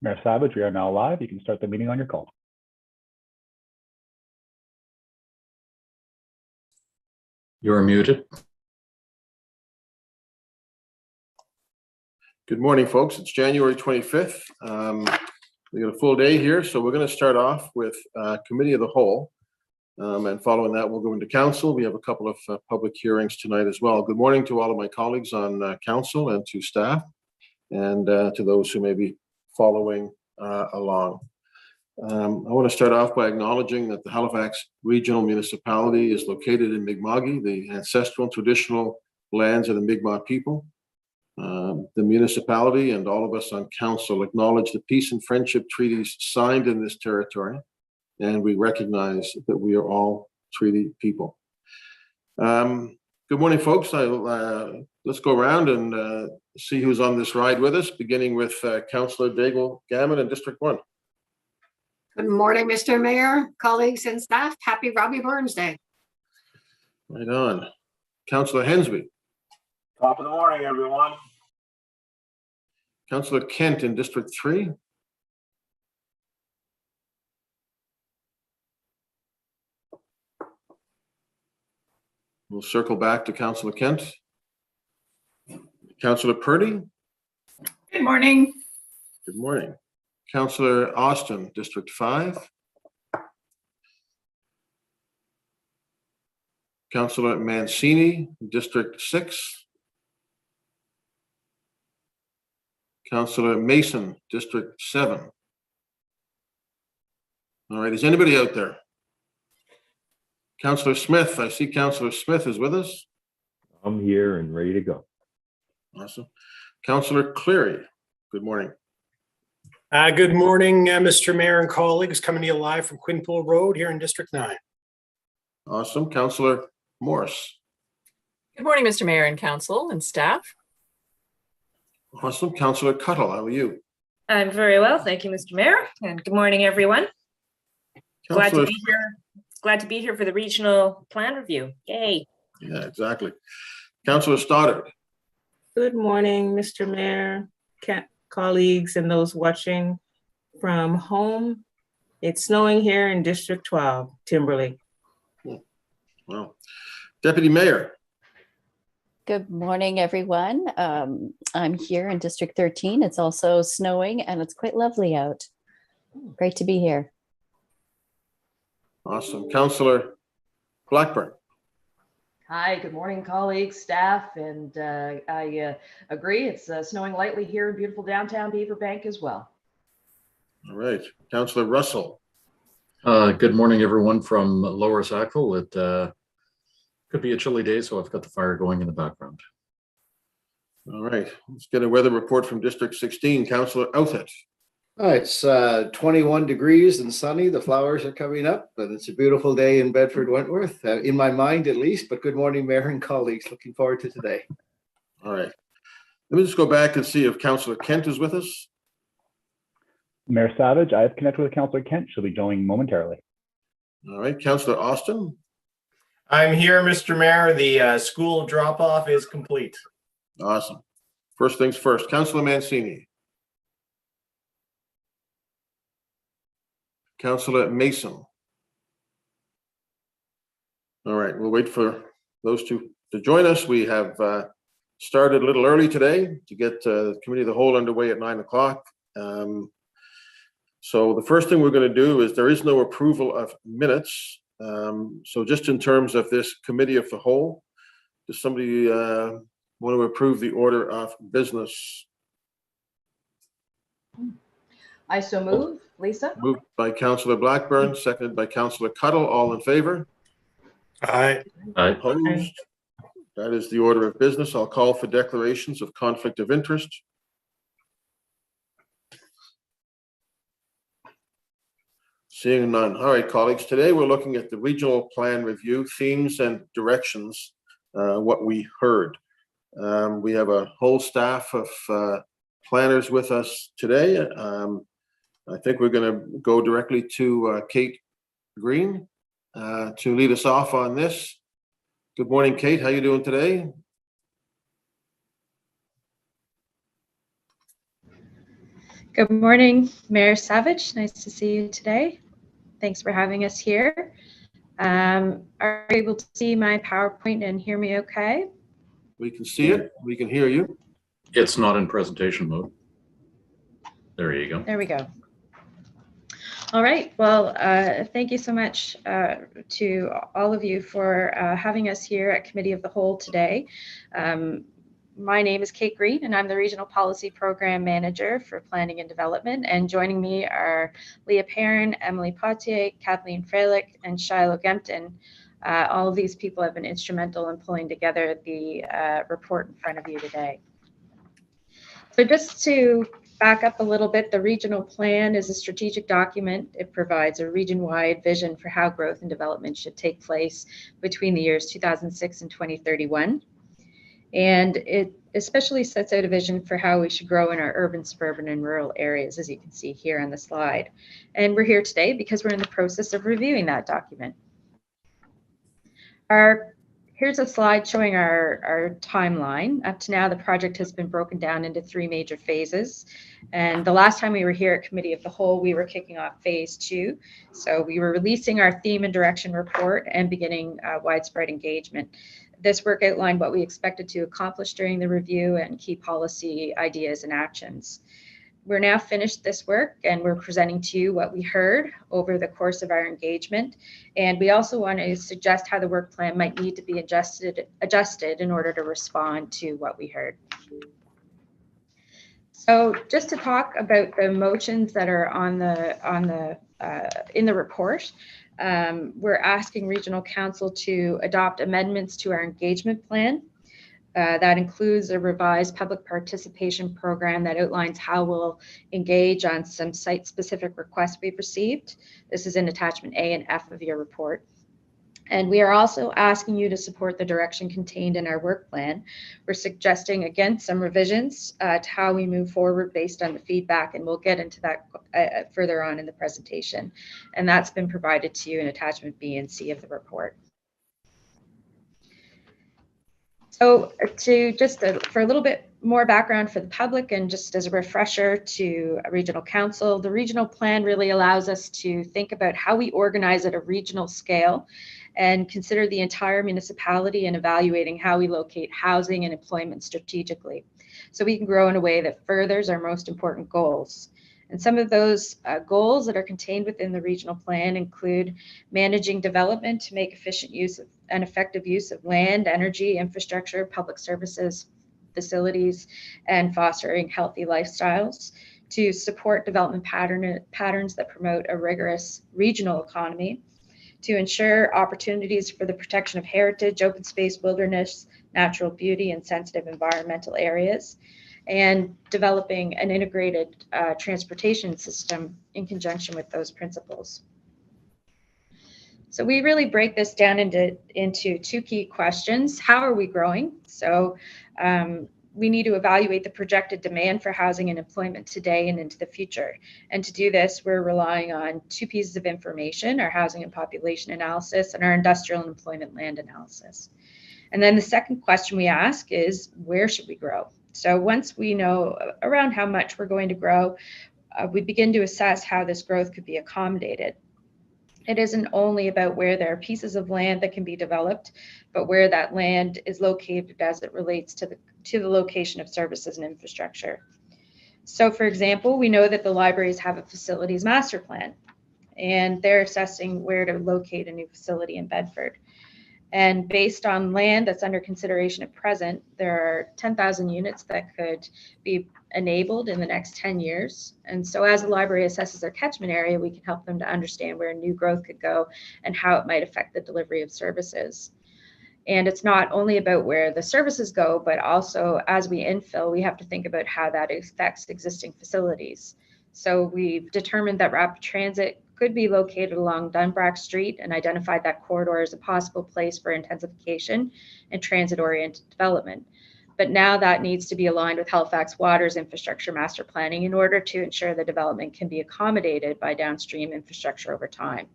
Mayor Savage, we are now live. You can start the meeting on your call. You're muted. Good morning, folks. It's January 25th. We got a full day here, so we're going to start off with Committee of the Whole. And following that, we'll go into Council. We have a couple of public hearings tonight as well. Good morning to all of my colleagues on Council and to staff, and to those who may be following along. I want to start off by acknowledging that the Halifax Regional Municipality is located in Mi'kma'ki, the ancestral and traditional lands of the Mi'kmaq people. The municipality and all of us on council acknowledge the peace and friendship treaties signed in this territory, and we recognize that we are all treaty people. Good morning, folks. Let's go around and see who's on this ride with us, beginning with Councillor Daigle-Gammon in District 1. Good morning, Mr. Mayor, colleagues and staff. Happy Robbie Burns Day. Right on. Councillor Hensby. Top of the morning, everyone. Councillor Kent in District 3. We'll circle back to Councillor Kent. Councillor Purdy. Good morning. Good morning. Councillor Austin, District 5. Councillor Mancini, District 6. Councillor Mason, District 7. All right, is anybody out there? Councillor Smith, I see Councillor Smith is with us. I'm here and ready to go. Awesome. Councillor Cleary, good morning. Good morning, Mr. Mayor and colleagues, coming to you live from Quinpool Road here in District 9. Awesome. Councillor Morris. Good morning, Mr. Mayor and council and staff. Awesome. Councillor Cuttle, how are you? I'm very well, thank you, Mr. Mayor, and good morning, everyone. Glad to be here. Glad to be here for the regional plan review. Yay. Yeah, exactly. Councillor Stoddard. Good morning, Mr. Mayor, colleagues, and those watching from home. It's snowing here in District 12, Timberlake. Well, Deputy Mayor. Good morning, everyone. I'm here in District 13. It's also snowing and it's quite lovely out. Great to be here. Awesome. Councillor Blackburn. Hi, good morning, colleagues, staff, and I agree. It's snowing lightly here in beautiful downtown Beaverbank as well. All right. Councillor Russell. Good morning, everyone from Lower Sackville. It could be a chilly day, so I've got the fire going in the background. All right. Let's get a weather report from District 16. Councillor Outhet. It's 21 degrees and sunny. The flowers are coming up, but it's a beautiful day in Bedford, Wentworth, in my mind at least. But good morning, Mayor and colleagues. Looking forward to today. All right. Let me just go back and see if Councillor Kent is with us. Mayor Savage, I have connected with Councillor Kent. She'll be joining momentarily. All right. Councillor Austin. I'm here, Mr. Mayor. The school drop-off is complete. Awesome. First things first. Councillor Mancini. Councillor Mason. All right, we'll wait for those two to join us. We have started a little early today to get the Committee of the Whole underway at 9 o'clock. So the first thing we're going to do is there is no approval of minutes. So just in terms of this Committee of the Whole, does somebody want to approve the order of business? I so move. Lisa? Moved by Councillor Blackburn, seconded by Councillor Cuttle. All in favor? Aye. Opposed? That is the order of business. I'll call for declarations of conflict of interest. Seeing none. All right, colleagues, today we're looking at the regional plan review, themes and directions, what we heard. We have a whole staff of planners with us today. I think we're going to go directly to Kate Green to lead us off on this. Good morning, Kate. How are you doing today? Good morning, Mayor Savage. Nice to see you today. Thanks for having us here. Are you able to see my PowerPoint and hear me okay? We can see it. We can hear you. It's not in presentation mode. There you go. There we go. All right. Well, thank you so much to all of you for having us here at Committee of the Whole today. My name is Kate Green, and I'm the Regional Policy Program Manager for Planning and Development. And joining me are Leah Perrin, Emily Potier, Kathleen Freilich, and Shiloh Gempton. All of these people have been instrumental in pulling together the report in front of you today. So just to back up a little bit, the regional plan is a strategic document. It provides a region-wide vision for how growth and development should take place between the years 2006 and 2031. And it especially sets out a vision for how we should grow in our urban, suburban, and rural areas, as you can see here on the slide. And we're here today because we're in the process of reviewing that document. Here's a slide showing our timeline. Up to now, the project has been broken down into 3 major phases. And the last time we were here at Committee of the Whole, we were kicking off phase 2. So we were releasing our theme and direction report and beginning widespread engagement. This work outlined what we expected to accomplish during the review and key policy ideas and actions. We're now finished this work and we're presenting to you what we heard over the course of our engagement. And we also want to suggest how the work plan might need to be adjusted in order to respond to what we heard. So just to talk about the motions that are in the report, we're asking Regional Council to adopt amendments to our engagement plan. That includes a revised public participation program that outlines how we'll engage on some site-specific requests we've received. This is in attachment A and F of your report. And we are also asking you to support the direction contained in our work plan. We're suggesting, again, some revisions to how we move forward based on the feedback, and we'll get into that further on in the presentation. And that's been provided to you in attachment B and C of the report. So for a little bit more background for the public and just as a refresher to Regional Council, the regional plan really allows us to think about how we organize at a regional scale and consider the entire municipality in evaluating how we locate housing and employment strategically, so we can grow in a way that furthers our most important goals. And some of those goals that are contained within the regional plan include managing development to make efficient use of and effective use of land, energy, infrastructure, public services, facilities, and fostering healthy lifestyles, to support development patterns that promote a rigorous regional economy, to ensure opportunities for the protection of heritage, open space, wilderness, natural beauty, and sensitive environmental areas, and developing an integrated transportation system in conjunction with those principles. So we really break this down into 2 key questions. How are we growing? So we need to evaluate the projected demand for housing and employment today and into the future. And to do this, we're relying on 2 pieces of information: our housing and population analysis and our industrial and employment land analysis. And then the second question we ask is, where should we grow? So once we know around how much we're going to grow, we begin to assess how this growth could be accommodated. It isn't only about where there are pieces of land that can be developed, but where that land is located as it relates to the location of services and infrastructure. So for example, we know that the libraries have a facilities master plan, and they're assessing where to locate a new facility in Bedford. And based on land that's under consideration at present, there are 10,000 units that could be enabled in the next 10 years. And so as the library assesses their catchment area, we can help them to understand where new growth could go and how it might affect the delivery of services. And it's not only about where the services go, but also as we infill, we have to think about how that affects existing facilities. So we've determined that rapid transit could be located along Dunbrack Street and identified that corridor as a possible place for intensification and transit-oriented development. But now that needs to be aligned with Halifax Water's infrastructure master planning in order to ensure the development can be accommodated by downstream infrastructure over time.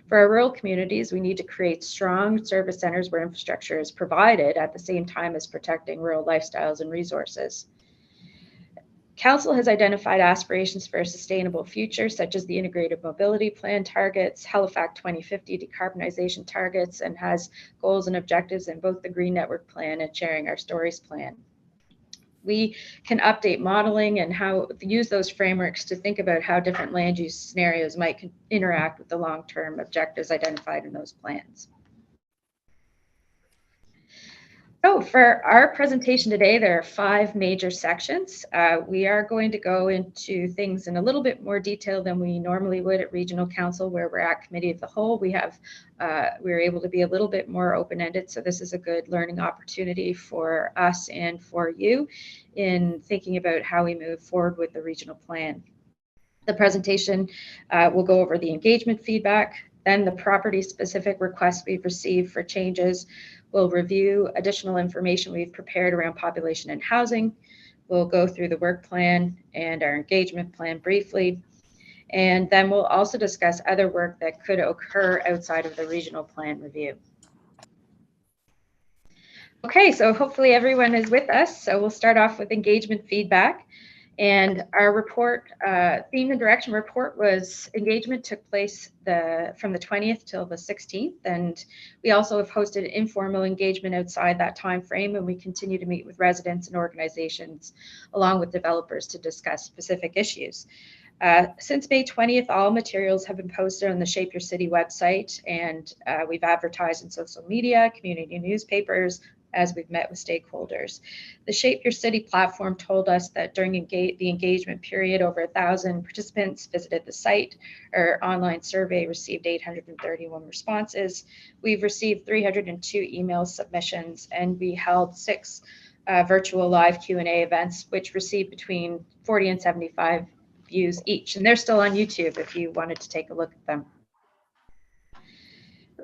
For our rural communities, we need to create strong service centers where infrastructure is provided at the same time as protecting rural lifestyles and resources. Council has identified aspirations for a sustainable future, such as the Integrated Mobility Plan targets, Halifax 2050 decarbonization targets, and has goals and objectives in both the Green Network Plan and Sharing Our Stories Plan. We can update modeling and use those frameworks to think about how different land use scenarios might interact with the long-term objectives identified in those plans. So for our presentation today, there are 5 major sections. We are going to go into things in a little bit more detail than we normally would at Regional Council, where we're at Committee of the Whole. We're able to be a little bit more open-ended, so this is a good learning opportunity for us and for you in thinking about how we move forward with the regional plan. The presentation will go over the engagement feedback, then the property-specific requests we've received for changes. We'll review additional information we've prepared around population and housing. We'll go through the work plan and our engagement plan briefly. And then we'll also discuss other work that could occur outside of the regional plan review. Okay, so hopefully everyone is with us. So we'll start off with engagement feedback. And our report, theme and direction report was engagement took place from the 20th till the 16th. And we also have hosted informal engagement outside that time frame, and we continue to meet with residents and organizations along with developers to discuss specific issues. Since May 20th, all materials have been posted on the Shape Your City website, and we've advertised in social media, community newspapers, as we've met with stakeholders. The Shape Your City platform told us that during the engagement period, over 1,000 participants visited the site. Our online survey received 831 responses. We've received 302 email submissions, and we held 6 virtual live Q&A events, which received between 40 and 75 views each. And they're still on YouTube if you wanted to take a look at them.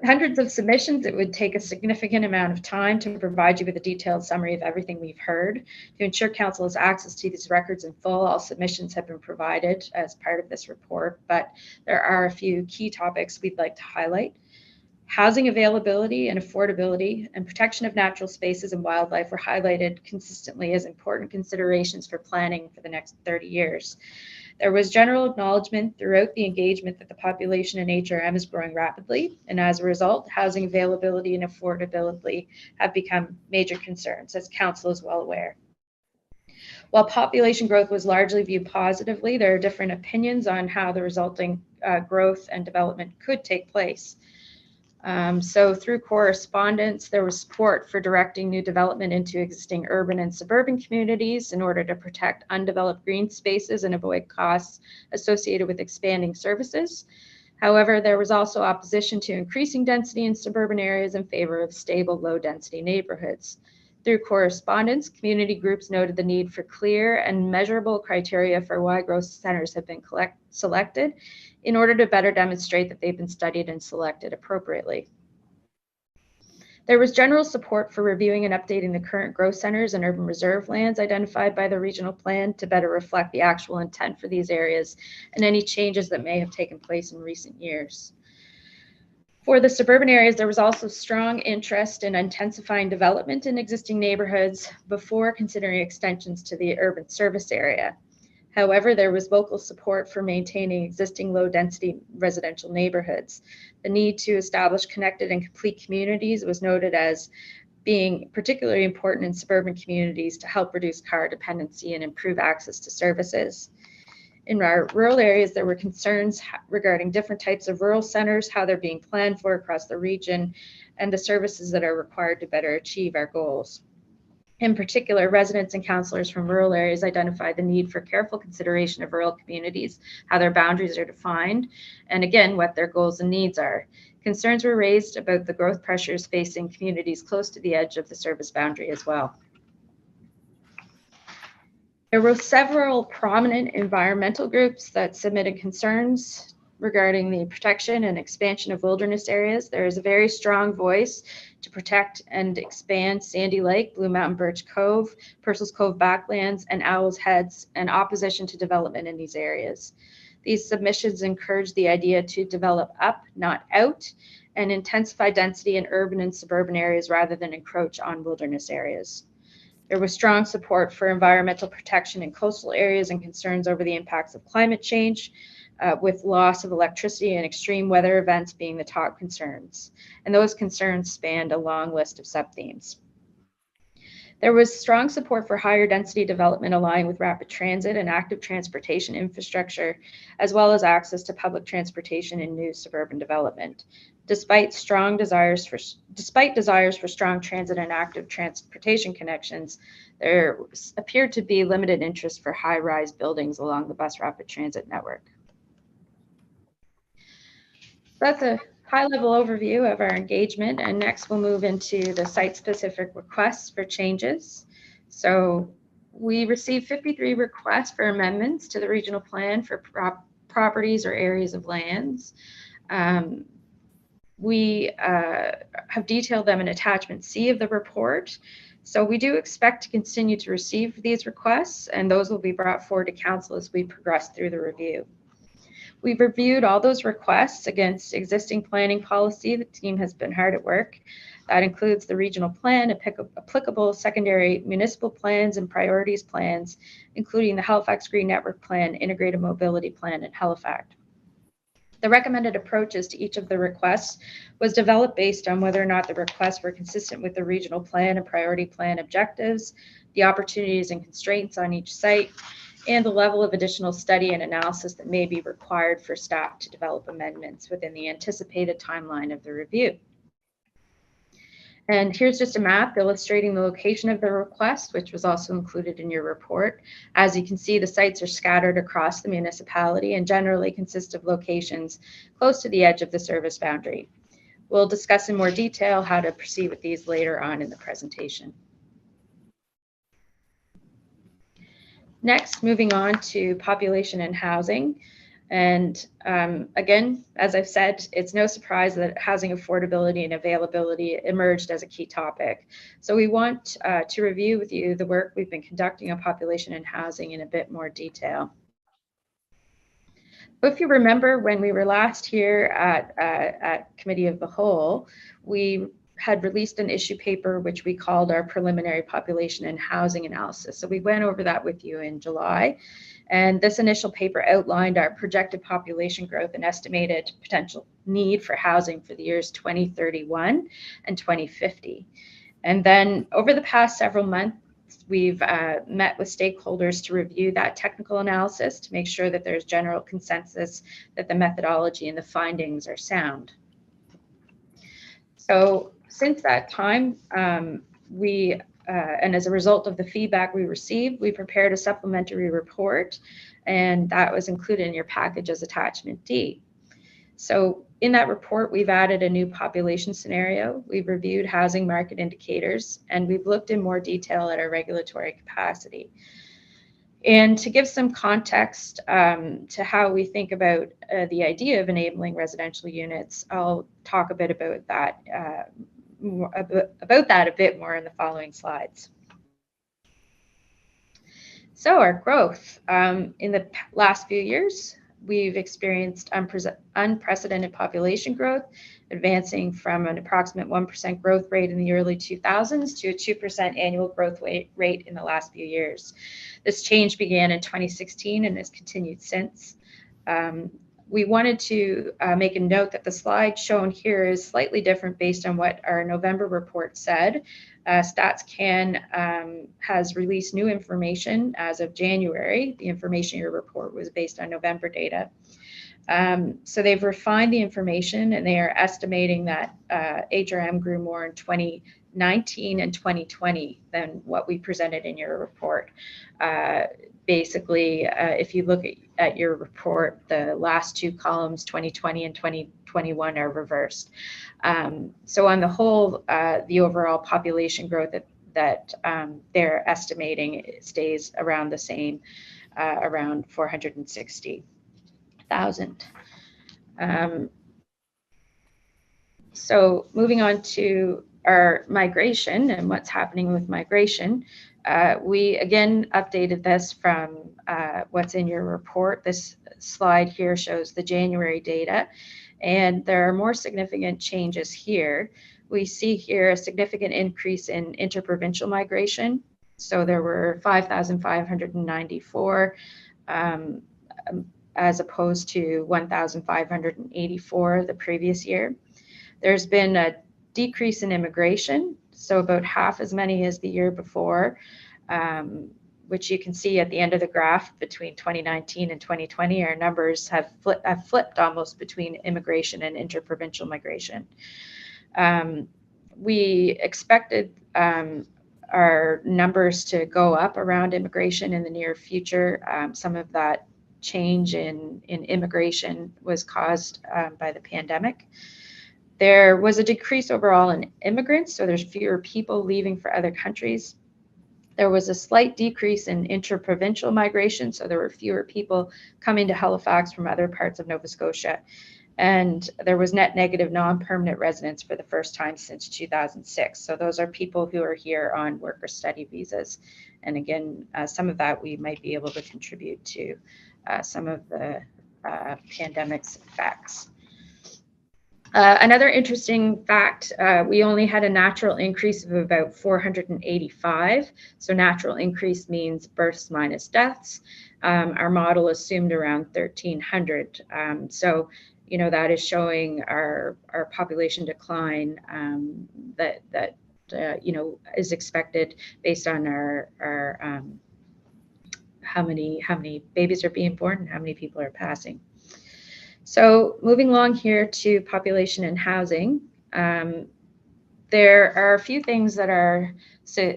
Hundreds of submissions, it would take a significant amount of time to provide you with a detailed summary of everything we've heard. To ensure Council has access to these records in full, all submissions have been provided as part of this report, but there are a few key topics we'd like to highlight. Housing availability and affordability and protection of natural spaces and wildlife were highlighted consistently as important considerations for planning for the next 30 years. There was general acknowledgement throughout the engagement that the population in HRM is growing rapidly, and as a result, housing availability and affordability have become major concerns, as Council is well aware. While population growth was largely viewed positively, there are different opinions on how the resulting growth and development could take place. So through correspondence, there was support for directing new development into existing urban and suburban communities in order to protect undeveloped green spaces and avoid costs associated with expanding services. However, there was also opposition to increasing density in suburban areas in favor of stable, low-density neighborhoods. Through correspondence, community groups noted the need for clear and measurable criteria for why growth centers have been selected in order to better demonstrate that they've been studied and selected appropriately. There was general support for reviewing and updating the current growth centers and urban reserve lands identified by the regional plan to better reflect the actual intent for these areas and any changes that may have taken place in recent years. For the suburban areas, there was also strong interest in intensifying development in existing neighborhoods before considering extensions to the urban service area. However, there was vocal support for maintaining existing low-density residential neighborhoods. The need to establish connected and complete communities was noted as being particularly important in suburban communities to help reduce car dependency and improve access to services. In our rural areas, there were concerns regarding different types of rural centers, how they're being planned for across the region, and the services that are required to better achieve our goals. In particular, residents and councillors from rural areas identified the need for careful consideration of rural communities, how their boundaries are defined, and again, what their goals and needs are. Concerns were raised about the growth pressures facing communities close to the edge of the service boundary as well. There were several prominent environmental groups that submitted concerns regarding the protection and expansion of wilderness areas. There is a very strong voice to protect and expand Sandy Lake, Blue Mountain Birch Cove, Purcell's Cove Backlands, and Owl's Heads, and opposition to development in these areas. These submissions encourage the idea to develop up, not out, and intensify density in urban and suburban areas rather than encroach on wilderness areas. There was strong support for environmental protection in coastal areas and concerns over the impacts of climate change, with loss of electricity and extreme weather events being the top concerns. And those concerns spanned a long list of sub-themes. There was strong support for higher density development aligned with rapid transit and active transportation infrastructure, as well as access to public transportation and new suburban development. Despite desires for strong transit and active transportation connections, there appeared to be limited interest for high-rise buildings along the bus rapid transit network. That's a high-level overview of our engagement, and next we'll move into the site-specific requests for changes. So we received 53 requests for amendments to the regional plan for properties or areas of lands. We have detailed them in attachment C of the report. So we do expect to continue to receive these requests, and those will be brought forward to council as we progress through the review. We've reviewed all those requests against existing planning policy. The team has been hard at work. That includes the regional plan, applicable secondary municipal plans and priorities plans, including the Halifax Green Network Plan, Integrated Mobility Plan, and Halifax. The recommended approaches to each of the requests was developed based on whether or not the requests were consistent with the regional plan and priority plan objectives, the opportunities and constraints on each site, and the level of additional study and analysis that may be required for staff to develop amendments within the anticipated timeline of the review. And here's just a map illustrating the location of the request, which was also included in your report. As you can see, the sites are scattered across the municipality and generally consist of locations close to the edge of the service boundary. We'll discuss in more detail how to proceed with these later on in the presentation. Next, moving on to population and housing. And again, as I've said, it's no surprise that housing affordability and availability emerged as a key topic. So we want to review with you the work we've been conducting on population and housing in a bit more detail. If you remember, when we were last here at Committee of the Whole, we had released an issue paper which we called our preliminary population and housing analysis. So we went over that with you in July. And this initial paper outlined our projected population growth and estimated potential need for housing for the years 2031 and 2050. And then over the past several months, we've met with stakeholders to review that technical analysis to make sure that there's general consensus that the methodology and the findings are sound. So since that time, and as a result of the feedback we received, we prepared a supplementary report, and that was included in your package as attachment D. So in that report, we've added a new population scenario, we've reviewed housing market indicators, and we've looked in more detail at our regulatory capacity. And to give some context to how we think about the idea of enabling residential units, I'll talk a bit about that a bit more in the following slides. So our growth in the last few years, we've experienced unprecedented population growth, advancing from an approximate 1% growth rate in the early 2000s to a 2% annual growth rate in the last few years. This change began in 2016 and has continued since. We wanted to make a note that the slide shown here is slightly different based on what our November report said. StatsCan has released new information as of January. The information in your report was based on November data. So they've refined the information, and they are estimating that HRM grew more in 2019 and 2020 than what we presented in your report. Basically, if you look at your report, the last two columns, 2020 and 2021, are reversed. So on the whole, the overall population growth that they're estimating stays around the same, around 460,000. So moving on to our migration and what's happening with migration. We again updated this from what's in your report. This slide here shows the January data, and there are more significant changes here. We see here a significant increase in interprovincial migration, So there were 5,594 as opposed to 1,584 the previous year. There's been a decrease in immigration, so about half as many as the year before, which you can see at the end of the graph between 2019 and 2020. Our numbers have flipped almost between immigration and interprovincial migration. We expected our numbers to go up around immigration in the near future. Some of that change in immigration was caused by the pandemic. There was a decrease overall in immigrants, so there's fewer people leaving for other countries. There was a slight decrease in interprovincial migration, so there were fewer people coming to Halifax from other parts of Nova Scotia. And there was net negative non-permanent residents for the first time since 2006. So those are people who are here on work or study visas. And again, some of that we might be able to contribute to some of the pandemic's effects. Another interesting fact, we only had a natural increase of about 485. So natural increase means births minus deaths. Our model assumed around 1,300. So, you know, that is showing our population decline that you know, is expected based on our how many babies are being born and how many people are passing. So moving along here to population and housing, there are a few things that are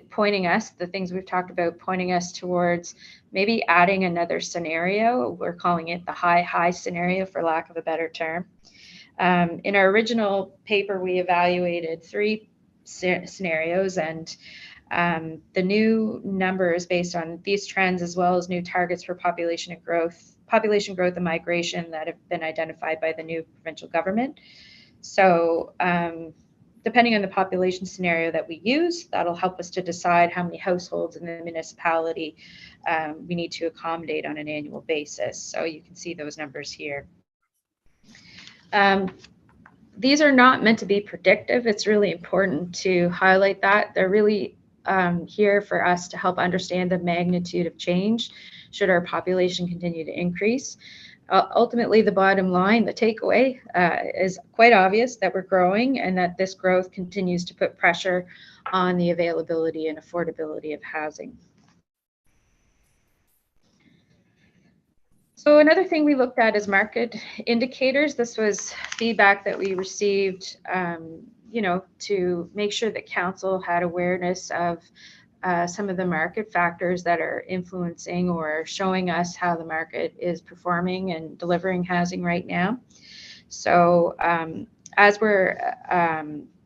pointing us, the things we've talked about, pointing us towards maybe adding another scenario. We're calling it the high scenario, for lack of a better term. In our original paper, we evaluated 3 scenarios, and the new numbers based on these trends, as well as new targets for population growth and migration that have been identified by the new provincial government. So depending on the population scenario that we use, that'll help us to decide how many households in the municipality we need to accommodate on an annual basis. So you can see those numbers here. These are not meant to be predictive. It's really important to highlight that. They're really here for us to help understand the magnitude of change should our population continue to increase. Ultimately, the bottom line, the takeaway is quite obvious, that we're growing and that this growth continues to put pressure on the availability and affordability of housing. So another thing we looked at is market indicators. This was feedback that we received, you know, to make sure that council had awareness of some of the market factors that are influencing or showing us how the market is performing and delivering housing right now. So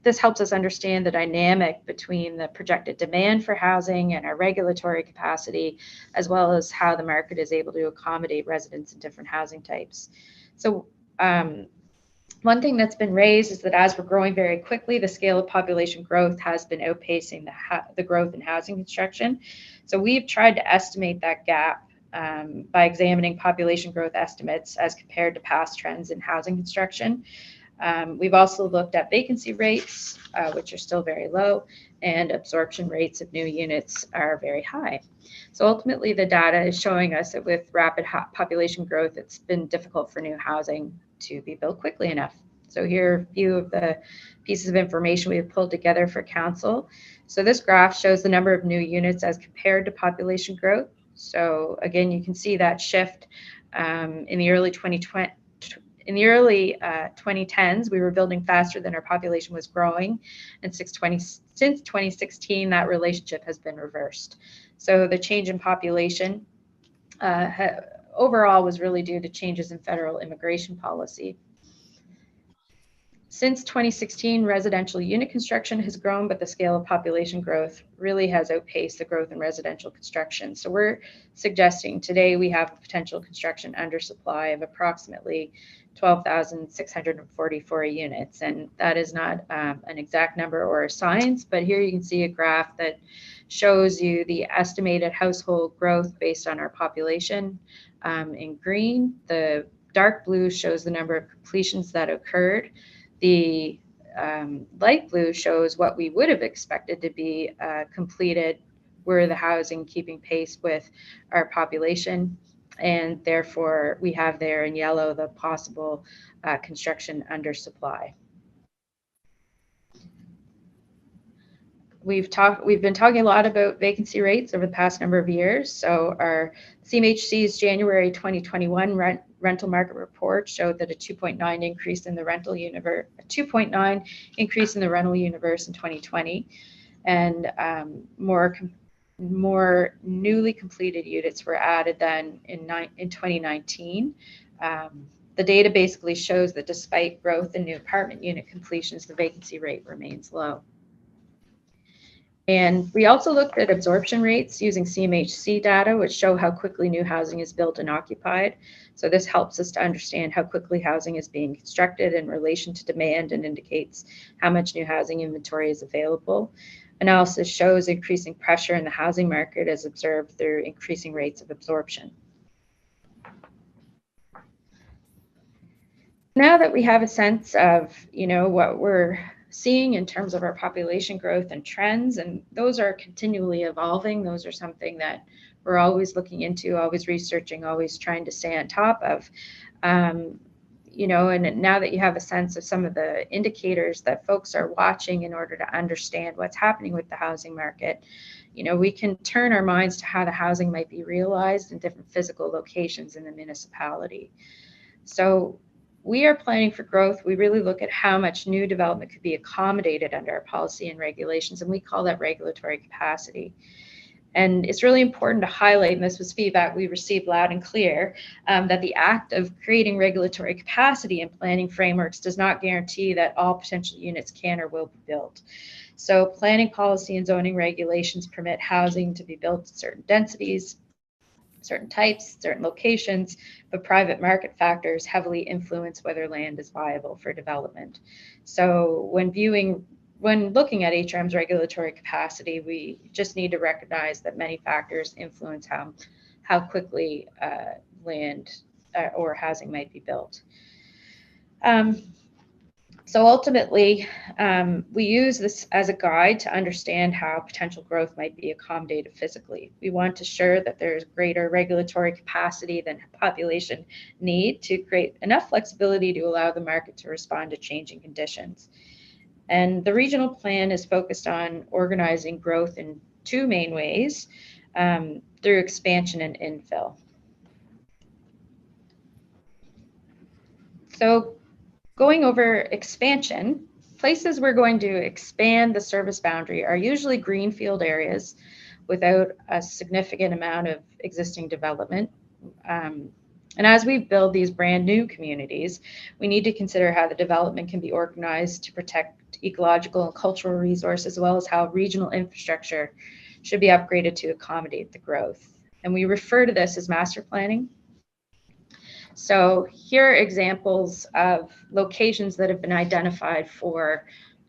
this helps us understand the dynamic between the projected demand for housing and our regulatory capacity, as well as how the market is able to accommodate residents in different housing types. So one thing that's been raised is that as we're growing very quickly, the scale of population growth has been outpacing the growth in housing construction. So we've tried to estimate that gap by examining population growth estimates as compared to past trends in housing construction. We've also looked at vacancy rates, which are still very low, and absorption rates of new units are very high. So ultimately, the data is showing us that with rapid population growth, it's been difficult for new housing to be built quickly enough. So here are a few of the pieces of information we've pulled together for council. So this graph shows the number of new units as compared to population growth. So again, you can see that shift in the early 2010s, we were building faster than our population was growing. And since 2016, that relationship has been reversed. So the change in population overall was really due to changes in federal immigration policy. Since 2016, residential unit construction has grown, but the scale of population growth really has outpaced the growth in residential construction. So we're suggesting today we have a potential construction undersupply of approximately 12,644 units. And that is not an exact number or a science, but here you can see a graph that shows you the estimated household growth based on our population. In green, the dark blue shows the number of completions that occurred. The light blue shows what we would have expected to be completed we're the housing keeping pace with our population. And therefore, we have there in yellow the possible construction under supply. We've been talking a lot about vacancy rates over the past number of years. So our CMHC's January 2021 rental market report showed that a 2.9 increase in the rental universe, a 2.9 increase in the rental universe in 2020, and more newly completed units were added than in 2019. The data basically shows that despite growth in new apartment unit completions, the vacancy rate remains low. And we also looked at absorption rates using CMHC data, which show how quickly new housing is built and occupied. So this helps us to understand how quickly housing is being constructed in relation to demand and indicates how much new housing inventory is available. Analysis shows increasing pressure in the housing market as observed through increasing rates of absorption. Now that we have a sense of, what we're seeing in terms of our population growth and trends, and those are continually evolving. Those are something that we're always looking into, always researching, always trying to stay on top of. And now that you have a sense of some of the indicators that folks are watching in order to understand what's happening with the housing market, we can turn our minds to how the housing might be realized in different physical locations in the municipality. So we are planning for growth. We really look at how much new development could be accommodated under our policy and regulations, and we call that regulatory capacity. And it's really important to highlight, and this was feedback we received loud and clear, that the act of creating regulatory capacity and planning frameworks does not guarantee that all potential units can or will be built. So planning policy and zoning regulations permit housing to be built at certain densities, certain types, certain locations, but private market factors heavily influence whether land is viable for development. So when looking at HRM's regulatory capacity, we just need to recognize that many factors influence how quickly land or housing might be built. So ultimately, we use this as a guide to understand how potential growth might be accommodated physically. We want to ensure that there's greater regulatory capacity than population need to create enough flexibility to allow the market to respond to changing conditions. And the regional plan is focused on organizing growth in two main ways, through expansion and infill. So going over expansion, places we're going to expand the service boundary are usually greenfield areas without a significant amount of existing development. And as we build these brand new communities, we need to consider how the development can be organized to protect ecological and cultural resources, as well as how regional infrastructure should be upgraded to accommodate the growth. And we refer to this as master planning. So here are examples of locations that have been identified for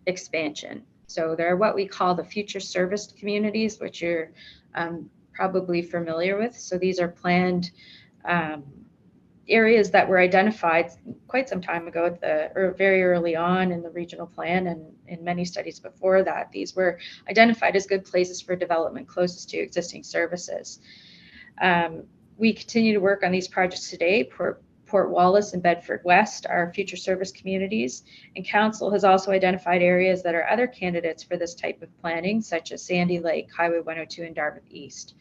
expansion. So they're what we call the future serviced communities, which you're probably familiar with. So these are planned areas that were identified quite some time ago or very early on in the regional plan, and in many studies before that. These were identified as good places for development closest to existing services. We continue to work on these projects today. Port Wallace and Bedford West are future service communities, and Council has also identified areas that are other candidates for this type of planning, such as Sandy Lake, Highway 102, and Dartmouth East.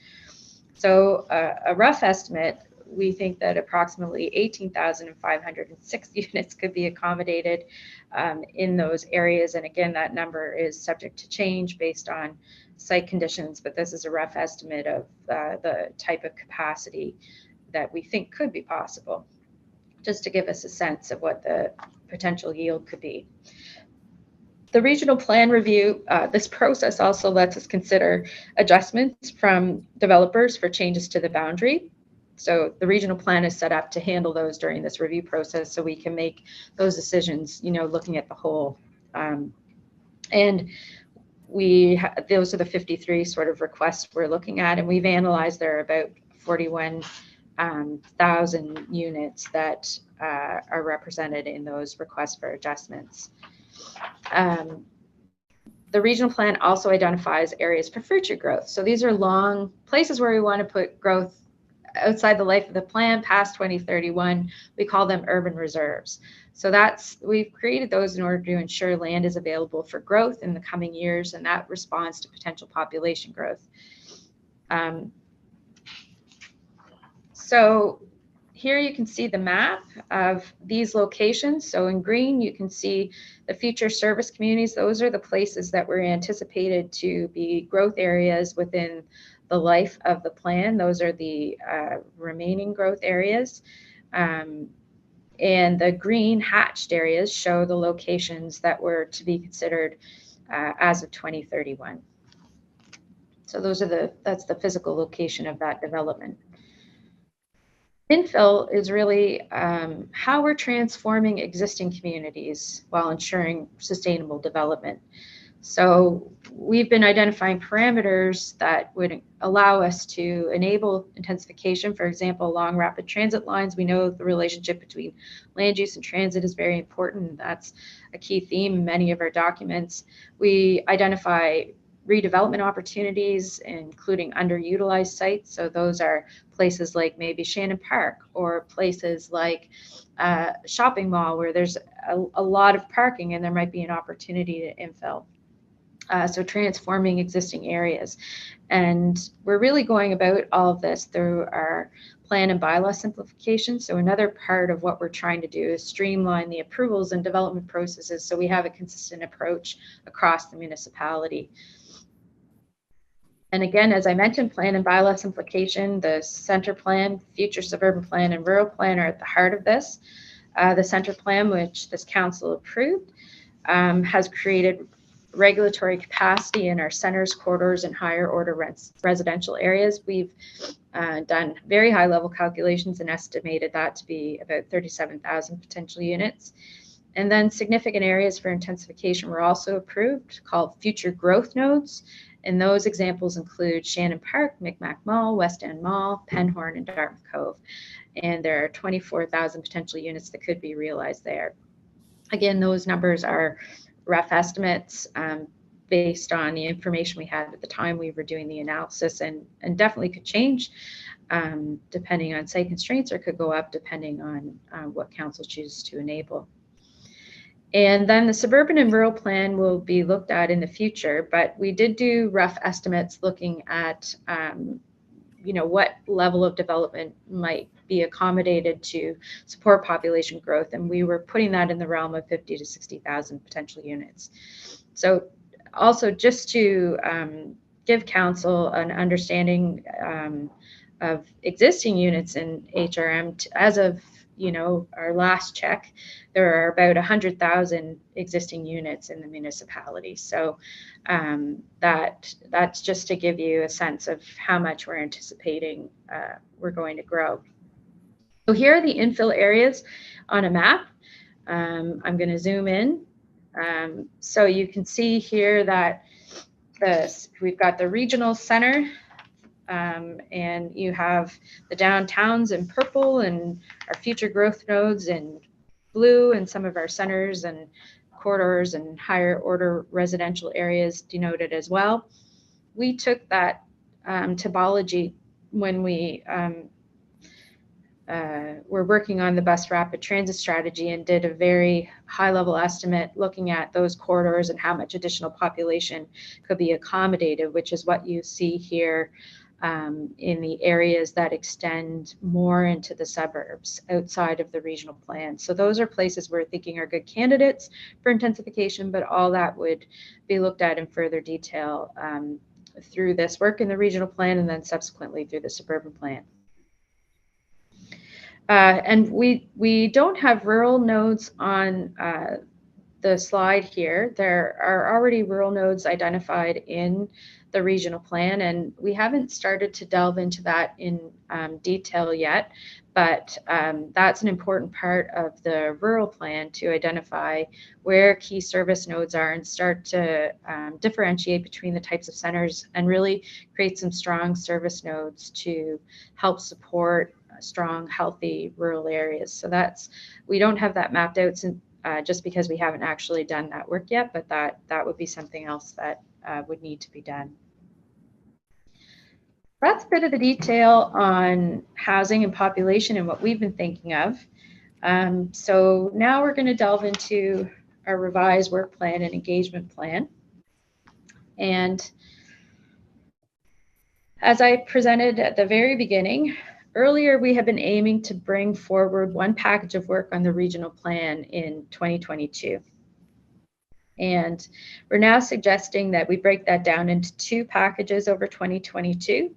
So a rough estimate, we think that approximately 18,506 units could be accommodated in those areas. And again, that number is subject to change based on site conditions, but this is a rough estimate of the type of capacity that we think could be possible, just to give us a sense of what the potential yield could be. The regional plan review, this process also lets us consider adjustments from developers for changes to the boundary. So the regional plan is set up to handle those during this review process, so we can make those decisions, looking at the whole. And those are the 53 sort of requests we're looking at, and we've analyzed there are about 41,000 units that are The regional plan also identifies areas for future growth. So these are long places where we want to put growth outside the life of the plan past 2031. We call them urban reserves. So we've created those in order to ensure land is available for growth in the coming years, and that responds to potential population growth. So here you can see the map of these locations. So in green, you can see the future service communities. Those are the places that were anticipated to be growth areas within the life of the plan. Those are the remaining growth areas. And the green hatched areas show the locations that were to be considered as of 2031. So that's the physical location of that development. Infill is really how we're transforming existing communities while ensuring sustainable development. So we've been identifying parameters that would allow us to enable intensification. For example, along rapid transit lines, we know the relationship between land use and transit is very important. That's a key theme in many of our documents. We identify redevelopment opportunities, including underutilized sites. So those are places like maybe Shannon Park, or places like shopping mall where there's a lot of parking and there might be an opportunity to infill. So transforming existing areas. And we're really going about all of this through our plan and bylaw simplification. So another part of what we're trying to do is streamline the approvals and development processes so we have a consistent approach across the municipality. And again, as I mentioned, plan and bylaw simplification, the center plan, future suburban plan, and rural plan are at the heart of this. The center plan, which this council approved, has created regulatory capacity in our centers, corridors, and higher order residential areas. We've done very high level calculations and estimated that to be about 37,000 potential units. And then significant areas for intensification were also approved, called future growth nodes. And those examples include Shannon Park, Micmac Mall, West End Mall, Penhorn, and Dartmouth Cove. And there are 24,000 potential units that could be realized there. Again, those numbers are rough estimates based on the information we had at the time we were doing the analysis, and definitely could change depending on site constraints, or could go up depending on what council chooses to enable. And then the suburban and rural plan will be looked at in the future, but we did do rough estimates looking at what level of development might be accommodated to support population growth, and we were putting that in the realm of 50 to 60,000 potential units. So also just to give council an understanding of existing units in HRM, as of our last check, there are about 100,000 existing units in the municipality. So that's just to give you a sense of how much we're anticipating we're going to grow. So here are the infill areas on a map. I'm going to zoom in. So you can see here that we've got the regional center, and you have the downtowns in purple, and our future growth nodes in blue, and some of our centers and corridors and higher order residential areas denoted as well. We took that topology when we were working on the bus rapid transit strategy, and did a very high level estimate looking at those corridors and how much additional population could be accommodated, which is what you see here in the areas that extend more into the suburbs outside of the regional plan. So those are places we're thinking are good candidates for intensification, but all that would be looked at in further detail through this work in the regional plan, and then subsequently through the suburban plan. And we don't have rural nodes on the slide here. There are already rural nodes identified in the regional plan, and we haven't started to delve into that in detail yet, but that's an important part of the rural plan, to identify where key service nodes are and start to differentiate between the types of centers, and really create some strong service nodes to help support strong, healthy rural areas. So we don't have that mapped out just because we haven't actually done that work yet, but that would be something else that would need to be done. That's a bit of the detail on housing and population and what we've been thinking of. So now we're going to delve into our revised work plan and engagement plan. And as I presented at the very beginning, earlier we have been aiming to bring forward one package of work on the regional plan in 2022. And we're now suggesting that we break that down into two packages over 2022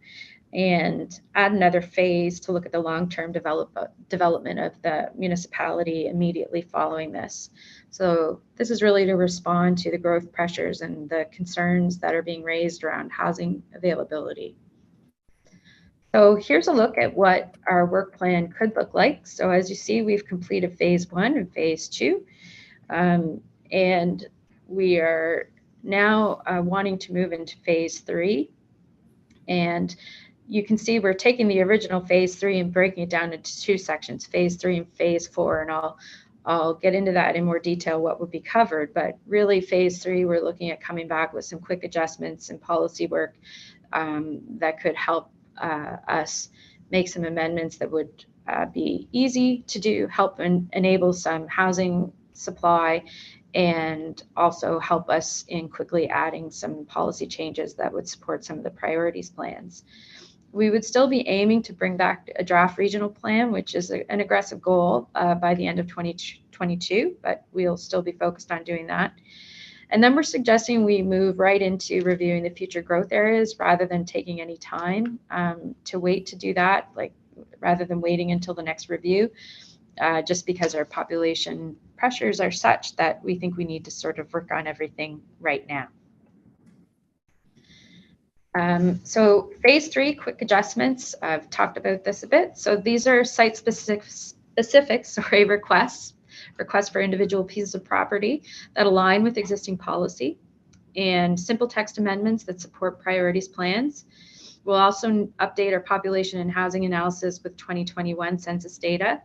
and add another phase to look at the long-term development of the municipality immediately following this. So this is really to respond to the growth pressures and the concerns that are being raised around housing availability. So here's a look at what our work plan could look like. So as you see, we've completed phase 1 and phase 2. And we are now wanting to move into phase 3. And you can see we're taking the original phase 3 and breaking it down into two sections, phase 3 and phase 4. And I'll get into that in more detail, what would be covered. But really phase 3, we're looking at coming back with some quick adjustments and policy work that could help us make some amendments that would be easy to do, help enable some housing supply, and also help us in quickly adding some policy changes that would support some of the priorities plans. We would still be aiming to bring back a draft regional plan, which is an aggressive goal by the end of 2022, but we'll still be focused on doing that. And then we're suggesting we move right into reviewing the future growth areas rather than taking any time to wait to do that, like rather than waiting until the next review, just because our population pressures are such that we think we need to sort of work on everything right now. So phase 3, quick adjustments. I've talked about this a bit. So these are site-specific requests for individual pieces of property that align with existing policy, and simple text amendments that support priorities plans. We'll also update our population and housing analysis with 2021 census data,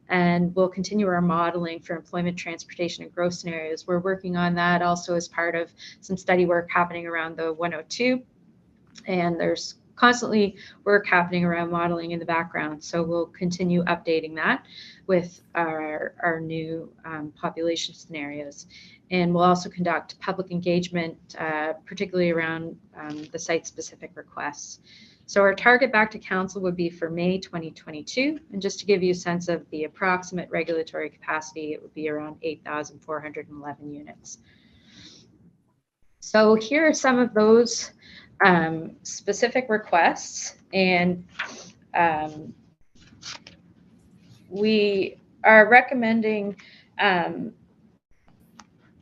and we'll continue our modeling for employment, transportation, and growth scenarios. We're working on that also as part of some study work happening around the 102. And there's constantly work happening around modeling in the background. So we'll continue updating that with our new population scenarios. And we'll also conduct public engagement, particularly around the site-specific requests. So our target back to council would be for May 2022. And just to give you a sense of the approximate regulatory capacity, it would be around 8,411 units. So here are some of those specific requests, and we are recommending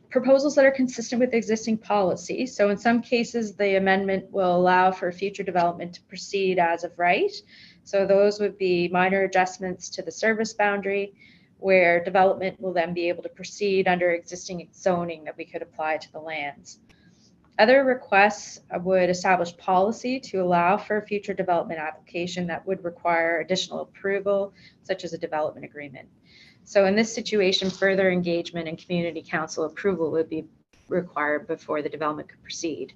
proposals that are consistent with existing policy. So in some cases, the amendment will allow for future development to proceed as of right. So those would be minor adjustments to the service boundary, where development will then be able to proceed under existing zoning that we could apply to the lands. Other requests would establish policy to allow for a future development application that would require additional approval, such as a development agreement. So in this situation, further engagement and community council approval would be required before the development could proceed.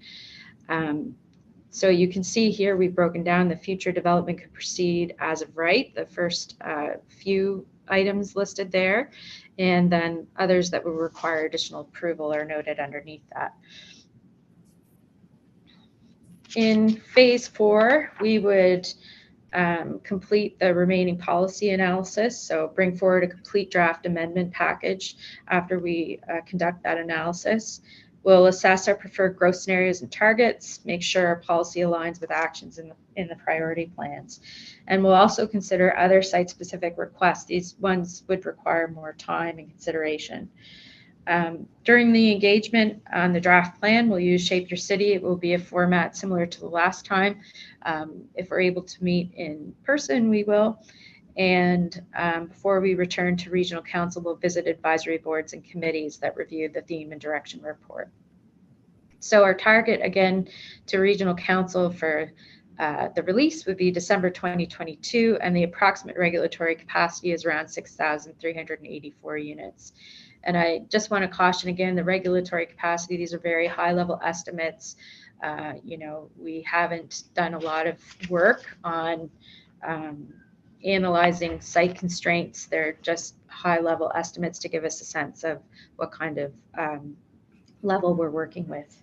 So you can see here we've broken down the future development could proceed as of right, the first few items listed there, and then others that would require additional approval are noted underneath that. In phase 4, we would complete the remaining policy analysis. So bring forward a complete draft amendment package after we conduct that analysis. We'll assess our preferred growth scenarios and targets, make sure our policy aligns with actions in the priority plans. And we'll also consider other site-specific requests. These ones would require more time and consideration. During the engagement on the draft plan, we'll use Shape Your City. It will be a format similar to the last time. If we're able to meet in person, we will. And before we return to regional council, we'll visit advisory boards and committees that review the theme and direction report. So our target, again, to regional council for the release would be December 2022, and the approximate regulatory capacity is around 6,384 units. And I just want to caution again, the regulatory capacity, these are very high level estimates. You know, we haven't done a lot of work on analyzing site constraints. They're just high level estimates to give us a sense of what kind of level we're working with.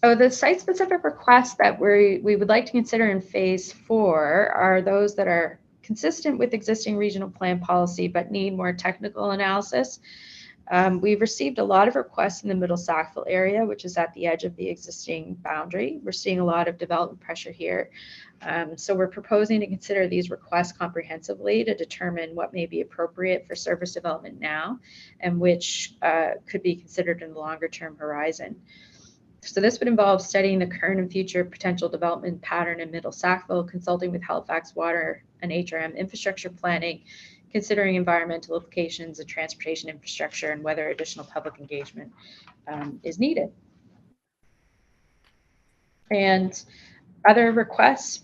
So the site-specific requests that we would like to consider in phase 4 are those that are consistent with existing regional plan policy but need more technical analysis. We've received a lot of requests in the Middle Sackville area, which is at the edge of the existing boundary. We're seeing a lot of development pressure here. So we're proposing to consider these requests comprehensively to determine what may be appropriate for service development now and which could be considered in the longer term horizon. So this would involve studying the current and future potential development pattern in Middle Sackville, consulting with Halifax Water and HRM infrastructure planning, considering environmental implications and transportation infrastructure and whether additional public engagement is needed. And other requests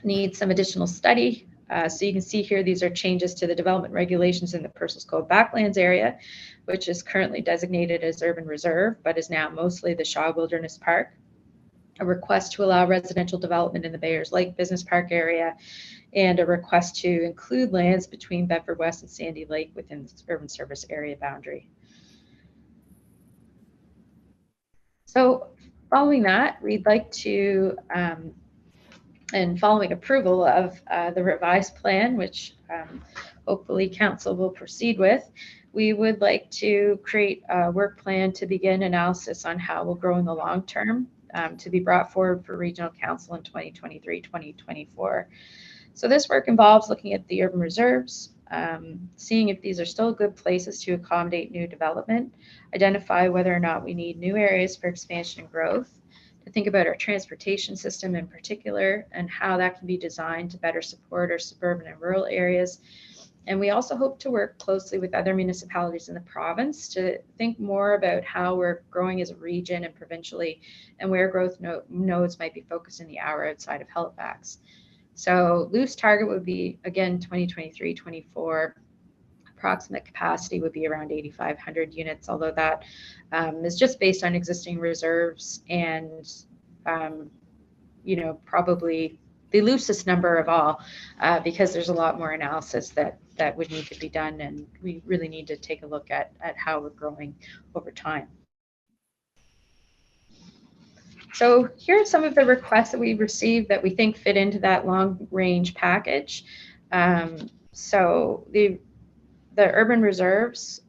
need some additional study. So you can see here, these are changes to the development regulations in the Purcell's Cove Backlands area, which is currently designated as urban reserve, but is now mostly the Shaw Wilderness Park. A request to allow residential development in the Bayers Lake Business Park area, and a request to include lands between Bedford West and Sandy Lake within the urban service area boundary. So following that, we'd like to and following approval of the revised plan, which hopefully council will proceed with, we would like to create a work plan to begin analysis on how we'll grow in the long term to be brought forward for regional council in 2023-2024. So this work involves looking at the urban reserves, seeing if these are still good places to accommodate new development, identify whether or not we need new areas for expansion and growth, to think about our transportation system in particular and how that can be designed to better support our suburban and rural areas. And we also hope to work closely with other municipalities in the province to think more about how we're growing as a region and provincially, and where growth nodes might be focused in the hour outside of Halifax. So loose target would be, again, 2023-24. Approximate capacity would be around 8,500 units, although that is just based on existing reserves and, you know, probably the loosest number of all, because there's a lot more analysis that would need to be done, and we really need to take a look at how we're growing over time. So here are some of the requests that we've received that we think fit into that long range package. So the urban reserves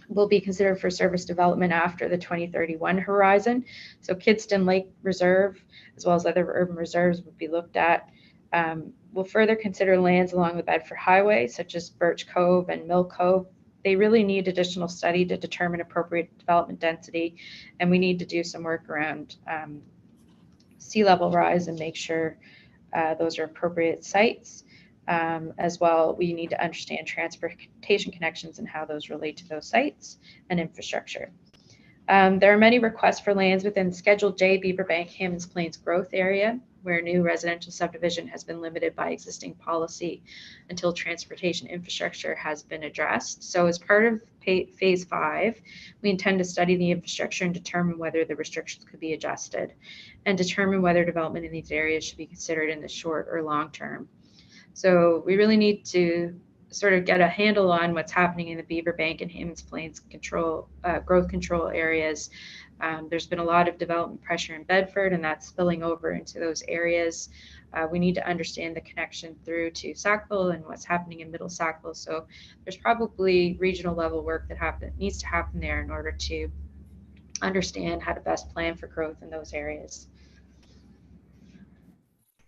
will be considered for service development after the 2031 horizon. So Kidston Lake Reserve, as well as other urban reserves, would be looked at. We'll further consider lands along the Bedford Highway, such as Birch Cove and Mill Cove. They really need additional study to determine appropriate development density, and we need to do some work around sea level rise and make sure those are appropriate sites. As well, we need to understand transportation connections and how those relate to those sites and infrastructure. There are many requests for lands within Schedule J Beaverbank Hammond's Plains growth area, where new residential subdivision has been limited by existing policy until transportation infrastructure has been addressed. So as part of phase 5, we intend to study the infrastructure and determine whether the restrictions could be adjusted and determine whether development in these areas should be considered in the short or long term. So we really need to sort of get a handle on what's happening in the Beaverbank and Hammond's Plains growth control areas. There's been a lot of development pressure in Bedford, and that's spilling over into those areas. We need to understand the connection through to Sackville and what's happening in Middle Sackville. So there's probably regional level work that needs to happen there in order to understand how to best plan for growth in those areas.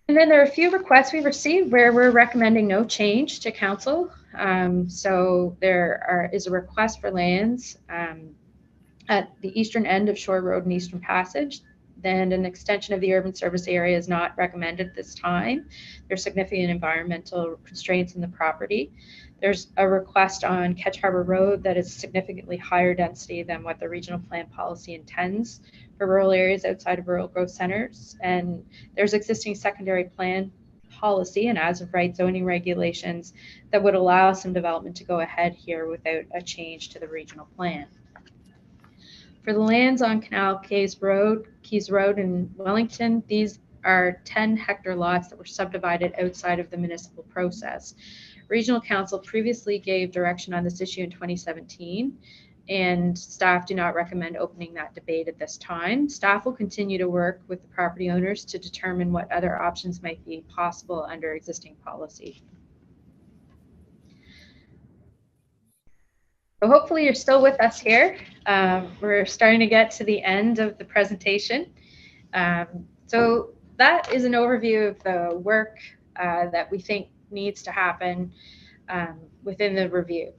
And then there are a few requests we received where we're recommending no change to council. So there is a request for lands at the eastern end of Shore Road and Eastern Passage. Then an extension of the urban service area is not recommended at this time. There's significant environmental constraints in the property. There's a request on Ketch Harbor Road that is significantly higher density than what the regional plan policy intends for rural areas outside of rural growth centers. And there's existing secondary plan policy and as of right zoning regulations that would allow some development to go ahead here without a change to the regional plan. For the lands on Canal Keys Road in Wellington, these are 10-hectare lots that were subdivided outside of the municipal process. Regional Council previously gave direction on this issue in 2017, and staff do not recommend opening that debate at this time. Staff will continue to work with the property owners to determine what other options might be possible under existing policy. So hopefully you're still with us here. We're starting to get to the end of the presentation. So that is an overview of the work that we think needs to happen within the review.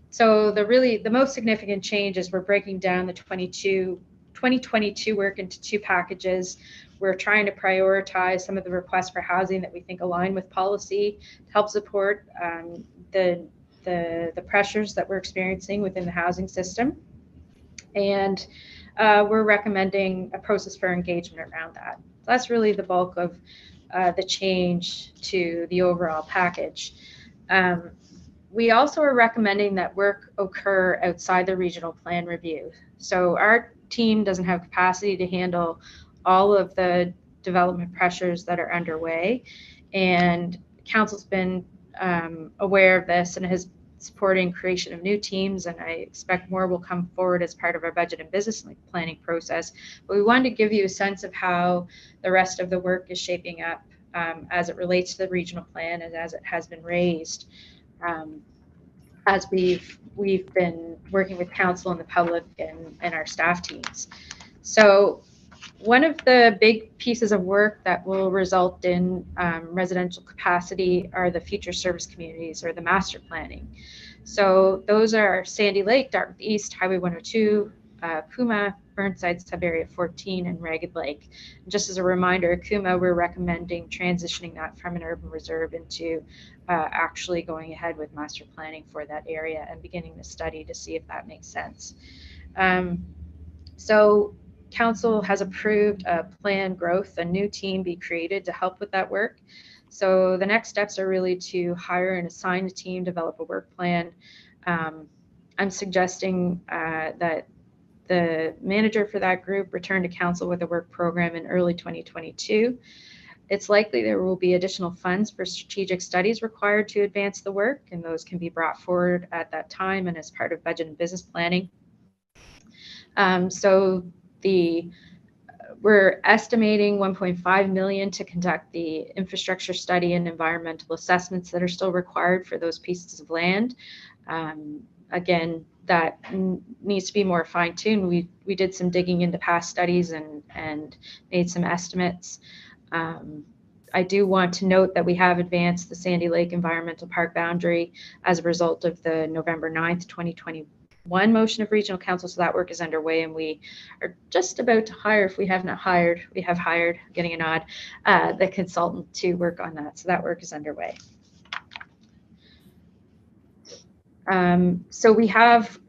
So the most significant change is we're breaking down the 2022 work into two packages. We're trying to prioritize some of the requests for housing that we think align with policy to help support the pressures that we're experiencing within the housing system. And we're recommending a process for engagement around that. So that's really the bulk of the change to the overall package. We also are recommending that work occur outside the regional plan review. So our team doesn't have capacity to handle all of the development pressures that are underway. And council's been aware of this and has supporting creation of new teams, and I expect more will come forward as part of our budget and business planning process. But we wanted to give you a sense of how the rest of the work is shaping up as it relates to the regional plan and as it has been raised as we've been working with council and the public and our staff teams. So one of the big pieces of work that will result in residential capacity are the future service communities, or the master planning. So those are Sandy Lake, Dartmouth East, Highway 102, Kuma, Burnside, Sub-Area 14, and Ragged Lake. And just as a reminder, Kuma, we're recommending transitioning that from an urban reserve into actually going ahead with master planning for that area and beginning the study to see if that makes sense. So council has approved a planned growth, a new team be created to help with that work. So the next steps are really to hire and assign a team, develop a work plan. I'm suggesting that the manager for that group return to council with a work program in early 2022. It's likely there will be additional funds for strategic studies required to advance the work, and those can be brought forward at that time and as part of budget and business planning. We're estimating 1.5 million to conduct the infrastructure study and environmental assessments that are still required for those pieces of land. Again, that needs to be more fine-tuned. We did some digging into past studies and made some estimates. I do want to note that we have advanced the Sandy Lake Environmental Park boundary as a result of the November 9th, 2021 motion of regional council. So that work is underway, and we are just about to hire, if we have not hired, we have hired, getting a nod, the consultant to work on that. So that work is underway. So we have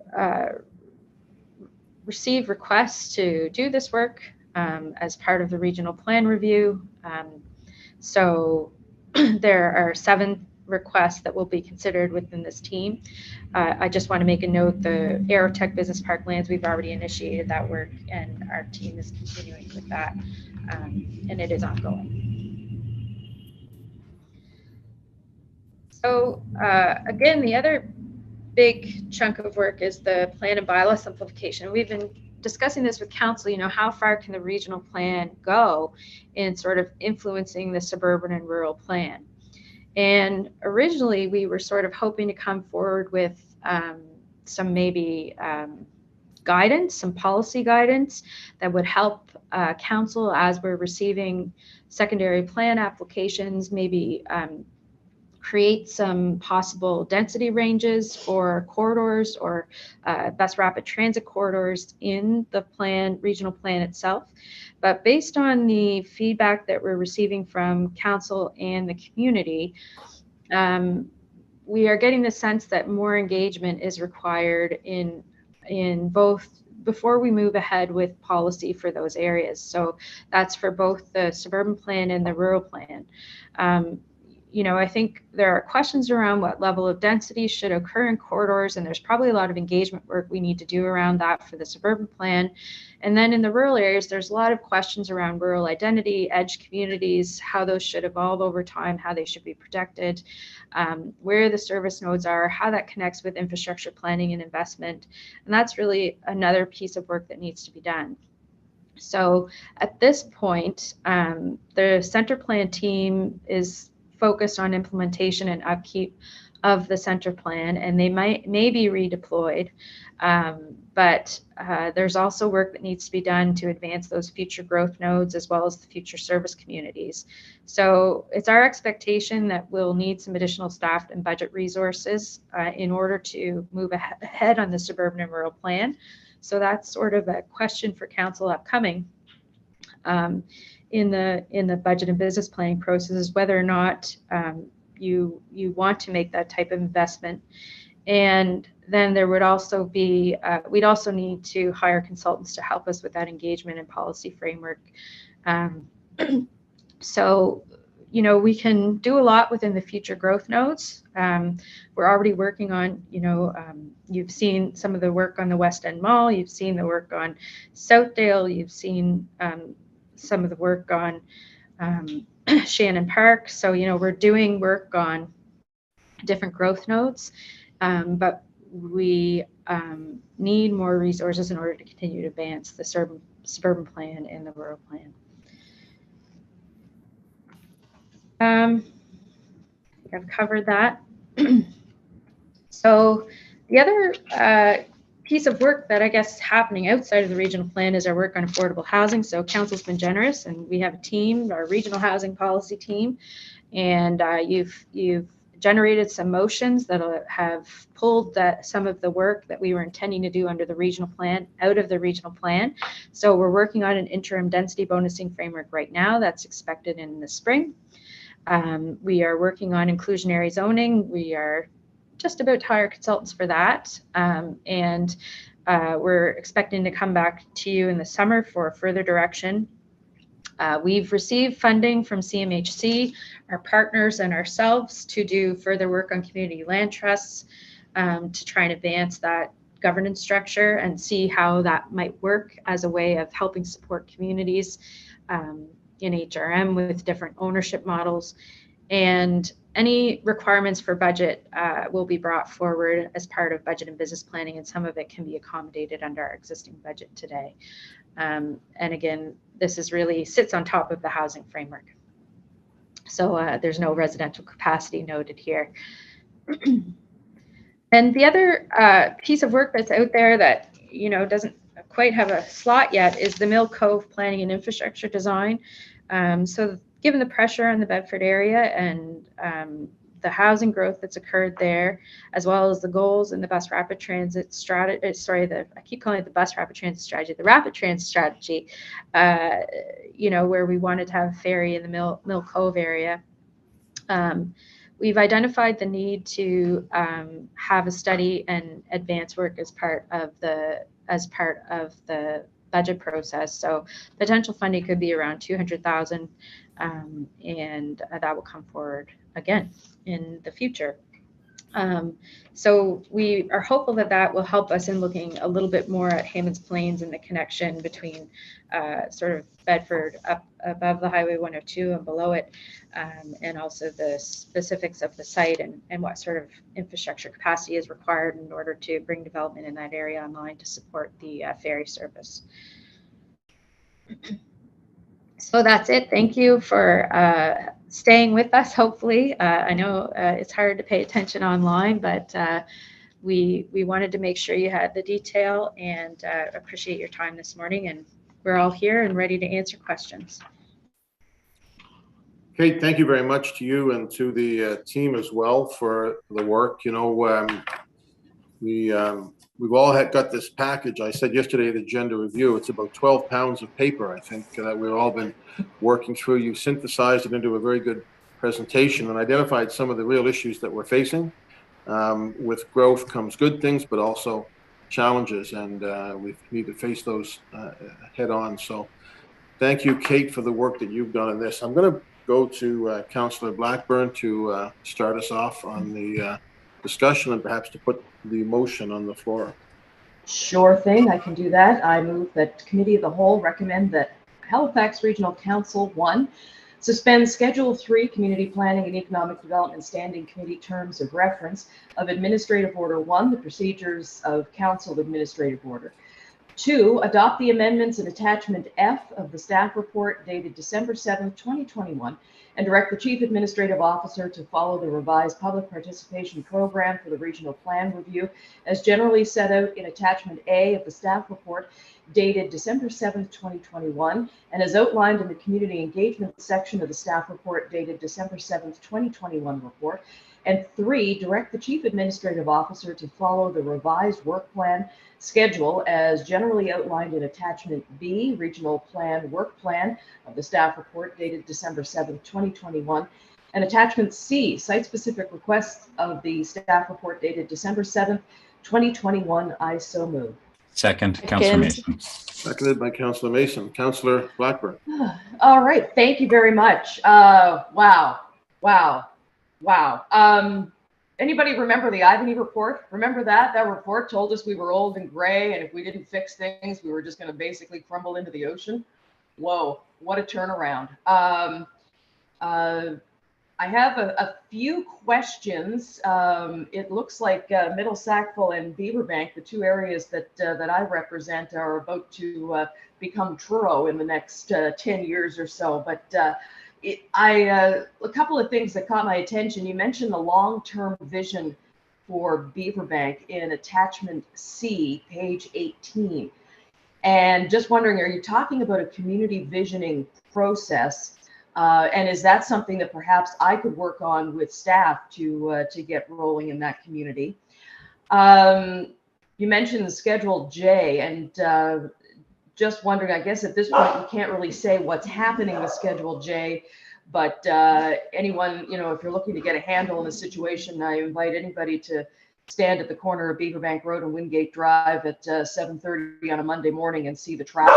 received requests to do this work as part of the regional plan review. So there are 7 requests that will be considered within this team. I just want to make a note, the Aerotech Business Park lands, we've already initiated that work, and our team is continuing with that, and it is ongoing. So again, the other big chunk of work is the plan and bylaw simplification. We've been discussing this with council, how far can the regional plan go in sort of influencing the suburban and rural plan? And originally we were sort of hoping to come forward with some maybe guidance, some policy guidance that would help council as we're receiving secondary plan applications, maybe create some possible density ranges or corridors or best rapid transit corridors in the plan, regional plan itself. But based on the feedback that we're receiving from council and the community, we are getting the sense that more engagement is required in both before we move ahead with policy for those areas. So that's for both the suburban plan and the rural plan. You know, I think there are questions around what level of density should occur in corridors, and there's probably a lot of engagement work we need to do around that for the suburban plan. And then in the rural areas, there's a lot of questions around rural identity, edge communities, how those should evolve over time, how they should be protected, where the service nodes are, how that connects with infrastructure planning and investment. And that's really another piece of work that needs to be done. So at this point, the center plan team is focused on implementation and upkeep of the center plan, and they may be redeployed. But there's also work that needs to be done to advance those future growth nodes as well as the future service communities. So it's our expectation that we'll need some additional staff and budget resources in order to move ahead on the suburban and rural plan. So that's sort of a question for council upcoming in the budget and business planning process, is whether or not you want to make that type of investment. And then there would also be, we'd also need to hire consultants to help us with that engagement and policy framework. So, you know, we can do a lot within the future growth nodes. We're already working on, you know, you've seen some of the work on the West End Mall, you've seen the work on Southdale, you've seen some of the work on Shannon Park. So, you know, we're doing work on different growth nodes, but we need more resources in order to continue to advance the suburban plan and the rural plan. I think I've covered that. So the other piece of work that I guess is happening outside of the regional plan is our work on affordable housing. So council's been generous, and we have a team, our regional housing policy team, and you've generated some motions that have pulled some of the work that we were intending to do under the regional plan out of the regional plan. So we're working on an interim density bonusing framework right now that's expected in the spring. We are working on inclusionary zoning. We are just about to hire consultants for that. And we're expecting to come back to you in the summer for further direction. We've received funding from CMHC, our partners, and ourselves to do further work on community land trusts to try and advance that governance structure and see how that might work as a way of helping support communities in HRM with different ownership models. And any requirements for budget will be brought forward as part of budget and business planning, and some of it can be accommodated under our existing budget today. And again, this is really sits on top of the housing framework. So there's no residential capacity noted here. And the other piece of work that's out there that, you know, doesn't quite have a slot yet is the Mill Cove planning and infrastructure design. So given the pressure on the Bedford area and the housing growth that's occurred there, as well as the goals in the bus rapid transit strategy, I keep calling it the bus rapid transit strategy, the rapid transit strategy, you know, where we wanted to have a ferry in the Mill Cove area. We've identified the need to have a study and advance work as part of the budget process. So potential funding could be around 200,000, and that will come forward again in the future. So we are hopeful that that will help us in looking a little bit more at Hammond's Plains and the connection between sort of Bedford up above the Highway 102 and below it, and also the specifics of the site and what sort of infrastructure capacity is required in order to bring development in that area online to support the ferry service. So that's it. Thank you for staying with us, hopefully. I know it's hard to pay attention online, but we wanted to make sure you had the detail, and appreciate your time this morning. And we're all here and ready to answer questions. Kate, thank you very much to you and to the team as well for the work. You know, we've all got this package. I said yesterday at agenda review, it's about 12 pounds of paper, I think, that we've all been working through. You synthesized it into a very good presentation and identified some of the real issues that we're facing. With growth comes good things, but also challenges, and we need to face those head on. So thank you, Kate, for the work that you've done in this. I'm going to go to Councillor Blackburn to start us off on the discussion and perhaps to put the motion on the floor. Sure thing, I can do that. I move that Committee of the Whole recommend that Halifax Regional Council 1 suspend Schedule 3 Community Planning and Economic Development Standing Committee Terms of Reference of Administrative Order 1, the Procedures of Council Administrative Order. 2, adopt the amendments in Attachment F of the staff report dated December 7th, 2021, and direct the Chief Administrative Officer to follow the revised public participation program for the regional plan review as generally set out in Attachment A of the staff report dated December 7th, 2021, and as outlined in the community engagement section of the staff report dated December 7th, 2021 report. And 3, direct the Chief Administrative Officer to follow the revised work plan schedule as generally outlined in Attachment B, Regional Plan Work Plan of the staff report dated December 7th, 2021, and Attachment C, site-specific requests of the staff report dated December 7th, 2021. I so move. Second, Councillor Mason. Seconded by Councillor Mason. Councillor Blackburn. All right, thank you very much. Wow. Anybody remember the Ivany report? Remember that? That report told us we were old and gray, and if we didn't fix things, we were just going to basically crumble into the ocean. Whoa, what a turnaround. I have a few questions. It looks like Middle Sackville and Beaverbank, the two areas that I represent, are about to become Truro in the next 10 years or so. But a couple of things that caught my attention. You mentioned the long-term vision for Beaverbank in Attachment C, page 18. And just wondering, are you talking about a community visioning process? And is that something that perhaps I could work on with staff to get rolling in that community? You mentioned the Schedule J, and just wondering, I guess at this point you can't really say what's happening with Schedule J, but anyone, if you're looking to get a handle on the situation, I invite anybody to stand at the corner of Beaverbank Road and Wingate Drive at 7:30 on a Monday morning and see the traffic.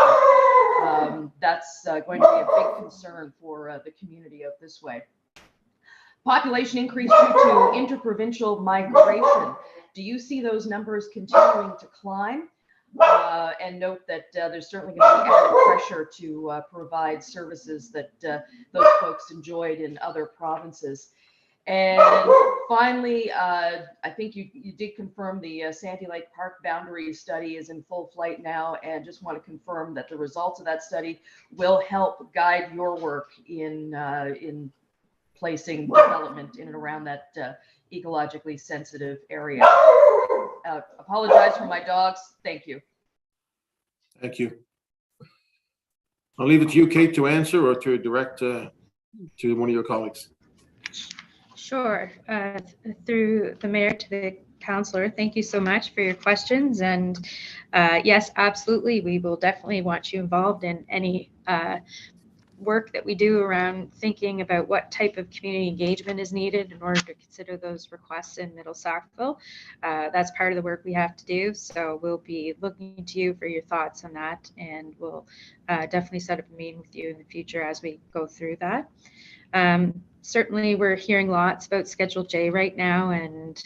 That's going to be a big concern for the community out this way. Population increase due to interprovincial migration. Do you see those numbers continuing to climb? And note that there's certainly going to be added pressure to provide services that those folks enjoyed in other provinces. And finally, I think you did confirm the Sandy Lake Park boundary study is in full flight now, and just want to confirm that the results of that study will help guide your work in placing development in and around that ecologically sensitive area. Apologize for my dogs. Thank you. Thank you. I'll leave it to you, Kate, to answer or to direct to one of your colleagues. Sure. Through the mayor to the councillor, thank you so much for your questions. And yes, absolutely, we will definitely want you involved in any work that we do around thinking about what type of community engagement is needed in order to consider those requests in Middle Sackville. That's part of the work we have to do. So we'll be looking to you for your thoughts on that, and we'll definitely set up a meeting with you in the future as we go through that. Certainly, we're hearing lots about Schedule J right now, and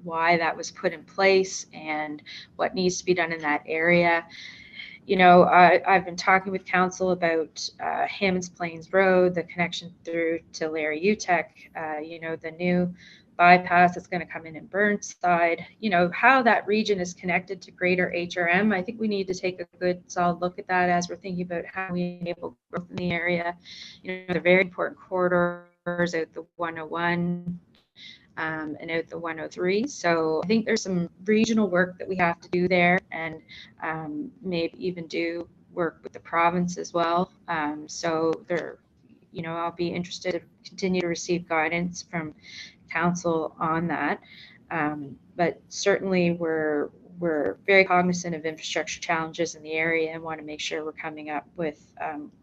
why that was put in place and what needs to be done in that area. I've been talking with council about Hammonds Plains Road, the connection through to Larry UTEC, the new bypass that's going to come in Burnside, how that region is connected to greater HRM. I think we need to take a good solid look at that as we're thinking about how we enable growth in the area. They're very important corridors out the 101 and out the 103. So I think there's some regional work that we have to do there, and maybe even do work with the province as well. So there, I'll be interested to continue to receive guidance from council on that. But certainly we're very cognizant of infrastructure challenges in the area and want to make sure we're coming up with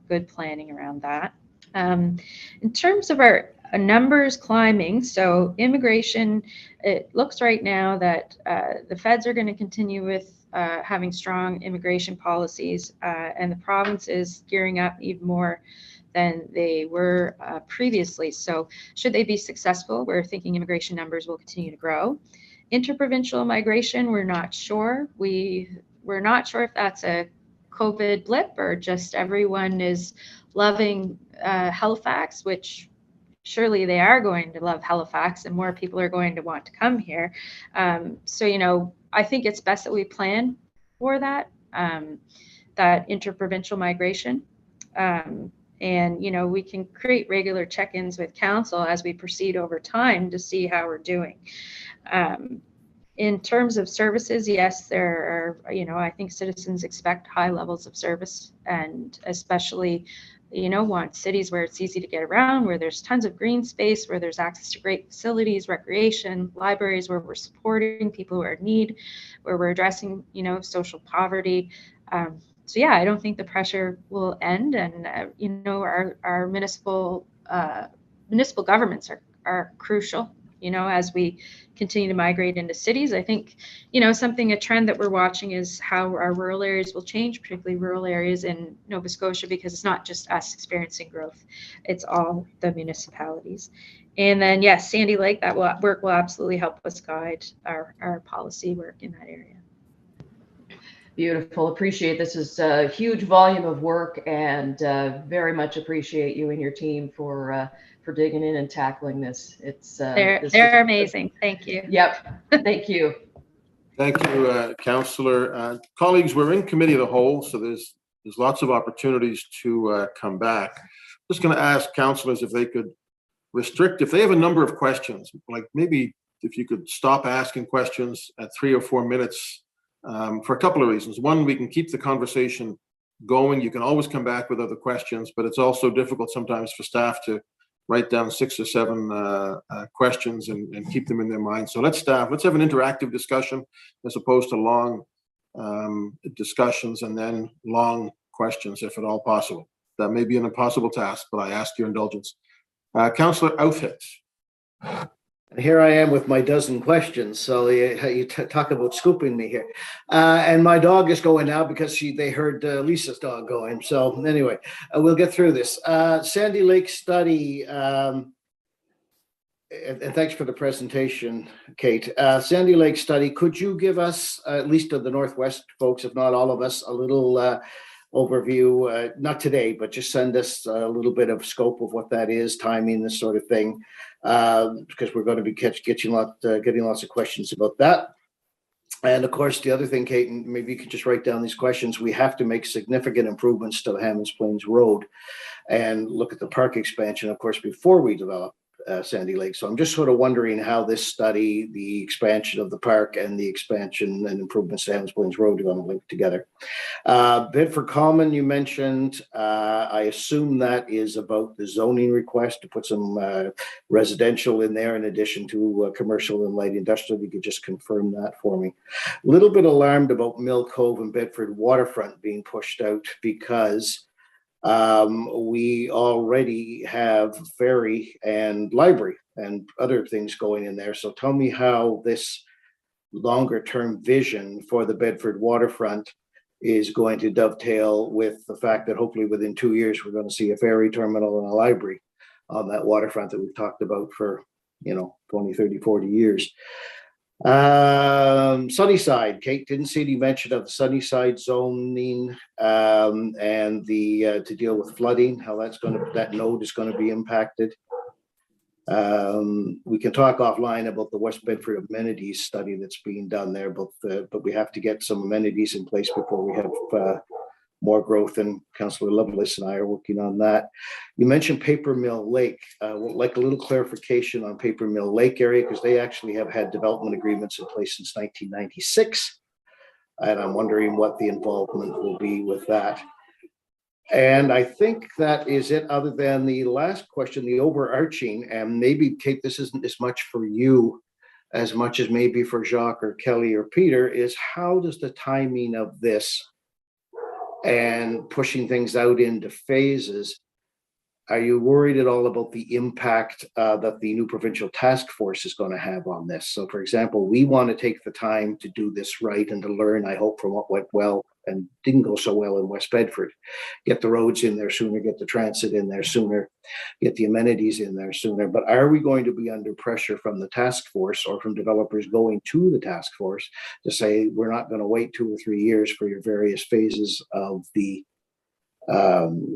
good planning around that. In terms of our a numbers climbing. So immigration, it looks right now that the feds are going to continue with having strong immigration policies, and the province is gearing up even more than they were previously. So should they be successful, we're thinking immigration numbers will continue to grow. Interprovincial migration, we're not sure. We're not sure if that's a COVID blip or just everyone is loving Halifax, which surely they are going to love Halifax and more people are going to want to come here. So, you know, I think it's best that we plan for that, that interprovincial migration. And, you know, we can create regular check-ins with council as we proceed over time to see how we're doing. In terms of services, yes, there are, you know, I think citizens expect high levels of service, and especially, you know, want cities where it's easy to get around, where there's tons of green space, where there's access to great facilities, recreation, libraries, where we're supporting people who are in need, where we're addressing, you know, social poverty. So yeah, I don't think the pressure will end, and you know, our municipal governments are crucial, you know, as we continue to migrate into cities. I think, you know, a trend that we're watching is how our rural areas will change, particularly rural areas in Nova Scotia, because it's not just us experiencing growth, it's all the municipalities. And then, yes, Sandy Lake, that work will absolutely help us guide our policy work in that area. Beautiful. Appreciate this is a huge volume of work, and very much appreciate you and your team for digging in and tackling this. It's they're amazing. Thank you. Yep. Thank you. Thank you, Councillor. Colleagues, we're in committee of the whole, so there's lots of opportunities to come back. Just going to ask councillors if they could restrict, if they have a number of questions, like maybe if you could stop asking questions at 3 or 4 minutes, for a couple of reasons. One, we can keep the conversation going. You can always come back with other questions, but it's also difficult sometimes for staff to write down 6 or 7 questions and keep them in their mind. So let's have an interactive discussion as opposed to long discussions and then long questions, if at all possible. That may be an impossible task, but I ask your indulgence. Councillor Outfits. Here I am with my dozen questions. So you talk about scooping me here. And my dog is going now because they heard Lisa's dog going. So anyway, we'll get through this. Sandy Lake study, and thanks for the presentation, Kate. Sandy Lake study, could you give us, at least of the Northwest folks, if not all of us, a little overview, not today, but just send us a little bit of scope of what that is, timing, this sort of thing, because we're going to be getting lots of questions about that. And of course, the other thing, Kate, and maybe you could just write down these questions, we have to make significant improvements to the Hammonds Plains Road and look at the park expansion, of course, before we develop Sandy Lake. So I'm just sort of wondering how this study, the expansion of the park and the expansion and improvements to Hammonds Plains Road are going to link together. Bedford Common, you mentioned. I assume that is about the zoning request to put some residential in there in addition to commercial and light industrial. You could just confirm that for me. A little bit alarmed about Mill Cove and Bedford Waterfront being pushed out because we already have ferry and library and other things going in there. So tell me how this longer term vision for the Bedford Waterfront is going to dovetail with the fact that hopefully within 2 years, we're going to see a ferry terminal and a library on that waterfront that we've talked about for, 20, 30, 40 years. Sunnyside, Kate, didn't see any mention of the Sunnyside zoning and the to deal with flooding, how that node is going to be impacted. We can talk offline about the West Bedford amenities study that's being done there, but we have to get some amenities in place before we have more growth, and Councillor Lovelace and I are working on that. You mentioned Paper Mill Lake. Would like a little clarification on Paper Mill Lake area, because they actually have had development agreements in place since 1996. And I'm wondering what the involvement will be with that. And I think that is it, other than the last question, the overarching, and maybe, Kate, this isn't as much for you as much as maybe for Jacques or Kelly or Peter, is how does the timing of this and pushing things out into phases are you worried at all about the impact that the new provincial task force is going to have on this? So, for example, we want to take the time to do this right and to learn, I hope, from what went well and didn't go so well in West Bedford. Get the roads in there sooner, get the transit in there sooner, get the amenities in there sooner. But are we going to be under pressure from the task force or from developers going to the task force to say, we're not going to wait 2 or 3 years for your various phases of the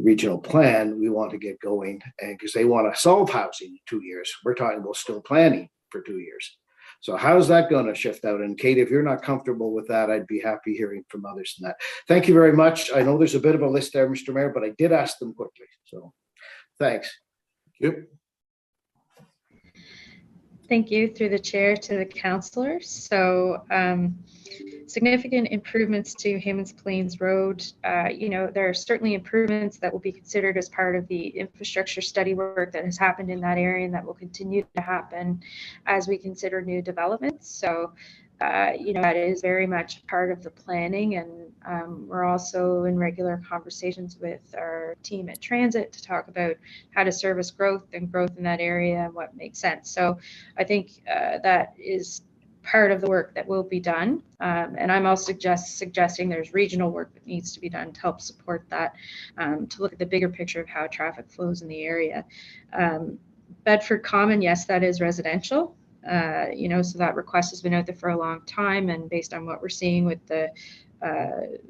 regional plan? We want to get going, and because they want to solve housing in 2 years. We're talking about still planning for 2 years. So how's that going to shift out? And Kate, if you're not comfortable with that, I'd be happy hearing from others than that. Thank you very much. I know there's a bit of a list there, Mr. Mayor, but I did ask them quickly. So thanks. Yep. Thank you through the chair to the councillors. So significant improvements to Hammonds Plains Road. There are certainly improvements that will be considered as part of the infrastructure study work that has happened in that area and that will continue to happen as we consider new developments. So that is very much part of the planning, and we're also in regular conversations with our team at Transit to talk about how to service growth in that area and what makes sense. So I think that is part of the work that will be done. And I'm also suggesting there's regional work that needs to be done to help support that, to look at the bigger picture of how traffic flows in the area. Bedford Common, yes, that is residential. So that request has been out there for a long time, and based on what we're seeing with the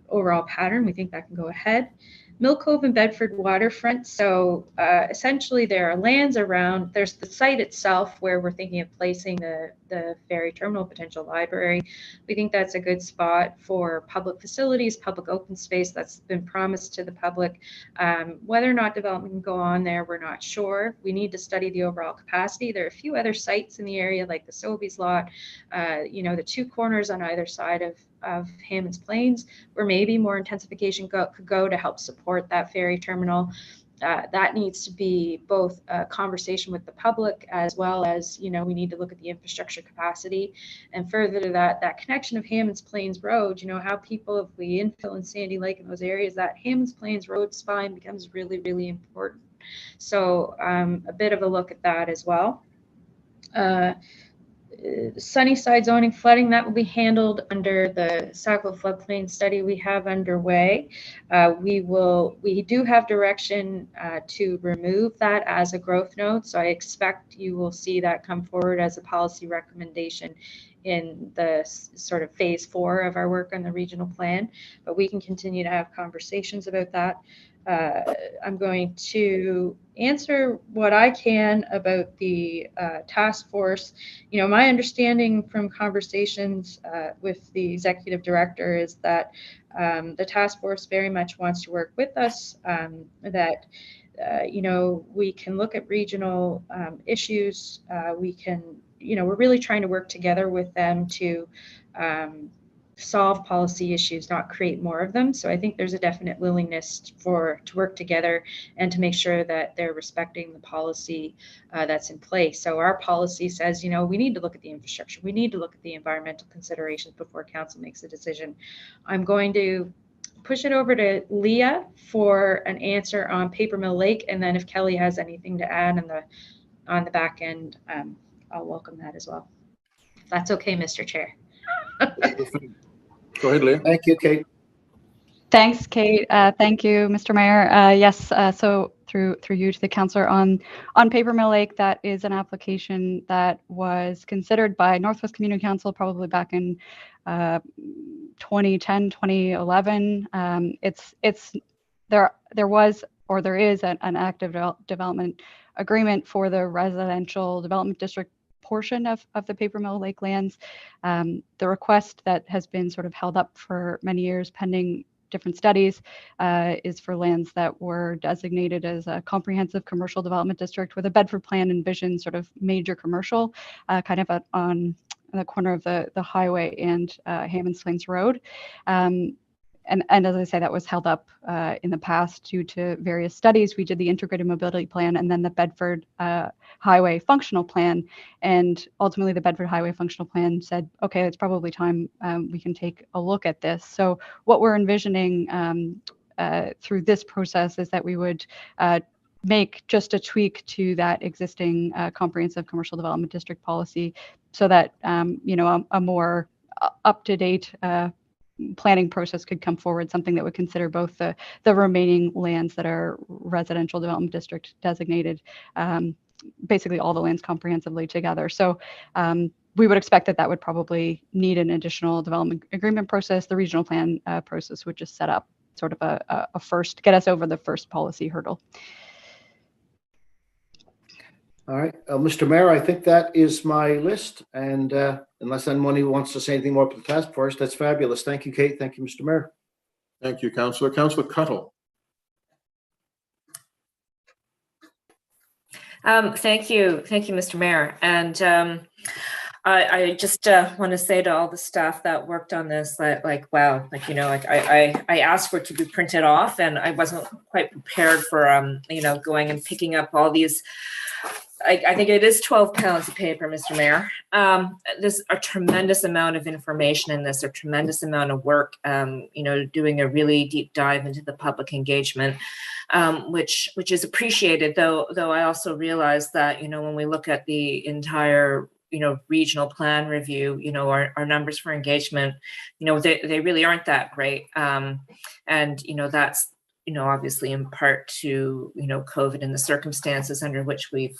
overall pattern, we think that can go ahead. Mill Cove and Bedford waterfront. So essentially there are lands around, there's the site itself where we're thinking of placing the ferry terminal, potential library. We think that's a good spot for public facilities, public open space that's been promised to the public. Whether or not development can go on there, we're not sure. We need to study the overall capacity. There are a few other sites in the area like the Sobeys lot, the 2 corners on either side of Hammonds Plains, where maybe more intensification could go to help support that ferry terminal. That needs to be both a conversation with the public as well as, we need to look at the infrastructure capacity. And further to that connection of Hammonds Plains Road, how people, if we infill in Sandy Lake in those areas, that Hammonds Plains Road spine becomes really, really important. So a bit of a look at that as well. Sunnyside zoning flooding, that will be handled under the Sackville floodplain study we have underway. We do have direction to remove that as a growth node, so I expect you will see that come forward as a policy recommendation in the sort of phase 4 of our work on the regional plan, but we can continue to have conversations about that. I'm going to answer what I can about the task force. My understanding from conversations with the executive director is that the task force very much wants to work with us, that we can look at regional issues. We can, we're really trying to work together with them to solve policy issues, not create more of them. So I think there's a definite willingness to work together and to make sure that they're respecting the policy that's in place. So our policy says, we need to look at the infrastructure. We need to look at the environmental considerations before council makes a decision. I'm going to push it over to Leah for an answer on Paper Mill Lake. And then if Kelly has anything to add on the back end, I'll welcome that as well. If that's okay, Mr. Chair. Go ahead, Leah. Thank you, Kate. Thanks, Kate. Thank you, Mr. Mayor. Yes, so through you to the councillor on Paper Mill Lake, that is an application that was considered by Northwest Community Council probably back in 2010, 2011. There was, or there is an active development agreement for the residential development district portion of the Paper Mill Lake lands. The request that has been sort of held up for many years pending different studies is for lands that were designated as a comprehensive commercial development district, where the Bedford plan envisioned sort of major commercial kind of on the corner of the highway and Hammonds Plains Road. And as I say, that was held up in the past due to various studies. We did the integrated mobility plan and then the Bedford highway functional plan. And ultimately the Bedford highway functional plan said, okay, it's probably time we can take a look at this. So what we're envisioning through this process is that we would make just a tweak to that existing comprehensive commercial development district policy so that, a more up-to-date planning process could come forward, something that would consider both the remaining lands that are residential development district designated, basically all the lands comprehensively together. So we would expect that would probably need an additional development agreement process. The regional plan process would just set up sort of a first, get us over the first policy hurdle. All right, Mr. Mayor, I think that is my list. And unless anyone wants to say anything more for the task force, that's fabulous. Thank you, Kate. Thank you, Mr. Mayor. Thank you, Councillor. Councillor Cuttle. Thank you, Mr. Mayor. And I just want to say to all the staff that worked on this, wow, I asked for it to be printed off, and I wasn't quite prepared for going and picking up all these. I think it is 12 pounds of paper, Mr. Mayor. There's a tremendous amount of information in this, a tremendous amount of work, doing a really deep dive into the public engagement, which is appreciated, though I also realize that, when we look at the entire, regional plan review, our numbers for engagement, they really aren't that great. And, that's, obviously in part to, COVID and the circumstances under which we've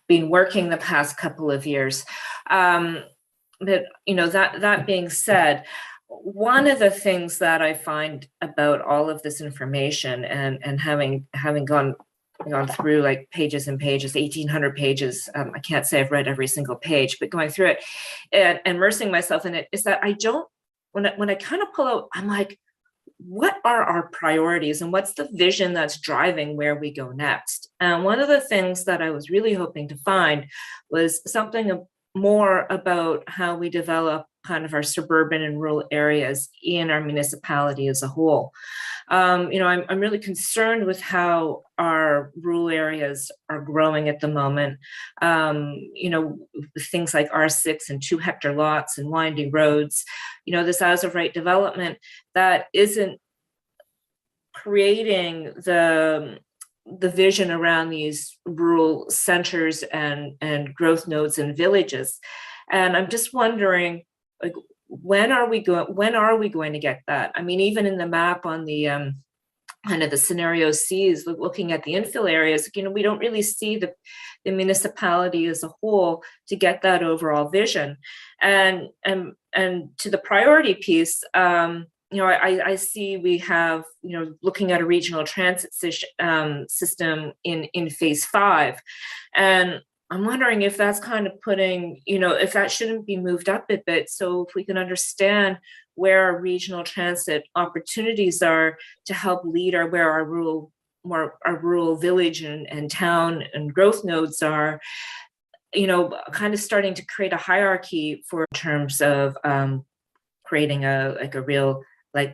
been working the past couple of years. But, that being said, one of the things that I find about all of this information and having gone through like pages and pages, 1,800 pages, I can't say I've read every single page, but going through it and immersing myself in it, is that I don't, when I kind of pull out, I'm like, what are our priorities and what's the vision that's driving where we go next? And one of the things that I was really hoping to find was something more about how we develop kind of our suburban and rural areas in our municipality as a whole. I'm really concerned with how our rural areas are growing at the moment. Things like R6 and 2-hectare lots and winding roads, this as of right development that isn't creating the vision around these rural centers and growth nodes and villages. And I'm just wondering, like, when are we going to get that? I mean, even in the map on the kind of the scenario C's, looking at the infill areas, we don't really see the municipality as a whole to get that overall vision. And to the priority piece, I see we have, looking at a regional transit system in phase 5. And I'm wondering if that's kind of putting, if that shouldn't be moved up a bit. So if we can understand where our regional transit opportunities are to help lead where our rural village and town and growth nodes are, kind of starting to create a hierarchy in terms of creating a real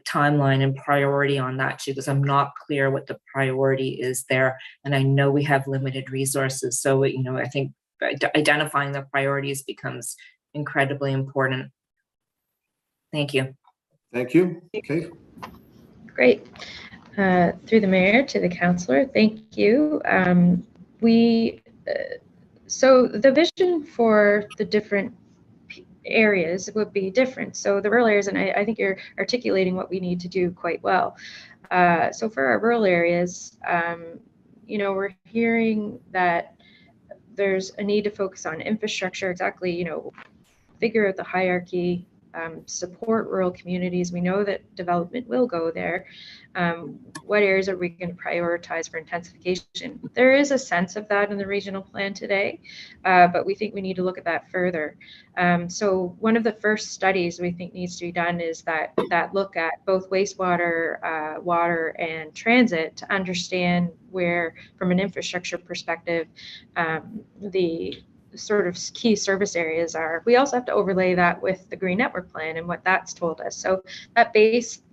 timeline and priority on that too, because I'm not clear what the priority is there. And I know we have limited resources. So, I think identifying the priorities becomes incredibly important. Thank you. Thank you. Okay. Great. Through the mayor to the councillor, thank you. So the vision for the different areas would be different. So the rural areas, and I think you're articulating what we need to do quite well. So for our rural areas, we're hearing that there's a need to focus on infrastructure, exactly, figure out the hierarchy, support rural communities. We know that development will go there. What areas are we going to prioritize for intensification? There is a sense of that in the regional plan today, but we think we need to look at that further. So one of the first studies we think needs to be done is that look at both wastewater, water, and transit to understand where, from an infrastructure perspective, the sort of key service areas are. We also have to overlay that with the Green Network Plan and what that's told us. So that base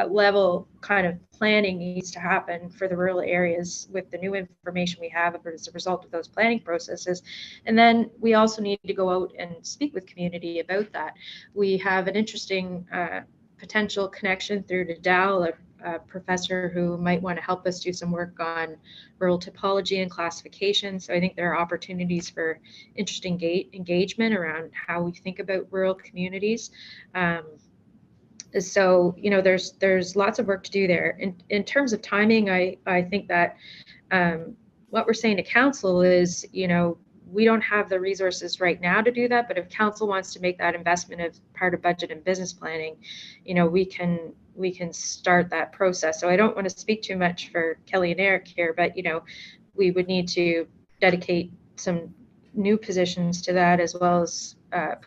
level kind of planning needs to happen for the rural areas with the new information we have as a result of those planning processes. And then we also need to go out and speak with community about that. We have an interesting potential connection through to Dal, a professor who might want to help us do some work on rural typology and classification. So I think there are opportunities for interesting engagement around how we think about rural communities. So, you know, there's lots of work to do there. In terms of timing, I think that what we're saying to council is, you know, we don't have the resources right now to do that, but if council wants to make that investment as part of budget and business planning, you know, we can start that process. So I don't want to speak too much for Kelly and Eric here, but, you know, we would need to dedicate some new positions to that, as well as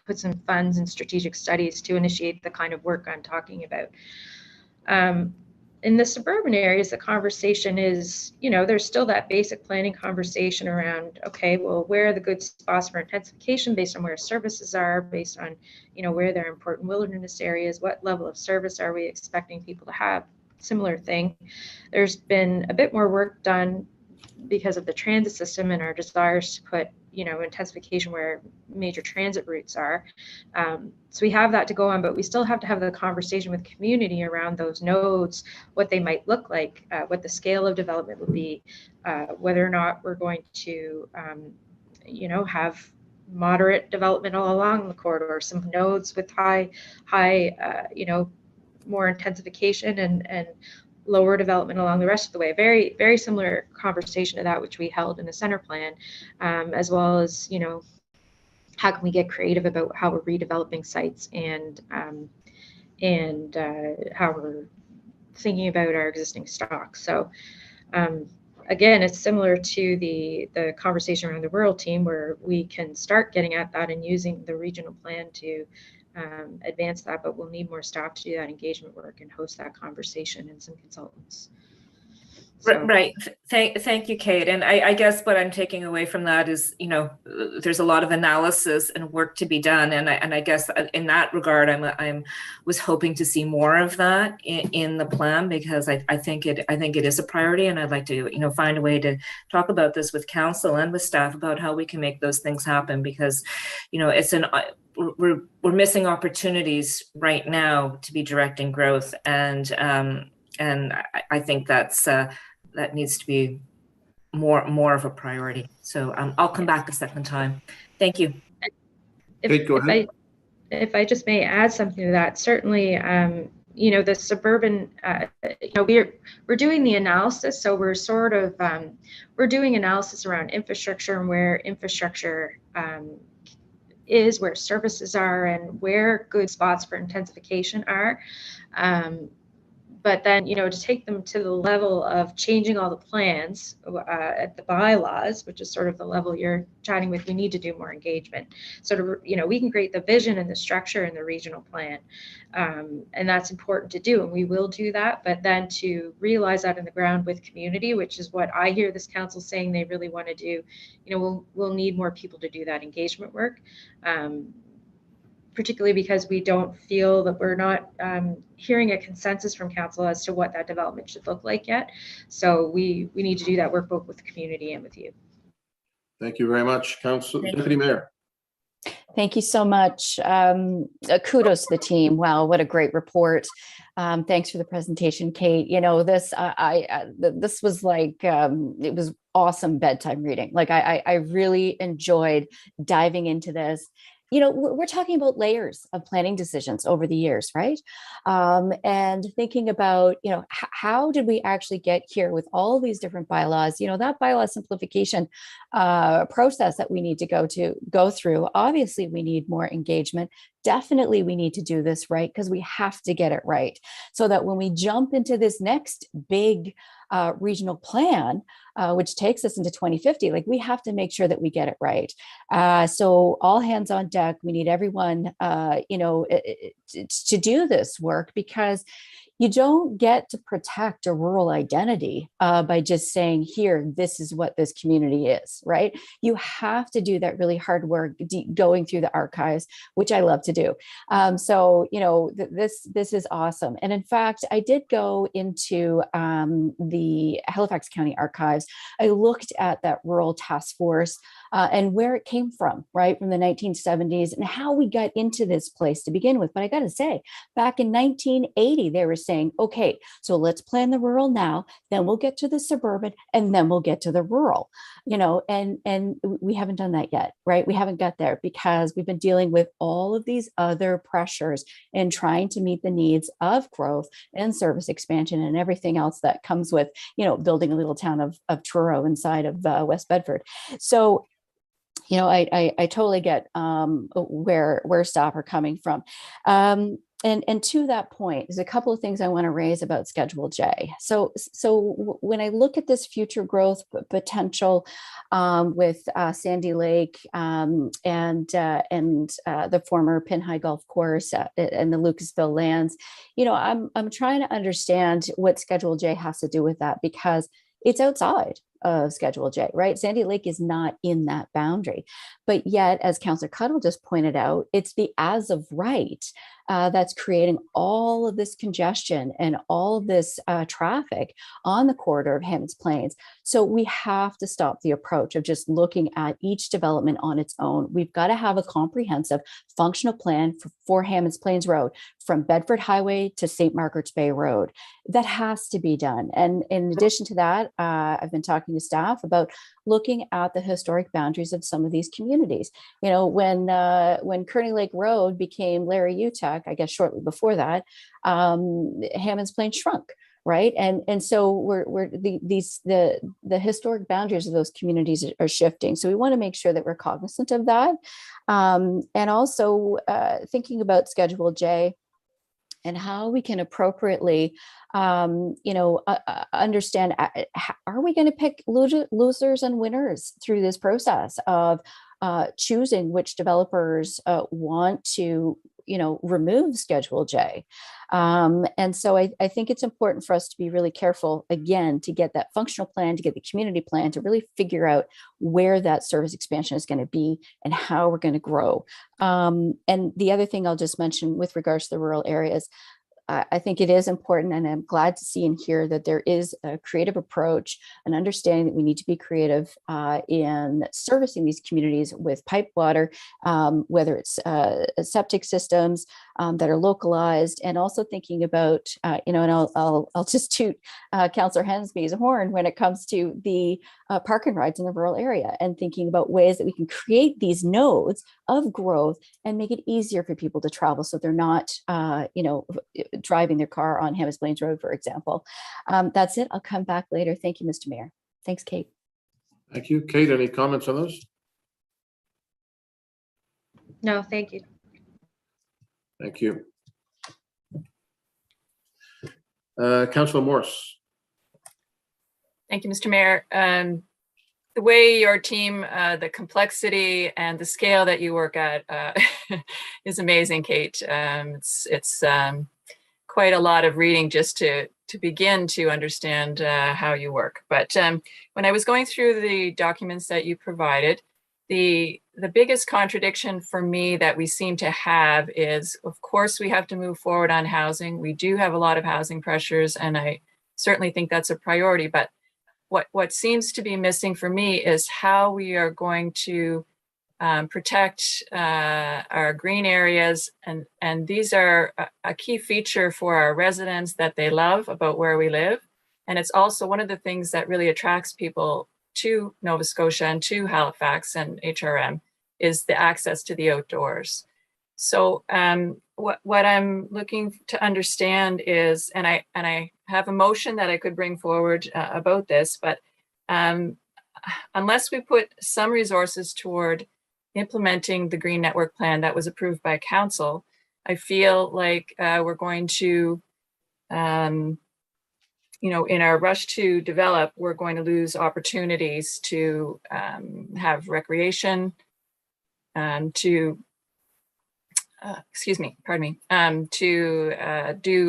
put some funds and strategic studies to initiate the kind of work I'm talking about. In the suburban areas, the conversation is, you know, there's still that basic planning conversation around, okay, well, where are the good spots for intensification based on where services are, based on, you know, where there are important wilderness areas, what level of service are we expecting people to have? Similar thing. There's been a bit more work done because of the transit system and our desires to put, you know, intensification where major transit routes are. So we have that to go on, but we still have to have the conversation with community around those nodes, what they might look like, what the scale of development would be, whether or not we're going to, you know, have moderate development all along the corridor, some nodes with high, you know, more intensification and lower development along the rest of the way. Very, very similar conversation to that which we held in the center plan, as well as, you know, how can we get creative about how we're redeveloping sites and how we're thinking about our existing stock. So again, it's similar to the conversation around the rural team, where we can start getting at that and using the regional plan to advance that, but we'll need more staff to do that engagement work and host that conversation, and some consultants. So. Right. Thank you, Kate. And I guess what I'm taking away from that is, you know, there's a lot of analysis and work to be done. And I guess in that regard, I was hoping to see more of that in the plan, because I think it is a priority, and I'd like to, you know, find a way to talk about this with council and with staff about how we can make those things happen, because, you know, we're missing opportunities right now to be directing growth, and I think that needs to be more of a priority. So I'll come back a second time. Thank you. If I just may add something to that, certainly, you know, the suburban, you know, we're doing the analysis. So we're sort of, we're doing analysis around infrastructure and where infrastructure is, where services are, and where good spots for intensification are. But then, you know, to take them to the level of changing all the plans at the bylaws, which is sort of the level you're chatting with, we need to do more engagement. Sort of, you know, we can create the vision and the structure in the regional plan, and that's important to do, and we will do that. But then to realize that in the ground with community, which is what I hear this council saying they really want to do, you know, we'll need more people to do that engagement work. Particularly because we don't feel that we're not hearing a consensus from council as to what that development should look like yet. So we need to do that work both with the community and with you. Thank you very much, Council Deputy Mayor. Thank you so much. Kudos to the team. Wow, what a great report. Thanks for the presentation, Kate. You know, this this was like, it was awesome bedtime reading. Like I really enjoyed diving into this. You know, we're talking about layers of planning decisions over the years, right? And thinking about, you know, how did we actually get here with all these different bylaws? You know, that bylaw simplification process that we need to go through. Obviously, we need more engagement. Definitely, we need to do this right, because we have to get it right, so that when we jump into this next big regional plan, which takes us into 2050, like, we have to make sure that we get it right. So all hands on deck. We need everyone, you know, to do this work, because you don't get to protect a rural identity by just saying, here, this is what this community is, right? You have to do that really hard work, going through the archives, which I love to do. So, you know, this is awesome. And in fact, I did go into the Halifax County Archives. I looked at that rural task force and where it came from, right, from the 1970s, and how we got into this place to begin with. But I got to say, back in 1980, they were saying, okay, so let's plan the rural now, then we'll get to the suburban, and then we'll get to the rural, and we haven't done that yet, right? We haven't got there because we've been dealing with all of these other pressures and trying to meet the needs of growth and service expansion and everything else that comes with, building a little town of Truro inside of West Bedford. So I totally get where staff are coming from. And to that point, there's a couple of things I want to raise about Schedule J. So when I look at this future growth potential with Sandy Lake and the former Pin High Golf Course and the Lucasville lands, I'm trying to understand what Schedule J has to do with that, because it's outside of Schedule J, right? Sandy Lake is not in that boundary. But yet, as Councillor Cuddle just pointed out, it's the as of right that's creating all of this congestion and all of this traffic on the corridor of Hammonds Plains. So we have to stop the approach of just looking at each development on its own. We've got to have a comprehensive functional plan for Hammonds Plains Road, from Bedford Highway to St. Margaret's Bay Road. That has to be done. And in addition to that, I've been talking to staff about looking at the historic boundaries of some of these communities. When Kearney Lake Road became Larry Utah, I guess shortly before that, Hammonds Plains shrunk, right? And so the historic boundaries of those communities are shifting. So we want to make sure that we're cognizant of that, and also thinking about Schedule J and how we can appropriately, understand, are we going to pick losers and winners through this process of choosing which developers want to, remove Schedule J. And so I think it's important for us to be really careful, again, to get that functional plan, to get the community plan, to really figure out where that service expansion is going to be and how we're going to grow. And the other thing I'll just mention with regards to the rural areas, I think it is important, and I'm glad to see and hear that there is a creative approach, an understanding that we need to be creative in servicing these communities with pipe water, whether it's septic systems that are localized, and also thinking about, and I'll just toot Councillor Hensby's horn when it comes to the park and rides in the rural area, and thinking about ways that we can create these nodes of growth and make it easier for people to travel, so they're not, driving their car on Hammonds Plains Road, for example. That's it. I'll come back later. Thank you, Mr. Mayor. Thanks, Kate. Thank you. Kate, any comments on those? No, thank you. Thank you. Councillor Morse. Thank you, Mr. Mayor. The way your team, the complexity and the scale that you work at is amazing, Kate. It's quite a lot of reading just to begin to understand how you work. But when I was going through the documents that you provided, the biggest contradiction for me that we seem to have is, of course, we have to move forward on housing. We do have a lot of housing pressures, and I certainly think that's a priority. But what seems to be missing for me is how we are going to protect our green areas. And these are a key feature for our residents that they love about where we live. And it's also one of the things that really attracts people to Nova Scotia and to Halifax and HRM is the access to the outdoors. So what I'm looking to understand is, and I have a motion that I could bring forward about this, but unless we put some resources toward implementing the Green Network Plan that was approved by Council, I feel like we're going to, in our rush to develop, we're going to lose opportunities to have recreation, to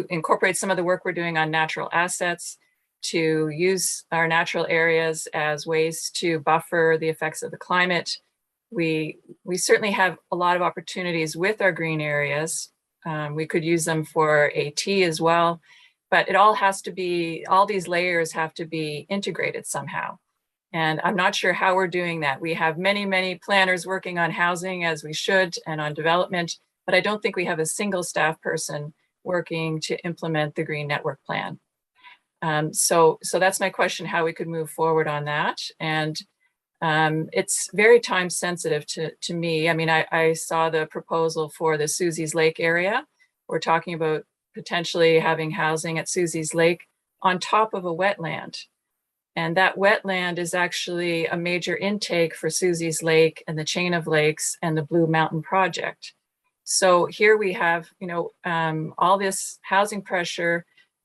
incorporate some of the work we're doing on natural assets, to use our natural areas as ways to buffer the effects of the climate. We certainly have a lot of opportunities with our green areas. We could use them for AT as well, but it all has to be, all these layers have to be integrated somehow. And I'm not sure how we're doing that. We have many, many planners working on housing, as we should, and on development, but I don't think we have a single staff person working to implement the Green Network Plan. So that's my question, how we could move forward on that. And it's very time sensitive to me. I mean, I saw the proposal for the Susie's Lake area. We're talking about potentially having housing at Susie's Lake on top of a wetland. And that wetland is actually a major intake for Susie's Lake and the chain of lakes and the Blue Mountain Project. So here we have, all this housing pressure.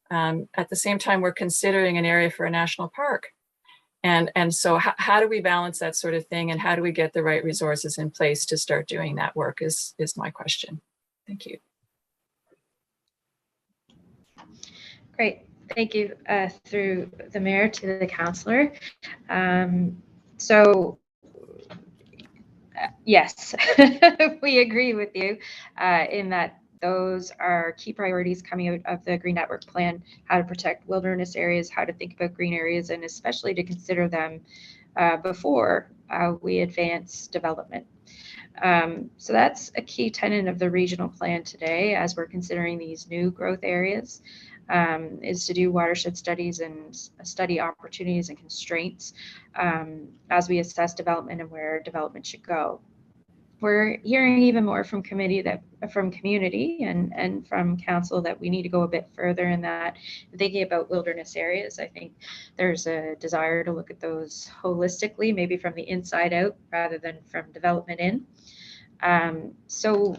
At the same time, we're considering an area for a national park. And so how do we balance that sort of thing, and how do we get the right resources in place to start doing that work is my question. Thank you. Great. Thank you through the mayor to the councillor. Yes, we agree with you in that those are key priorities coming out of the Green Network Plan, how to protect wilderness areas, how to think about green areas, and especially to consider them before we advance development. So that's a key tenet of the regional plan today as we're considering these new growth areas, is to do watershed studies and study opportunities and constraints as we assess development and where development should go. We're hearing even more from community and from council that we need to go a bit further in that, thinking about wilderness areas. I think there's a desire to look at those holistically, maybe from the inside out rather than from development in. So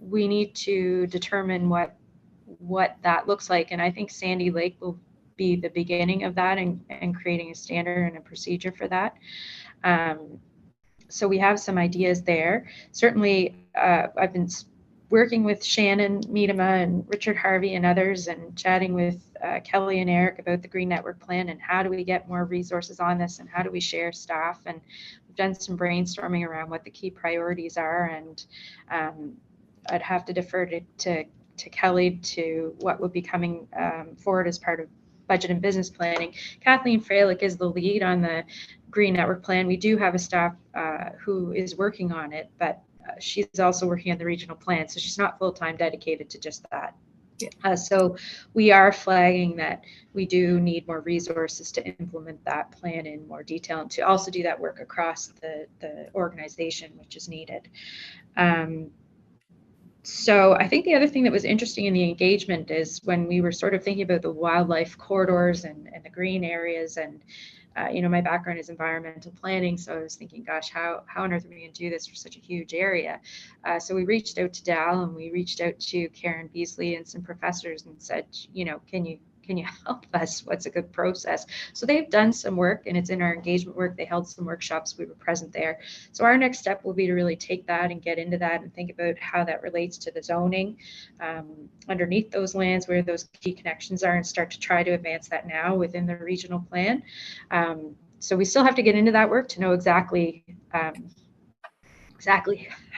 we need to determine what that looks like. And I think Sandy Lake will be the beginning of that and creating a standard and a procedure for that. So we have some ideas there. Certainly, I've been working with Shannon Miedema and Richard Harvey and others, and chatting with Kelly and Eric about the Green Network Plan and how do we get more resources on this and how do we share staff. And we've done some brainstorming around what the key priorities are. And I'd have to defer to Kelly to what would be coming forward as part of budget and business planning. Kathleen Freilich is the lead on the Green Network Plan. We do have a staff who is working on it, but she's also working on the regional plan. So she's not full-time dedicated to just that. Yeah. So we are flagging that we do need more resources to implement that plan in more detail and to also do that work across the organization, which is needed. So I think the other thing that was interesting in the engagement is when we were sort of thinking about the wildlife corridors and the green areas, and my background is environmental planning, so I was thinking, gosh, how on earth are we going to do this for such a huge area? So we reached out to Dal and we reached out to Karen Beasley and some professors and said, can you help us? What's a good process? So they've done some work, and it's in our engagement work. They held some workshops. We were present there. So our next step will be to really take that and get into that and think about how that relates to the zoning underneath those lands, where those key connections are, and start to try to advance that now within the regional plan. So we still have to get into that work to know exactly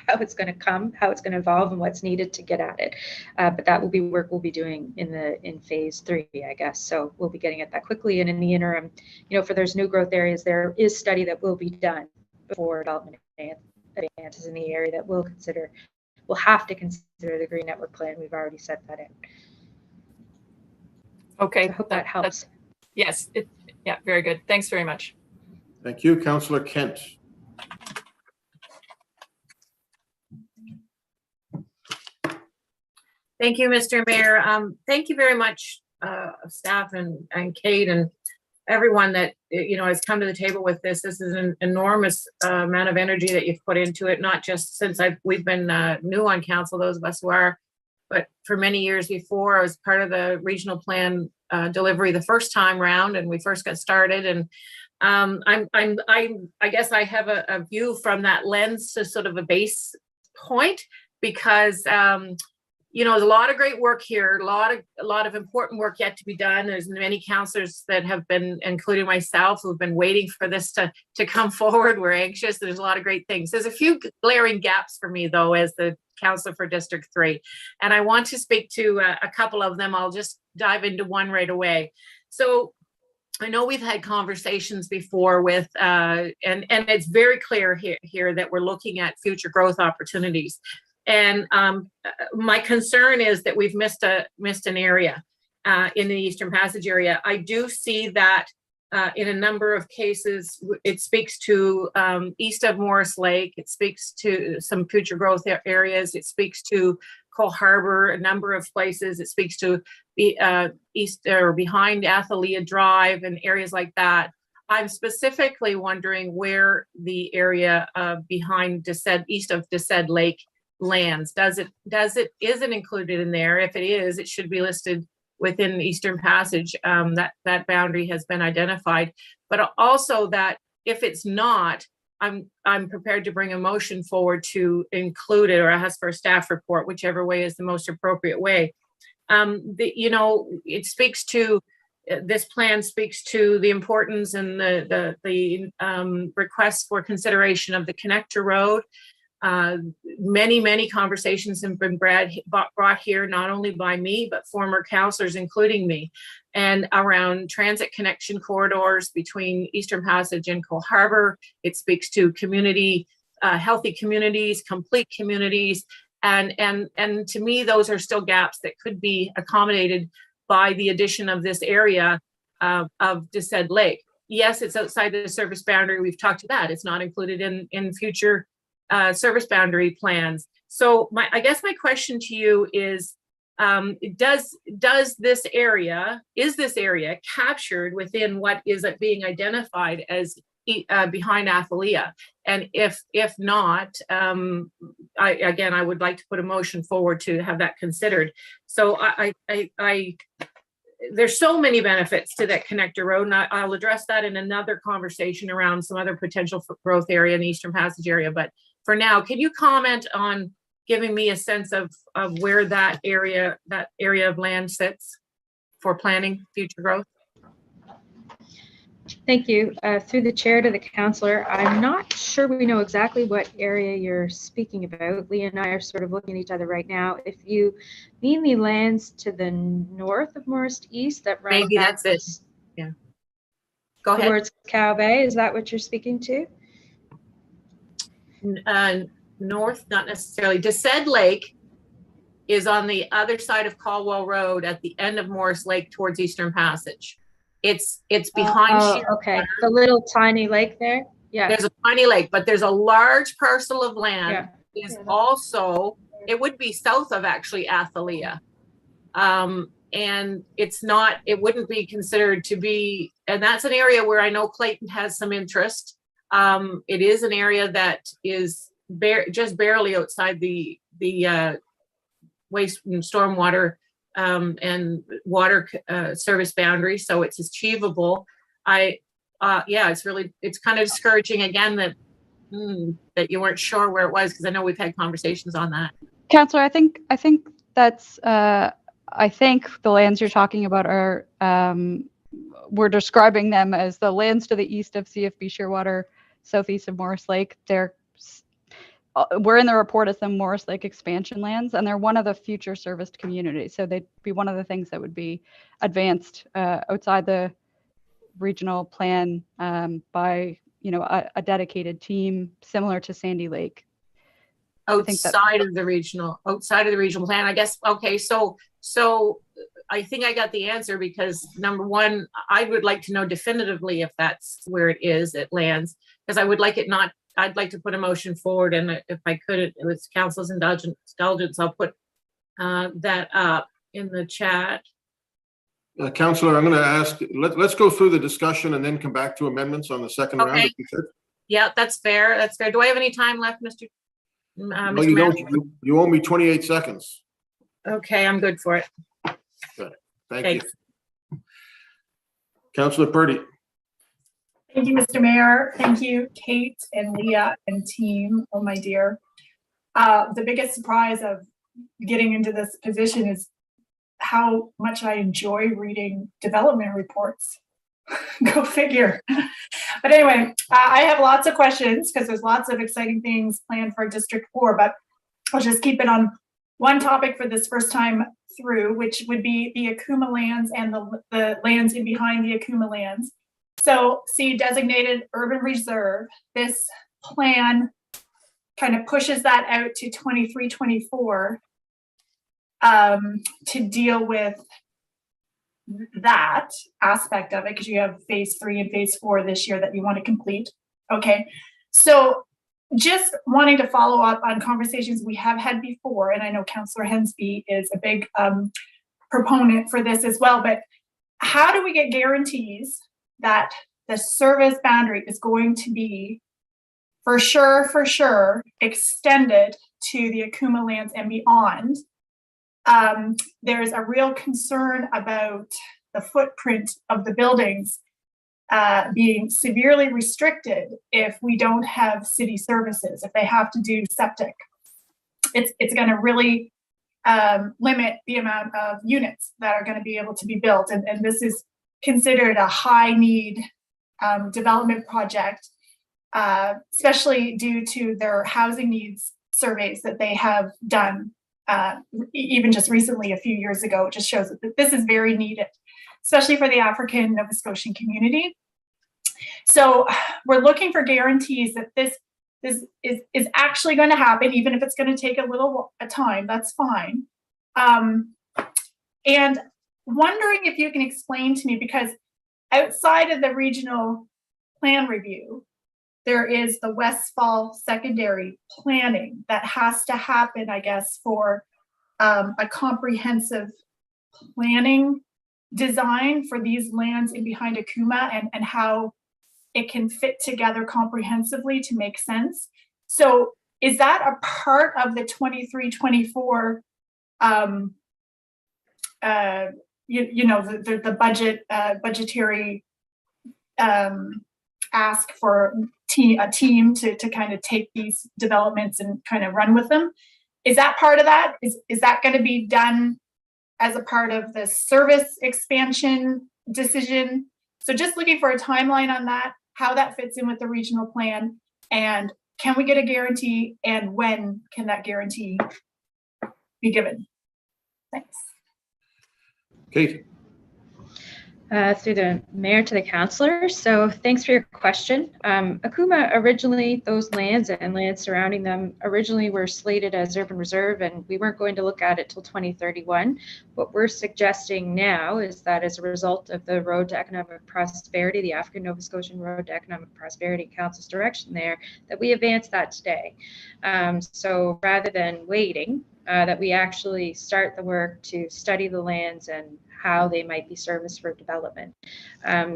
how it's going to come, how it's going to evolve, and what's needed to get at it. But that will be work we'll be doing in phase 3, I guess. So we'll be getting at that quickly. And in the interim, for those new growth areas, there is study that will be done before development advances in the area that we'll have to consider the Green Network Plan. We've already set that in. Okay. So I hope that helps. Yes. Yeah, very good. Thanks very much. Thank you. Councillor Kent. Thank you, Mr. Mayor. Thank you very much, staff and Kate and everyone that has come to the table with this. This is an enormous amount of energy that you've put into it, not just since we've been new on council, those of us who are, but for many years before. I was part of the regional plan delivery the first time round, and we first got started. And I guess I have a view from that lens to sort of a base point, because there's a lot of great work here, a lot of important work yet to be done. There's many councillors that have been, including myself, who've been waiting for this to come forward. We're anxious. There's a lot of great things. There's a few glaring gaps for me, though, as the councillor for District 3. And I want to speak to a couple of them. I'll just dive into one right away. So I know we've had conversations before with, and it's very clear here that we're looking at future growth opportunities. And my concern is that we've missed an area in the Eastern Passage area. I do see that in a number of cases, it speaks to east of Morris Lake. It speaks to some future growth areas. It speaks to Cole Harbor, a number of places. It speaks to east or behind Athalia Drive and areas like that. I'm specifically wondering where the area behind east of Desed Lake lands. Is it included in there? If it is, it should be listed within the Eastern Passage. That boundary has been identified, but also that if it's not, I'm prepared to bring a motion forward to include it or ask for a staff report, whichever way is the most appropriate way. It speaks to this plan speaks to the importance and the request for consideration of the connector road. Many conversations have been brought here, not only by me, but former counselors, including me, and around transit connection corridors between Eastern Passage and Cole Harbor. It speaks to community, healthy communities, complete communities. And to me, those are still gaps that could be accommodated by the addition of this area of Desed Lake. Yes, it's outside the service boundary. We've talked to that. It's not included in future service boundary plans. So I guess my question to you is, is this area captured within what is being identified as behind Athalia? And if not, I would like to put a motion forward to have that considered. So there's so many benefits to that connector road, and I'll address that in another conversation around some other potential for growth area in the Eastern Passage area. But for now, can you comment on giving me a sense of where that area of land sits for planning future growth? Thank you. Through the chair to the councillor, I'm not sure we know exactly what area you're speaking about. Lee and I are sort of looking at each other right now. If you mean the lands to the north of Morris East that run maybe that's it. Yeah. Go ahead. Towards Cow Bay, is that what you're speaking to? North, not necessarily. Desed Lake is on the other side of Caldwell Road at the end of Morris Lake towards Eastern Passage. It's behind. Okay, the little tiny lake there. Yeah, there's a tiny lake, but there's a large parcel of land. Yeah. Is also, it would be south of actually Athalia, and it wouldn't be considered to be, and that's an area where I know Clayton has some interest. It is an area that is just barely outside the waste and stormwater and water service boundary, so it's achievable. It's kind of discouraging again that you weren't sure where it was, because I know we've had conversations on that. Councillor, I think that's I think the lands you're talking about are we're describing them as the lands to the east of CFB Shearwater, southeast of Morris Lake. We're in the report as the Morris Lake expansion lands, and they're one of the future serviced communities. So they'd be one of the things that would be advanced outside the regional plan by a dedicated team similar to Sandy Lake. Outside of the regional plan, I guess. Okay, so I think I got the answer, because number one, I would like to know definitively if that's where it is, it lands, because I would like it not. I'd like to put a motion forward, and if I could, with council's indulgence, I'll put that up in the chat. Councillor, I'm going to ask, let's go through the discussion and then come back to amendments on the second round. If you could. Yeah, that's fair. That's fair. Do I have any time left, Mr. No, you don't. You owe me 28 seconds. Okay, I'm good for it. Good. Thank you. Councillor Purdy. Thank you, Mr. Mayor. Thank you, Kate and Leah and team. Oh, my dear. The biggest surprise of getting into this position is how much I enjoy reading development reports. Go figure. But anyway, I have lots of questions because there's lots of exciting things planned for District 4, but I'll just keep it on one topic for this first time through, which would be the Akuma lands and the lands in behind the Akuma lands. So see designated urban reserve. This plan kind of pushes that out to 23, 24 to deal with that aspect of it, because you have phase 3 and phase 4 this year that you want to complete. Okay, so just wanting to follow up on conversations we have had before, and I know Councillor Hensby is a big proponent for this as well, but how do we get guarantees that the service boundary is going to be for sure extended to the Akuma lands and beyond? There's a real concern about the footprint of the buildings being severely restricted if we don't have city services, if they have to do septic. It's going to really limit the amount of units that are going to be able to be built. And this is considered a high need development project, especially due to their housing needs surveys that they have done even just recently, a few years ago. It just shows that this is very needed, especially for the African Nova Scotian community. So we're looking for guarantees that this is actually going to happen, even if it's going to take a time, that's fine. And wondering if you can explain to me, because outside of the regional plan review, there is the Westfall secondary planning that has to happen, I guess, for a comprehensive planning design for these lands in behind Akuma and how it can fit together comprehensively to make sense. So is that a part of the 23-24 the budgetary ask for a team to kind of take these developments and kind of run with them? Is that part of that? Is that going to be done as a part of the service expansion decision? So just looking for a timeline on that, how that fits in with the regional plan, and can we get a guarantee, and when can that guarantee be given? Thanks. Kate. Through the mayor to the councillor. So thanks for your question. Akuma originally, those lands and lands surrounding them originally were slated as urban reserve, and we weren't going to look at it till 2031. What we're suggesting now is that as a result of the Road to Economic Prosperity, the African Nova Scotian Road to Economic Prosperity Council's direction there, that we advance that today. So rather than waiting, that we actually start the work to study the lands and how they might be serviced for development.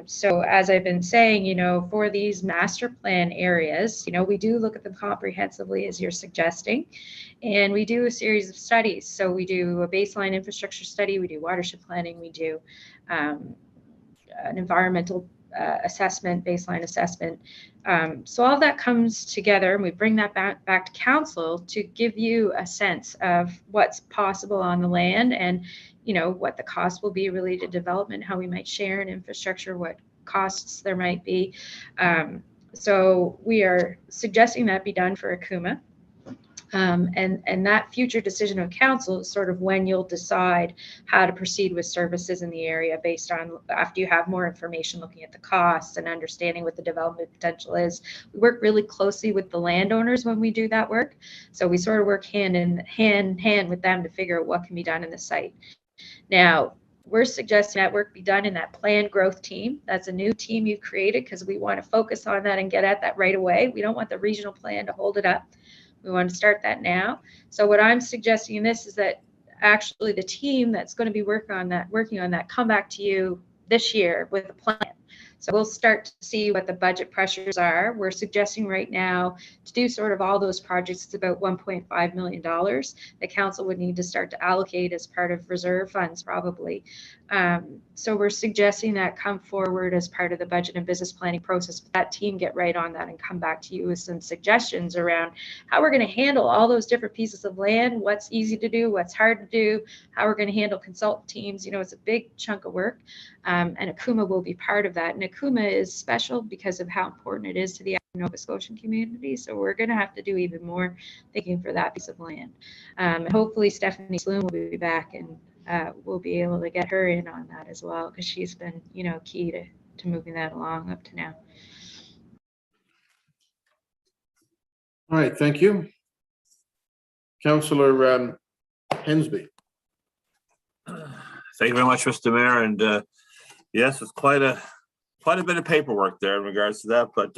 So as I've been saying, for these master plan areas, we do look at them comprehensively as you're suggesting, and we do a series of studies. So we do a baseline infrastructure study, we do watershed planning, we do an environmental assessment, baseline assessment. So all that comes together, and we bring that back to council to give you a sense of what's possible on the land, and what the cost will be related to development, how we might share in infrastructure, what costs there might be. So we are suggesting that be done for Akuma. And that future decision of council is sort of when you'll decide how to proceed with services in the area based on, after you have more information, looking at the costs and understanding what the development potential is. We work really closely with the landowners when we do that work. So we sort of work hand in hand with them to figure out what can be done in the site. Now, we're suggesting that work be done in that planned growth team. That's a new team you've created because we want to focus on that and get at that right away. We don't want the regional plan to hold it up. We want to start that now. So what I'm suggesting in this is that actually the team that's going to be working on that come back to you this year with a plan. So we'll start to see what the budget pressures are. We're suggesting right now to do sort of all those projects, it's about $1.5 million. The council would need to start to allocate as part of reserve funds probably. So we're suggesting that come forward as part of the budget and business planning process. That team get right on that and come back to you with some suggestions around how we're going to handle all those different pieces of land, what's easy to do, what's hard to do, how we're going to handle consultant teams. It's a big chunk of work, and Akuma will be part of that. And Akuma is special because of how important it is to the Nova Scotian community. So we're going to have to do even more thinking for that piece of land. And hopefully Stephanie Sloan will be back, and we'll be able to get her in on that as well, because she's been, key to moving that along up to now. All right, thank you. Councillor Hensby. Thank you very much, Mr. Mayor. And yes, it's quite a bit of paperwork there in regards to that. But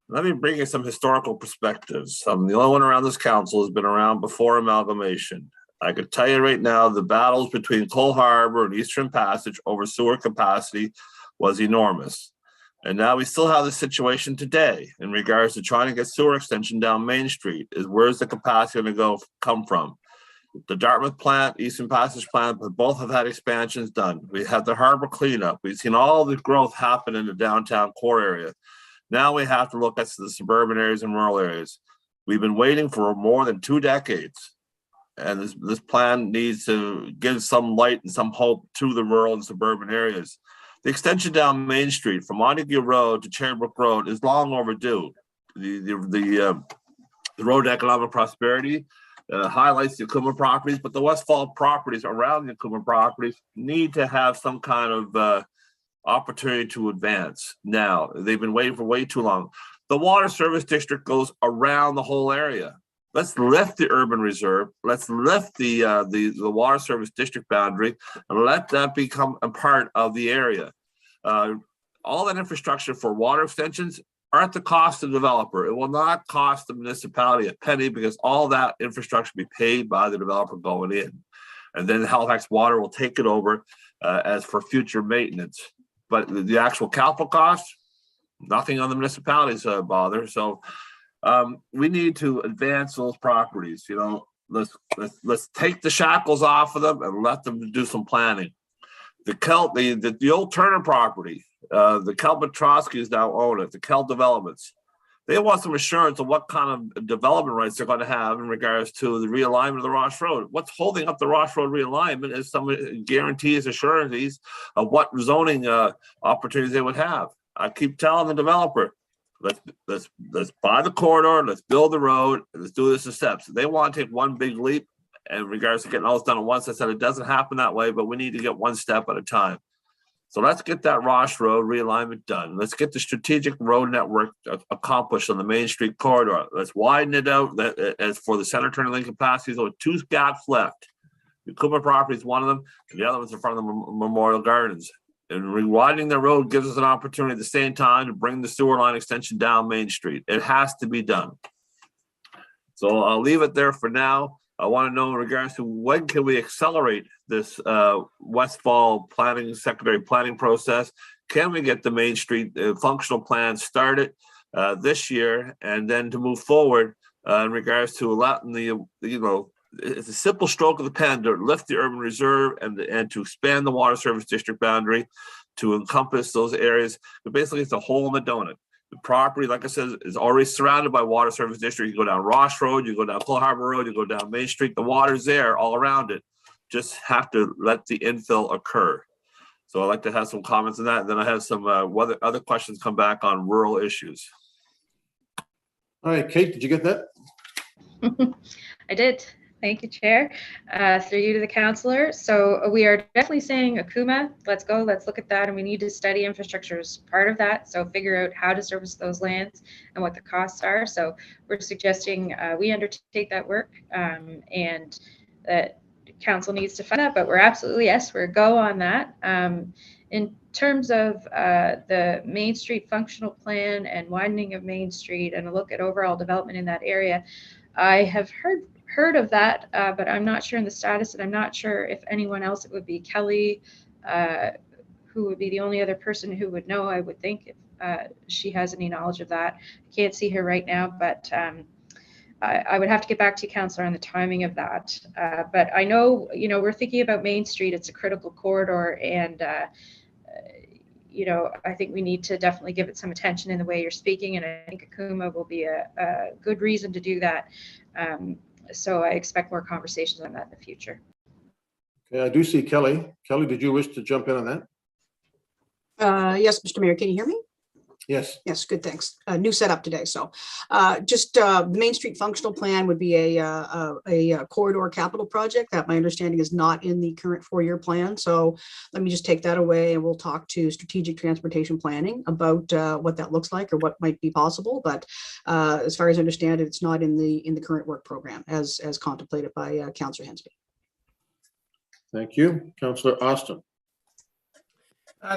let me bring you some historical perspectives. I'm the only one around this council has been around before amalgamation. I could tell you right now, the battles between Cole Harbor and Eastern Passage over sewer capacity was enormous. And now we still have the situation today in regards to trying to get sewer extension down Main Street. Is where's the capacity going to come from? The Dartmouth plant, Eastern Passage plant, but both have had expansions done. We have the harbor cleanup. We've seen all the growth happen in the downtown core area. Now we have to look at the suburban areas and rural areas. We've been waiting for more than 2 decades. And this plan needs to give some light and some hope to the rural and suburban areas. The extension down Main Street from Montague Road to Cherrybrook Road is long overdue. The road to economic prosperity highlights the Akuma properties, but the Westfall properties around the Akuma properties need to have some kind of opportunity to advance. Now, they've been waiting for way too long. The water service district goes around the whole area. Let's lift the urban reserve. Let's lift the water service district boundary and let that become a part of the area. All that infrastructure for water extensions are at the cost of the developer. It will not cost the municipality a penny because all that infrastructure will be paid by the developer going in. And then Halifax Water will take it over as for future maintenance. But the actual capital cost, nothing on the municipalities bother. So we need to advance those properties. You know, let's take the shackles off of them and let them do some planning. The old Turner property, the Kel Petrosky's now own it, the Kel Developments. They want some assurance of what kind of development rights they're going to have in regards to the realignment of the Ross Road. What's holding up the Ross Road realignment is some guarantees, assurances of what zoning opportunities they would have. I keep telling the developer, let's buy the corridor, let's build the road, and let's do this in steps. They want to take one big leap in regards to getting all this done at once. I said it doesn't happen that way, but we need to get one step at a time. So let's get that Ross Road realignment done. Let's get the strategic road network accomplished on the Main Street corridor. Let's widen it out. As for the center turning lane capacity, so 2 gaps left. The Cooper property is one of them, and the other one's in front of the Memorial Gardens. And rewidening the road gives us an opportunity at the same time to bring the sewer line extension down Main Street. It has to be done. So I'll leave it there for now. I want to know in regards to when can we accelerate this Westfall planning, secondary planning process? Can we get the Main Street functional plan started this year, and then to move forward in regards to letting it's a simple stroke of the pen to lift the urban reserve and to expand the water service district boundary to encompass those areas. But basically, it's a hole in the donut. The property, like I said, is already surrounded by water service district. You go down Ross Road, you go down Cole Harbor Road, you go down Main Street. The water's there all around it. Just have to let the infill occur. So I'd like to have some comments on that. And then I have some other questions come back on rural issues. All right, Kate, did you get that? I did. Thank you, Chair. Through you to the councillor. So we are definitely saying Akuma, let's go, let's look at that. And we need to study infrastructure as part of that. So figure out how to service those lands and what the costs are. So we're suggesting we undertake that work and that council needs to fund that, but we're absolutely, yes, we're go on that. In terms of the Main Street functional plan and widening of Main Street and a look at overall development in that area, I have heard of that, but I'm not sure in the status, and I'm not sure if anyone else, it would be Kelly, who would be the only other person who would know, I would think, if she has any knowledge of that. I can't see her right now, but I would have to get back to you, Councillor, on the timing of that. But I know, we're thinking about Main Street. It's a critical corridor, and I think we need to definitely give it some attention in the way you're speaking, and I think Akuma will be a good reason to do that. So I expect more conversations on that in the future. Okay, I do see Kelly. Kelly, did you wish to jump in on that? Yes, Mr. Mayor, can you hear me? Yes. Yes, good, thanks. New setup today. So just the Main Street Functional Plan would be a corridor capital project that my understanding is not in the current 4-year plan. So let me just take that away and we'll talk to strategic transportation planning about what that looks like or what might be possible. But as far as I understand it, it's not in the current work program as contemplated by Councillor Hensby. Thank you. Councillor Austin.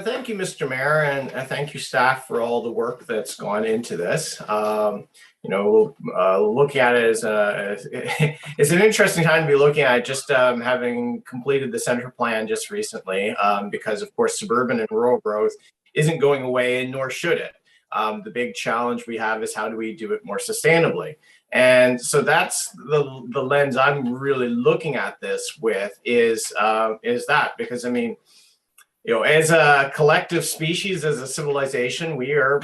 Thank you, Mr. Mayor, and thank you, staff, for all the work that's gone into this. Looking at it as it's an interesting time to be looking at it, just having completed the center plan just recently, because of course suburban and rural growth isn't going away, nor should it. The big challenge we have is how do we do it more sustainably? And so that's the lens I'm really looking at this with is that, because I mean, as a collective species, as a civilization, we're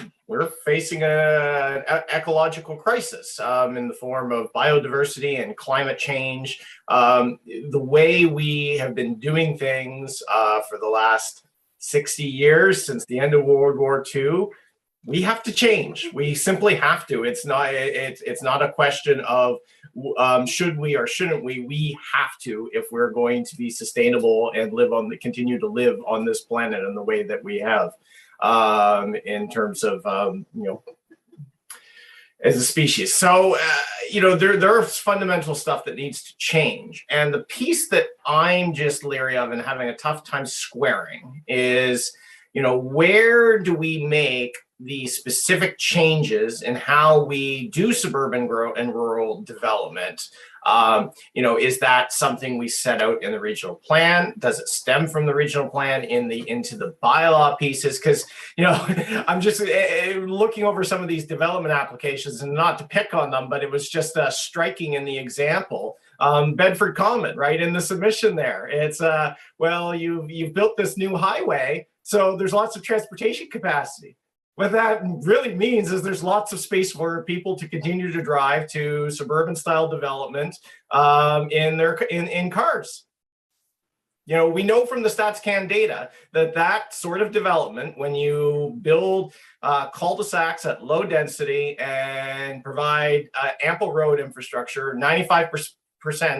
facing an ecological crisis in the form of biodiversity and climate change. The way we have been doing things for the last 60 years, since the end of World War II, we have to change. We simply have to. It's not a question of should we or shouldn't we. We have to if we're going to be sustainable and continue to live on this planet in the way that we have, in terms of as a species. So there's fundamental stuff that needs to change, and the piece that I'm just leery of and having a tough time squaring is, where do we make the specific changes in how we do suburban growth and rural development? Is that something we set out in the regional plan? Does it stem from the regional plan into the bylaw pieces? Because I'm just looking over some of these development applications, and not to pick on them, but it was just striking in the example. Bedford Common, right in the submission there. It's well, you've built this new highway, so there's lots of transportation capacity. What that really means is there's lots of space for people to continue to drive to suburban style development in cars. We know from the StatsCan data that sort of development, when you build cul-de-sacs at low density and provide ample road infrastructure, 95%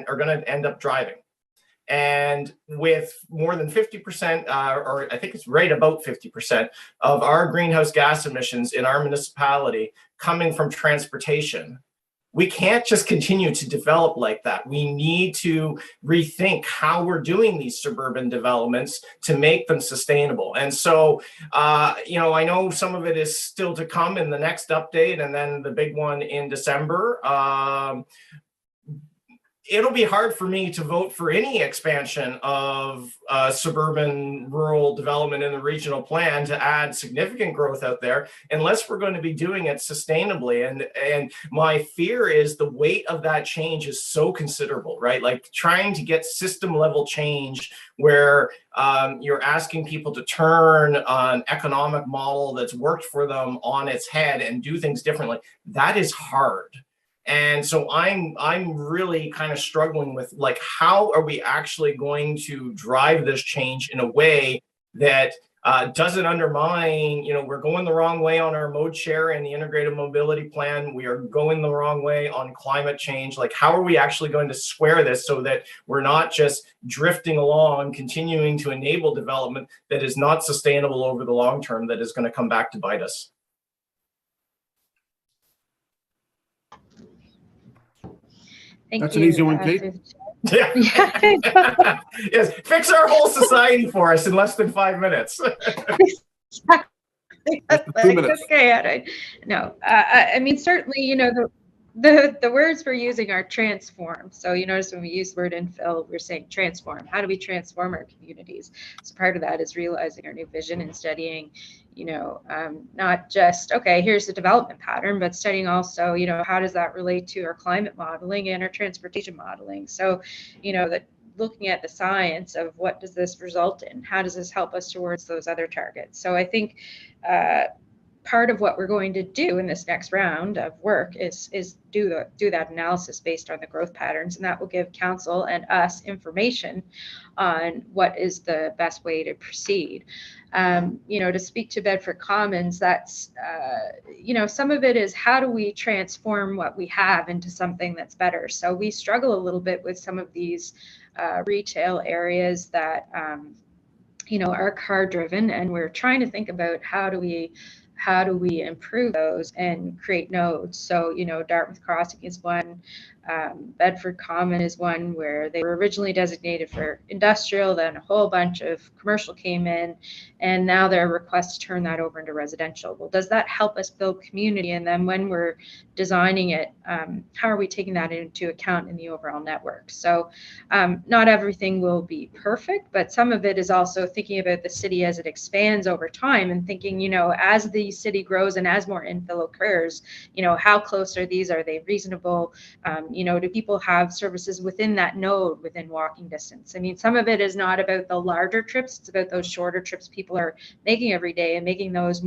are going to end up driving. And with more than 50%, or I think it's right about 50% of our greenhouse gas emissions in our municipality coming from transportation, we can't just continue to develop like that. We need to rethink how we're doing these suburban developments to make them sustainable. And so, I know some of it is still to come in the next update, and then the big one in December. It'll be hard for me to vote for any expansion of suburban rural development in the regional plan to add significant growth out there, unless we're going to be doing it sustainably. And my fear is the weight of that change is so considerable, right? Like trying to get system level change where you're asking people to turn an economic model that's worked for them on its head and do things differently. That is hard. And so I'm really kind of struggling with, like, how are we actually going to drive this change in a way that doesn't undermine, we're going the wrong way on our mode share and the integrated mobility plan. We are going the wrong way on climate change. Like, how are we actually going to square this so that we're not just drifting along, continuing to enable development that is not sustainable over the long term, that is going to come back to bite us? That's an easy one, Kate. Yeah. Yes, fix our whole society for us in less than 5 minutes. 2 minutes. Okay, no, I mean, certainly, the words we're using are transform. So you notice when we use the word infill, we're saying transform. How do we transform our communities? So part of that is realizing our new vision and studying, not just, okay, here's the development pattern, but studying also, how does that relate to our climate modeling and our transportation modeling? So, that looking at the science of what does this result in? How does this help us towards those other targets? So I think part of what we're going to do in this next round of work is do that analysis based on the growth patterns, and that will give council and us information on what is the best way to proceed. To speak to Bedford Commons, that's some of it is how do we transform what we have into something that's better. So we struggle a little bit with some of these retail areas that are car driven, and we're trying to think about how do we improve those and create nodes. So, Dartmouth Crossing is one, Bedford Common is one where they were originally designated for industrial, then a whole bunch of commercial came in, and now their request to turn that over into residential. Well, does that help us build community? And then when we're designing it, how are we taking that into account in the overall network? So not everything will be perfect, but some of it is also thinking about the city as it expands over time and thinking, as the city grows and as more infill occurs, how close are these? Are they reasonable? Do people have services within that node within walking distance? I mean, some of it is not about the larger trips, it's about those shorter trips people are making every day and making those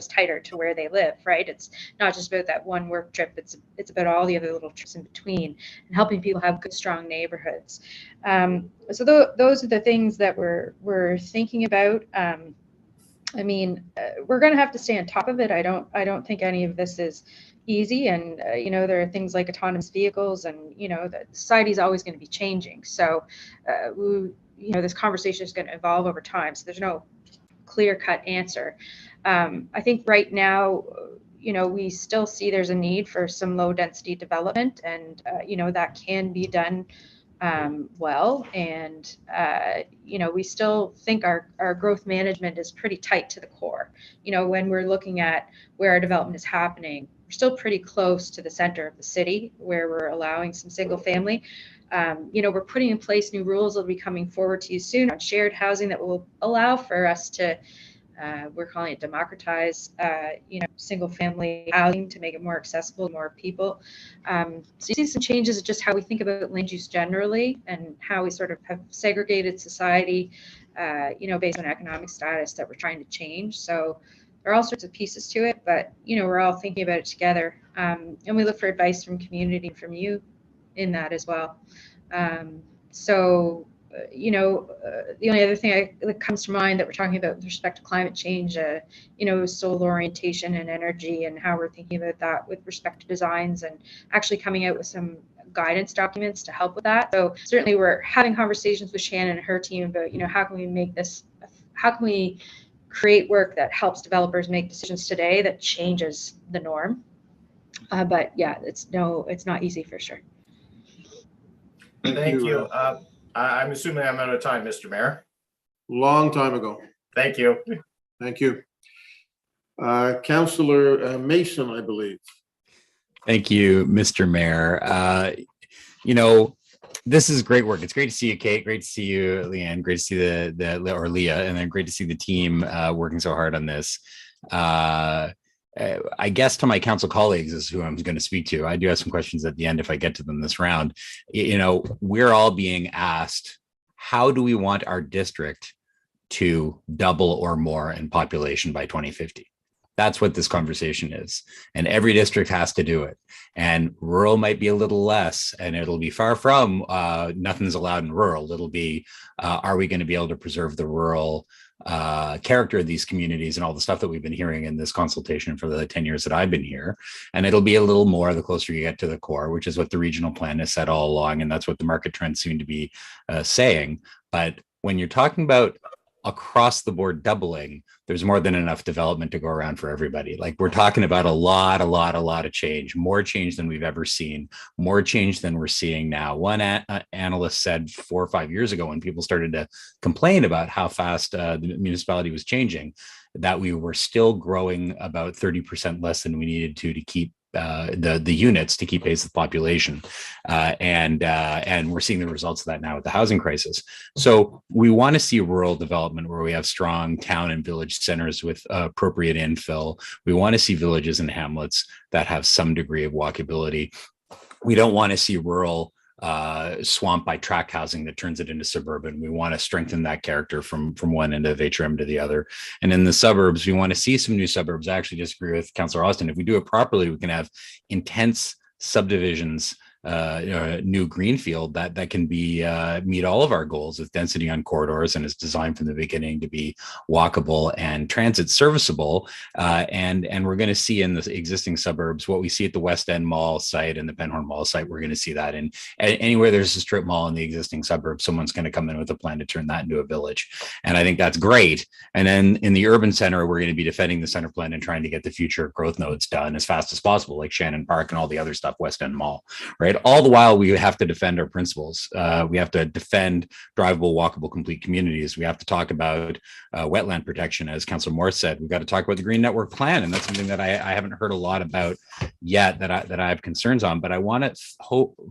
tighter to where they live, right? It's not just about that one work trip, it's about all the other little trips in between and helping people have good, strong neighborhoods. So those are the things that we're thinking about. We're going to have to stay on top of it. I don't think any of this is easy, and there are things like autonomous vehicles, and the society is always going to be changing. So this conversation is going to evolve over time. So there's no clear-cut answer. I think right now, we still see there's a need for some low-density development, and that can be done well. And we still think our growth management is pretty tight to the core. When we're looking at where our development is happening, we're still pretty close to the center of the city where we're allowing some single family. We're putting in place new rules that will be coming forward to you soon on shared housing that will allow for us to we're calling it democratize, single family housing to make it more accessible to more people. So you see some changes in just how we think about land use generally and how we sort of have segregated society, based on economic status that we're trying to change. So there are all sorts of pieces to it, but, we're all thinking about it together. And we look for advice from community and from you in that as well. The only other thing that comes to mind that we're talking about with respect to climate change, solar orientation and energy, and how we're thinking about that with respect to designs, and actually coming out with some guidance documents to help with that. So certainly we're having conversations with Shannon and her team about, how can we create work that helps developers make decisions today that changes the norm. But yeah, it's not easy for sure. Thank you. I'm assuming I'm out of time, Mr. Mayor. Long time ago. Thank you. Thank you. Councillor Mason, I believe. Thank you, Mr. Mayor. This is great work. It's great to see you, Kate. Great to see you, Leanne. Great to see Leah, and then great to see the team working so hard on this. I guess to my council colleagues is who I'm going to speak to. I do have some questions at the end if I get to them this round. We're all being asked, how do we want our district to double or more in population by 2050? That's what this conversation is. And every district has to do it. And rural might be a little less, and it'll be far from nothing's allowed in rural. It'll be, are we going to be able to preserve the rural character of these communities and all the stuff that we've been hearing in this consultation for the 10 years that I've been here. And it'll be a little more the closer you get to the core, which is what the regional plan has said all along. And that's what the market trends seem to be saying. But when you're talking about across the board doubling, there's more than enough development to go around for everybody. Like, we're talking about a lot of change, more change than we've ever seen, more change than we're seeing now. One analyst said 4 or 5 years ago, when people started to complain about how fast the municipality was changing, that we were still growing about 30% less than we needed to keep the units to keep pace with population, and we're seeing the results of that now with the housing crisis. So we want to see rural development where we have strong town and village centers with appropriate infill. We want to see villages and hamlets that have some degree of walkability. We don't want to see rural swamp by tract housing that turns it into suburban. We want to strengthen that character from one end of HRM to the other. And in the suburbs, we want to see some new suburbs. I actually disagree with Councillor Austin. If we do it properly, we can have intense subdivisions, new greenfield that can be meet all of our goals with density on corridors and is designed from the beginning to be walkable and transit serviceable. And we're going to see in the existing suburbs what we see at the West End Mall site and the Penhorn Mall site. We're going to see that in anywhere there's a strip mall in the existing suburbs, someone's going to come in with a plan to turn that into a village. And I think that's great. And then in the urban center, we're going to be defending the center plan and trying to get the future growth nodes done as fast as possible, like Shannon Park and all the other stuff, West End Mall, right? All the while we have to defend our principles. We have to defend drivable, walkable, complete communities. We have to talk about wetland protection, as Councillor Morse said. We've got to talk about the Green Network Plan, and that's something that I haven't heard a lot about yet that I have concerns on. But I want to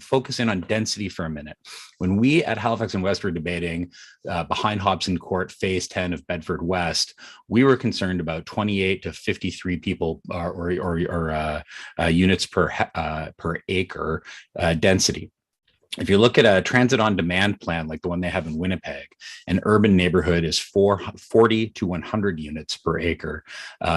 focus in on density for a minute. When we at Halifax and West were debating behind Hobson Court Phase 10 of Bedford West, we were concerned about 28 to 53 people or units per acre density. If you look at a transit on demand plan like the one they have in Winnipeg, an urban neighborhood is 40 to 100 units per acre.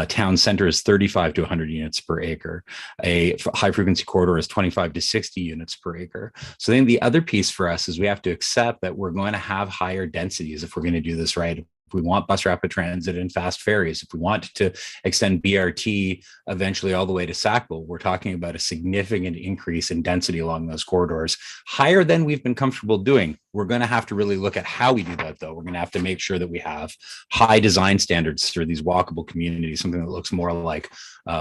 Town center is 35 to 100 units per acre. A high frequency corridor is 25 to 60 units per acre. So then the other piece for us is we have to accept that we're going to have higher densities if we're going to do this right. If we want bus rapid transit and fast ferries, if we want to extend BRT eventually all the way to Sackville, we're talking about a significant increase in density along those corridors, higher than we've been comfortable doing. We're going to have to really look at how we do that, though. We're going to have to make sure that we have high design standards for these walkable communities, something that looks more like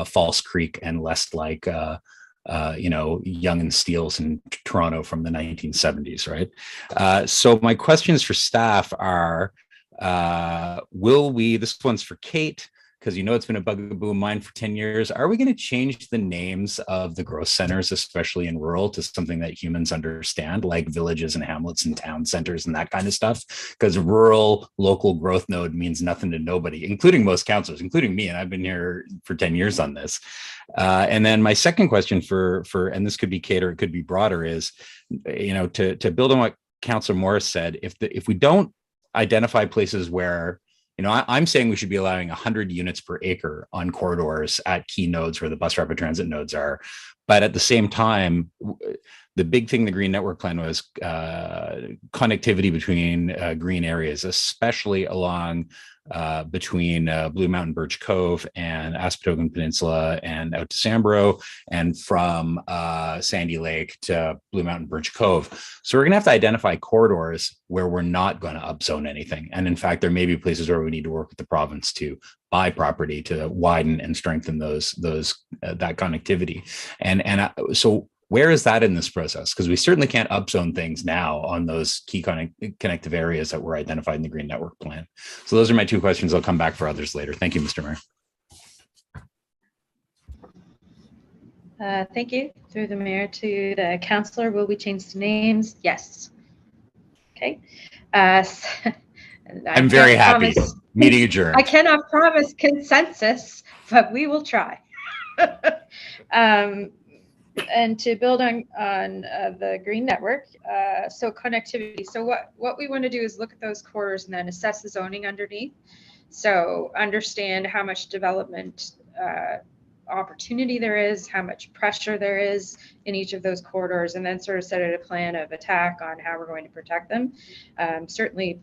False Creek and less like Young and Steeles in Toronto from the 1970s, right? So my questions for staff are, this one's for Kate, because it's been a bugaboo of mine for 10 years. Are we going to change the names of the growth centers, especially in rural, to something that humans understand, like villages and hamlets and town centers and that kind of stuff? Because rural local growth node means nothing to nobody, including most councillors, including me. And I've been here for 10 years on this. And then my second question and this could be Kate or it could be broader, is, to build on what Councillor Morris said, if we don't identify places where, I'm saying we should be allowing 100 units per acre on corridors at key nodes where the bus rapid transit nodes are. But at the same time, the big thing the Green Network Plan was connectivity between green areas, especially along between Blue Mountain Birch Cove and Aspetogan Peninsula and out to Sambro, and from Sandy Lake to Blue Mountain Birch Cove. So we're going to have to identify corridors where we're not going to upzone anything. And in fact, there may be places where we need to work with the province to buy property to widen and strengthen that connectivity. So where is that in this process? Because we certainly can't upzone things now on those key connective areas that were identified in the Green Network Plan. So those are my two questions. I'll come back for others later. Thank you, Mr. Mayor. Thank you. Through the mayor to the councillor, will we change the names? Yes. Okay. I'm very happy. Meeting adjourned. I cannot promise consensus, but we will try. And to build on the Green Network, so connectivity. So what we want to do is look at those corridors and then assess the zoning underneath. So understand how much development opportunity there is, how much pressure there is in each of those corridors, and then sort of set out a plan of attack on how we're going to protect them. Certainly,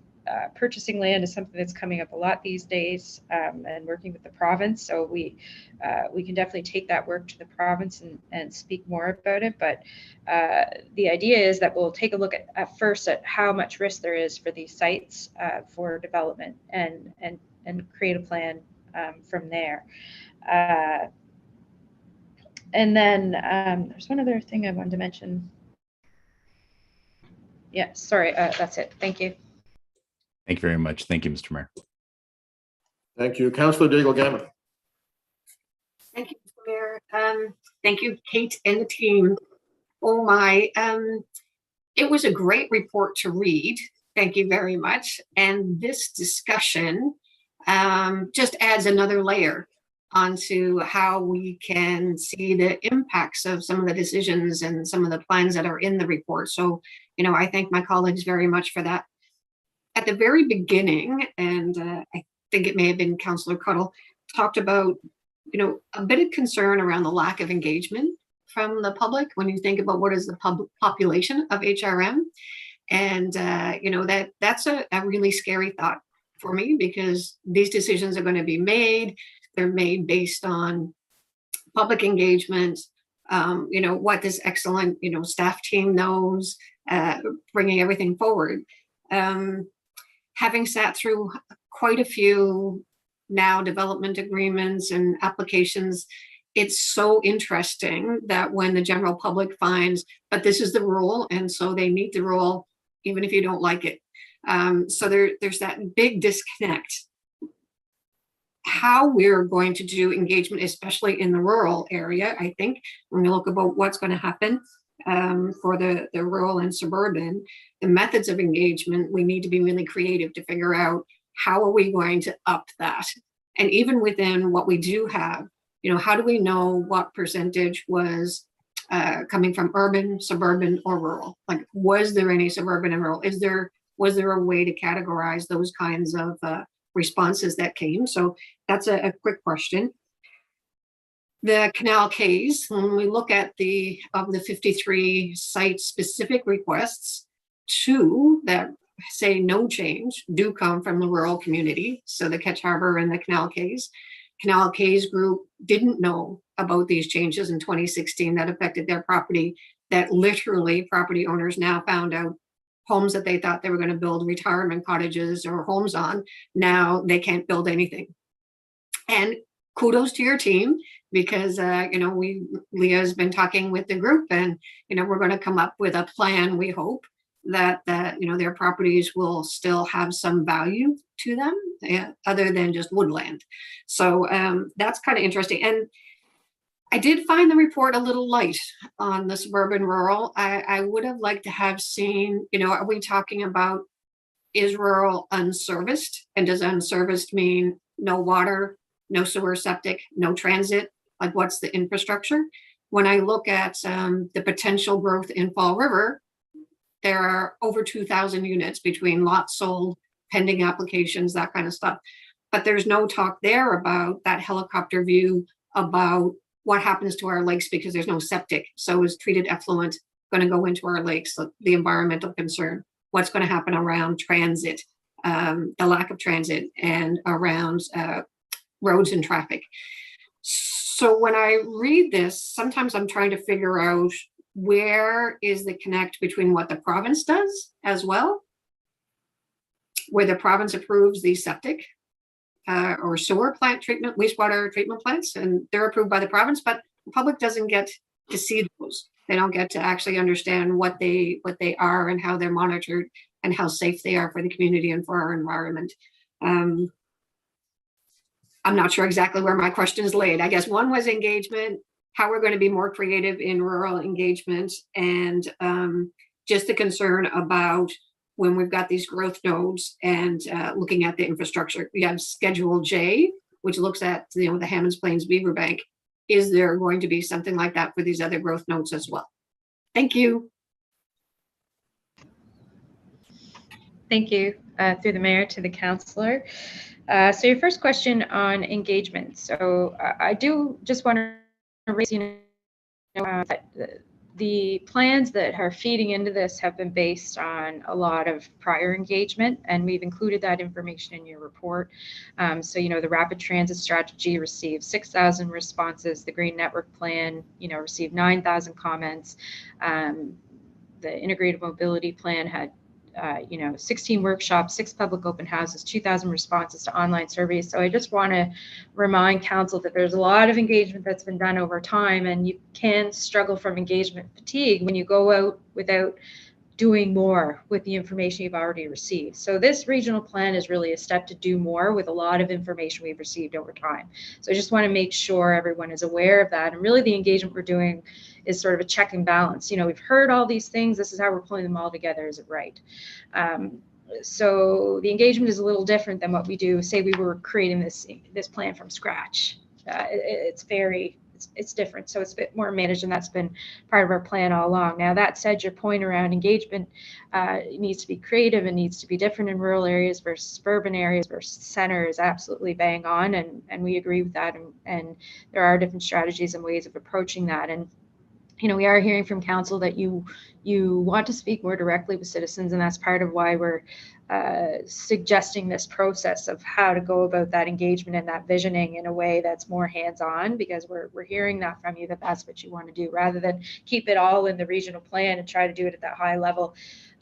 purchasing land is something that's coming up a lot these days, and working with the province. So we can definitely take that work to the province and speak more about it. But the idea is that we'll take a look at first at how much risk there is for these sites for development and create a plan from there. And then there's one other thing I wanted to mention. Yeah, sorry, that's it. Thank you. Thank you very much. Thank you, Mr. Mayor. Thank you. Councillor Daigle Gammon. Thank you, Mr. Mayor. Thank you, Kate and the team. Oh my, it was a great report to read. Thank you very much. And this discussion just adds another layer onto how we can see the impacts of some of the decisions and some of the plans that are in the report. So, I thank my colleagues very much for that. At the very beginning, and I think it may have been Councillor Cuddle, talked about, a bit of concern around the lack of engagement from the public when you think about what is the population of HRM. And, that's a really scary thought for me, because these decisions are going to be made. They're made based on public engagement, what this excellent, staff team knows, bringing everything forward. Having sat through quite a few now development agreements and applications, it's so interesting that when the general public finds, but this is the rule, and so they meet the rule, even if you don't like it. So there's that big disconnect. How we're going to do engagement, especially in the rural area, I think, when we look about what's going to happen for the rural and suburban, the methods of engagement, we need to be really creative to figure out how are we going to up that. And even within what we do have, how do we know what percentage was coming from urban, suburban, or rural? Like, was there any suburban and rural? Was there a way to categorize those kinds of responses that came? So that's a quick question. The canal Ks, when we look at the 53 site-specific requests, 2 that say no change do come from the rural community. So the Ketch Harbor and the Canal Ks. Canal Ks group didn't know about these changes in 2016 that affected their property, that literally property owners now found out homes that they thought they were going to build retirement cottages or homes on, now they can't build anything. And kudos to your team, because Leah's been talking with the group, and we're going to come up with a plan, we hope, that their properties will still have some value to them, other than just woodland. So that's kind of interesting. And I did find the report a little light on the suburban rural. I would have liked to have seen, are we talking about, is rural unserviced? And does unserviced mean no water, no sewer, septic, no transit? Like, what's the infrastructure? When I look at the potential growth in Fall River, there are over 2,000 units between lots sold, pending applications, that kind of stuff. But there's no talk there about that helicopter view about what happens to our lakes, because there's no septic. So is treated effluent going to go into our lakes? So the environmental concern, what's going to happen around transit, the lack of transit, and around roads and traffic. So when I read this, sometimes I'm trying to figure out where is the connect between what the province does as well, where the province approves the septic or sewer plant treatment, wastewater treatment plants, and they're approved by the province, but the public doesn't get to see those. They don't get to actually understand what they are and how they're monitored and how safe they are for the community and for our environment. I'm not sure exactly where my question is laid. I guess one was engagement, how we're going to be more creative in rural engagement, and just the concern about when we've got these growth nodes and looking at the infrastructure. We have Schedule J, which looks at the Hammonds Plains Beaver Bank. Is there going to be something like that for these other growth nodes as well? Thank you. Thank you, through the mayor to the councillor. So your first question on engagement. So I do just want to raise, that the plans that are feeding into this have been based on a lot of prior engagement, and we've included that information in your report. So, the rapid transit strategy received 6,000 responses. The Green Network Plan, received 9,000 comments. The Integrated Mobility Plan had 16 workshops, 6 public open houses, 2,000 responses to online surveys. So I just want to remind council that there's a lot of engagement that's been done over time, and you can struggle from engagement fatigue when you go out without doing more with the information you've already received. So this regional plan is really a step to do more with a lot of information we've received over time. So I just want to make sure everyone is aware of that. And really the engagement we're doing is sort of a check and balance. We've heard all these things. This is how we're pulling them all together. Is it right? So the engagement is a little different than what we do. Say we were creating this plan from scratch. it's different. So it's a bit more managed, and that's been part of our plan all along. Now, that said, your point around engagement needs to be creative and needs to be different in rural areas versus suburban areas versus center is absolutely bang on, and we agree with that. And there are different strategies and ways of approaching that. And we are hearing from council that you want to speak more directly with citizens, and that's part of why we're suggesting this process of how to go about that engagement and that visioning in a way that's more hands-on, because we're hearing that from you, that that's what you want to do, rather than keep it all in the regional plan and try to do it at that high level.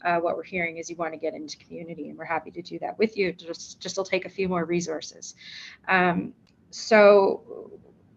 What we're hearing is you want to get into community, and we're happy to do that with you. Just will take a few more resources. So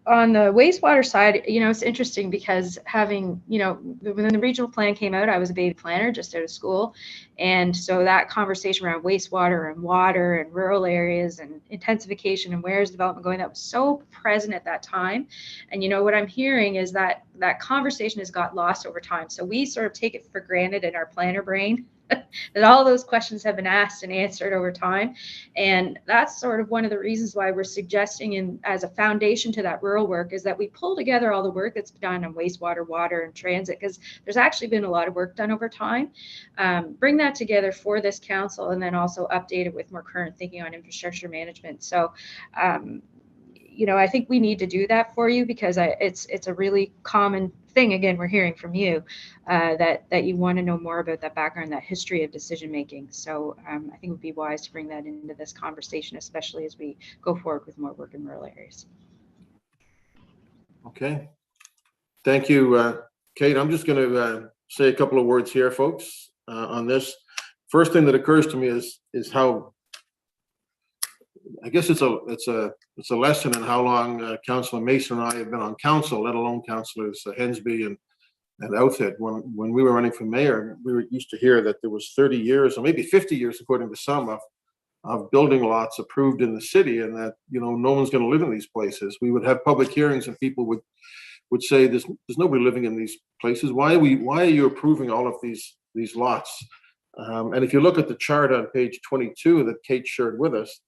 on the wastewater side, it's interesting because having, when the regional plan came out, I was a baby planner just out of school. And so that conversation around wastewater and water and rural areas and intensification and where is development going, that was so present at that time. And what I'm hearing is that that conversation has got lost over time. So we sort of take it for granted in our planner brain that all those questions have been asked and answered over time. And that's sort of one of the reasons why we're suggesting, as a foundation to that rural work, is that we pull together all the work that's done on wastewater, water, and transit, because there's actually been a lot of work done over time. Bring that together for this council, and then also update it with more current thinking on infrastructure management. So I think we need to do that for you, because it's a really common thing, again, we're hearing from you, that you want to know more about that background, that history of decision making. So I think it would be wise to bring that into this conversation, especially as we go forward with more work in rural areas. Okay. Thank you, Kate. I'm just going to say a couple of words here, folks, on this. First thing that occurs to me is how, I guess it's a lesson in how long Councillor Mason and I have been on council, let alone Councillors Hensby and Outfit. When we were running for mayor, we used to hear that there was 30 years or maybe 50 years, according to some, of building lots approved in the city, and that no one's going to live in these places. We would have public hearings, and people would say, "There's nobody living in these places. Why are you approving all of these lots?" And if you look at the chart on page 22 that Kate shared with us,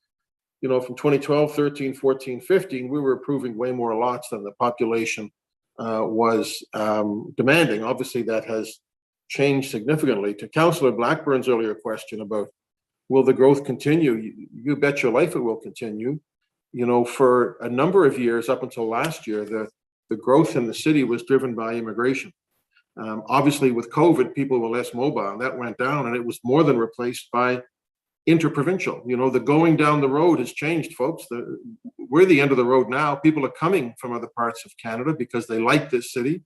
from 2012, 13, 14, 15, we were approving way more lots than the population was demanding. Obviously, that has changed significantly. To Councillor Blackburn's earlier question about, will the growth continue? You bet your life it will continue. For a number of years, up until last year, the growth in the city was driven by immigration. Obviously, with COVID, people were less mobile, and that went down, and it was more than replaced by interprovincial. The going down the road has changed, folks. We're the end of the road now. People are coming from other parts of Canada because they like this city,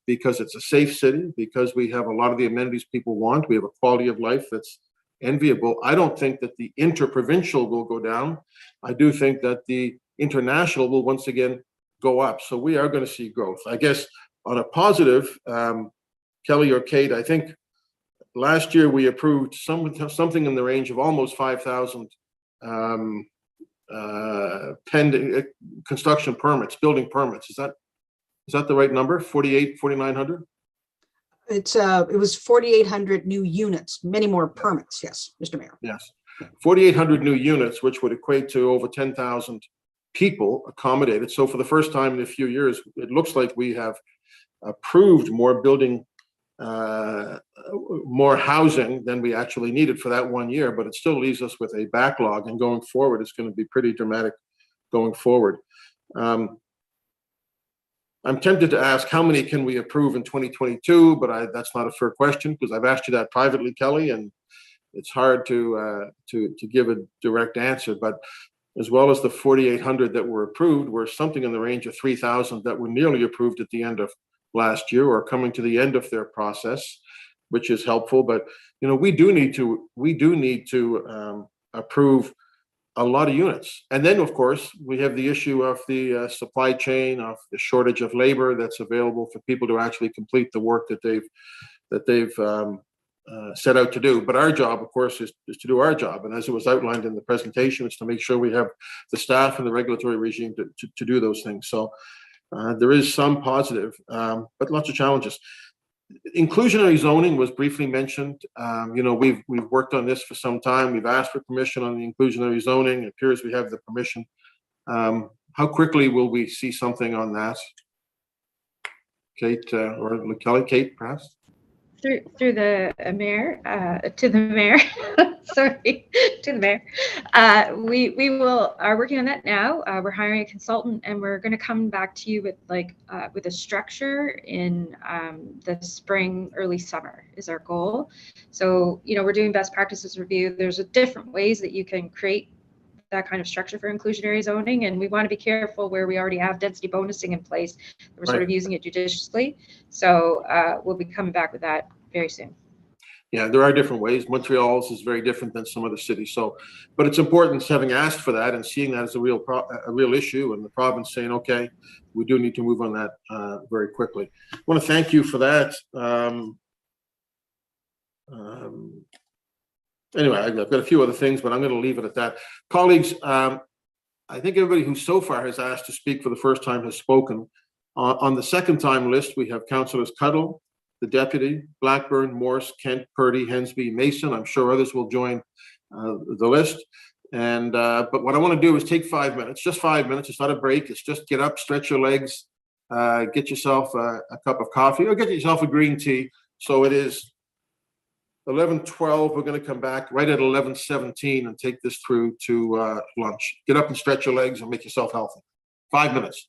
because it's a safe city, because we have a lot of the amenities people want. We have a quality of life that's enviable. I don't think that the interprovincial will go down. I do think that the international will once again go up. So we are going to see growth. I guess on a positive, Kelly or Kate, I think last year we approved something in the range of almost 5,000 pending construction permits, building permits. Is that the right number? 4,900? It was 4,800 new units, many more permits. Yes, Mr. Mayor. Yes, 4,800 new units, which would equate to over 10,000 people accommodated. So for the first time in a few years, it looks like we have approved more building, more housing than we actually needed for that 1 year, but it still leaves us with a backlog, and going forward, it's going to be pretty dramatic going forward. I'm tempted to ask how many can we approve in 2022, but that's not a fair question, because I've asked you that privately, Kelly, and it's hard to give a direct answer. But as well as the 4,800 that were approved, we're something in the range of 3,000 that were nearly approved at the end of last year, or coming to the end of their process, which is helpful. But we do need to approve a lot of units. And then, of course, we have the issue of the supply chain, of the shortage of labor that's available for people to actually complete the work that they've set out to do. But our job, of course, is to do our job. And as it was outlined in the presentation, it's to make sure we have the staff and the regulatory regime to do those things. So there is some positive, but lots of challenges. Inclusionary zoning was briefly mentioned. We've worked on this for some time. We've asked for permission on the inclusionary zoning. It appears we have the permission. How quickly will we see something on that? Kate or Kelly? Kate, perhaps? Through the mayor, to the mayor, sorry, to the mayor. We will are working on that now. We're hiring a consultant, and we're going to come back to you with with a structure in the spring, early summer is our goal. So we're doing best practices review. There's different ways that you can create that kind of structure for inclusionary zoning, and we want to be careful where we already have density bonusing in place. We're sort of using it judiciously. So we'll be coming back with that very soon. Yeah, there are different ways. Montreal's is very different than some other cities. So, but it's important having asked for that and seeing that as a real issue, and the province saying, okay, we do need to move on that very quickly. I want to thank you for that. Anyway, I've got a few other things, but I'm going to leave it at that. Colleagues, I think everybody who so far has asked to speak for the first time has spoken. On the second time list, we have Councillors Cuddle, the Deputy, Blackburn, Morse, Kent, Purdy, Hensby, Mason. I'm sure others will join the list. And but what I want to do is take 5 minutes, just 5 minutes. It's not a break. It's just get up, stretch your legs, get yourself a cup of coffee, or get yourself a green tea. So it is 11:12. We're going to come back right at 11:17 and take this through to lunch. Get up and stretch your legs and make yourself healthy. 5 minutes.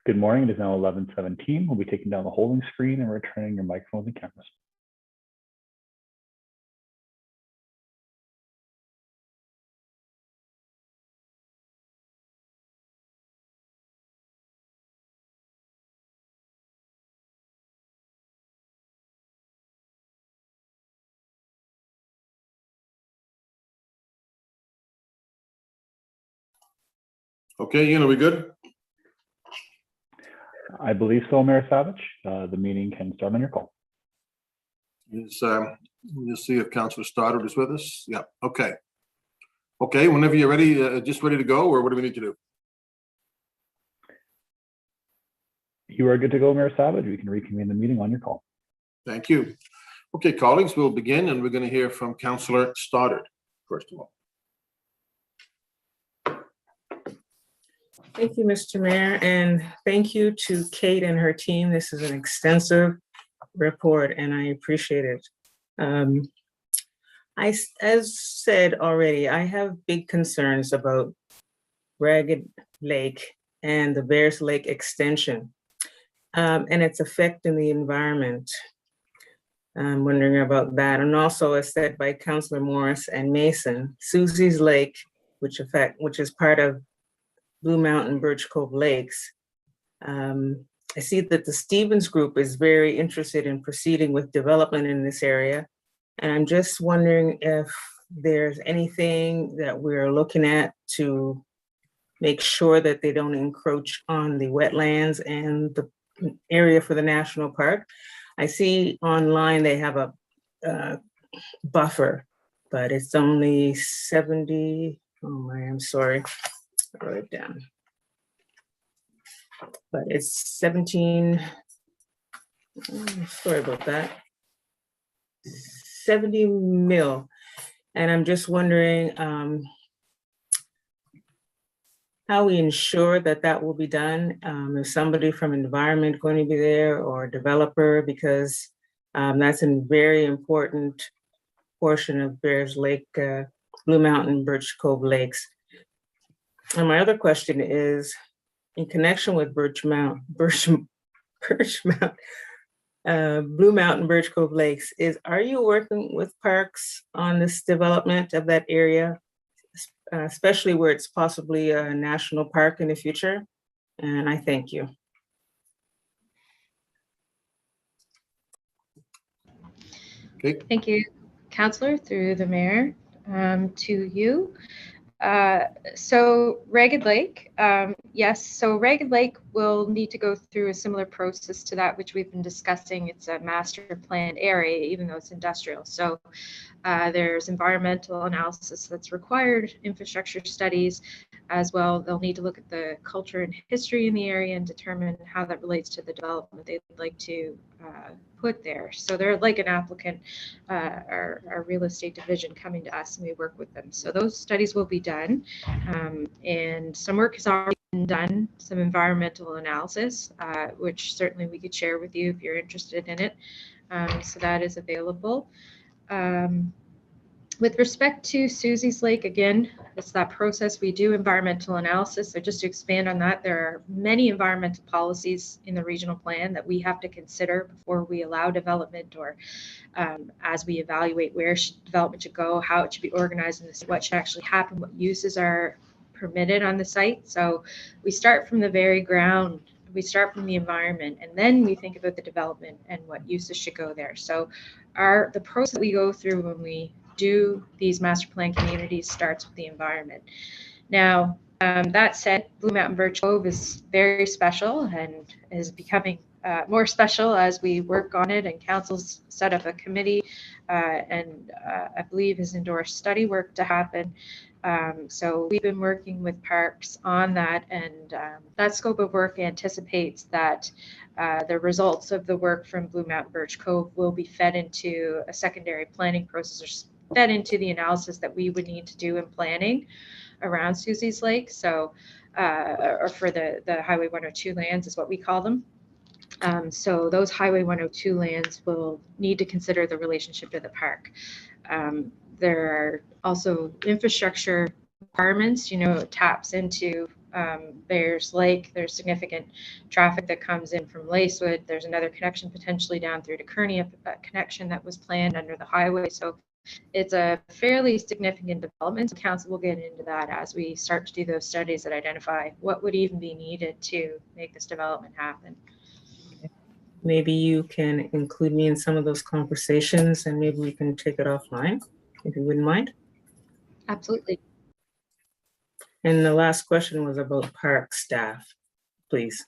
Good morning. It is now 11:17. We'll be taking down the holding screen and returning your microphones and cameras. Okay, Ian, are we good? I believe so, Mayor Savage. The meeting can start on your call. We'll see if Councillor Stoddard is with us. Yeah, okay. Okay, whenever you're ready, just ready to go, or what do we need to do? You are good to go, Mayor Savage. We can reconvene the meeting on your call. Thank you. Okay, colleagues, we'll begin, and we're going to hear from Councillor Stoddard, first of all. Thank you, Mr. Mayor, and thank you to Kate and her team. This is an extensive report, and I appreciate it. As said already, I have big concerns about Ragged Lake and the Bears Lake extension and its effect in the environment. I'm wondering about that. And also, as said by Councillor Morris and Mason, Susie's Lake, which is part of Blue Mountain Birch Cove Lakes. I see that the Stevens Group is very interested in proceeding with development in this area. And I'm just wondering if there's anything that we're looking at to make sure that they don't encroach on the wetlands and the area for the national park. I see online they have a buffer, but it's only 70, oh my, I'm sorry. I wrote it down. But it's 17, sorry about that, 70 mil. And I'm just wondering how we ensure that that will be done. Is somebody from environment going to be there, or a developer? Because that's a very important portion of Bears Lake, Blue Mountain Birch Cove Lakes. And my other question is, in connection with Blue Mountain Birch Cove Lakes, are you working with parks on this development of that area, especially where it's possibly a national park in the future? And I thank you. Okay. Thank you, Councillor, through the mayor, to you. So Ragged Lake, yes, so Ragged Lake will need to go through a similar process to that which we've been discussing. It's a master planned area, even though it's industrial. So there's environmental analysis that's required, infrastructure studies as well. They'll need to look at the culture and history in the area and determine how that relates to the development they'd like to put there. So they're like an applicant, our real estate division coming to us, and we work with them. So those studies will be done, and some work has already been done, some environmental analysis, which certainly we could share with you if you're interested in it. So that is available. With respect to Susie's Lake, again, it's that process. We do environmental analysis. So just to expand on that, there are many environmental policies in the regional plan that we have to consider before we allow development, or as we evaluate where development should go, how it should be organized, and what should actually happen, what uses are permitted on the site. So we start from the very ground. We start from the environment, and then we think about the development and what uses should go there. So the process we go through when we do these master plan communities starts with the environment. Now, that said, Blue Mountain Birch Cove is very special and is becoming more special as we work on it, and council's set up a committee and I believe has endorsed study work to happen. So we've been working with parks on that, and that scope of work anticipates that the results of the work from Blue Mountain Birch Cove will be fed into a secondary planning process, or fed into the analysis that we would need to do in planning around Susie's Lake. So, or for the Highway 102 lands is what we call them. So those Highway 102 lands will need to consider the relationship to the park. There are also infrastructure requirements, it taps into There's Lake, there's significant traffic that comes in from Lacewood. There's another connection potentially down through to Kearney, a connection that was planned under the highway. So it's a fairly significant development. Council will get into that as we start to do those studies that identify what would even be needed to make this development happen. Maybe you can include me in some of those conversations and maybe we can take it offline, if you wouldn't mind. Absolutely. And the last question was about park staff, please.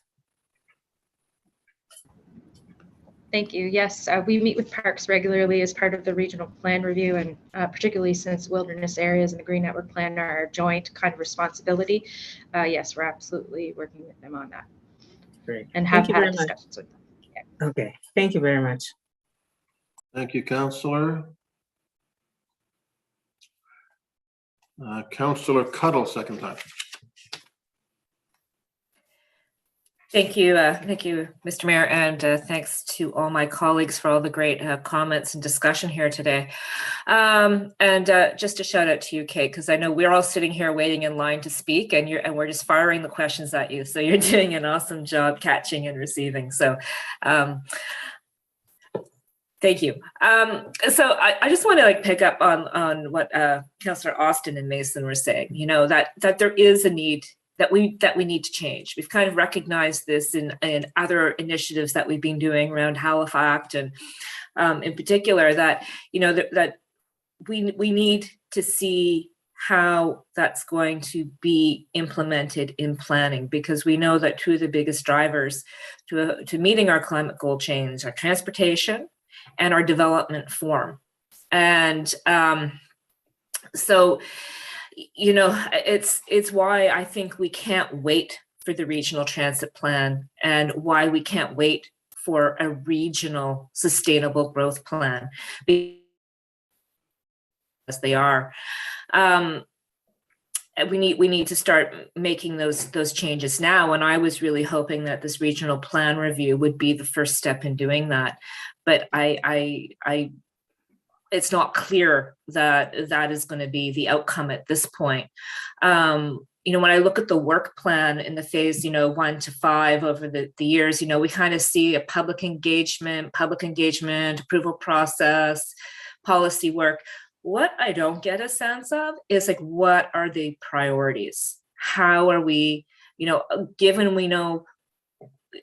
Thank you. Yes, we meet with parks regularly as part of the regional plan review, and particularly since wilderness areas and the Green Network Plan are our joint kind of responsibility. Yes, we're absolutely working with them on that. Great. And have Thank you had very much. discussions with them. Okay, thank you very much. Thank you, Councillor. Councillor Cuddle, second time. Thank you, Mr. Mayor, and thanks to all my colleagues for all the great comments and discussion here today. And just a shout out to you, Kate, because I know we're all sitting here waiting in line to speak, and we're just firing the questions at you. So you're doing an awesome job catching and receiving. So thank you. So I just want to pick up on what Councillor Austin and Mason were saying. You know, that there is a need that we need to change. We've kind of recognized this in other initiatives that we've been doing around Halifax, and in particular that, you know, that we need to see how that's going to be implemented in planning, because we know that two of the biggest drivers to meeting our climate goal change are transportation and our development form. And so, you know, it's why I think we can't wait for the regional transit plan, and why we can't wait for a regional sustainable growth plan, as they are. We need to start making those changes now. And I was really hoping that this regional plan review would be the first step in doing that. But it's not clear that that is going to be the outcome at this point. You know, when I look at the work plan in the phase, 1 to 5 over the years, we kind of see a public engagement, approval process, policy work. What I don't get a sense of is what are the priorities? How are we, given we know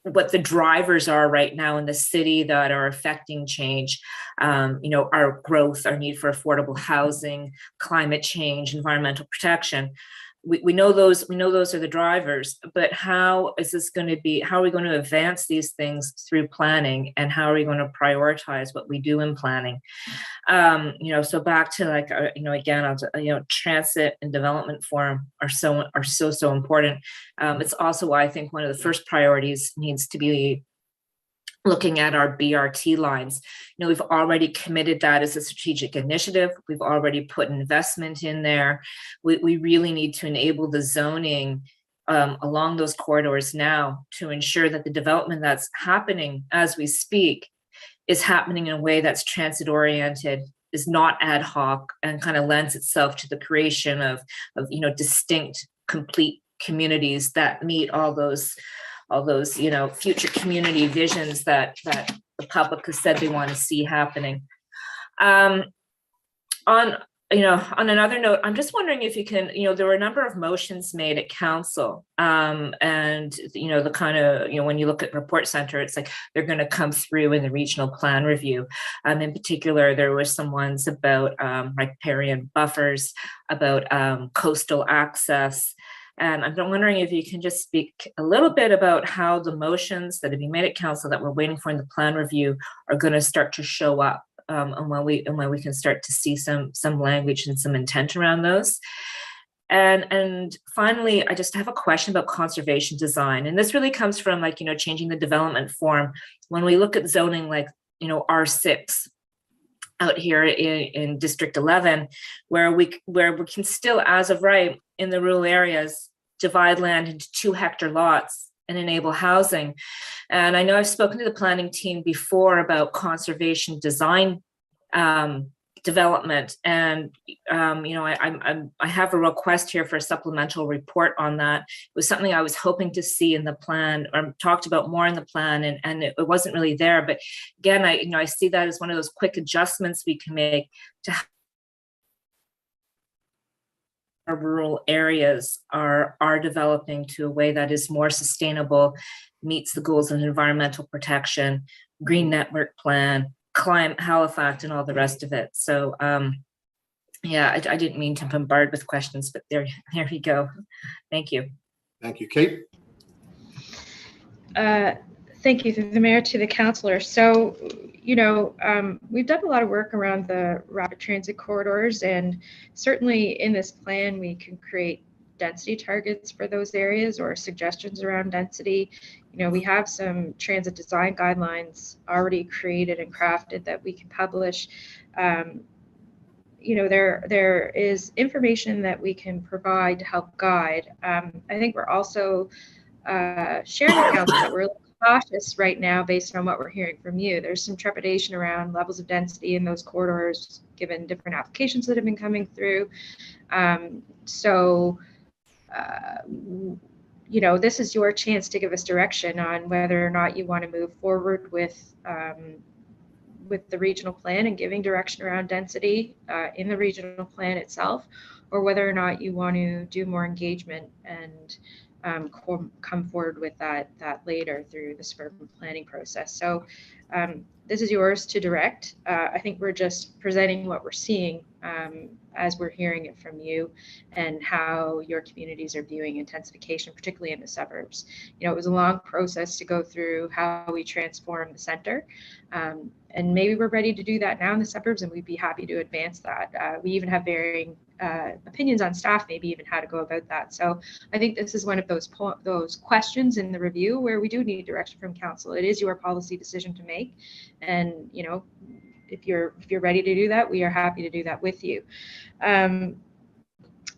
what the drivers are right now in the city that are affecting change, our growth, our need for affordable housing, climate change, environmental protection. We know those are the drivers, but how is this going to be? How are we going to advance these things through planning, and how are we going to prioritize what we do in planning? So back to again, transit and development forum are so important. It's also why I think one of the first priorities needs to be looking at our BRT lines. We've already committed that as a strategic initiative. We've already put investment in there. We really need to enable the zoning along those corridors now to ensure that the development that's happening as we speak is happening in a way that's transit oriented, is not ad hoc, and kind of lends itself to the creation of distinct, complete communities that meet all those future community visions that the public has said they want to see happening. On another note, I'm just wondering if you can, there were a number of motions made at council, and the kind of, when you look at report center, it's like they're going to come through in the regional plan review. In particular, there were some ones about riparian buffers, about coastal access. And I'm wondering if you can just speak a little bit about how the motions that have been made at council that we're waiting for in the plan review are going to start to show up, and when we can start to see some language and some intent around those. And finally, I just have a question about conservation design, and this really comes from changing the development form. When we look at zoning R6 out here in District 11, where we can still, as of right, in the rural areas, divide land into 2-hectare lots and enable housing. And I know I've spoken to the planning team before about conservation design development, and I have a request here for a supplemental report on that. It was something I was hoping to see in the plan, or talked about more in the plan, and it wasn't really there. But again, I see that as one of those quick adjustments we can make to our rural areas are developing to a way that is more sustainable, meets the goals of environmental protection, green network plan, climate Halifax, and all the rest of it. So yeah, I didn't mean to bombard with questions, but there you go. Thank you. Thank you, Kate. Thank you, through the mayor, to the councillor. So, we've done a lot of work around the rapid transit corridors, and certainly in this plan, we can create density targets for those areas or suggestions around density. We have some transit design guidelines already created and crafted that we can publish. There is information that we can provide to help guide. I think we're also sharing with council that we're a little cautious right now based on what we're hearing from you. There's some trepidation around levels of density in those corridors, given different applications that have been coming through. This is your chance to give us direction on whether or not you want to move forward with the regional plan and giving direction around density in the regional plan itself, or whether or not you want to do more engagement and come forward with that later through the suburban planning process. So this is yours to direct. I think we're just presenting what we're seeing as we're hearing it from you, and how your communities are viewing intensification, particularly in the suburbs. It was a long process to go through how we transform the center. And maybe we're ready to do that now in the suburbs, and we'd be happy to advance that. We even have varying opinions on staff, maybe even how to go about that. So I think this is one of those questions in the review where we do need direction from council. It is your policy decision to make, and if you're ready to do that, we are happy to do that with you.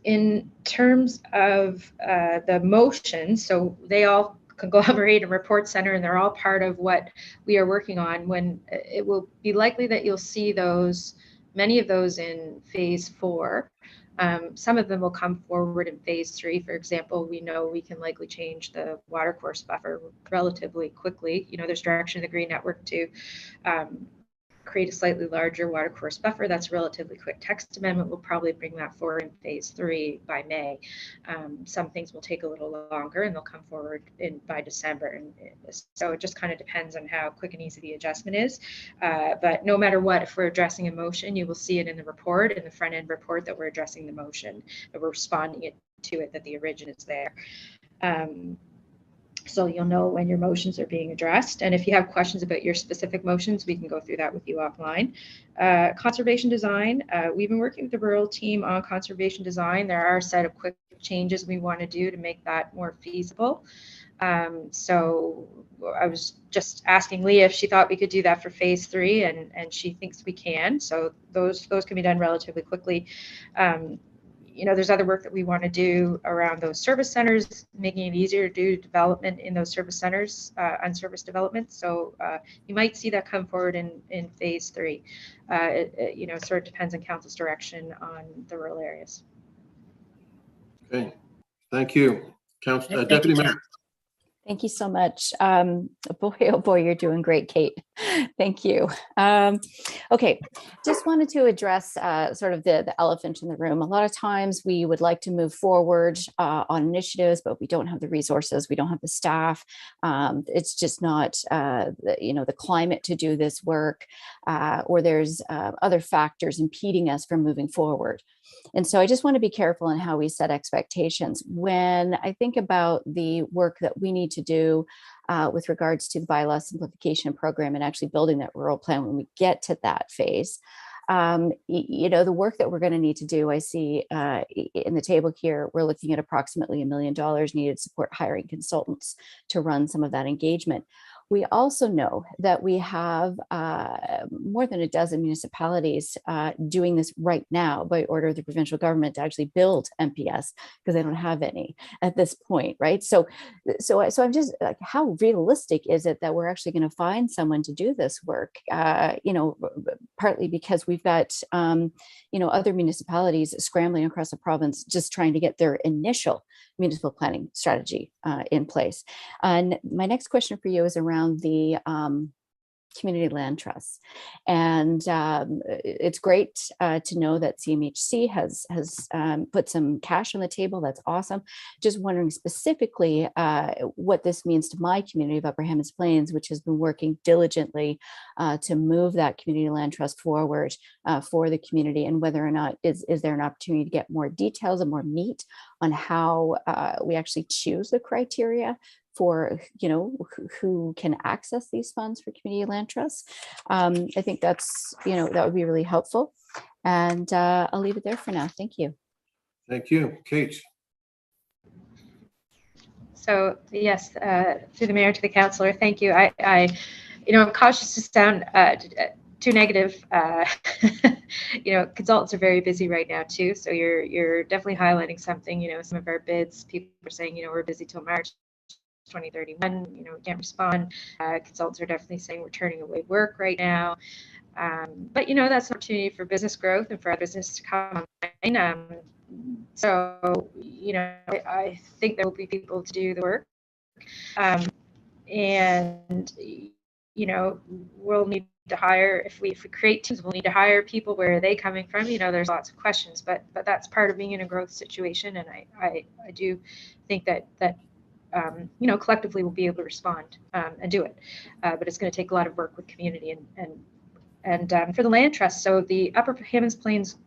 In terms of the motions, so they all conglomerate and report center, and they're all part of what we are working on. When it will be likely that you'll see many of those in phase 4. Some of them will come forward in phase 3. For example, we know we can likely change the watercourse buffer relatively quickly. There's direction in the Green Network to create a slightly larger watercourse buffer. That's a relatively quick text amendment. We'll probably bring that forward in phase 3 by May. Some things will take a little longer, and they'll come forward by December. And so it just kind of depends on how quick and easy the adjustment is. But no matter what, if we're addressing a motion, you will see it in the report, in the front end report, that we're addressing the motion, that we're responding to it, that the origin is there. So you'll know when your motions are being addressed. And if you have questions about your specific motions, we can go through that with you offline. Conservation design, we've been working with the rural team on conservation design. There are a set of quick changes we want to do to make that more feasible. So I was just asking Leah if she thought we could do that for phase 3, and she thinks we can. So those can be done relatively quickly. There's other work that we want to do around those service centers, making it easier to do development in those service centers, unserviced development. So you might see that come forward in phase 3. It sort of depends on council's direction on the rural areas. Okay, thank you. Thank Deputy you, Mayor. Thank you so much. Boy, oh boy, you're doing great, Kate. Thank you. Okay, just wanted to address sort of the elephant in the room. A lot of times we would like to move forward on initiatives, but we don't have the resources, we don't have the staff. It's just not, the climate to do this work, or there's other factors impeding us from moving forward. And so I just want to be careful in how we set expectations. When I think about the work that we need to do with regards to the bylaw simplification program and actually building that rural plan when we get to that phase, the work that we're going to need to do, I see in the table here, we're looking at approximately $1 million needed to support hiring consultants to run some of that engagement. We also know that we have more than a dozen municipalities doing this right now by order of the provincial government to actually build MPS because they don't have any at this point, right? So I'm just like, how realistic is it that we're actually going to find someone to do this work? Partly because we've got other municipalities scrambling across the province just trying to get their initial municipal planning strategy in place. And my next question for you is around the community land trusts. And it's great to know that CMHC has put some cash on the table. That's awesome. Just wondering specifically what this means to my community of Upper Hammonds Plains, which has been working diligently to move that community land trust forward for the community, and whether or not is there an opportunity to get more details and more meat on how we actually choose the criteria for who can access these funds for community land trusts. I think that's that would be really helpful, and I'll leave it there for now. Thank you. Thank you, Kate. So yes, through the mayor to the councillor, thank you. I'm cautious to sound too negative. Consultants are very busy right now too. So you're definitely highlighting something. Some of our bids, people are saying, we're busy till March 2031, can't respond. Consultants are definitely saying we're turning away work right now. But that's an opportunity for business growth and for other business to come online. So, I think there will be people to do the work. And, we'll need to hire, if we create teams, we'll need to hire people. Where are they coming from? There's lots of questions, but that's part of being in a growth situation. And I do think that collectively we'll be able to respond and do it. But it's going to take a lot of work with community and for the land trust. So the Upper Hammonds Plains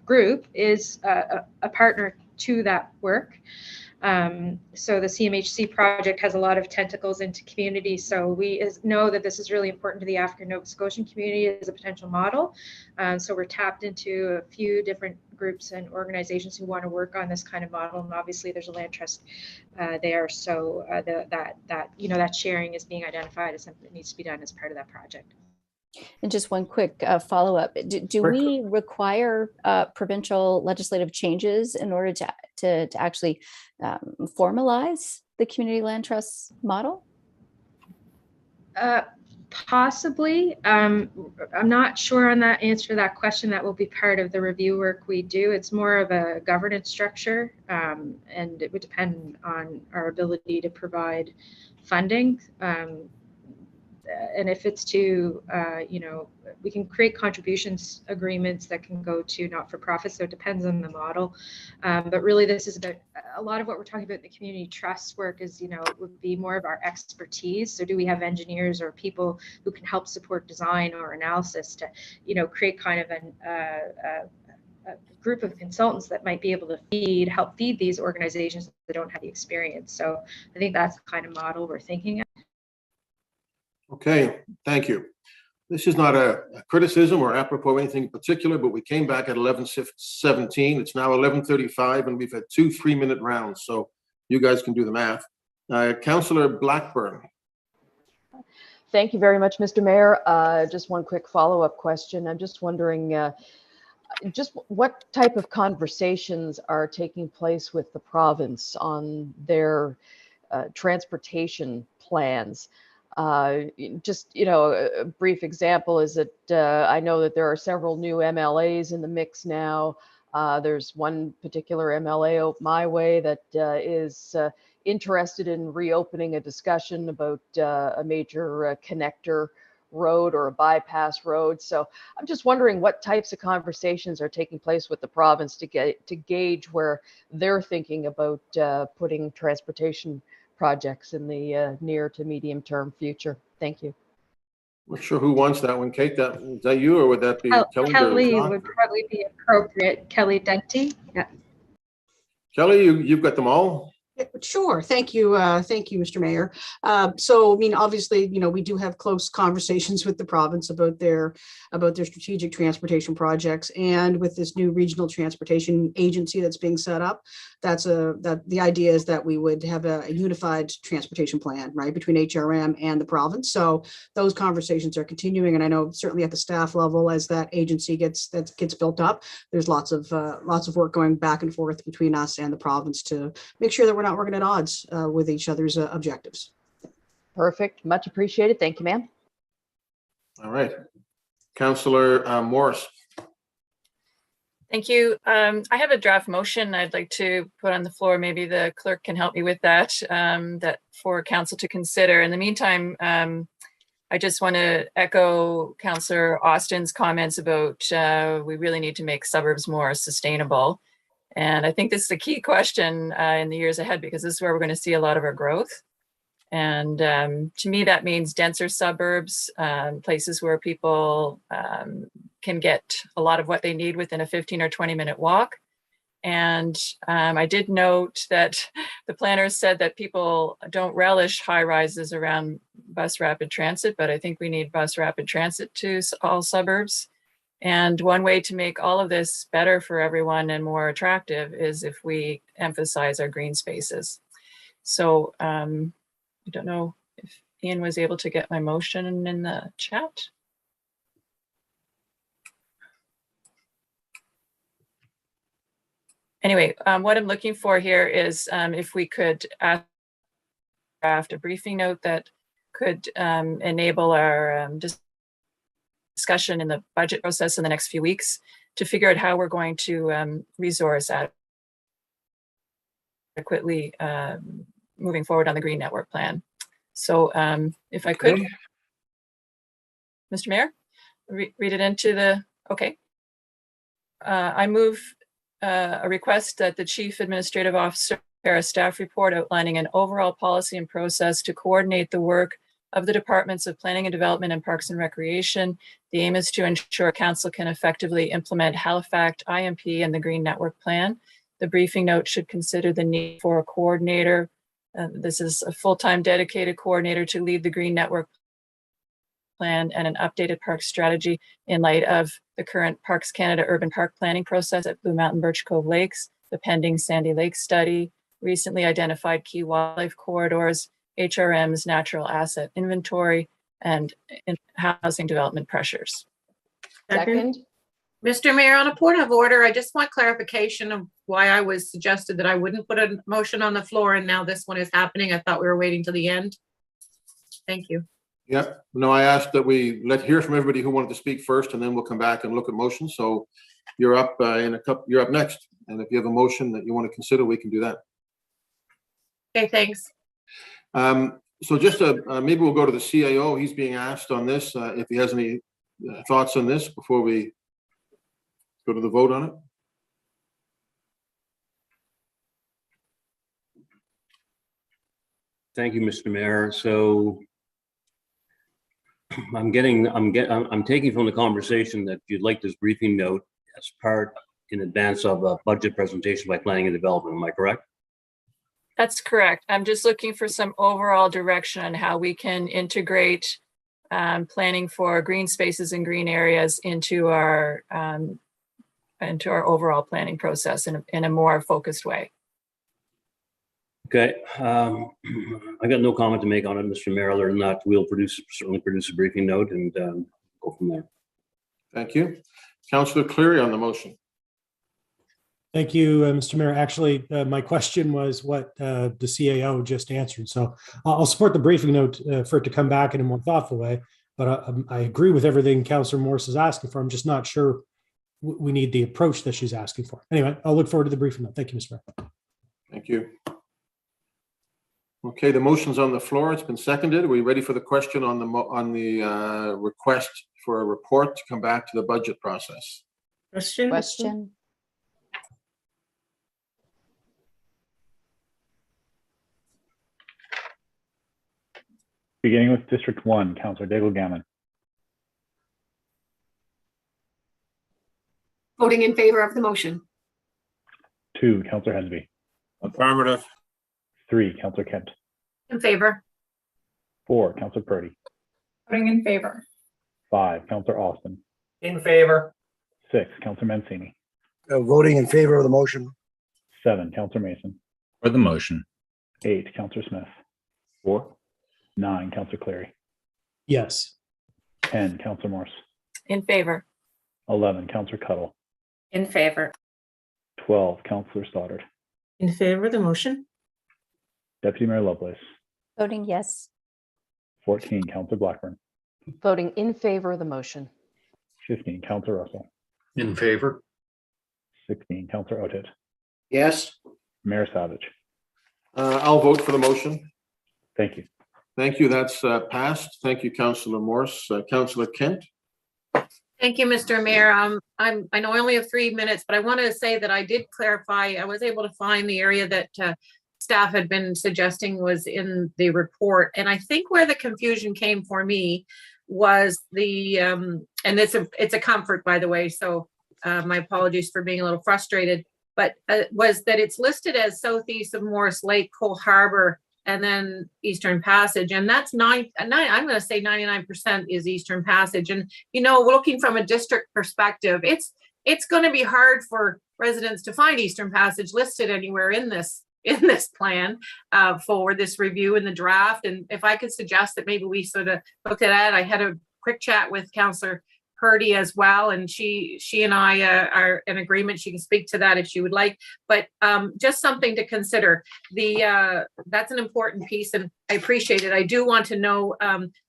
group is a partner to that work. So the CMHC project has a lot of tentacles into community. So we know that this is really important to the African Nova Scotian community as a potential model. So we're tapped into a few different groups and organizations who want to work on this kind of model. And obviously there's a land trust there. So that sharing is being identified as something that needs to be done as part of that project. And just one quick follow-up. Do we require provincial legislative changes in order to actually formalize the community land trust model? Possibly. I'm not sure on that answer to that question. That will be part of the review work we do. It's more of a governance structure, and it would depend on our ability to provide funding. And if it's to, we can create contributions agreements that can go to not-for-profits. So it depends on the model. But really, this is about a lot of what we're talking about. The community trust work is, would be more of our expertise. So do we have engineers or people who can help support design or analysis to, create kind of a group of consultants that might be able to help feed these organizations that don't have the experience. So I think that's the kind of model we're thinking of. Okay, thank you. This is not a criticism or apropos of anything in particular, but we came back at 11:17. It's now 11:35, and we've had 2 3-minute rounds, so you guys can do the math. Councillor Blackburn. Thank you very much, Mr. Mayor. Just one quick follow-up question. I'm just wondering, just what type of conversations are taking place with the province on their transportation plans? Just, a brief example is that I know that there are several new MLAs in the mix now. There's one particular MLA out my way that is interested in reopening a discussion about a major connector road or a bypass road. So I'm just wondering what types of conversations are taking place with the province to gauge where they're thinking about putting transportation projects in the near to medium term future. Thank you. Not sure who wants that one, Kate. Is that you, or would that be Kelly? Kelly would probably be appropriate. Kelly Denty. Yeah. Kelly, you've got them all. Sure. Thank you. Thank you, Mr. Mayor. So, obviously, we do have close conversations with the province about their strategic transportation projects, and with this new regional transportation agency that's being set up. that the idea is that we would have a unified transportation plan, right, between HRM and the province. So those conversations are continuing, and I know certainly at the staff level, as that agency gets built up, there's lots of work going back and forth between us and the province to make sure that we're not working at odds with each other's objectives. Perfect. Much appreciated. Thank you, ma'am. All right. Councillor Morris. Thank you. I have a draft motion I'd like to put on the floor. Maybe the clerk can help me with that, that for council to consider. In the meantime, I just want to echo Councillor Austin's comments about we really need to make suburbs more sustainable. And I think this is a key question in the years ahead, because this is where we're going to see a lot of our growth. And to me, that means denser suburbs, places where people can get a lot of what they need within a 15 or 20-minute walk. And I did note that the planners said that people don't relish high rises around bus rapid transit, but I think we need bus rapid transit to all suburbs. And one way to make all of this better for everyone and more attractive is if we emphasize our green spaces. So I don't know if Ian was able to get my motion in the chat. Anyway, what I'm looking for here is if we could draft a briefing note that could enable our discussion in the budget process in the next few weeks to figure out how we're going to resource adequately moving forward on the Green Network Plan. So if I could, Mr. Mayor, read it into the, okay. I move a request that the Chief Administrative Officer prepare a staff report outlining an overall policy and process to coordinate the work of the Departments of Planning and Development and Parks and Recreation. The aim is to ensure Council can effectively implement Halifax IMP and the Green Network Plan. The briefing note should consider the need for a coordinator. This is a full-time dedicated coordinator to lead the Green Network Plan and an updated park strategy in light of the current Parks Canada urban park planning process at Blue Mountain Birch Cove Lakes, the pending Sandy Lake study, recently identified key wildlife corridors, HRM's natural asset inventory, and housing development pressures. Second. Mr. Mayor, on a point of order, I just want clarification of why I was suggested that I wouldn't put a motion on the floor and now this one is happening. I thought we were waiting till the end. Thank you. Yeah, no, I asked that we hear from everybody who wanted to speak first, and then we'll come back and look at motions. So you're up you're up next. And if you have a motion that you want to consider, we can do that. Okay, thanks. So just maybe we'll go to the CAO. He's being asked on this, if he has any thoughts on this before we go to the vote on it. Thank you, Mr. Mayor. So I'm taking from the conversation that you'd like this briefing note as part in advance of a budget presentation by Planning and Development. Am I correct? That's correct. I'm just looking for some overall direction on how we can integrate planning for green spaces and green areas into our overall planning process in a more focused way. Okay, I got no comment to make on it, Mr. Mayor, other than that we'll certainly produce a briefing note and go from there. Thank you. Councillor Cleary on the motion. Thank you, Mr. Mayor. Actually, my question was what the CAO just answered. So I'll support the briefing note for it to come back in a more thoughtful way. But I agree with everything Councillor Morris is asking for. I'm just not sure we need the approach that she's asking for. Anyway, I'll look forward to the briefing note. Thank you, Mr. Mayor. Thank you. Okay, the motion's on the floor. It's been seconded. Are we ready for the question on the request for a report to come back to the budget process? Question. Beginning with District 1, Councillor Daigle Gammon. Voting in favor of the motion. 2, Councillor Hensby. Affirmative. 3, Councillor Kent. In favor. 4, Councillor Purdy. Voting in favor. 5, Councillor Austin. In favor. 6, Councillor Mancini. Voting in favor of the motion. 7, Counselor Mason. For the motion. 8, Counselor Smith. 4. 9, Counselor Cleary. Yes. 10, Counselor Morse. In favor. 11, Counselor Cuttle. In favor. 12, Counselor Stoddard. In favor of the motion? Deputy Mayor Lovelace. Voting yes. 14, Counselor Blackburn. Voting in favor of the motion. 15, Counselor Russell. In favor. 16, Counselor Otis. Yes. Mayor Savage. I'll vote for the motion. Thank you. Thank you. That's passed. Thank you, Councillor Morse. Councillor Kent. Thank you, Mr. Mayor. I know I only have 3 minutes, but I want to say that I did clarify. I was able to find the area that staff had been suggesting was in the report. And I think where the confusion came for me was the, and it's a comfort, by the way, so my apologies for being a little frustrated, but was that it's listed as southeast of Morris Lake, Cole Harbor, and then Eastern Passage. And that's I'm going to say 99% is Eastern Passage. And, you know, looking from a district perspective, it's going to be hard for residents to find Eastern Passage listed anywhere in this plan for this review in the draft. And if I could suggest that maybe we sort of look at that. I had a quick chat with Councillor Purdy as well, and she and I are in agreement. She can speak to that if she would like, but just something to consider. That's an important piece, and I appreciate it. I do want to know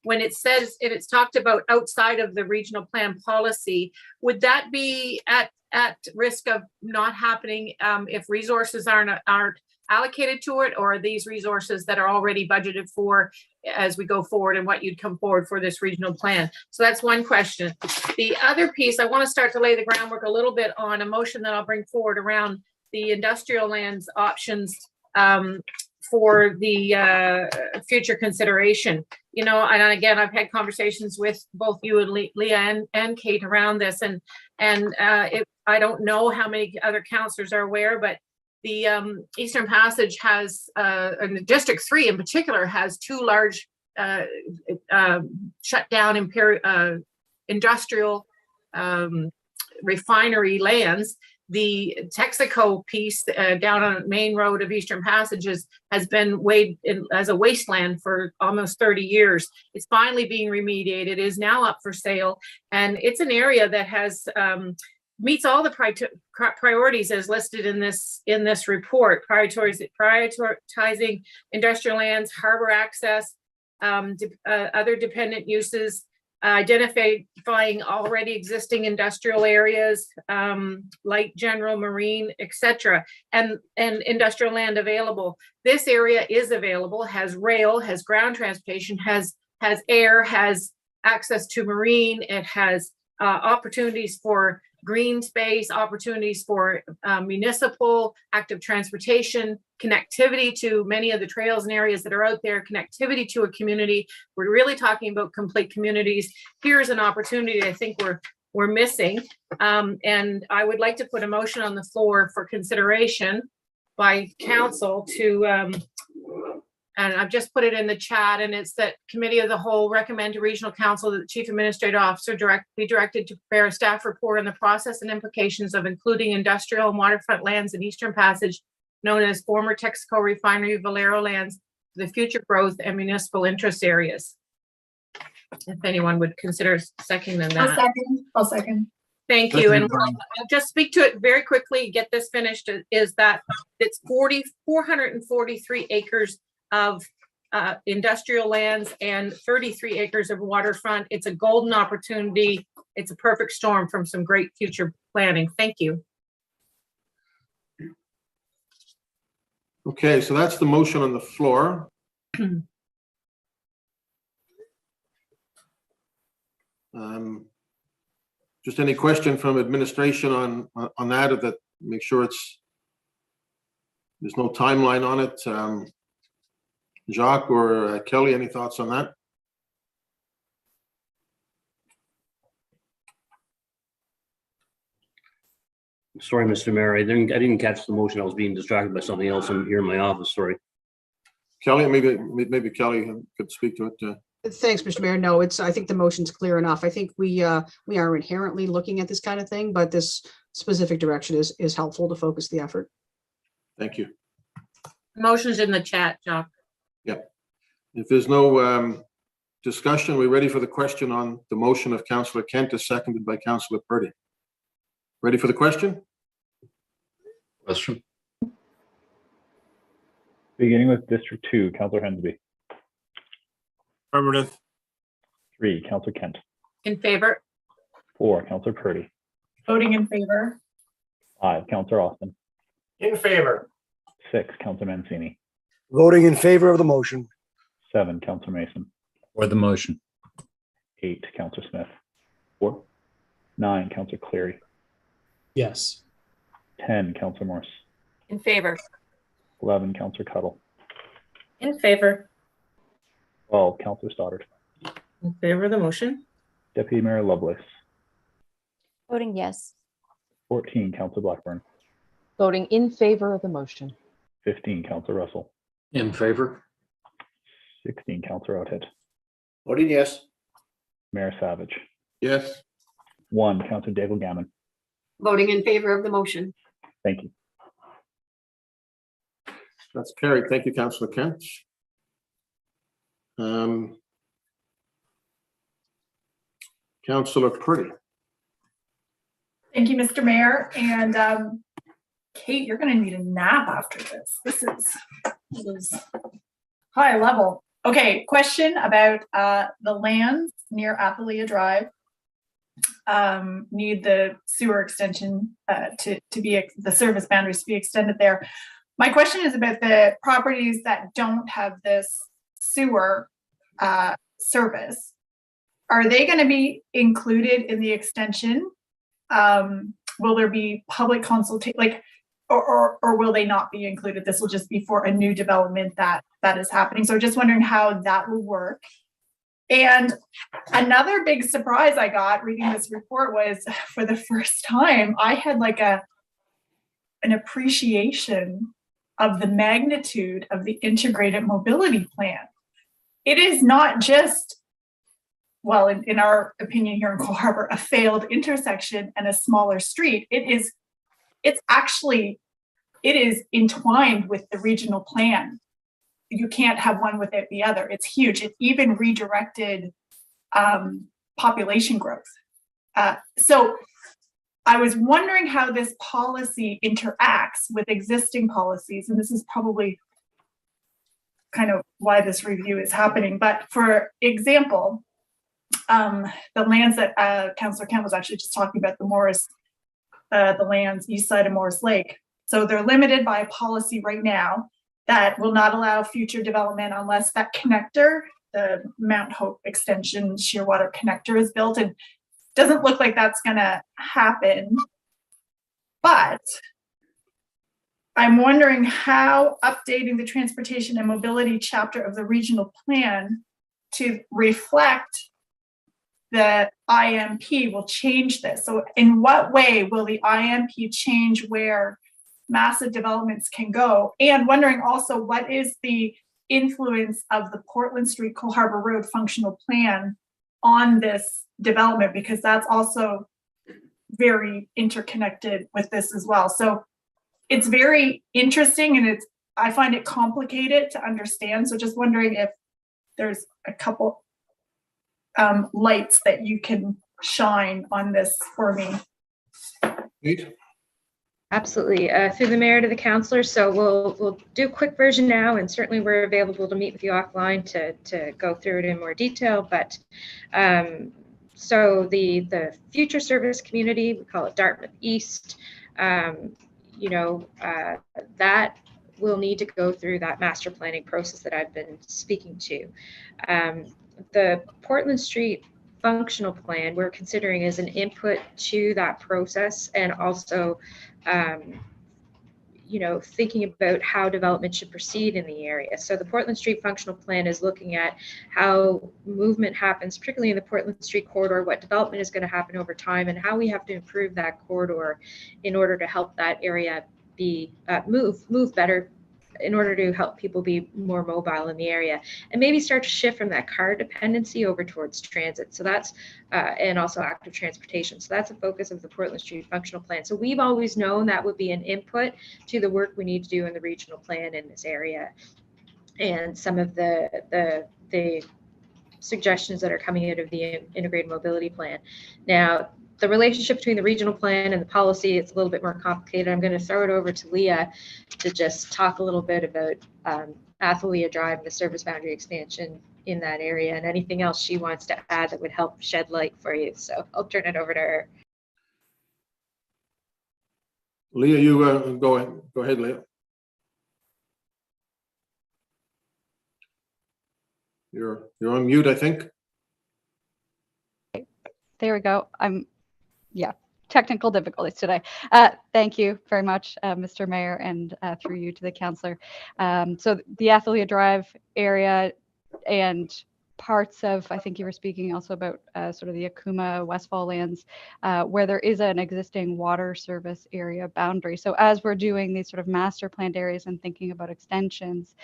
when it says, if it's talked about outside of the regional plan policy, would that be at risk of not happening if resources aren't allocated to it, or are these resources that are already budgeted for as we go forward and what you'd come forward for this regional plan? So that's one question. The other piece, I want to start to lay the groundwork a little bit on a motion that I'll bring forward around the industrial lands options for the future consideration. You know, and again, I've had conversations with both you and Leah and Kate around this, and I don't know how many other councillors are aware, but the Eastern Passage has, and District 3 in particular, has 2 large shut down industrial refinery lands. The Texaco piece down on Main Road of Eastern Passages has been weighed in as a wasteland for almost 30 years. It's finally being remediated. It is now up for sale, and it's an area that has meets all the priorities as listed in this report. Prioritizing industrial lands, harbor access, other dependent uses, identifying already existing industrial areas, light general marine, etc., and industrial land available. This area is available, has rail, has ground transportation, has air, has access to marine. It has opportunities for green space, opportunities for municipal active transportation, connectivity to many of the trails and areas that are out there, connectivity to a community. We're really talking about complete communities. Here's an opportunity I think we're missing. And I would like to put a motion on the floor for consideration by council to, and I've just put it in the chat, and it's that Committee of the Whole recommend to Regional Council that the Chief Administrative Officer be directed to prepare a staff report on the process and implications of including industrial and waterfront lands in Eastern Passage, known as former Texaco Refinery Valero lands, for the future growth and municipal interest areas. If anyone would consider seconding that. I'll second. Thank you. And I'll just speak to it very quickly, get this finished, is that it's 443 acres of industrial lands and 33 acres of waterfront. It's a golden opportunity. It's a perfect storm from some great future planning. Thank you. Okay, so that's the motion on the floor. Just any question from administration on that, or that make sure there's no timeline on it. Jacques or Kelly, any thoughts on that? Sorry, Mr. Mayor, I didn't catch the motion. I was being distracted by something else here in my office. Sorry. Kelly, maybe Kelly could speak to it. Thanks, Mr. Mayor. No, I think the motion's clear enough. I think we are inherently looking at this kind of thing, but this specific direction is helpful to focus the effort. Thank you. Motion's in the chat, Jock. Yep. If there's no discussion, we're ready for the question on the motion of Councillor Kent, as seconded by Councillor Purdy. Ready for the question? Question. Beginning with District 2, Councillor Hensby. Affirmative. 3, Councillor Kent. In favor? 4, Councillor Purdy. Voting in favor. 5, Councillor Austin. In favor? 6, Councillor Mancini. Voting in favor of the motion. 7, Councillor Mason. Or the motion. 8, Councillor Smith. 4, 9, Councillor Cleary. Yes. 10, Councillor Morse. In favor? 11, Councillor Cuttle. In favor? 12, Councillor Stoddard. In favor of the motion? Deputy Mayor Lovelace. Voting yes. 14, Councillor Blackburn. Voting in favor of the motion. 15, Councillor Russell. In favor? 16, Councillor Outhit. Voting yes. Mayor Savage. Yes. 1, Councillor Daigle Gammon. Voting in favor of the motion. Thank you. That's carried. Thank you, Councillor Kent. Councillor Purdy. Thank you, Mr. Mayor. And Kate, you're going to need a nap after this. This is high level. Okay, question about the lands near Athalia Drive. Need the sewer extension to be the service boundaries to be extended there. My question is about the properties that don't have this sewer service. Are they going to be included in the extension? Will there be public consultation, or will they not be included? This will just be for a new development that is happening. So just wondering how that will work. And another big surprise I got reading this report was, for the first time, I had like an appreciation of the magnitude of the integrated mobility plan. It is not just, well, in our opinion here in Cole Harbour, a failed intersection and a smaller street. It is entwined with the regional plan. You can't have one without the other. It's huge. It even redirected population growth. So I was wondering how this policy interacts with existing policies, and this is probably kind of why this review is happening. But for example, the lands that Councillor Kent was actually just talking about, the lands east side of Morris Lake. So they're limited by a policy right now that will not allow future development unless that connector, the Mount Hope Extension Shearwater connector, is built. And doesn't look like that's going to happen. But I'm wondering how updating the transportation and mobility chapter of the regional plan to reflect the IMP will change this. So in what way will the IMP change where massive developments can go? And wondering also, what is the influence of the Portland Street Cole Harbour Road functional plan on this development? Because that's also very interconnected with this as well. So it's very interesting, and I find it complicated to understand. So just wondering if there's a couple lights that you can shine on this for me. Absolutely. Through the mayor to the councillor. So we'll do a quick version now, and certainly we're available to meet with you offline to go through it in more detail. But so the future service community, we call it Dartmouth East, that will need to go through that master planning process that I've been speaking to. The Portland Street functional plan we're considering as an input to that process, and also thinking about how development should proceed in the area. So the Portland Street functional plan is looking at how movement happens, particularly in the Portland Street corridor, what development is going to happen over time, and how we have to improve that corridor in order to help that area be move better in order to help people be more mobile in the area and maybe start to shift from that car dependency over towards transit. So that's, and also active transportation. So that's a focus of the Portland Street Functional Plan. So we've always known that would be an input to the work we need to do in the regional plan in this area. And some of the suggestions that are coming out of the integrated mobility plan. Now, the relationship between the regional plan and the policy, it's a little bit more complicated. I'm going to throw it over to Leah to just talk a little bit about Athalia Drive and the service boundary expansion in that area and anything else she wants to add that would help shed light for you. So I'll turn it over to her. Leah, you go ahead, Leah. You're on mute, I think. There we go. Yeah, technical difficulties today. Thank you very much, Mr. Mayor, and through you to the councillor. So the Athalia Drive area and parts of, I think you were speaking also about sort of the Akuma Westfall lands, where there is an existing water service area boundary. So as we're doing these sort of master planned areas and thinking about extensions,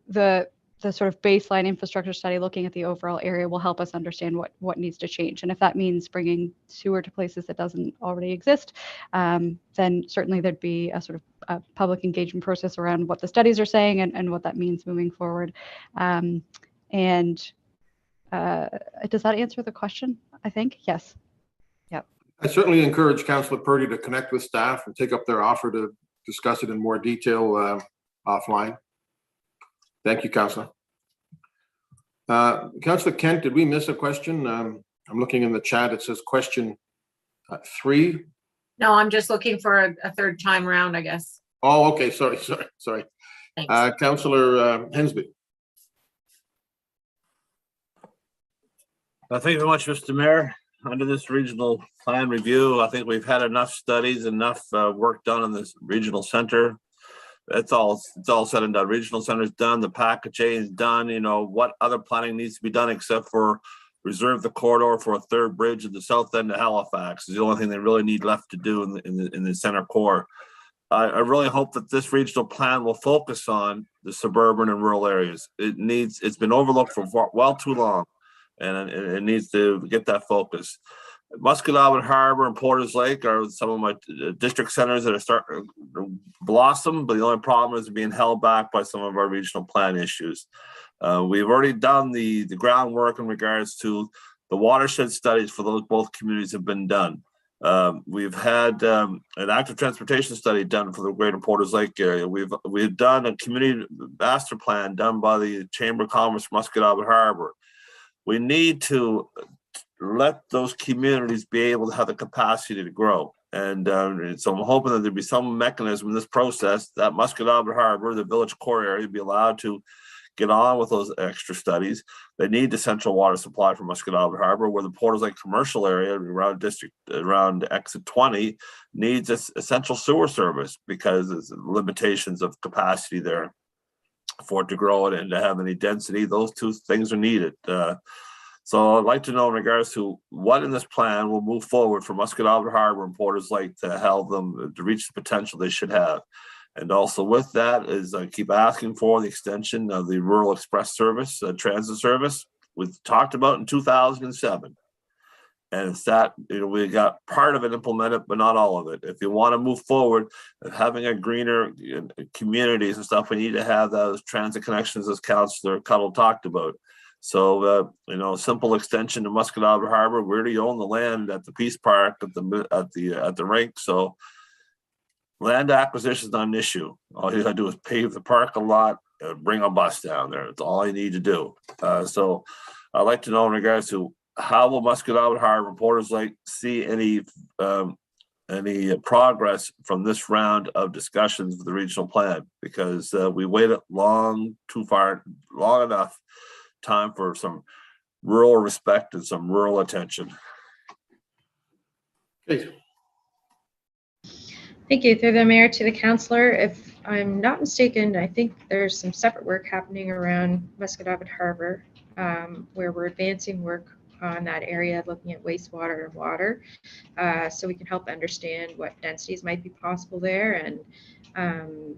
the sort of baseline infrastructure study looking at the overall area will help us understand what needs to change. And if that means bringing sewer to places that doesn't already exist, then certainly there'd be a sort of a public engagement process around what the studies are saying and what that means moving forward. Does that answer the question, I think? Yes. Yep. I certainly encourage Councillor Purdy to connect with staff and take up their offer to discuss it in more detail offline. Thank you, Councillor. Councillor Kent, did we miss a question? I'm looking in the chat. It says question 3. No, I'm just looking for a third time round, I guess. Oh, okay. Sorry. Thanks. Councillor Hensby. Thank you very much, Mr. Mayor. Under this regional plan review, I think we've had enough studies, enough work done in this regional center. It's all said and done. Regional center's done, the package A is done. You know, what other planning needs to be done except for reserve the corridor for a third bridge at the south end of Halifax is the only thing they really need left to do in the center core. I really hope that this regional plan will focus on the suburban and rural areas. It's been overlooked for well too long, and it needs to get that focus. Musquedoboit Harbor and Porters Lake are some of my district centers that are starting to blossom, but the only problem is being held back by some of our regional plan issues. We've already done the groundwork in regards to the watershed studies for those both communities have been done. We've had an active transportation study done for the greater Porters Lake area. We've done a community master plan done by the Chamber of Commerce Musquedoboit Harbor. We need to let those communities be able to have the capacity to grow. And so I'm hoping that there'll be some mechanism in this process that Musquedoboit Harbor, the village core area, be allowed to get on with those extra studies. They need the central water supply from Musquedoboit Harbor, where the Porters Lake commercial area around exit 20 needs essential sewer service because there's limitations of capacity there for it to grow it and to have any density. Those two things are needed. So I'd like to know in regards to what in this plan will move forward for Musquedoboit Harbor and Porters Lake to help them to reach the potential they should have. And also with that is I keep asking for the extension of the Rural Express service, transit service, we've talked about in 2007. And it's that, we got part of it implemented, but not all of it. If you want to move forward and having a greener communities and stuff, we need to have those transit connections as Councillor Cuttle talked about. So, simple extension to Musquedoboit Harbor. We already own the land at the Peace Park at the rink. So land acquisition is not an issue. All you gotta do is pave the parking lot and bring a bus down there. That's all you need to do. So I'd like to know in regards to how will Musquedoboit Harbor and Porters Lake see any progress from this round of discussions with the regional plan, because we waited long enough time for some rural respect and some rural attention. Please. Thank you. Through the mayor to the councillor. If I'm not mistaken, I think there's some separate work happening around Musquedoboit Harbor where we're advancing work on that area, looking at wastewater and water, so we can help understand what densities might be possible there. And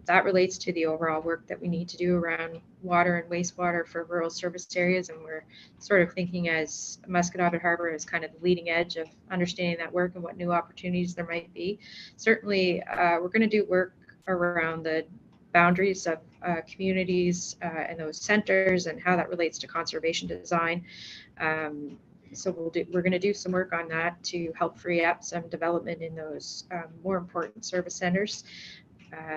that relates to the overall work that we need to do around water and wastewater for rural service areas. And we're sort of thinking as Musquodoboit Harbor is kind of the leading edge of understanding that work and what new opportunities there might be. Certainly, we're going to do work around the boundaries of communities and those centers and how that relates to conservation design. So we're going to do some work on that to help free up some development in those more important service centers.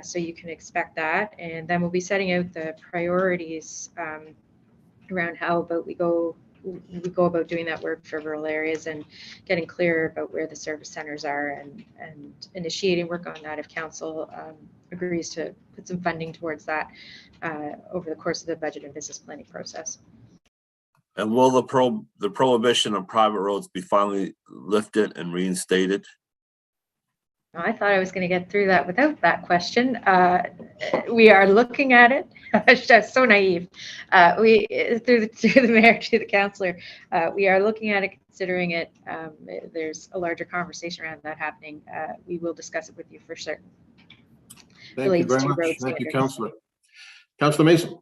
So you can expect that. And then we'll be setting out the priorities around how about we go about doing that work for rural areas and getting clear about where the service centers are and initiating work on that if council agrees to put some funding towards that over the course of the budget and business planning process. And will the prohibition of private roads be finally lifted and reinstated? I thought I was going to get through that without that question. We are looking at it. That's so naive. We through the mayor to the councillor, we are looking at it, considering it. There's a larger conversation around that happening. We will discuss it with you for certain. Thank you very much. Thank you, Councillor. Councillor Mason.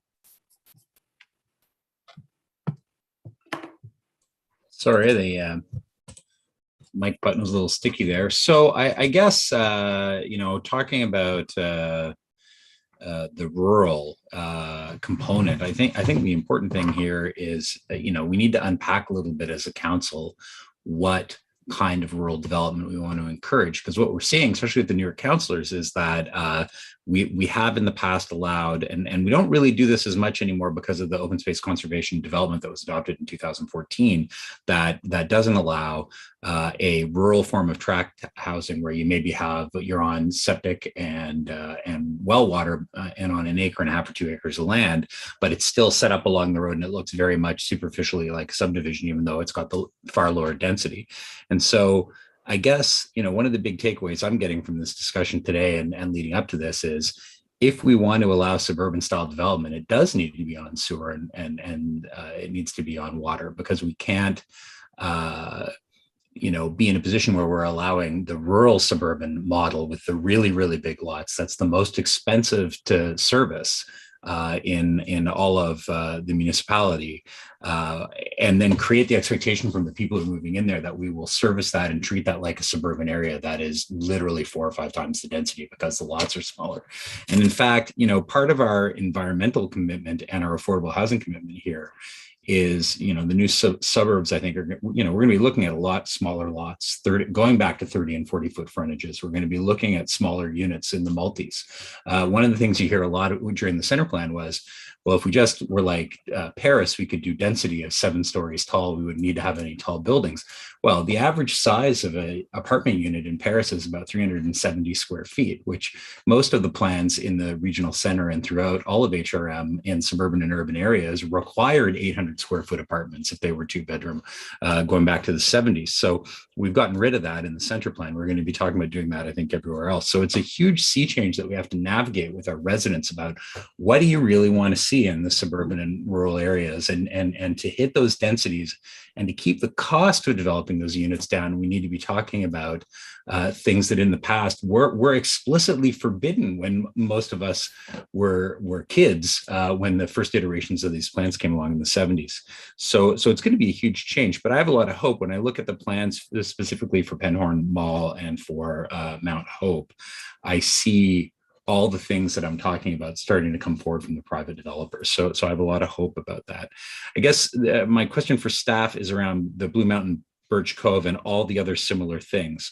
Sorry, the mic button was a little sticky there. So I guess, talking about the rural component, I think the important thing here is, we need to unpack a little bit as a council what kind of rural development we want to encourage, because what we're seeing, especially with the newer councillors, is that we have in the past allowed, and we don't really do this as much anymore because of the open space conservation development that was adopted in 2014, that doesn't allow a rural form of tract housing where you maybe you're on septic and well water and on an acre and a half or 2 acres of land, but it's still set up along the road and it looks very much superficially like subdivision, even though it's got the far lower density. And so I guess, one of the big takeaways I'm getting from this discussion today and leading up to this is, if we want to allow suburban style development, it does need to be on sewer and it needs to be on water, because we can't, be in a position where we're allowing the rural suburban model with the really, really big lots. That's the most expensive to service in all of the municipality, and then create the expectation from the people who are moving in there that we will service that and treat that like a suburban area that is literally 4 or 5 times the density because the lots are smaller. And in fact, part of our environmental commitment and our affordable housing commitment here is, the new suburbs, I think, are, we're going to be looking at a lot smaller lots, going back to 30 and 40 foot frontages. We're going to be looking at smaller units in the multis. One of the things you hear a lot during the center plan was, well, if we just were like Paris, we could do density of 7 stories tall. We wouldn't need to have any tall buildings. Well, the average size of an apartment unit in Paris is about 370 square feet, which most of the plans in the regional center and throughout all of HRM in suburban and urban areas required 800 square foot apartments if they were 2-bedroom, going back to the 70s. So we've gotten rid of that in the center plan. We're going to be talking about doing that, I think, everywhere else. So it's a huge sea change that we have to navigate with our residents about, what do you really want to see in the suburban and rural areas, and to hit those densities and to keep the cost of developing those units down. We need to be talking about things that in the past were explicitly forbidden when most of us were kids, when the first iterations of these plans came along in the 70s. So it's going to be a huge change, but I have a lot of hope when I look at the plans specifically for Penhorn Mall and for Mount Hope. I see all the things that I'm talking about starting to come forward from the private developers. So I have a lot of hope about that. I guess my question for staff is around the Blue Mountain Birch Cove and all the other similar things.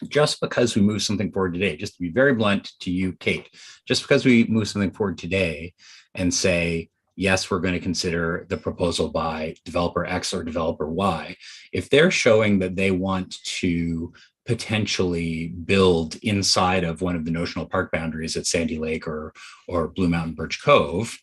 Just because we move something forward today, just to be very blunt to you, Kate, just because we move something forward today and say, yes, we're going to consider the proposal by developer X or developer Y, if they're showing that they want to potentially build inside of one of the notional park boundaries at Sandy Lake or Blue Mountain Birch Cove,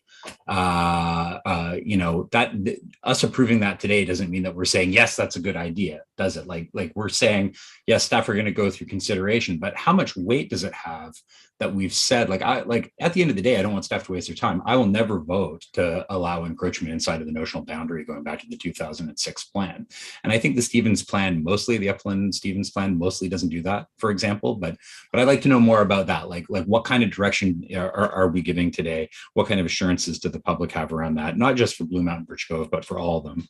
us approving that today doesn't mean that we're saying, yes, that's a good idea, does it? Like we're saying, yes, staff are going to go through consideration, but how much weight does it have that we've said, at the end of the day, I don't want staff to waste their time. I will never vote to allow encroachment inside of the notional boundary going back to the 2006 plan. And I think the Stevens plan, mostly the Upland Stevens plan, mostly doesn't do that, for example, but I'd like to know more about that. Like what kind of direction are we giving today? What kind of assurances do the public have around that? Not just for Blue Mountain Birch Cove, but for all of them.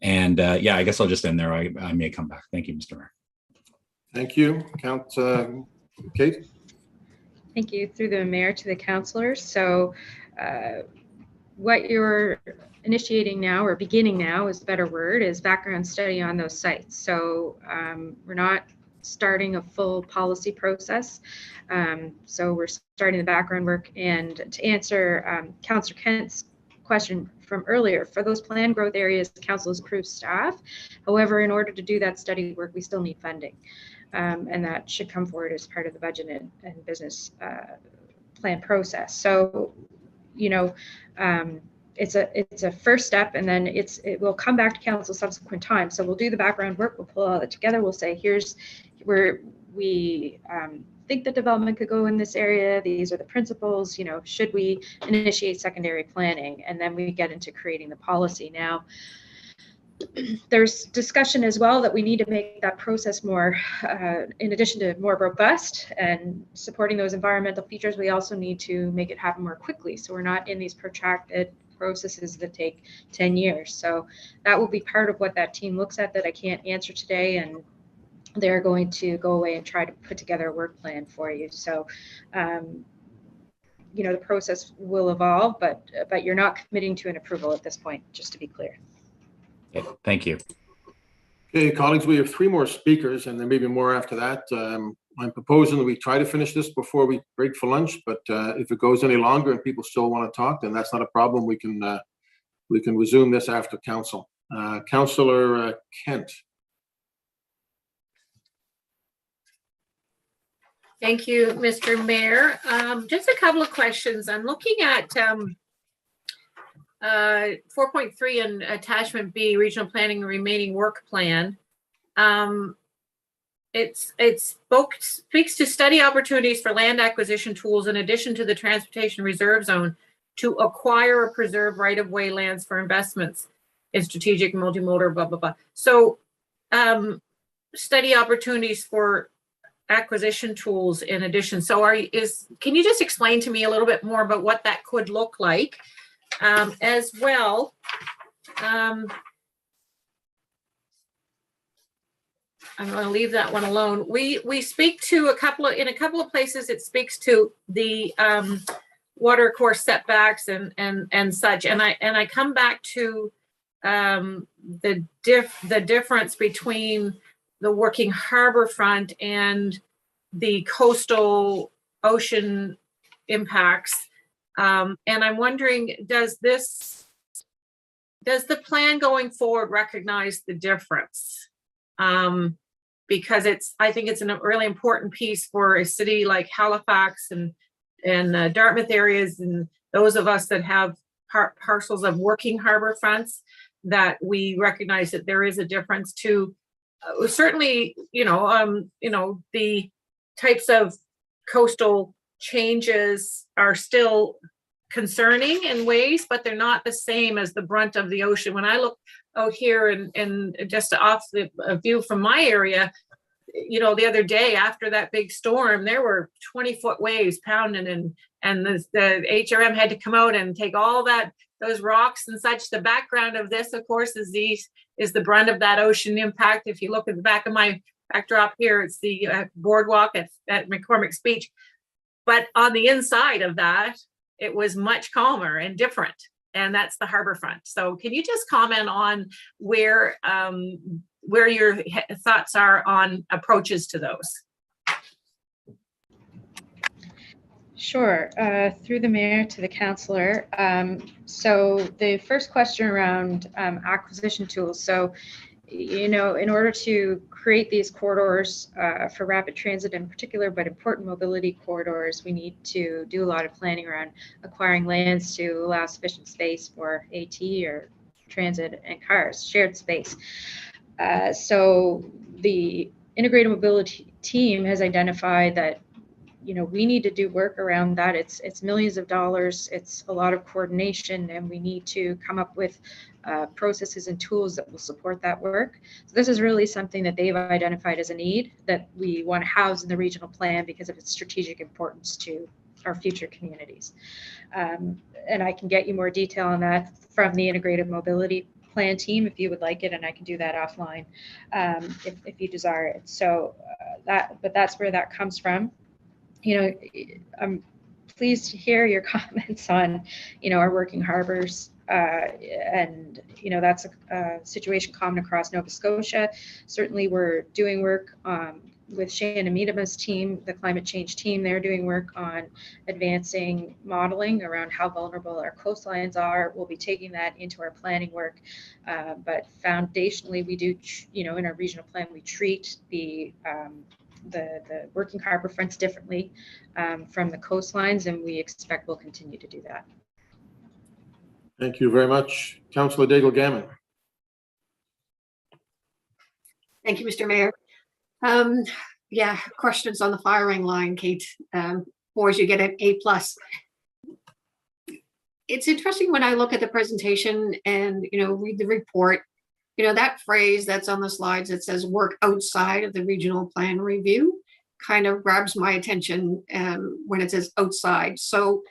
And I guess I'll just end there. I may come back. Thank you, Mr. Mayor. Thank you, Kate. Thank you. Through the mayor to the councillors. So what you're initiating now, or beginning now is a better word, is background study on those sites. So we're not starting a full policy process. So we're starting the background work. And to answer Councillor Kent's question from earlier, for those planned growth areas, council has approved staff. However, in order to do that study work, we still need funding. And that should come forward as part of the budget and business plan process. So, it's a first step, and then it will come back to council subsequent time. So we'll do the background work, we'll pull all that together, we'll say, here's where we think the development could go in this area, these are the principles, should we initiate secondary planning, and then we get into creating the policy. Now, there's discussion as well that we need to make that process more, in addition to more robust and supporting those environmental features, we also need to make it happen more quickly. So we're not in these protracted processes that take 10 years. So that will be part of what that team looks at that I can't answer today. And they're going to go away and try to put together a work plan for you. So, the process will evolve, but you're not committing to an approval at this point, just to be clear. Okay, thank you. Okay, colleagues, we have 3 more speakers, and there may be more after that. I'm proposing that we try to finish this before we break for lunch, but if it goes any longer and people still want to talk, then that's not a problem. We can resume this after council. Councillor Kent. Thank you, Mr. Mayor. Just a couple of questions. I'm looking at 4.3 and attachment B, regional planning and remaining work plan. It speaks to study opportunities for land acquisition tools in addition to the transportation reserve zone to acquire or preserve right-of-way lands for investments in strategic multimodal, blah, blah, blah. So study opportunities for acquisition tools in addition. So can you just explain to me a little bit more about what that could look like? As well, I'm going to leave that one alone. We speak to in a couple of places. It speaks to the water course setbacks and such. And I come back to the difference between the working harbor front and the coastal ocean impacts. And I'm wondering, does the plan going forward recognize the difference? Because I think it's a really important piece for a city like Halifax and Dartmouth areas, and those of us that have parcels of working harbor fronts, that we recognize that there is a difference to certainly, the types of coastal changes are still concerning in ways, but they're not the same as the brunt of the ocean. When I look out here and just off the view from my area, the other day after that big storm, there were 20-foot waves pounding, and the HRM had to come out and take all those rocks and such. The background of this, of course, is the brunt of that ocean impact. If you look at the back of my backdrop here, it's the boardwalk at McCormick's Beach. But on the inside of that, it was much calmer and different, and that's the harbor front. So can you just comment on where your thoughts are on approaches to those? Sure. Through the mayor to the councillor. So the first question around acquisition tools. So, in order to create these corridors for rapid transit in particular, but important mobility corridors, we need to do a lot of planning around acquiring lands to allow sufficient space for AT or transit and cars, shared space. So the integrated mobility team has identified that, you know, we need to do work around that. It's millions of dollars. It's a lot of coordination, and we need to come up with processes and tools that will support that work. So this is really something that they've identified as a need that we want to house in the regional plan because of its strategic importance to our future communities. And I can get you more detail on that from the integrated mobility plan team if you would like it, and I can do that offline if you desire it. So but that's where that comes from. You know, I'm pleased to hear your comments on, you know, our working harbors. And, you know, that's a situation common across Nova Scotia. Certainly we're doing work with Shannon Miedema's team, the climate change team. They're doing work on advancing modeling around how vulnerable our coastlines are. We'll be taking that into our planning work. But foundationally, we do, you know, in our regional plan, we treat the working harbor fronts differently from the coastlines, and we expect we'll continue to do that. Thank you very much. Councillor Daigle-Gammon. Thank you, Mr. Mayor. Yeah, questions on the firing line, Kate. Or you get an A+. It's interesting when I look at the presentation and, you know, read the report, you know, that phrase that's on the slides that says work outside of the regional plan review kind of grabs my attention when it says outside. So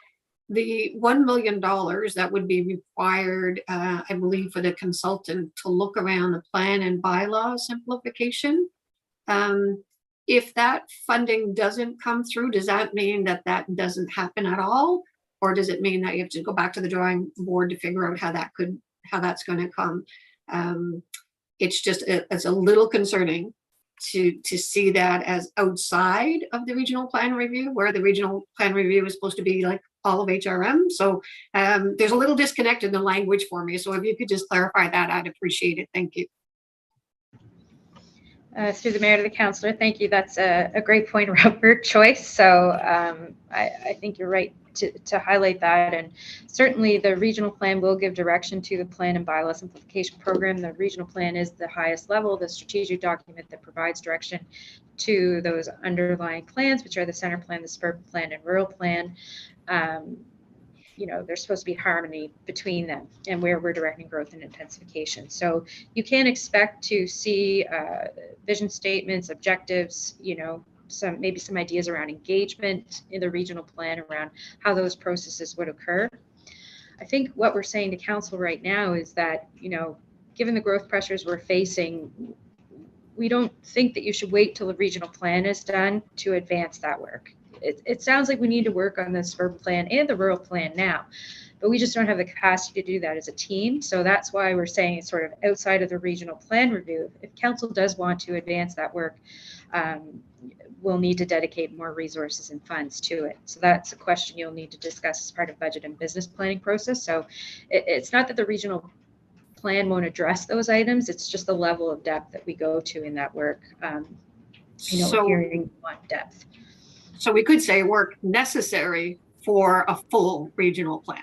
the $1 million that would be required, I believe, for the consultant to look around the plan and bylaw simplification. If that funding doesn't come through, does that mean that that doesn't happen at all? Or does it mean that you have to go back to the drawing board to figure out how that's going to come? It's just, it's a little concerning to see that as outside of the regional plan review, where the regional plan review is supposed to be like all of HRM. So there's a little disconnect in the language for me. So if you could just clarify that, I'd appreciate it. Thank you. Through the mayor to the councillor, thank you. That's a great point around word choice. So I think you're right to highlight that. And certainly the regional plan will give direction to the plan and bylaw simplification program. The regional plan is the highest level, the strategic document that provides direction to those underlying plans, which are the center plan, the suburban plan, and rural plan. You know, there's supposed to be harmony between them and where we're directing growth and intensification. So you can expect to see vision statements, objectives, you know, maybe some ideas around engagement in the regional plan around how those processes would occur. I think what we're saying to council right now is that, you know, given the growth pressures we're facing, we don't think that you should wait till the regional plan is done to advance that work. It sounds like we need to work on the suburban plan and the rural plan now, but we just don't have the capacity to do that as a team. So that's why we're saying it's sort of outside of the regional plan review. If council does want to advance that work, we'll need to dedicate more resources and funds to it. So that's a question you'll need to discuss as part of budget and business planning process. So it's not that the regional plan won't address those items, it's just the level of depth that we go to in that work. You know, So- hearing one depth. So we could say work necessary for a full regional plan.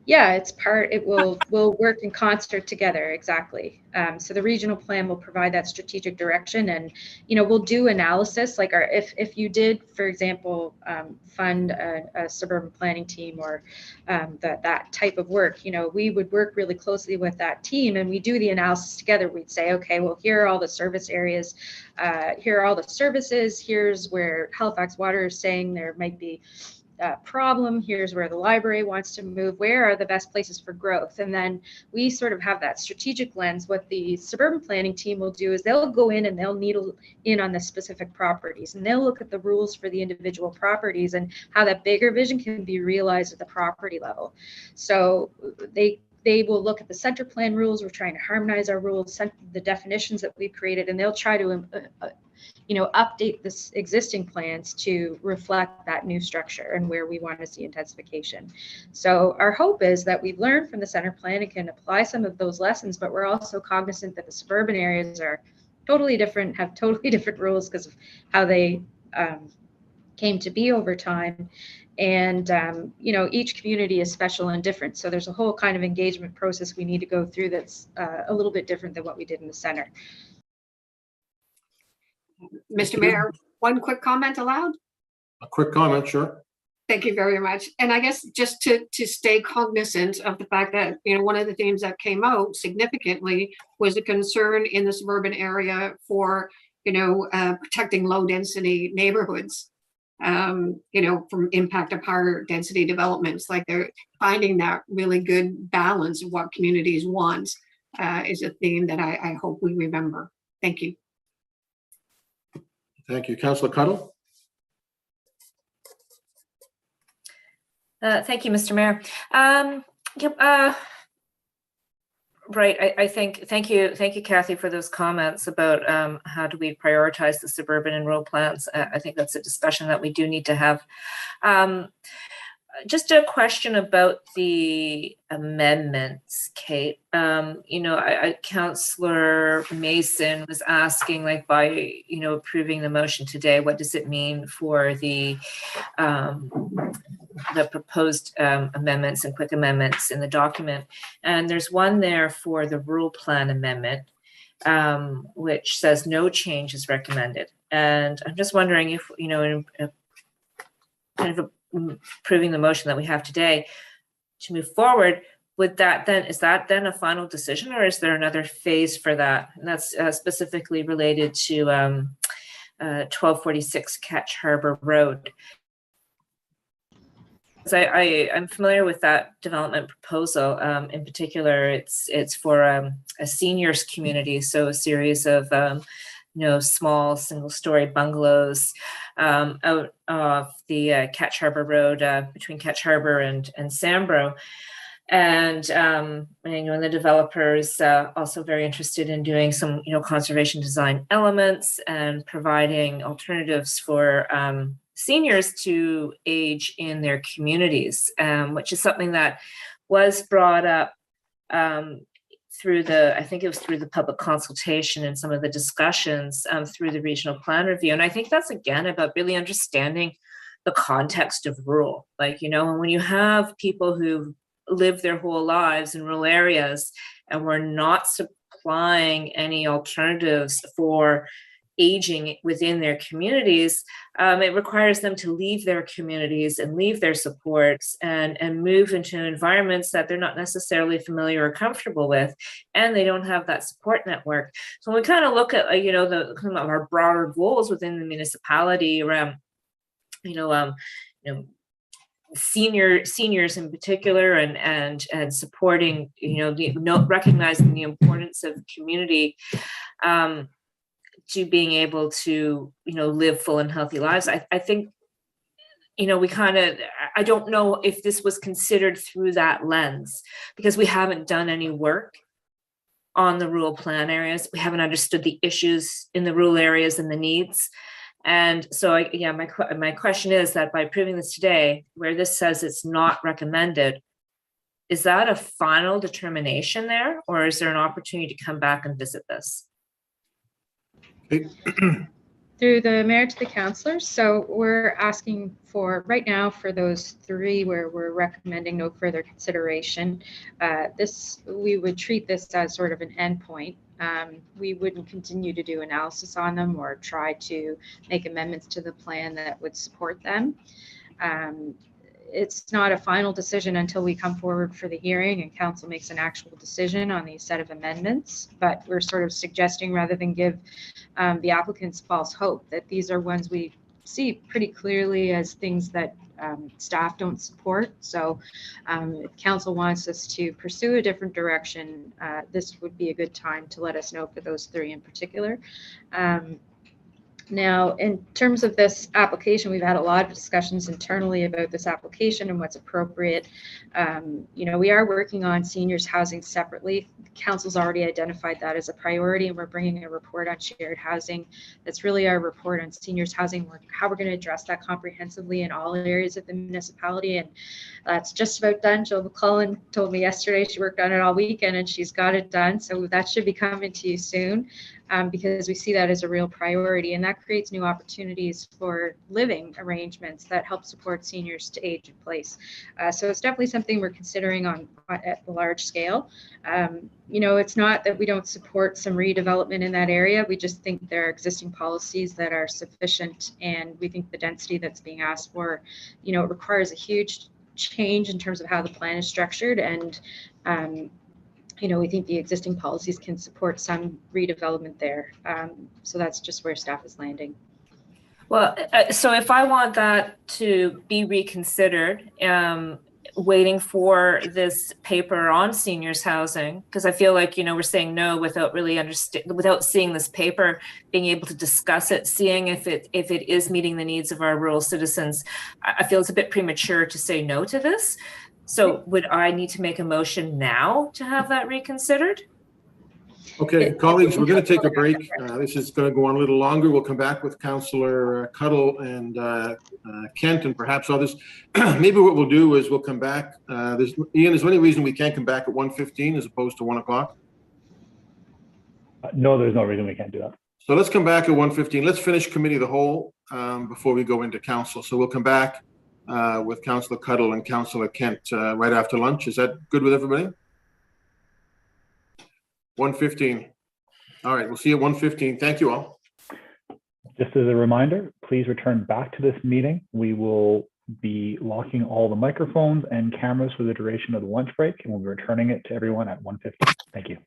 Yeah, it's part, it will work in concert together, exactly. So the regional plan will provide that strategic direction, and, you know, we'll do analysis, like if you did, for example, fund a suburban planning team or that type of work, you know, we would work really closely with that team and we do the analysis together. We'd say, okay, well, here are all the service areas, here are all the services, here's where Halifax Water is saying there might be problem, here's where the library wants to move, where are the best places for growth? And then we sort of have that strategic lens. What the suburban planning team will do is they'll go in and they'll needle in on the specific properties, and they'll look at the rules for the individual properties and how that bigger vision can be realized at the property level. So they will look at the center plan rules. We're trying to harmonize our rules, the definitions that we've created, and they'll try to you know, update this existing plans to reflect that new structure and where we want to see intensification. So our hope is that we've learned from the center plan and can apply some of those lessons, but we're also cognizant that the suburban areas are totally different, have totally different rules because of how they came to be over time. And, you know, each community is special and different. So there's a whole kind of engagement process we need to go through that's a little bit different than what we did in the center. Mr. Mayor, one quick comment allowed? A quick comment, sure. Thank you very much. And I guess just to stay cognizant of the fact that, you know, one of the themes that came out significantly was a concern in the suburban area for, you know, protecting low density neighborhoods, you know, from impact of higher density developments. Like they're finding that really good balance of what communities want is a theme that I hope we remember. Thank you. Thank you. Councillor Cuttle? Thank you, Mr. Mayor. Right, I think, thank you, Kathy, for those comments about how do we prioritize the suburban and rural plans. I think that's a discussion that we do need to have. Just a question about the amendments, Kate. You know, Councillor Mason was asking, like, by, you know, approving the motion today, what does it mean for the proposed amendments and quick amendments in the document? And there's one there for the rural plan amendment, which says no change is recommended. And I'm just wondering if, you know, in kind of approving the motion that we have today to move forward, would that then, is that then a final decision, or is there another phase for that? And that's specifically related to 1246 Catch Harbor Road. I'm familiar with that development proposal. In particular, it's for a seniors community, so a series of you know, small single-story bungalows out of the Catch Harbor Road between Catch Harbor and Sambro. And you know, the developers also very interested in doing some, you know, conservation design elements and providing alternatives for seniors to age in their communities, which is something that was brought up through the, I think it was through the public consultation and some of the discussions through the regional plan review. And I think that's, again, about really understanding the context of rural. Like, you know, when you have people who live their whole lives in rural areas and we're not supplying any alternatives for aging within their communities, it requires them to leave their communities and leave their supports and move into environments that they're not necessarily familiar or comfortable with, and they don't have that support network. So when we kind of look at, you know, the kind of our broader goals within the municipality around, you know, seniors in particular, and supporting, you know, recognizing the importance of community to being able to, you know, live full and healthy lives. I think, you know, we kind of, I don't know if this was considered through that lens, because we haven't done any work on the rural plan areas. We haven't understood the issues in the rural areas and the needs. And so, yeah, my question is that by approving this today, where this says it's not recommended, is that a final determination there, or is there an opportunity to come back and visit this? Through the mayor to the councillors. So we're asking for right now for those three where we're recommending no further consideration. We would treat this as sort of an endpoint. We wouldn't continue to do analysis on them or try to make amendments to the plan that would support them. It's not a final decision until we come forward for the hearing and council makes an actual decision on these set of amendments. But we're sort of suggesting, rather than give the applicants false hope, that these are ones we see pretty clearly as things that staff don't support. So if council wants us to pursue a different direction, this would be a good time to let us know for those three in particular. Now, in terms of this application, we've had a lot of discussions internally about this application and what's appropriate. We are working on seniors housing separately. Council's already identified that as a priority, and we're bringing a report on shared housing. That's really our report on seniors housing, how we're going to address that comprehensively in all areas of the municipality. And that's just about done. Jill McClellan told me yesterday she worked on it all weekend and she's got it done. So that should be coming to you soon. Because we see that as a real priority, and that creates new opportunities for living arrangements that help support seniors to age in place. So it's definitely something we're considering at the large scale. It's not that we don't support some redevelopment in that area. We just think there are existing policies that are sufficient, and we think the density that's being asked for, it requires a huge change in terms of how the plan is structured, and we think the existing policies can support some redevelopment there. So that's just where staff is landing. Well, so if I want that to be reconsidered, waiting for this paper on seniors housing, because I feel like, we're saying no without really without seeing this paper, being able to discuss it, seeing if it is meeting the needs of our rural citizens. I feel it's a bit premature to say no to this. So would I need to make a motion now to have that reconsidered? Okay, colleagues, we're going to take a break. This is going to go on a little longer. We'll come back with Councillor Cuddle and Kent and perhaps others. Maybe what we'll do is we'll come back. Ian, is there any reason we can't come back at 1:15 as opposed to 1 o'clock? No, there's no reason we can't do that. So let's come back at 1:15. Let's finish committee of the whole before we go into council. So we'll come back with Councillor Cuddle and Councillor Kent right after lunch. Is that good with everybody? 1:15. All right, we'll see you at 1:15. Thank you all. Just as a reminder, please return back to this meeting. We will be locking all the microphones and cameras for the duration of the lunch break, and we'll be returning it to everyone at 1:15. Thank you.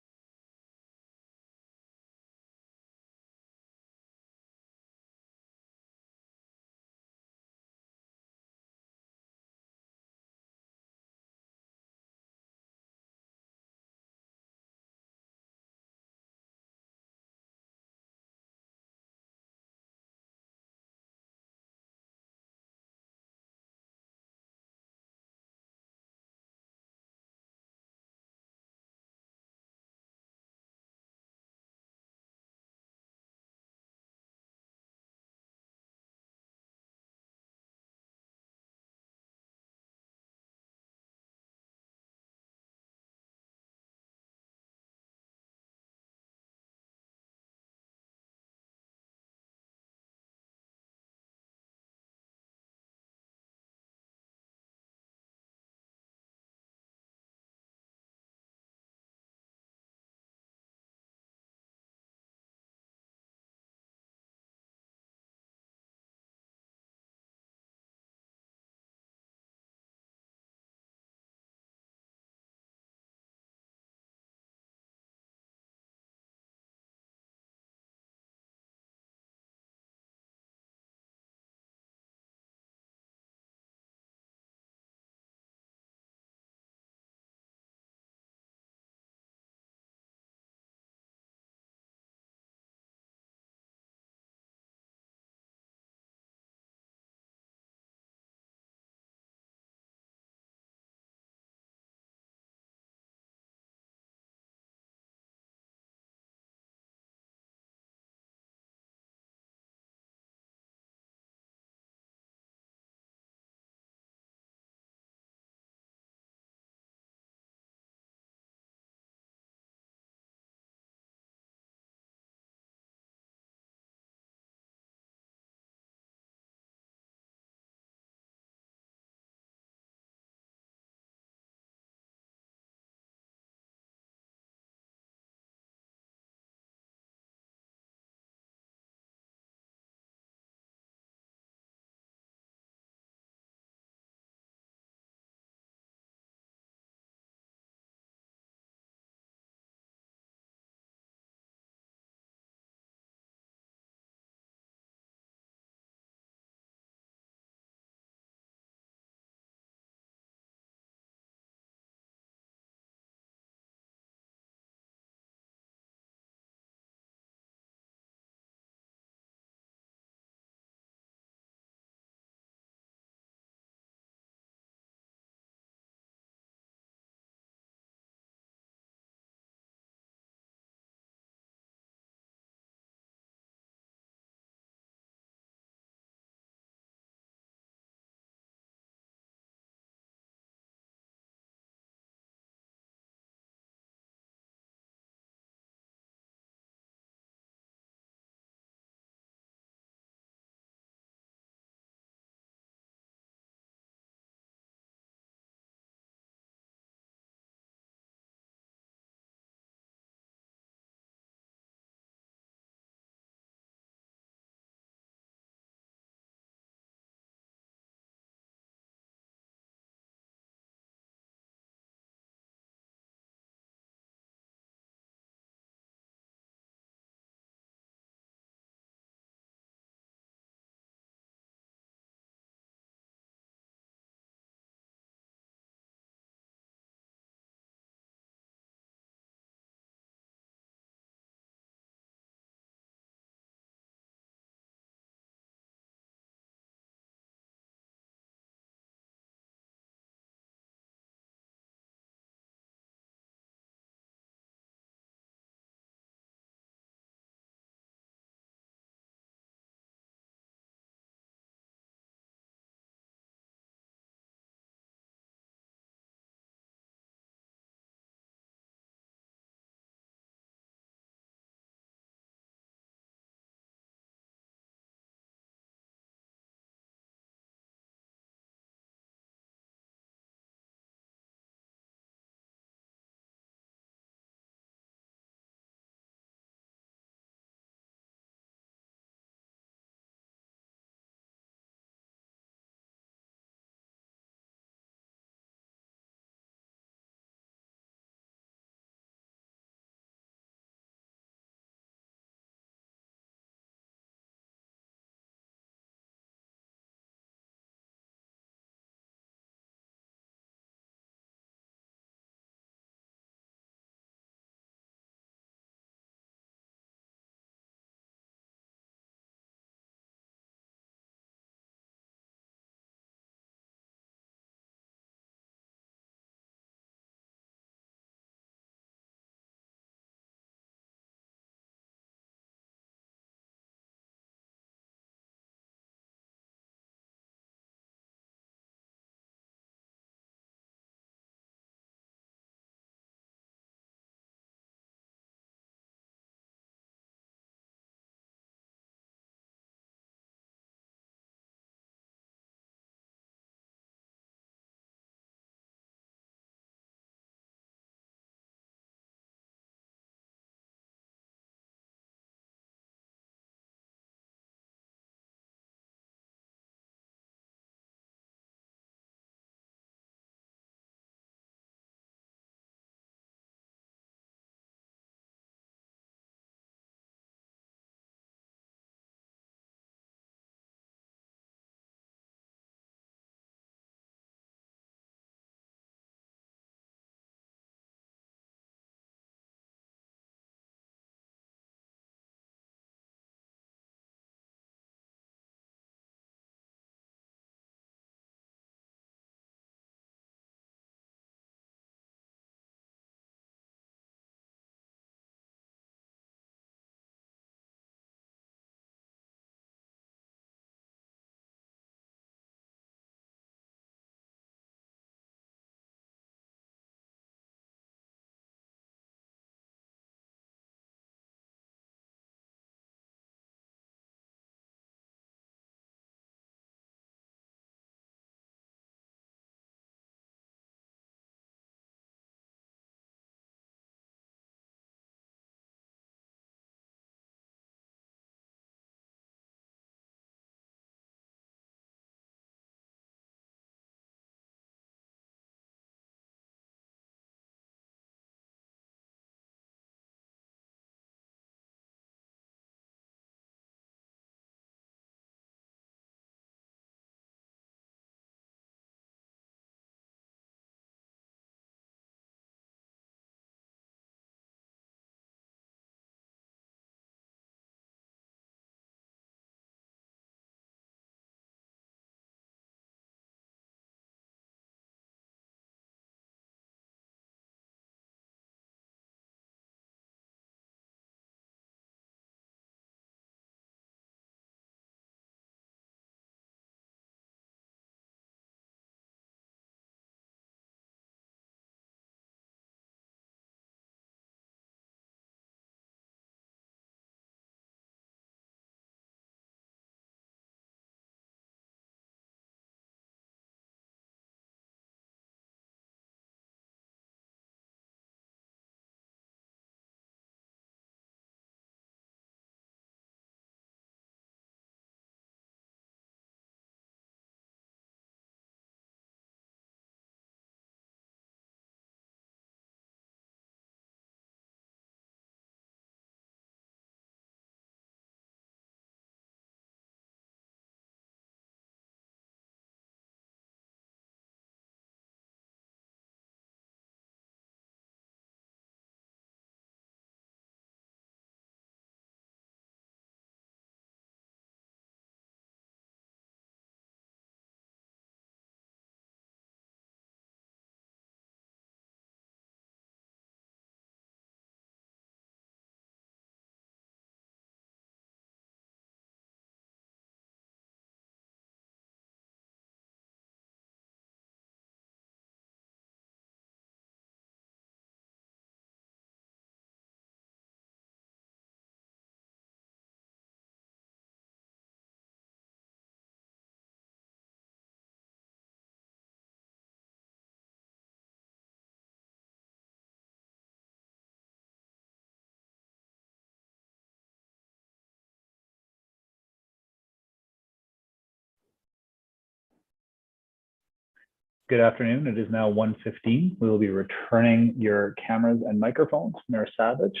Good afternoon. It is now 1:15. We will be returning your cameras and microphones. Mayor Savage,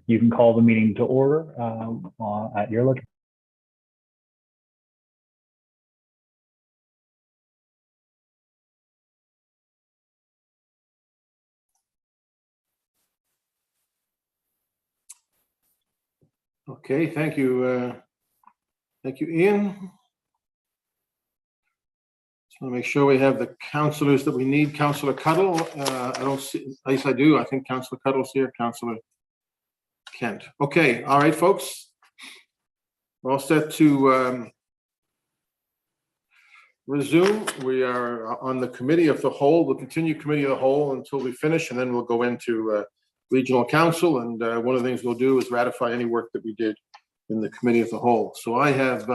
you can call the meeting to order at your location. Okay, thank you. Thank you, Ian. Just want to make sure we have the councillors that we need. Councillor Cuddle, I don't see, yes, I do. I think Councillor Cuddle's here. Councillor Kent. Okay, all right, folks. We're all set to resume. We are on the committee of the whole. We'll continue committee of the whole until we finish, and then we'll go into regional council. And one of the things we'll do is ratify any work that we did in the committee of the whole. So I have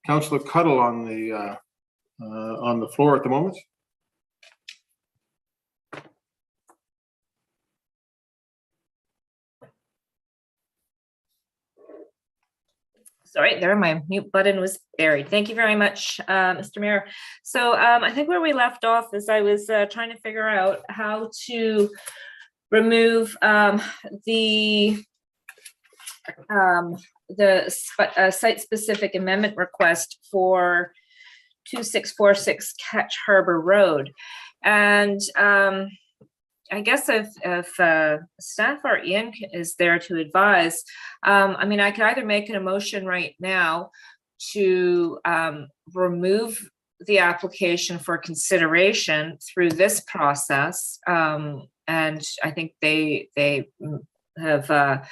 Councillor Cuddle on the floor at the moment. Sorry, there, my mute button was buried. Thank you very much, Mr. Mayor. So I think where we left off is I was trying to figure out how to remove the site-specific amendment request for 2646 Ketch Harbor Road. And I guess if staff or Ian is there to advise, I mean, I could either make an motion right now to remove the application for consideration through this process. And I think they have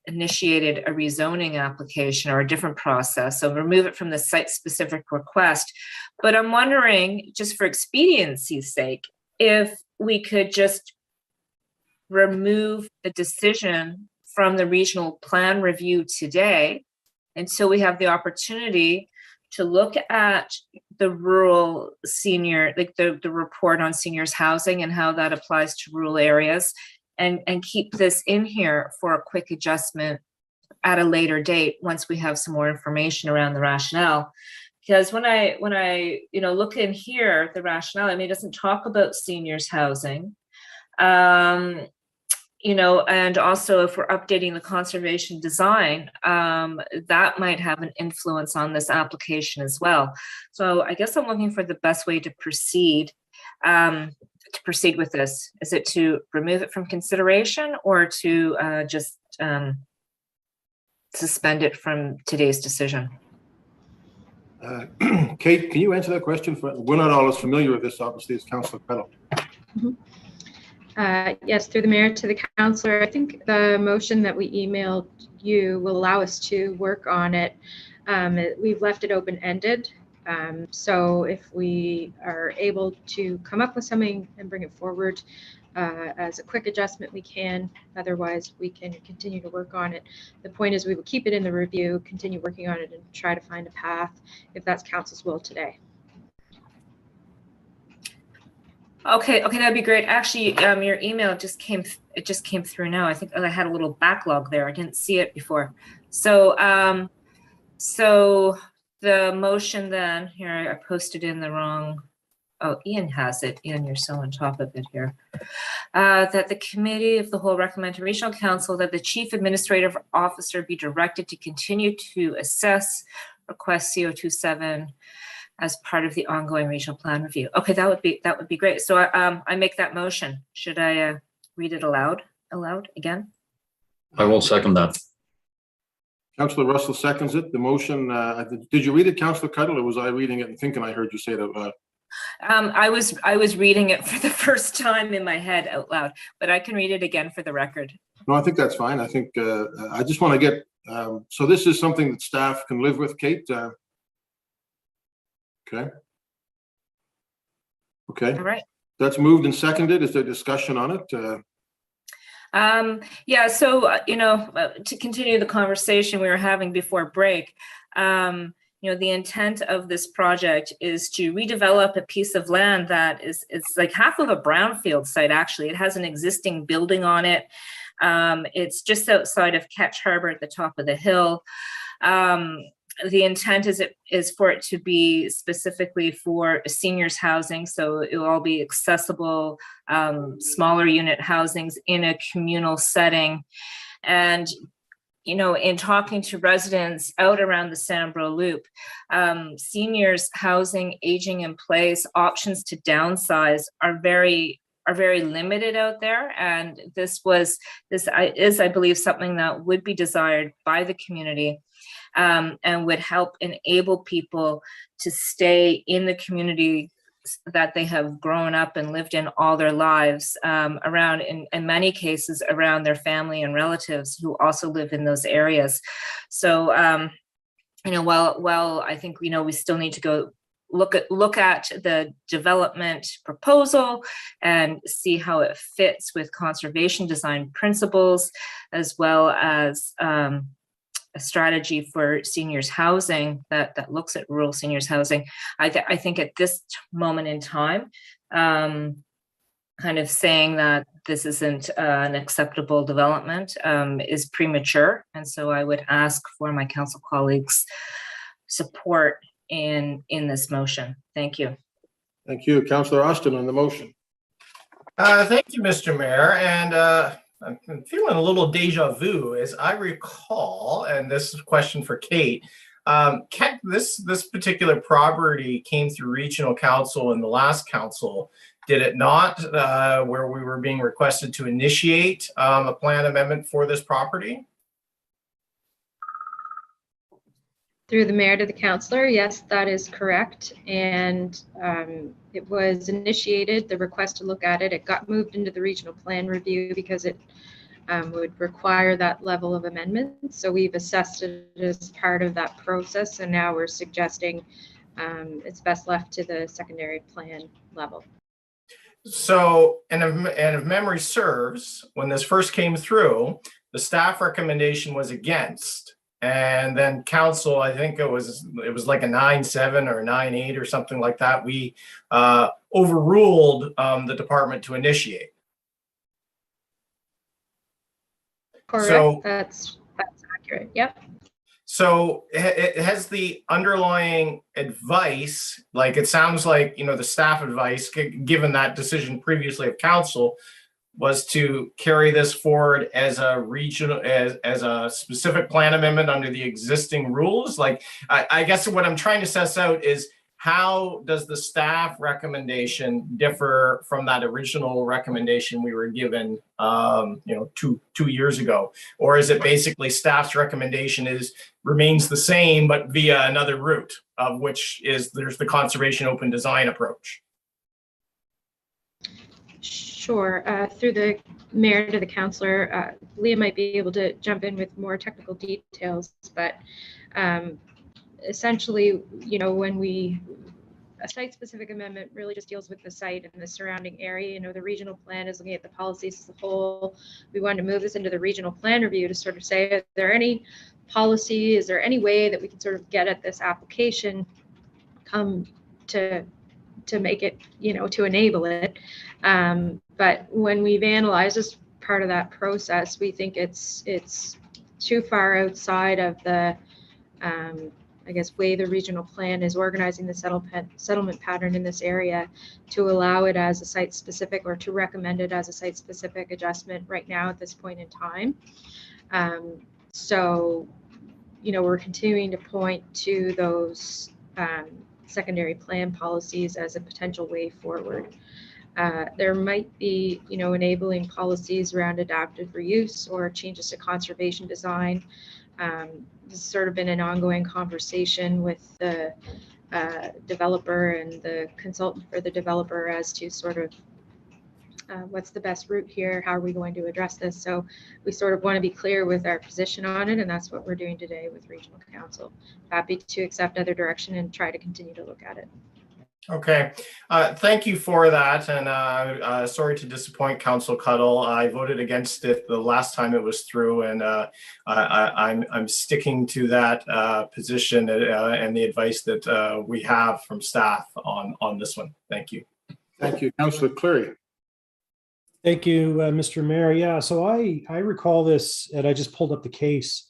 initiated a rezoning application or a different process. So remove it from the site-specific request. But I'm wondering, just for expediency's sake, if we could just remove the decision from the regional plan review today until we have the opportunity to look at the rural senior, like the report on seniors housing and how that applies to rural areas, and keep this in here for a quick adjustment at a later date once we have some more information around the rationale. Because when I look in here, the rationale, I mean, it doesn't talk about seniors housing, and also if we're updating the conservation design, that might have an influence on this application as well. So I guess I'm looking for the best way to proceed with this. Is it to remove it from consideration or to just suspend it from today's decision? Kate, can you answer that question? We're not all as familiar with this, obviously, as Councillor Peddle. Yes, through the mayor to the councillor. I think the motion that we emailed you will allow us to work on it. We've left it open-ended. So if we are able to come up with something and bring it forward as a quick adjustment, we can. Otherwise, we can continue to work on it. The point is we will keep it in the review, continue working on it, and try to find a path if that's council's will today. Okay, that'd be great. Actually, your email just came through now. I think I had a little backlog there. I didn't see it before. So the motion then, here I posted in the wrong, oh, Ian has it. Ian, you're so on top of it here. That the committee of the whole recommend to regional council that the chief administrative officer be directed to continue to assess request CO27 as part of the ongoing regional plan review. Okay, that would be great. So I make that motion. Should I read it aloud again? I will second that. Councillor Russell seconds it. The motion, did you read it, Councillor Cuddle, or was I reading it and thinking I heard you say it out loud? I was reading it for the first time in my head out loud, but I can read it again for the record. No, I think that's fine. I think I just want to get, so this is something that staff can live with, Kate? Okay. Okay. All right. That's moved and seconded. Is there discussion on it? Yeah, so, to continue the conversation we were having before break, the intent of this project is to redevelop a piece of land that is like half of a brownfield site, actually. It has an existing building on it. It's just outside of Ketch Harbor at the top of the hill. the intent is for it to be specifically for seniors housing, so it will all be accessible, smaller unit housings in a communal setting. And in talking to residents out around the Sambro Loop, seniors housing, aging in place, options to downsize are very limited out there. And this is, I believe, something that would be desired by the community, and would help enable people to stay in the community that they have grown up and lived in all their lives, around, in many cases, around their family and relatives who also live in those areas. So, while I think, we still need to go look at the development proposal and see how it fits with conservation design principles, as well as a strategy for seniors housing that looks at rural seniors housing. I think at this moment in time, kind of saying that this isn't an acceptable development is premature. And so I would ask for my council colleagues' support in this motion. Thank you. Thank you. Councillor Austin on the motion. Thank you, Mr. Mayor. And I'm feeling a little deja vu, as I recall, and this is a question for Kate. This particular property came through regional council in the last council, did it not? Where we were being requested to initiate a plan amendment for this property? Through the mayor to the councillor, yes, that is correct. And it was initiated, the request to look at it. It got moved into the regional plan review because it would require that level of amendment. So we've assessed it as part of that process. And now we're suggesting it's best left to the secondary plan level. So, and if memory serves, when this first came through, the staff recommendation was against. And then council, I think it was like a 9-7 or a 9-8 or something like that. We overruled the department to initiate. Correct. So, that's accurate. Yep. So it has the underlying advice, like it sounds like, the staff advice, given that decision previously of council, was to carry this forward as a regional, as a specific plan amendment under the existing rules. Like, I guess what I'm trying to suss out is, how does the staff recommendation differ from that original recommendation we were given, 2 years ago? Or is it basically staff's recommendation remains the same, but via another route, of which there's the conservation open design approach? Sure. Through the mayor to the councillor, Leah might be able to jump in with more technical details, but essentially, when a site-specific amendment really just deals with the site and the surrounding area. The regional plan is looking at the policies as a whole. We wanted to move this into the regional plan review to sort of say, is there any policy, is there any way that we can sort of get at this application, come to make it, to enable it. But when we've analyzed as part of that process, we think it's too far outside of the way the regional plan is organizing the settlement pattern in this area to allow it as a site specific, or to recommend it as a site specific adjustment right now at this point in time. So, we're continuing to point to those secondary plan policies as a potential way forward. There might be, enabling policies around adaptive reuse or changes to conservation design. This has sort of been an ongoing conversation with the developer and the consultant for the developer as to sort of what's the best route here, how are we going to address this. So we sort of want to be clear with our position on it, and that's what we're doing today with regional council. Happy to accept other direction and try to continue to look at it. Okay, thank you for that, and sorry to disappoint Council Cuddle. I voted against it the last time it was through, and I'm sticking to that position and the advice that we have from staff on this one. Thank you. Thank you, Councillor Cleary. Thank you, Mr. Mayor. Yeah, so I recall this, and I just pulled up the case.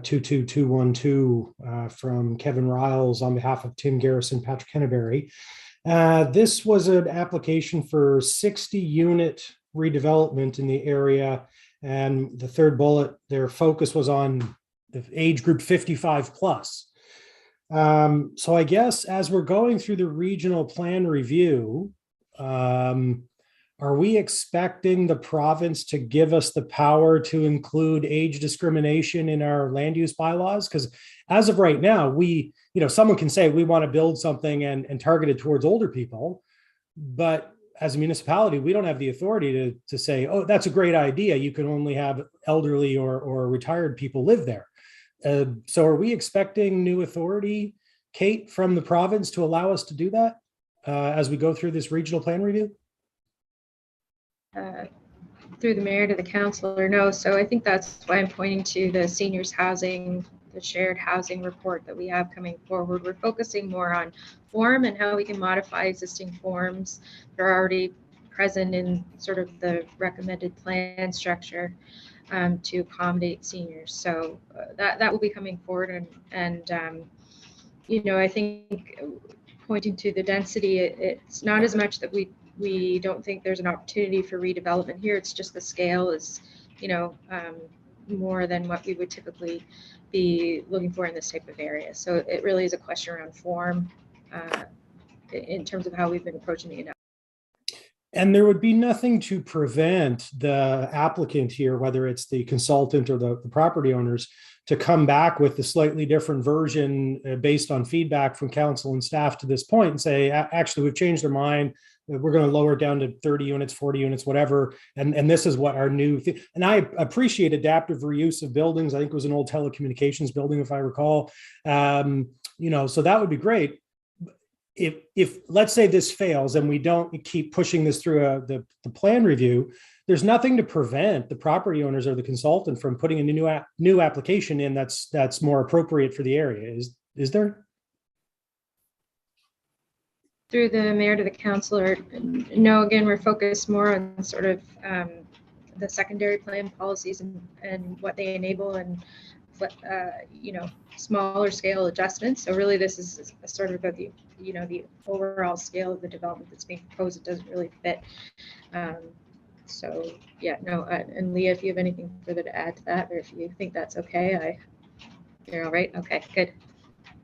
22212 from Kevin Riles on behalf of Tim Garrison, Patrick Henneberry. This was an application for 60-unit redevelopment in the area. And the third bullet, their focus was on the age group 55 plus. So I guess as we're going through the regional plan review, are we expecting the province to give us the power to include age discrimination in our land use bylaws? Because as of right now, someone can say we want to build something and target it towards older people, but as a municipality, we don't have the authority to say, oh, that's a great idea. You can only have elderly or retired people live there. So are we expecting new authority, Kate, from the province to allow us to do that as we go through this regional plan review? Through the mayor to the councillor, no. So I think that's why I'm pointing to the seniors housing, the shared housing report that we have coming forward. We're focusing more on form and how we can modify existing forms that are already present in sort of the recommended plan structure to accommodate seniors. So that will be coming forward, and I think pointing to the density, it's not as much that we don't think there's an opportunity for redevelopment here. It's just the scale is, more than what we would typically be looking for in this type of area. So it really is a question around form in terms of how we've been approaching the analysis. And there would be nothing to prevent the applicant here, whether it's the consultant or the property owners, to come back with a slightly different version based on feedback from council and staff to this point and say, actually, we've changed our mind. We're going to lower it down to 30 units, 40 units, whatever. And this is what our new thing. And I appreciate adaptive reuse of buildings. I think it was an old telecommunications building, if I recall. So that would be great. If let's say this fails and we don't keep pushing this through the plan review, there's nothing to prevent the property owners or the consultant from putting a new application in that's more appropriate for the area. Is there? Through the mayor to the councillor, no, again, we're focused more on sort of the secondary plan policies and what they enable and what, smaller scale adjustments. So really this is sort of about the overall scale of the development that's being proposed. It doesn't really fit. So yeah, no, and Leah, if you have anything further to add to that, or if you think that's okay, you're all right? Okay, good.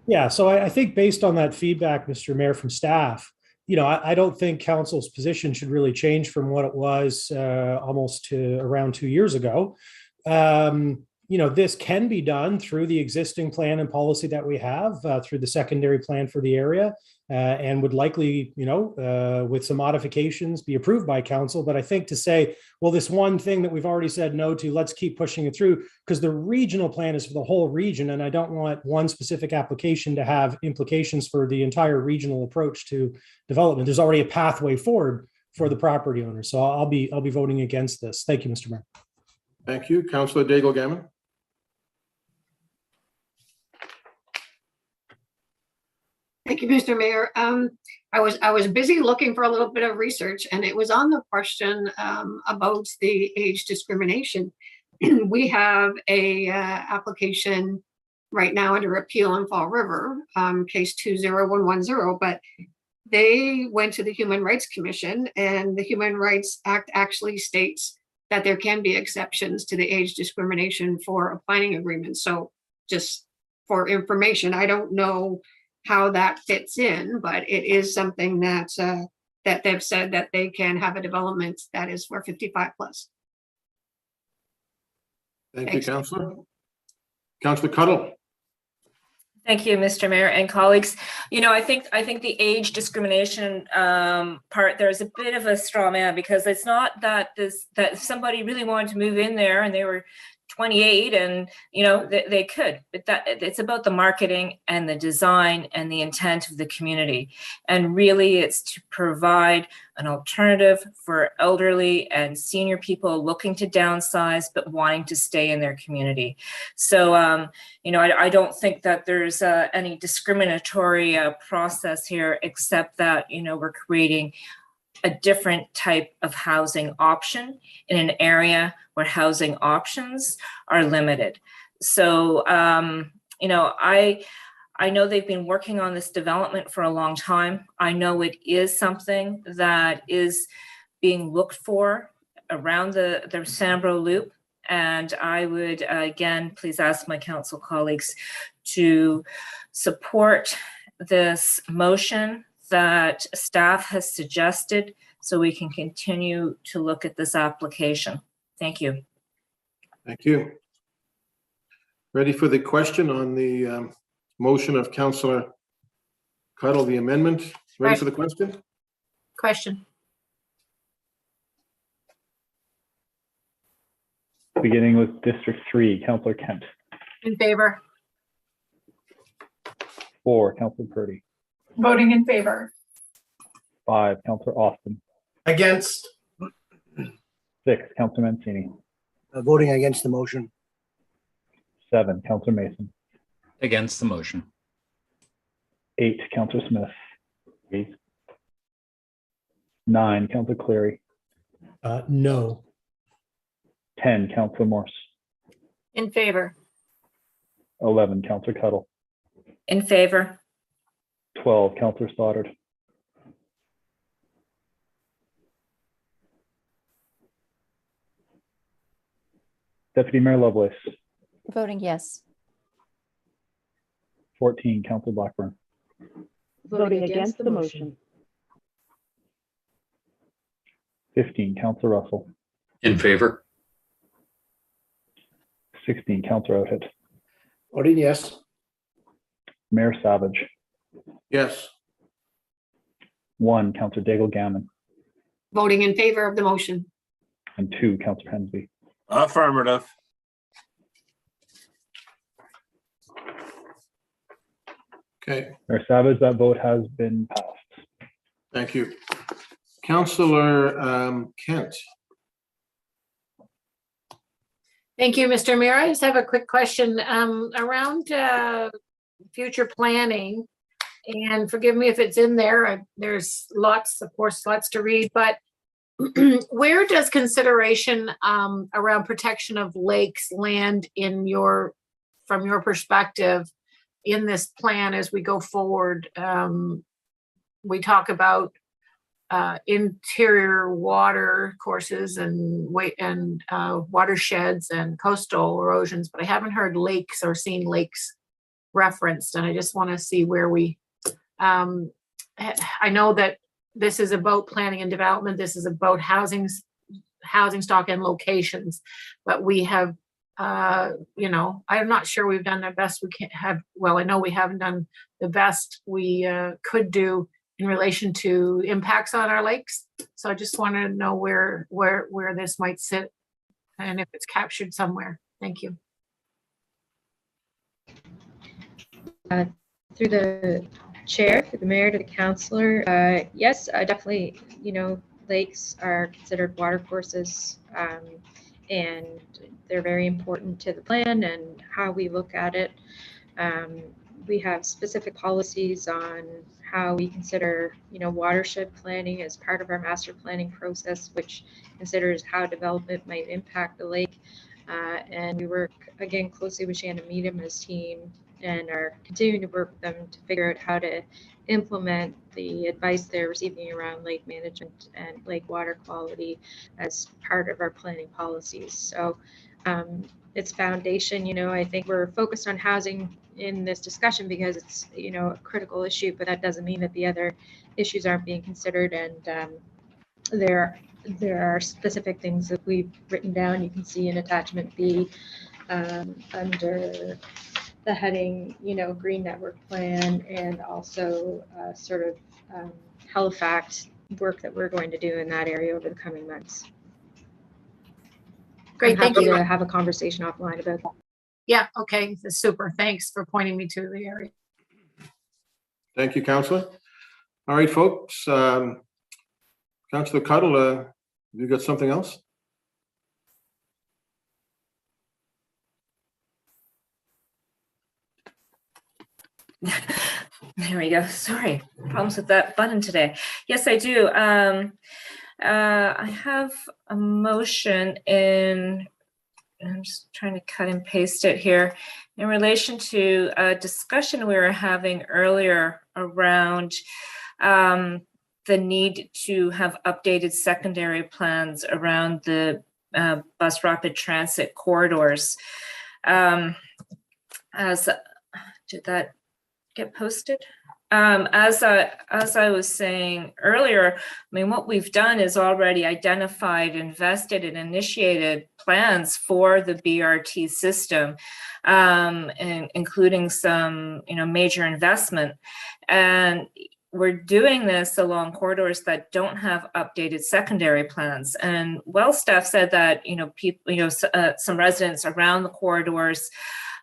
Yeah, so I think based on that feedback, Mr. Mayor, from staff, I don't think council's position should really change from what it was almost to around 2 years ago. This can be done through the existing plan and policy that we have through the secondary plan for the area and would likely, with some modifications be approved by council. But I think to say, well, this one thing that we've already said no to, let's keep pushing it through, because the regional plan is for the whole region. And I don't want one specific application to have implications for the entire regional approach to development. There's already a pathway forward for the property owner. So I'll be voting against this. Thank you, Mr. Mayor. Thank you. Councillor Daigle-Gammon. Thank you, Mr. Mayor. I was busy looking for a little bit of research, and it was on the question about the age discrimination. We have a application right now under appeal in Fall River, case 20110, but they went to the Human Rights Commission, and the Human Rights Act actually states that there can be exceptions to the age discrimination for a planning agreement. So just for information, I don't know how that fits in, but it is something that that they've said that they can have a development that is for 55 plus. Thank you, Councillor. Councillor Cuddle. Thank you, Mr. Mayor and colleagues. I think the age discrimination part, there's a bit of a straw man, because it's not that that somebody really wanted to move in there and they were 28 and they could, but that it's about the marketing and the design and the intent of the community. And really it's to provide an alternative for elderly and senior people looking to downsize but wanting to stay in their community. So I don't think that there's any discriminatory process here, except that we're creating a different type of housing option in an area where housing options are limited. So, I know they've been working on this development for a long time. I know it is something that is being looked for around the Sambro Loop. And I would, again, please ask my council colleagues to support this motion that staff has suggested so we can continue to look at this application. Thank you. Thank you. Ready for the question on the motion of Councillor Cuddle, the amendment? Ready for the question? Question. Beginning with District 3, Councillor Kent. In favor. 4, Councillor Purdy. Voting in favor. 5, Councillor Austin. Against. 6, Councillor Mancini. Voting against the motion. 7, Councillor Mason. Against the motion. 8, Councillor Smith. Please. 9, Councillor Cleary. No. 10, Councillor Morse. In favor. 11, Councillor Cuddle. In favor. 12, Councillor Stoddard. Deputy Mayor Lovelace. Voting yes. 14, Councillor Blackburn. Voting against the motion. 15, Councillor Russell. In favor. 16, Councillor Outhitt. Voting yes. Mayor Savage. Yes. 1, Councillor Daigle Gammon. Voting in favor of the motion. And 2, Councillor Hensby. Affirmative. Okay, Mayor Savage, that vote has been passed. thank you. Councillor Kent. Thank you, Mr. Mayor. I just have a quick question around future planning. And forgive me if it's in there. There's lots, of course, lots to read, but where does consideration around protection of lakes land in from your perspective in this plan as we go forward? We talk about interior water courses and watersheds and coastal erosions, but I haven't heard lakes or seen lakes referenced, and I just want to see where we. I know that this is about planning and development. This is about housing stock and locations, but we have. I'm not sure we've done the best we can have. Well, I know we haven't done the best we could do in relation to impacts on our lakes. So I just want to know where this might sit and if it's captured somewhere. Thank you. Through the chair, through the mayor to the councillor, yes, definitely, lakes are considered water courses, and they're very important to the plan and how we look at it. We have specific policies on how we consider, watershed planning as part of our master planning process, which considers how development might impact the lake. And we work, again, closely with Shannon Meadham's team and are continuing to work with them to figure out how to implement the advice they're receiving around lake management and lake water quality as part of our planning policies. So its foundation, I think we're focused on housing in this discussion because it's, a critical issue, but that doesn't mean that the other issues aren't being considered. And there are specific things that we've written down. You can see in attachment B under the heading, Green Network Plan, and also Halifax work that we're going to do in that area over the coming months. Great, I'm happy thank you. to have a conversation offline about that. Yeah, okay, that's super. Thanks for pointing me to the area. Thank you, Councillor. All right, folks. Councillor Cuddle, have you got something else? There we go. Sorry, problems with that button today. Yes, I do. I have a motion in I'm just trying to cut and paste it here. In relation to a discussion we were having earlier around the need to have updated secondary plans around the bus rapid transit corridors. Did that get posted? As I was saying earlier, I mean, what we've done is already identified, invested, and initiated plans for the BRT system, and including some, major investment. And we're doing this along corridors that don't have updated secondary plans. And staff said that, people, some residents around the corridors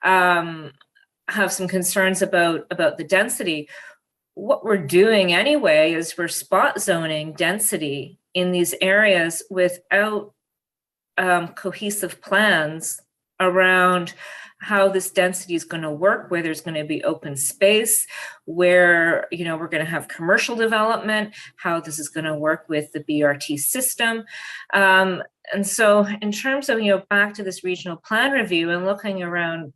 have some concerns about the density. What we're doing anyway is we're spot zoning density in these areas without cohesive plans around how this density is going to work, where there's going to be open space, where we're going to have commercial development, how this is going to work with the BRT system. And so in terms of back to this regional plan review and looking around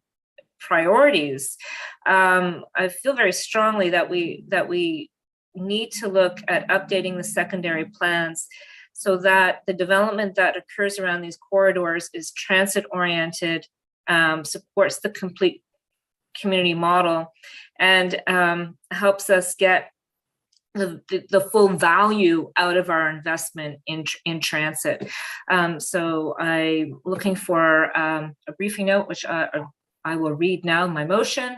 priorities, I feel very strongly that we need to look at updating the secondary plans so that the development that occurs around these corridors is transit oriented, supports the complete community model, and helps us get the full value out of our investment in transit. So I'm looking for a briefing note, which I will read now my motion,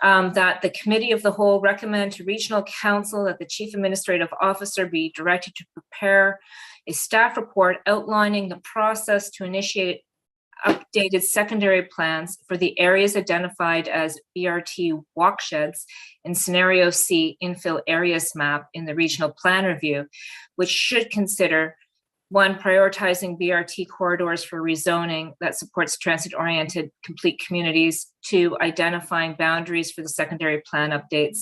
that the Committee of the Whole recommend to Regional Council that the Chief Administrative Officer be directed to prepare a staff report outlining the process to initiate updated secondary plans for the areas identified as BRT walksheds in Scenario C infill areas map in the regional plan review, which should consider 1, prioritizing BRT corridors for rezoning that supports transit-oriented complete communities. 2, identifying boundaries for the secondary plan updates.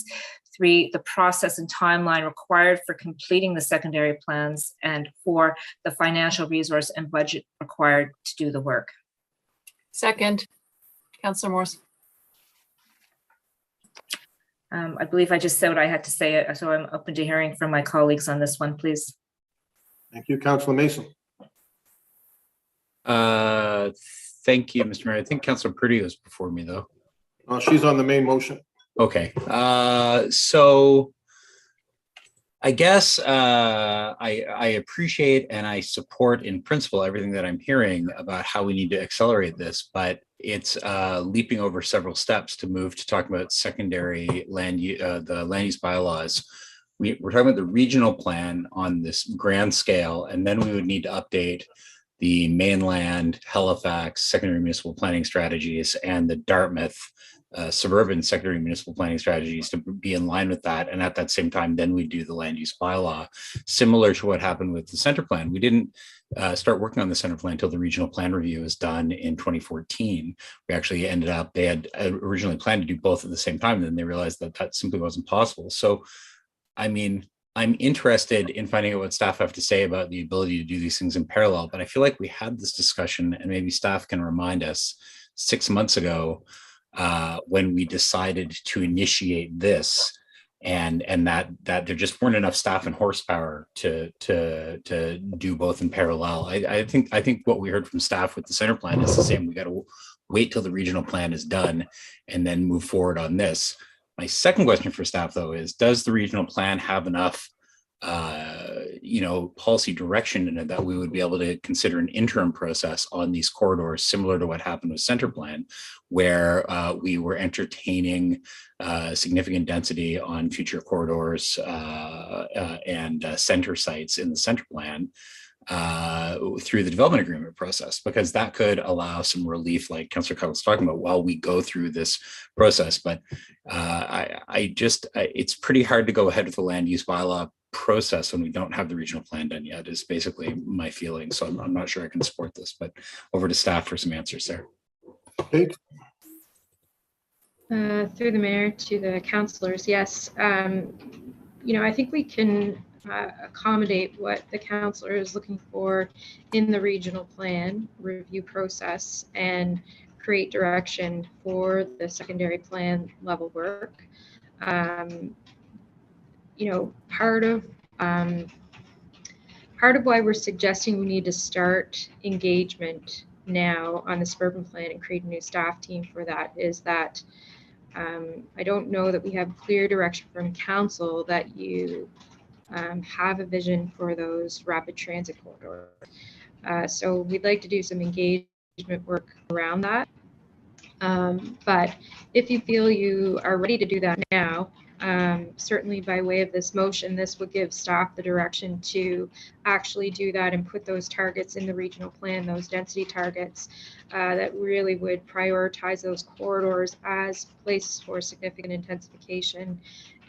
3, the process and timeline required for completing the secondary plans. And 4, the financial resource and budget required to do the work. Second, Councillor Morse. I believe I just said what I had to say, so I'm open to hearing from my colleagues on this one, please. Thank you, Councillor Mason. Thank you, Mr. Mayor. I think Councillor Purdy was before me, though. She's on the main motion. Okay. So I guess I appreciate and I support in principle everything that I'm hearing about how we need to accelerate this, but it's leaping over several steps to move to talk about secondary the land use bylaws. We're talking about the regional plan on this grand scale, and then we would need to update the mainland, Halifax secondary municipal planning strategies and the Dartmouth suburban secondary municipal planning strategies to be in line with that. And at that same time, then we do the land use bylaw, similar to what happened with the center plan. We didn't start working on the center plan until the regional plan review was done in 2014. We actually ended up, they had originally planned to do both at the same time, and then they realized that that simply wasn't possible. So, I mean, I'm interested in finding out what staff have to say about the ability to do these things in parallel, but I feel like we had this discussion, and maybe staff can remind us 6 months ago when we decided to initiate this, and that there just weren't enough staff and horsepower to do both in parallel. I think what we heard from staff with the center plan is the same. We got to wait till the regional plan is done and then move forward on this. My second question for staff, though, is does the regional plan have enough policy direction in it that we would be able to consider an interim process on these corridors, similar to what happened with center plan, where we were entertaining significant density on future corridors and center sites in the center plan through the development agreement process, because that could allow some relief, like Councillor Cuttle was talking about, while we go through this process. But it's pretty hard to go ahead with the land use bylaw process when we don't have the regional plan done yet, is basically my feeling. So I'm not sure I can support this, but over to staff for some answers there. Kate? Through the mayor to the councillors, yes. I think we can accommodate what the councillor is looking for in the regional plan review process and create direction for the secondary plan level work. You know, part of why we're suggesting we need to start engagement now on the suburban plan and create a new staff team for that is that I don't know that we have clear direction from council that you have a vision for those rapid transit corridors. So we'd like to do some engagement work around that. But if you feel you are ready to do that now, certainly by way of this motion, this would give staff the direction to actually do that and put those targets in the regional plan, those density targets that really would prioritize those corridors as places for significant intensification.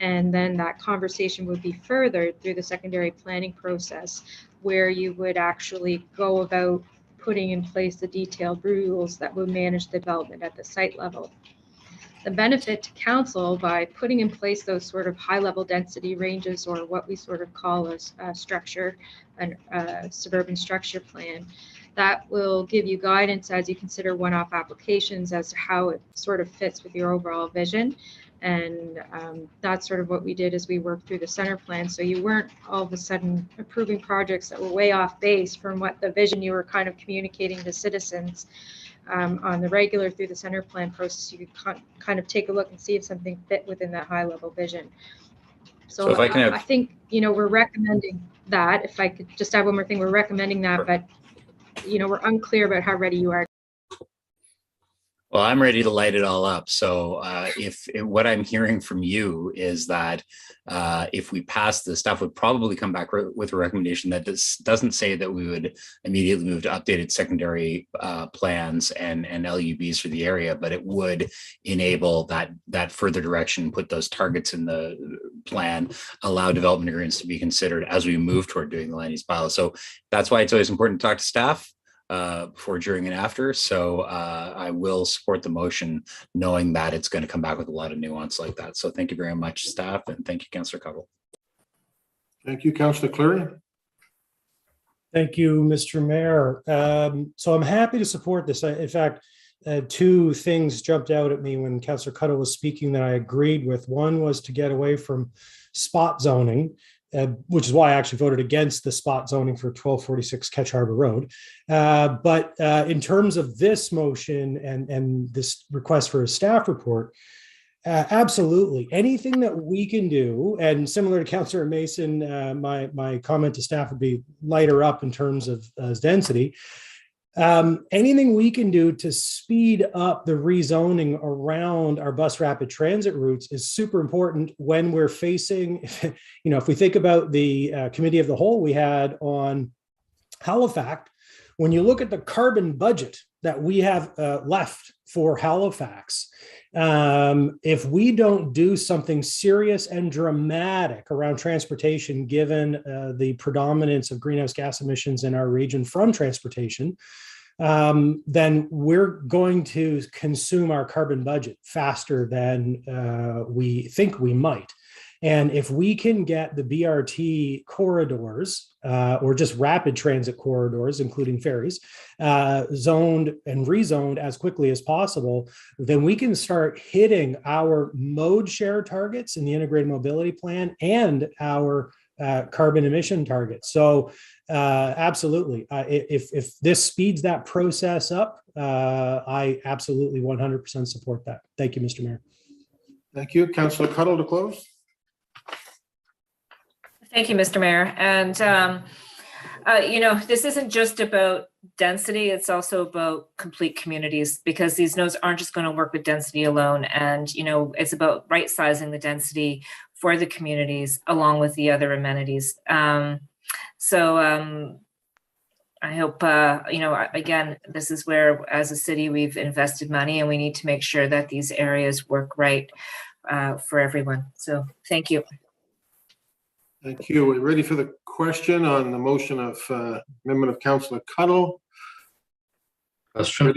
And then that conversation would be furthered through the secondary planning process, where you would actually go about putting in place the detailed rules that would manage the development at the site level. The benefit to council by putting in place those sort of high level density ranges, or what we sort of call a structure, a suburban structure plan, that will give you guidance as you consider one-off applications as to how it sort of fits with your overall vision. And that's sort of what we did as we worked through the center plan. So you weren't all of a sudden approving projects that were way off base from what the vision you were kind of communicating to citizens. On the regular through the center plan process, you could kind of take a look and see if something fit within that high level vision. So if I can have, I think, you know, we're recommending that. If I could just add one more thing, we're recommending that, but, you know, we're unclear about how ready you are. well, I'm ready to light it all up. So if what I'm hearing from you is that if we pass this stuff, would probably come back with a recommendation that this doesn't say that we would immediately move to updated secondary plans and LUBs for the area, but it would enable that further direction, put those targets in the plan, allow development agreements to be considered as we move toward doing the land use bylaw. So that's why it's always important to talk to staff before, during, and after. So I will support the motion, knowing that it's going to come back with a lot of nuance like that. So thank you very much, staff, and thank you, Councillor Cuttle. Thank you, Councillor Cleary. Thank you, Mr. Mayor. So I'm happy to support this. In fact, two things jumped out at me when Councillor Cuttle was speaking that I agreed with. One was to get away from spot zoning, which is why I actually voted against the spot zoning for 1246 Ketch Harbor Road. But in terms of this motion and this request for a staff report, absolutely. Anything that we can do, and similar to Councillor Mason, my comment to staff would be lighter up in terms of density. Anything we can do to speed up the rezoning around our bus rapid transit routes is super important when we're facing, you know, if we think about the committee of the whole we had on Halifax, when you look at the carbon budget that we have left for Halifax, if we don't do something serious and dramatic around transportation, given the predominance of greenhouse gas emissions in our region from transportation, then we're going to consume our carbon budget faster than we think we might. And if we can get the BRT corridors or just rapid transit corridors, including ferries, zoned and rezoned as quickly as possible, then we can start hitting our mode share targets in the integrated mobility plan and our carbon emission targets. So absolutely, if this speeds that process up, I absolutely 100% support that. Thank you, Mr. Mayor. Thank you. Councillor Cuttle to close. Thank you, Mr. Mayor. And, you know, this isn't just about density, it's also about complete communities, because these nodes aren't just going to work with density alone. And, you know, it's about right sizing the density for the communities along with the other amenities. I hope, you know, again, this is where as a city we've invested money and we need to make sure that these areas work right for everyone. So thank you. Thank you. We're ready for the question on the motion of amendment of Councillor Cuttle. Question.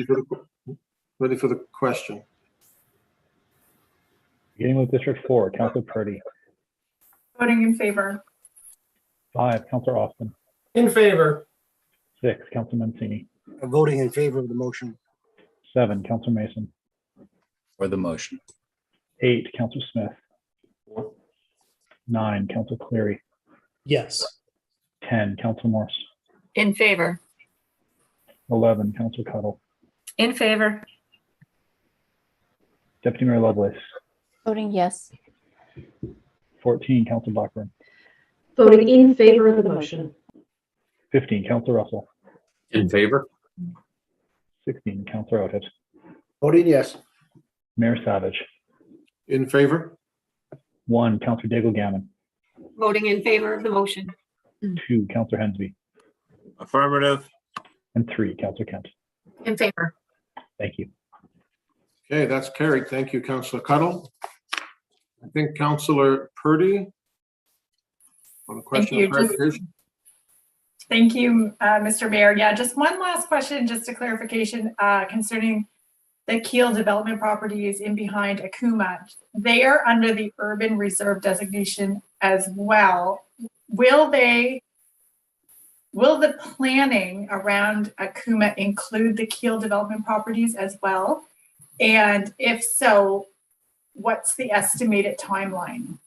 Ready for the question. Beginning with District 4, Councillor Purdy. Voting in favor. 5, Counselor Austin. In favor. 6, Counselor Mancini. Voting in favor of the motion. 7, Counselor Mason. For the motion. 8, Counselor Smith. 9, Counselor Cleary. Yes. 10, Counselor Morse. In favor. 11, Counselor Cuddle. In favor. Deputy Mayor Lovelace. Voting yes. 14, Counselor Blackburn. Voting in favor of the motion. 15, Counselor Russell. In favor? 16, Counselor Otis. Voting yes. Mayor Savage. In favor? 1, Counselor Daigle Gammon. Voting in favor of the motion. 2, Counselor Hensby. Affirmative. And 3, Counselor Kent. In favor. Thank you. Okay, that's carried. Thank you, Councillor Cuddle. I think Councillor Purdy. On a question you. of clarification. Thank you, Mr. Mayor. Yeah, just one last question, just a clarification concerning the Keel development properties in behind Akuma. They are under the urban reserve designation as well. Will the planning around Akuma include the Keel development properties as well? And if so, what's the estimated timeline?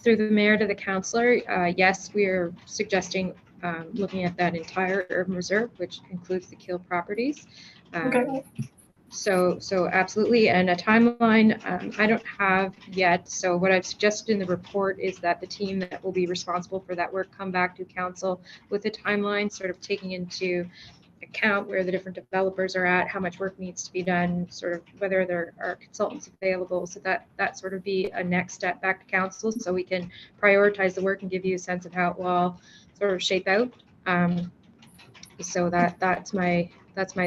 Through the mayor to the councillor, yes, we are suggesting looking at that entire urban reserve, which includes the Keel properties. Okay. So absolutely, and a timeline I don't have yet. So what I've suggested in the report is that the team that will be responsible for that work come back to council with a timeline, sort of taking into account where the different developers are at, how much work needs to be done, sort of whether there are consultants available, so that sort of be a next step back to council, so we can prioritize the work and give you a sense of how it will all sort of shape out. So that's my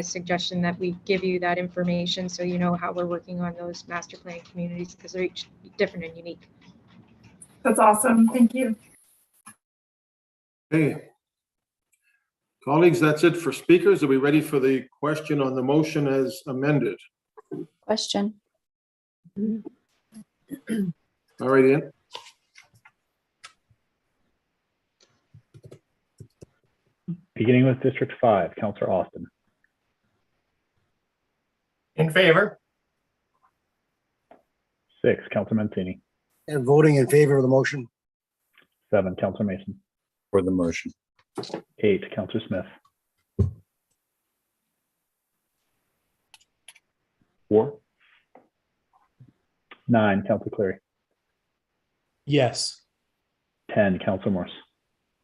suggestion, that we give you that information so you know how we're working on those master plan communities, because they're each different and unique. That's awesome. Thank you. Okay. Colleagues, that's it for speakers. Are we ready for the question on the motion as amended? Question. All right, Ian. Beginning with District 5, Counselor Austin. In favor. 6, Counselor Mancini. And voting in favor of the motion. 7, Counselor Mason. For the motion. 8, Counselor Smith. 4. 9, Counselor Cleary. Yes. 10, Counselor Morse.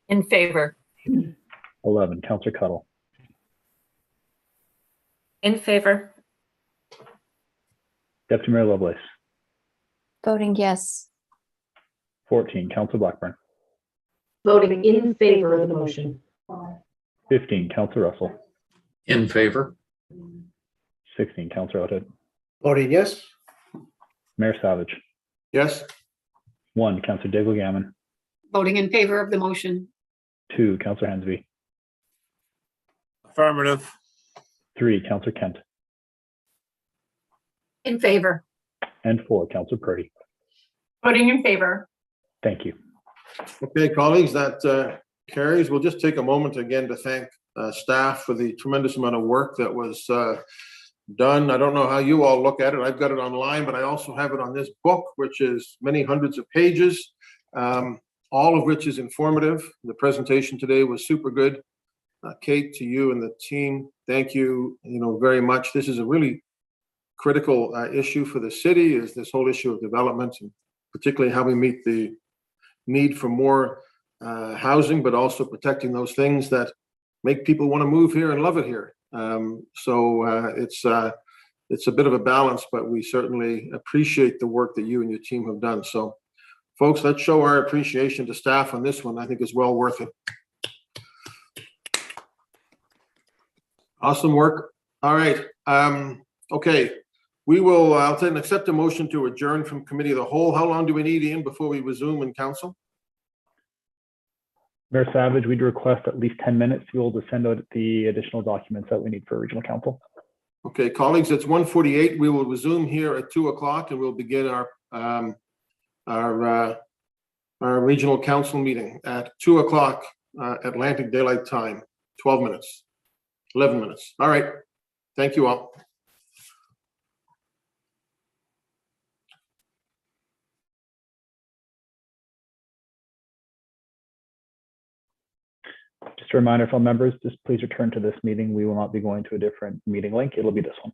In favor. 11, Counselor Cuddle. In favor. Deputy Mayor Lovelace. Voting yes. 14, Counselor Blackburn. Voting in favor of the motion. 15, Counselor Russell. In favor? 16, Counselor Otis. Voting yes. Mayor Savage. Yes. 1, Counselor Daigle Gammon. Voting in favor of the motion. 2, Counselor Hensby. Affirmative. 3, Counselor Kent. In favor. And 4, Counselor Purdy. Voting in favor. Thank you. Okay, colleagues, that carries. We'll just take a moment again to thank staff for the tremendous amount of work that was done. I don't know how you all look at it. I've got it online, but I also have it on this book, which is many hundreds of pages, all of which is informative. The presentation today was super good. Kate, to you and the team, thank you, very much. This is a really critical issue for the city, is this whole issue of development, and particularly how we meet the need for more housing, but also protecting those things that make people want to move here and love it here. So it's a bit of a balance, but we certainly appreciate the work that you and your team have done. So folks, let's show our appreciation to staff on this one. I think it's well worth it. Awesome work. All right. Okay. We will, I'll accept a motion to adjourn from committee of the whole. How long do we need, Ian, before we resume in council? Mayor Savage, we'd request at least 10 minutes to be able to send out the additional documents that we need for regional council. Okay, colleagues, it's 1:48. We will resume here at 2 o'clock, and we'll begin our our regional council meeting at 2 o'clock Atlantic Daylight Time, 12 minutes, 11 minutes. All right. Thank you all. Just a reminder for all members, just please return to this meeting. We will not be going to a different meeting link. It'll be this one.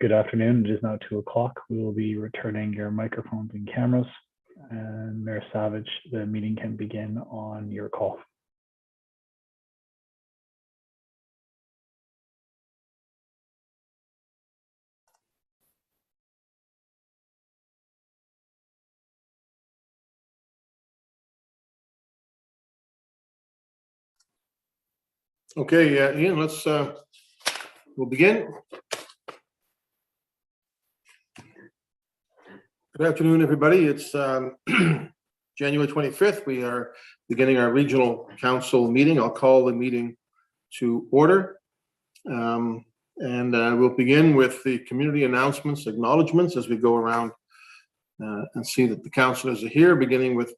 Good afternoon. It is now 2 o'clock. We will be returning your microphones and cameras. And Mayor Savage, the meeting can begin on your call. Okay, Ian, we'll begin. Good afternoon, everybody. It's January 25th. We are beginning our regional council meeting. I'll call the meeting to order. We'll begin with the community announcements, acknowledgements as we go around and see that the councilors are here, beginning with,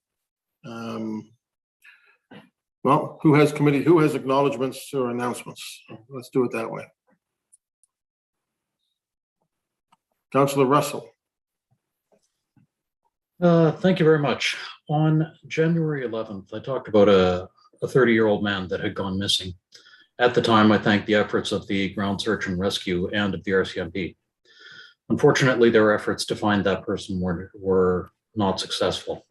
well, who has acknowledgements or announcements? Let's do it that way. Councillor Russell. Thank you very much. On January 11th, I talked about a 30-year-old man that had gone missing. At the time, I thanked the efforts of the ground search and rescue and of the RCMP. Unfortunately, their efforts to find that person were not successful.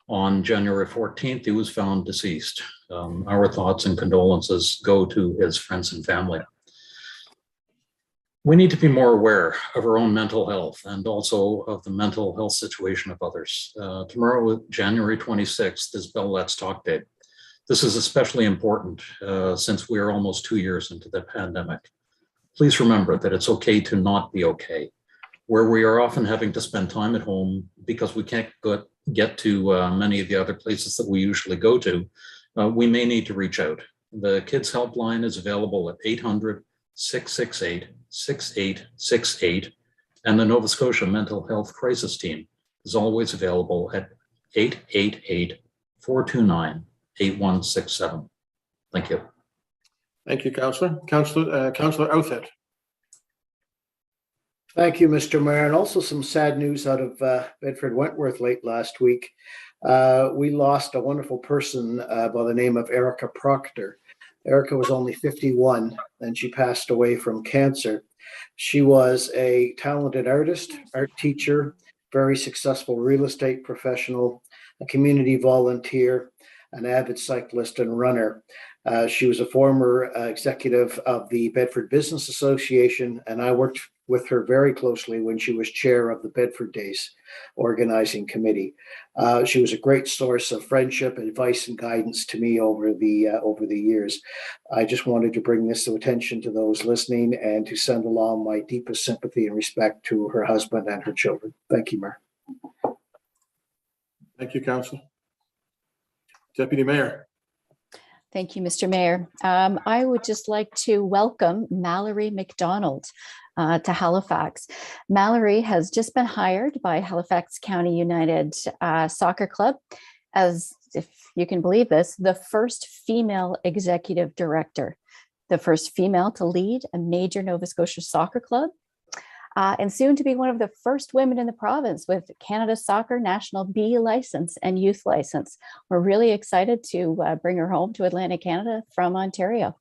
On January 14th, he was found deceased. Our thoughts and condolences go to his friends and family. We need to be more aware of our own mental health and also of the mental health situation of others. Tomorrow, January 26th, is Bell Let's Talk Day. This is especially important since we are almost 2 years into the pandemic. Please remember that it's okay to not be okay. Where we are often having to spend time at home because we can't get to many of the other places that we usually go to, we may need to reach out. The Kids Helpline is available at 800-668-6868, and the Nova Scotia Mental Health Crisis Team is always available at 888-429-8167. Thank you. Thank you, Councillor. Councillor Outhet. Thank you, Mr. Mayor. And also some sad news out of Bedford Wentworth late last week. We lost a wonderful person by the name of Erica Proctor. Erica was only 51 and she passed away from cancer. She was a talented artist, art teacher, very successful real estate professional, a community volunteer, an avid cyclist and runner. She was a former executive of the Bedford Business Association, and I worked with her very closely when she was chair of the Bedford Days organizing committee. She was a great source of friendship, advice, and guidance to me over the years. I just wanted to bring this to attention to those listening and to send along my deepest sympathy and respect to her husband and her children. Thank you, Mayor. Thank you, Councillor. Deputy Mayor. Thank you, Mr. Mayor. I would just like to welcome Mallory McDonald to Halifax. Mallory has just been hired by Halifax County United Soccer Club as, if you can believe this, the first female executive director, the first female to lead a major Nova Scotia soccer club, and soon to be one of the first women in the province with Canada Soccer National B license and youth license. We're really excited to bring her home to Atlantic Canada from Ontario.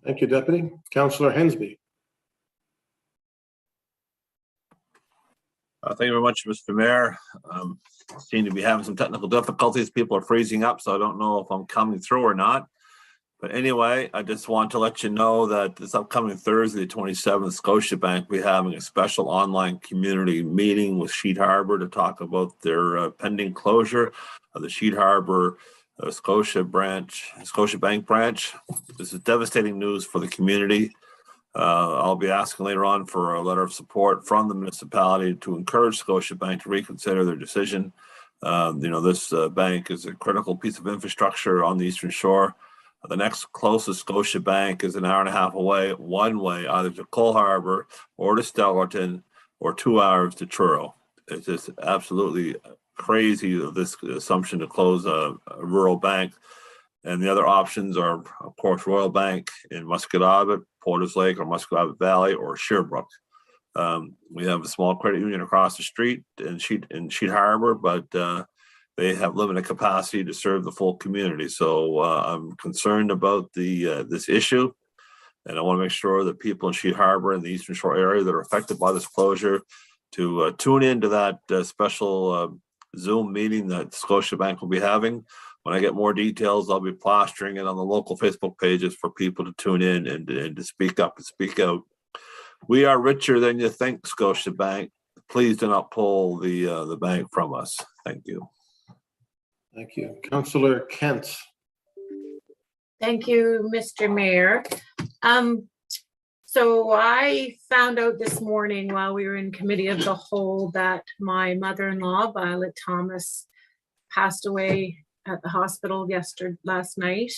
Thank you, Deputy. Councillor Hensby. Thank you very much, Mr. Mayor. Seem to be having some technical difficulties. People are freezing up, so I don't know if I'm coming through or not. But anyway, I just want to let you know that this upcoming Thursday, the 27th, Scotiabank will be having a special online community meeting with Sheet Harbour to talk about their pending closure of the Sheet Harbour Scotiabank branch. This is devastating news for the community. I'll be asking later on for a letter of support from the municipality to encourage Scotiabank to reconsider their decision. This bank is a critical piece of infrastructure on the Eastern Shore. The next closest Scotia bank is an hour and a half away, one way, either to Cole Harbour or to Stellarton, or 2 hours to Truro. It's just absolutely crazy, this assumption to close a rural bank. And the other options are, of course, Royal Bank in Musquodoboit, Porters Lake or Musquodoboit Valley, or Sherbrooke. We have a small credit union across the street in Sheet Harbour, but they have limited capacity to serve the full community. So I'm concerned about this issue. And I want to make sure that people in Sheet Harbor and the Eastern Shore area that are affected by this closure to tune into that special Zoom meeting that Scotiabank will be having. When I get more details, I'll be plastering it on the local Facebook pages for people to tune in and to speak up and speak out. We are richer than you think, Scotiabank. Please do not pull the bank from us. Thank you. Thank you. Councillor Kent. Thank you, Mr. Mayor. So I found out this morning while we were in committee of the whole that my mother-in-law, Violet Thomas, passed away at the hospital last night.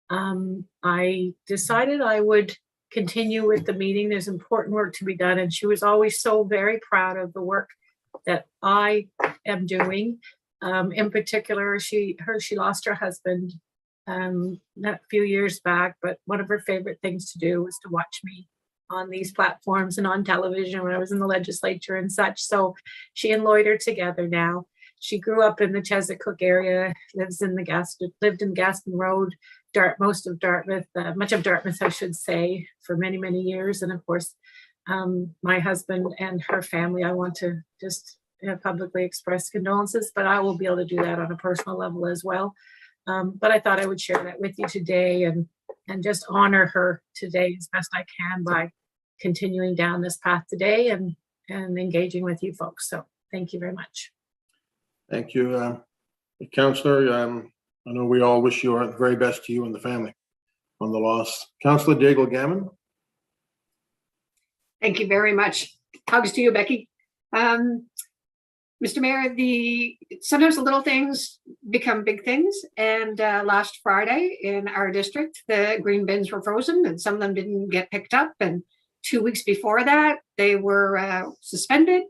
I decided I would continue with the meeting. There's important work to be done, and she was always so very proud of the work that I am doing. In particular, she lost her husband a few years back, but one of her favorite things to do was to watch me on these platforms and on television when I was in the legislature and such. So she and Lloyd are together now. She grew up in the Chesapeake area, lived in Gaston Road, much of Dartmouth, I should say, for many, many years. And of course, my husband and her family, I want to just publicly express condolences, but I will be able to do that on a personal level as well. But I thought I would share that with you today and just honor her today as best I can by continuing down this path today and engaging with you folks. So thank you very much. Thank you, Councillor. I know we all wish you the very best to you and the family on the loss. Councillor Daigle Gammon. Thank you very much. Hugs to you, Becky. Mr. Mayor, sometimes the little things become big things. And last Friday in our district, the green bins were frozen and some of them didn't get picked up. And 2 weeks before that, they were suspended.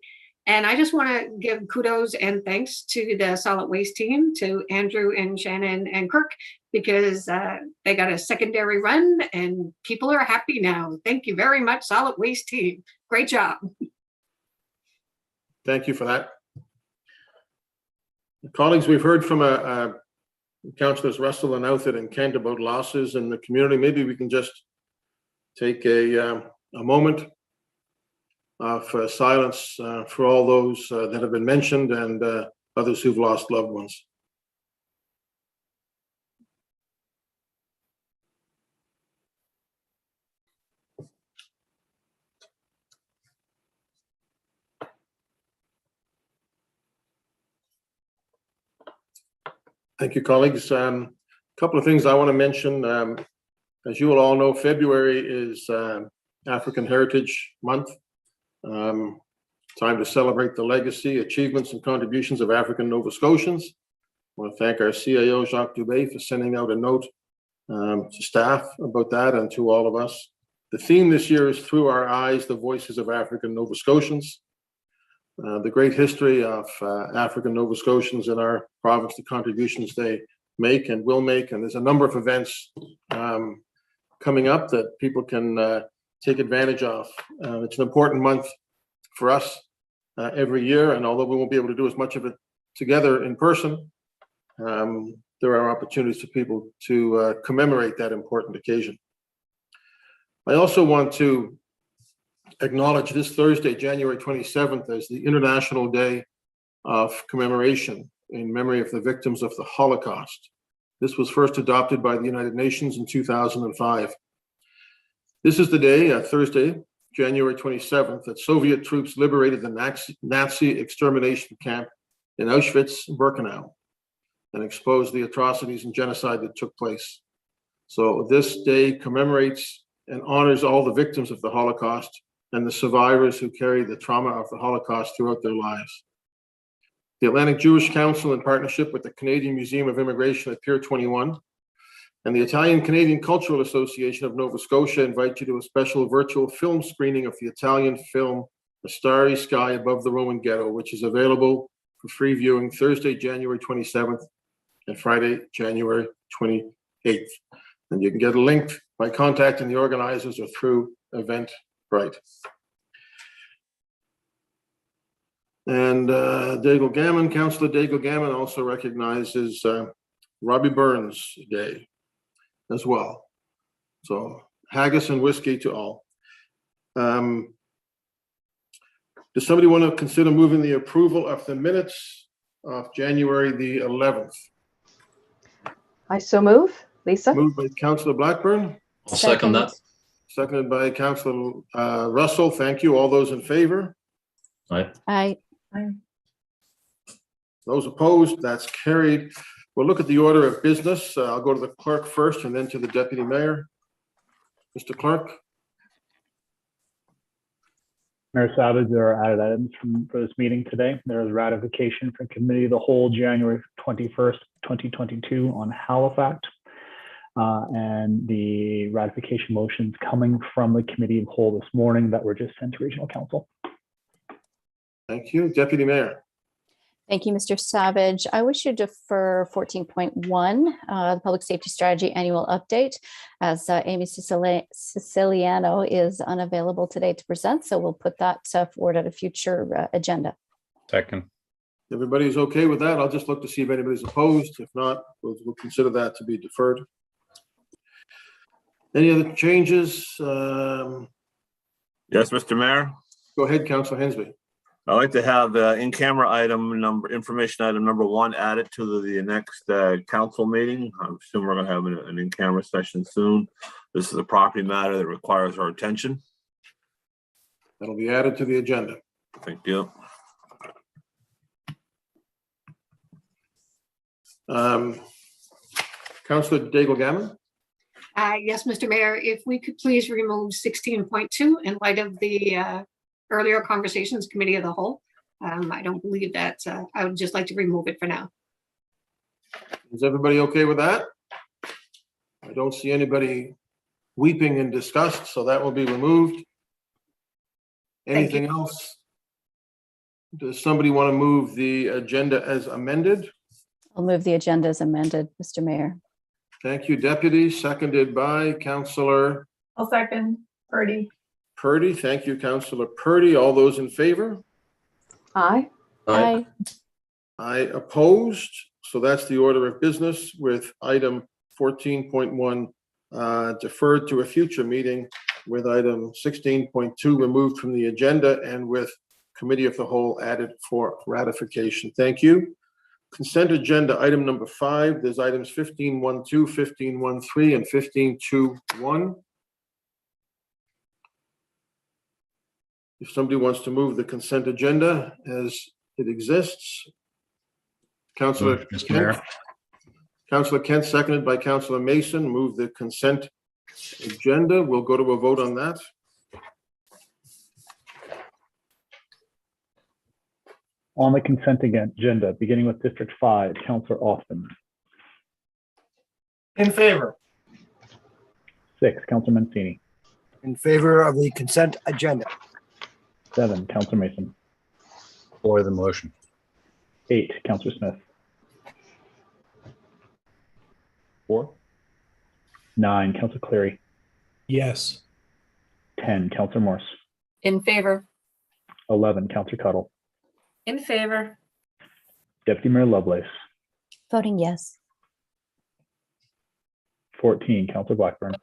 And I just want to give kudos and thanks to the solid waste team, to Andrew and Shannon and Kirk, because they got a secondary run and people are happy now. Thank you very much, solid waste team. Great job. Thank you for that. Colleagues, we've heard from Councillors Russell and Outfit and Kent about losses in the community. Maybe we can just take a moment of silence for all those that have been mentioned and others who've lost loved ones. Thank you, colleagues. A couple of things I want to mention. As you will all know, February is African Heritage Month. Time to celebrate the legacy, achievements, and contributions of African Nova Scotians. I want to thank our CAO, Jacques Dubé, for sending out a note to staff about that and to all of us. The theme this year is Through Our Eyes, the Voices of African Nova Scotians. The great history of African Nova Scotians in our province, the contributions they make and will make. And there's a number of events coming up that people can take advantage of. It's an important month for us every year. And although we won't be able to do as much of it together in person, there are opportunities for people to commemorate that important occasion. I also want to acknowledge this Thursday, January 27th, as the International Day of Commemoration in memory of the victims of the Holocaust. This was first adopted by the United Nations in 2005. This is the day, Thursday, January 27th, that Soviet troops liberated the Nazi extermination camp in Auschwitz-Birkenau and exposed the atrocities and genocide that took place. So this day commemorates and honors all the victims of the Holocaust and the survivors who carry the trauma of the Holocaust throughout their lives. The Atlantic Jewish Council, in partnership with the Canadian Museum of Immigration at Pier 21, and the Italian-Canadian Cultural Association of Nova Scotia invite you to a special virtual film screening of the Italian film, A Starry Sky Above the Roman Ghetto, which is available for free viewing Thursday, January 27th and Friday, January 28th. And you can get a link by contacting the organizers or through Eventbrite. And Daigle Gammon, Councillor Daigle Gammon also recognizes Robbie Burns Day as well. So Haggis and whiskey to all. Does somebody want to consider moving the approval of the minutes of January the 11th? I so move. Lisa? Moved by Councillor Blackburn. I'll second that. Seconded by Councillor Russell. Thank you. All those in favor? Aye. Aye. Those opposed? That's carried. We'll look at the order of business. I'll go to the clerk first and then to the deputy mayor. Mr. Clerk. Mayor Savage, there are added items for this meeting today. There is ratification for Committee of the Whole January 21st, 2022 on Halifax. And the ratification motions coming from the Committee of Whole this morning that were just sent to Regional Council. Thank you. Deputy Mayor. Thank you, Mr. Savage. I wish to defer 14.1, the Public Safety Strategy Annual Update, as Amy Siciliano is unavailable today to present. So we'll put that forward at a future agenda. Second. Everybody's okay with that? I'll just look to see if anybody's opposed. If not, we'll consider that to be deferred. Any other changes? Yes, Mr. Mayor. Go ahead, Councillor Hensby. I'd like to have in-camera information item number 1 added to the next council meeting. I'm assuming we're going to have an in-camera session soon. This is a property matter that requires our attention. That'll be added to the agenda. Thank you. Councillor Daigle-Gammon. Yes, Mr. Mayor, if we could please remove 16.2 in light of the earlier conversations, Committee of the Whole. I don't believe that. I would just like to remove it for now. Is everybody okay with that? I don't see anybody weeping in disgust, so that will be removed. Anything else? Does somebody want to move the agenda as amended? I'll move the agenda as amended, Mr. Mayor. Thank you, Deputy. Seconded by Councillor I'll second. Purdy. Purdy. Thank you, Councillor Purdy. All those in favor? Aye. Aye. I opposed. So that's the order of business, with item 14.1 deferred to a future meeting, with item 16.2 removed from the agenda, and with Committee of the Whole added for ratification. Thank you. Consent agenda item number 5. There's items 15.12, 15.13, and 15.21. If somebody wants to move the consent agenda as it exists. Councillor Mr. Mayor. Councillor Kent, seconded by Councillor Mason, move the consent agenda. We'll go to a vote on that. On the consent agenda, beginning with District 5, Councillor Austin. In favor. 6, Councillor Mancini. In favor of the consent agenda. 7, Councillor Mason. For the motion. 8, Councillor Smith. 4. 9, Councillor Cleary. Yes. 10, Councillor Morse. In favor. 11, Councillor Cuttle. In favor. Deputy Mayor Lovelace. Voting yes. 14, Councillor Blackburn.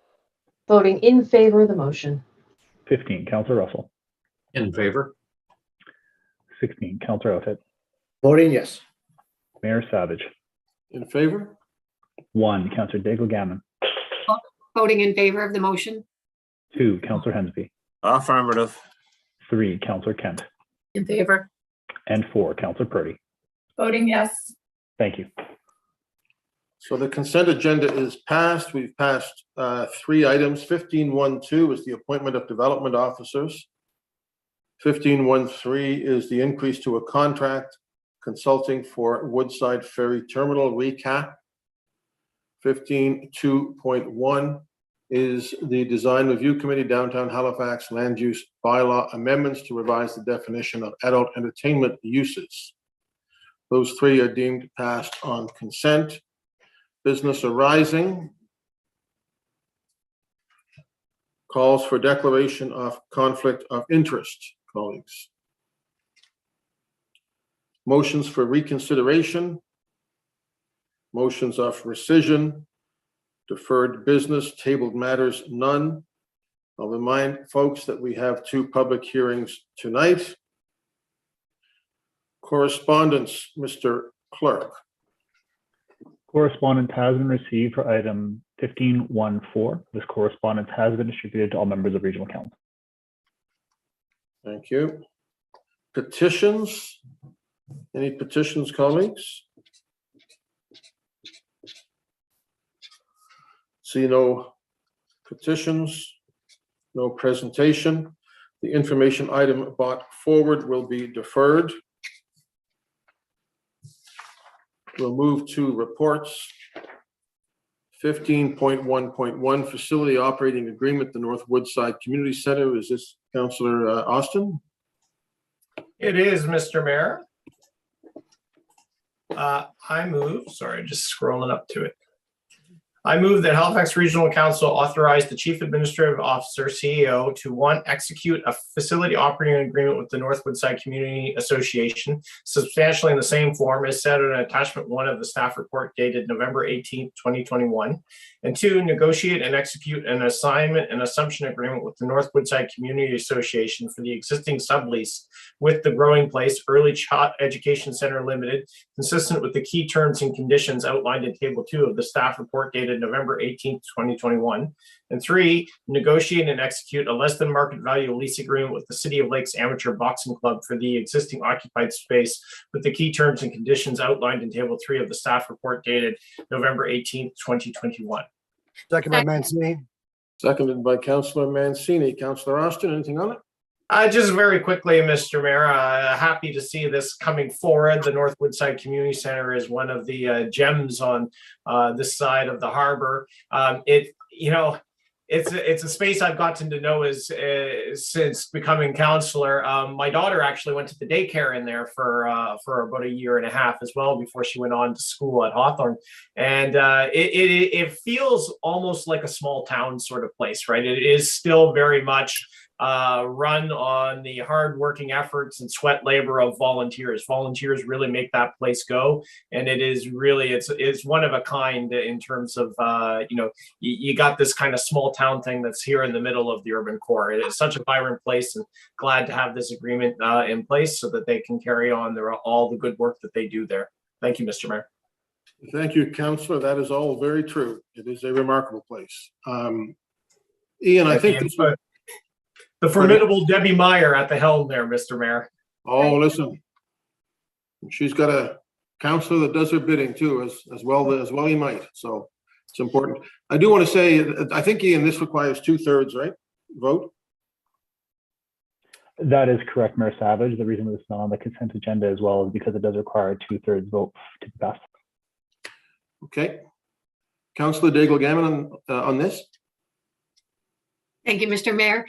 Voting in favor of the motion. 15, Councillor Russell. In favor. 16, Councillor Outfit. Voting yes. Mayor Savage. In favor? 1, Councillor Daigle-Gammon. Voting in favor of the motion. 2, Councillor Hensby. Affirmative. 3, Councillor Kent. In favor. And 4, Councillor Purdy. Voting yes. Thank you. So the consent agenda is passed. We've passed 3 items. 15.12 is the appointment of development officers. 15.13 is the increase to a contract consulting for Woodside Ferry Terminal recap. 15.2.1 is the Design Review Committee Downtown Halifax Land Use Bylaw amendments to revise the definition of adult entertainment uses. Those 3 are deemed passed on consent. Business arising. Calls for declaration of conflict of interest, colleagues. Motions for reconsideration. Motions of rescission. Deferred business, tabled matters, none. I'll remind folks that we have 2 public hearings tonight. Correspondence, Mr. Clerk. Correspondence has been received for item 1514. This correspondence has been distributed to all members of Regional Council. Thank you. Petitions. Any petitions, colleagues? See no petitions, no presentation. The information item brought forward will be deferred. We'll move to reports. 15.1.1 Facility Operating Agreement, the North Woodside Community Center. Is this Councillor Austin? It is, Mr. Mayor. I move, sorry, just scrolling up to it. I move that Halifax Regional Council authorize the Chief Administrative Officer, CEO, to 1, execute a facility operating agreement with the North Woodside Community Association, substantially in the same form as said in attachment 1 of the staff report dated November 18th, 2021. And 2, negotiate and execute an assignment and assumption agreement with the North Woodside Community Association for the existing sublease with the Growing Place Early Child Education Center Limited, consistent with the key terms and conditions outlined in Table 2 of the staff report dated November 18th, 2021. And 3, negotiate and execute a less than market value lease agreement with the City of Lakes Amateur Boxing Club for the existing occupied space with the key terms and conditions outlined in Table 3 of the staff report dated November 18th, 2021. Second by Mancini. Seconded by Councillor Mancini. Councillor Austin, anything on it? Just very quickly, Mr. Mayor, happy to see this coming forward. The North Woodside Community Center is one of the gems on this side of the harbor. It's a space I've gotten to know since becoming councillor. My daughter actually went to the daycare in there for about 1.5 years as well before she went on to school at Hawthorne. And it feels almost like a small town sort of place, right? It is still very much run on the hardworking efforts and sweat labor of volunteers. Volunteers really make that place go, and it is really it's one of a kind in terms of you got this kind of small town thing that's here in the middle of the urban core. It is such a vibrant place, and glad to have this agreement in place so that they can carry on all the good work that they do there. Thank you, Mr. Mayor. Thank you, Councillor. That is all very true. It is a remarkable place. Ian, I think the formidable Debbie Meyer at the helm there, Mr. Mayor. Oh, listen, she's got a councillor that does her bidding too, as well he might. So it's important. I do want to say, I think, Ian, this requires 2/3, right? Vote. That is correct, Mayor Savage. The reason it's not on the consent agenda as well is because it does require a 2/3 vote to be passed. Okay. Councillor Daigle-Gammon on this. Thank you, Mr. Mayor.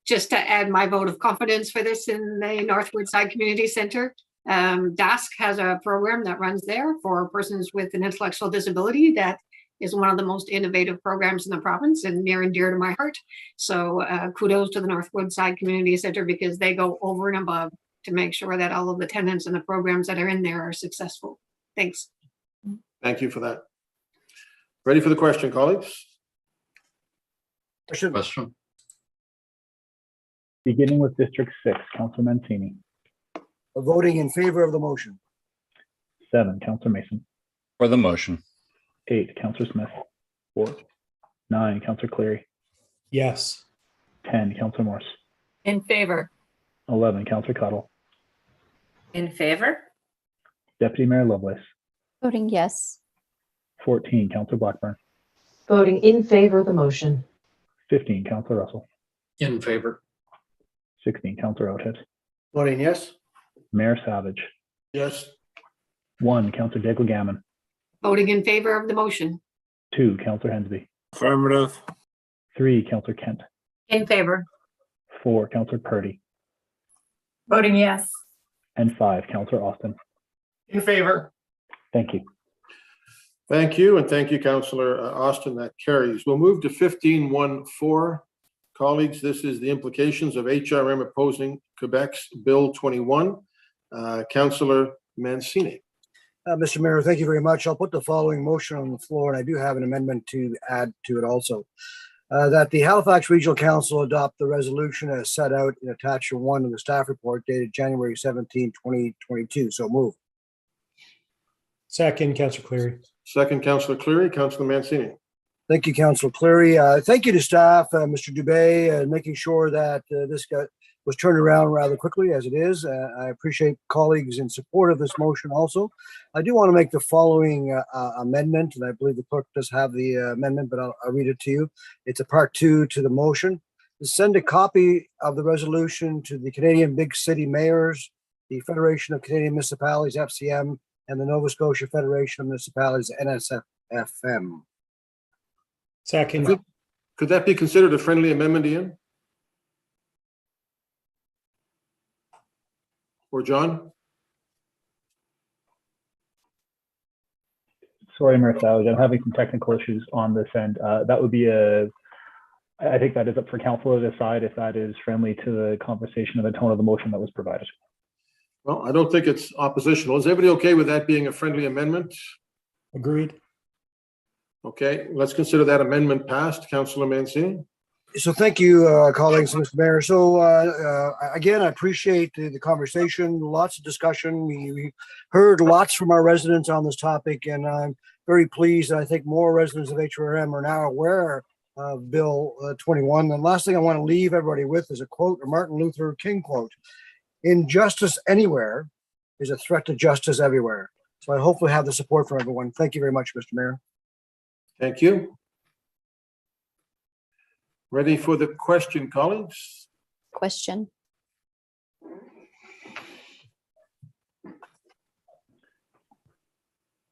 Just to add my vote of confidence for this in the North Woodside Community Center. DASC has a program that runs there for persons with an intellectual disability that is one of the most innovative programs in the province and near and dear to my heart. So kudos to the North Woodside Community Center because they go over and above to make sure that all of the tenants and the programs that are in there are successful. Thanks. Thank you for that. Ready for the question, colleagues? Question. Beginning with District 6, Councillor Mancini. Voting in favor of the motion. 7, Councillor Mason. For the motion. 8, Councillor Smith. 4, 9, Councillor Cleary. Yes. 10, Councillor Morse. In favor. 11, Councillor Cottle. In favor? Deputy Mayor Lovelace. Voting yes. 14, Councillor Blackburn. Voting in favor of the motion. 15, Councillor Russell. In favor. 16, Councillor Oathead. Voting yes. Mayor Savage. Yes. 1, Councillor Daigle-Gammon. Voting in favor of the motion. 2, Councillor Hensby. Affirmative. 3, Councillor Kent. In favor. 4, Councillor Purdy. Voting yes. And 5, Councillor Austin. In favor. Thank you. Thank you, and thank you, Councillor Austin. That carries. We'll move to 15.1.4. Colleagues, this is the implications of HRM opposing Quebec's Bill 21. Councillor Mancini. Mr. Mayor, thank you very much. I'll put the following motion on the floor, and I do have an amendment to add to it also. that the Halifax Regional Council adopt the resolution as set out in attachment 1 of the staff report dated January 17, 2022. So move. Second, Councillor Cleary. Second, Councillor Cleary. Councillor Mancini. Thank you, Councillor Cleary. Thank you to staff, Mr. Dubé, making sure that this was turned around rather quickly as it is. I appreciate colleagues in support of this motion also. I do want to make the following amendment, and I believe the clerk does have the amendment, but I'll read it to you. It's a part 2 to the motion. Send a copy of the resolution to the Canadian Big City Mayors, the Federation of Canadian Municipalities, FCM, and the Nova Scotia Federation of Municipalities, NSFM. Second. Could that be considered a friendly amendment, Ian? Or John? Sorry, Marissa, I'm having some technical issues on this end. That would be I think that is up for council to decide if that is friendly to the conversation and the tone of the motion that was provided. Well, I don't think it's oppositional. Is everybody okay with that being a friendly amendment? Agreed. Okay, let's consider that amendment passed. Councillor Mancini. So thank you, colleagues, Mr. Mayor. So again, I appreciate the conversation, lots of discussion. We heard lots from our residents on this topic, and I'm very pleased. I think more residents of HRM are now aware of Bill 21. And last thing I want to leave everybody with is a quote, a Martin Luther King quote: "Injustice anywhere is a threat to justice everywhere." So I hopefully have the support from everyone. Thank you very much, Mr. Mayor. Thank you. Ready for the question, colleagues? Question.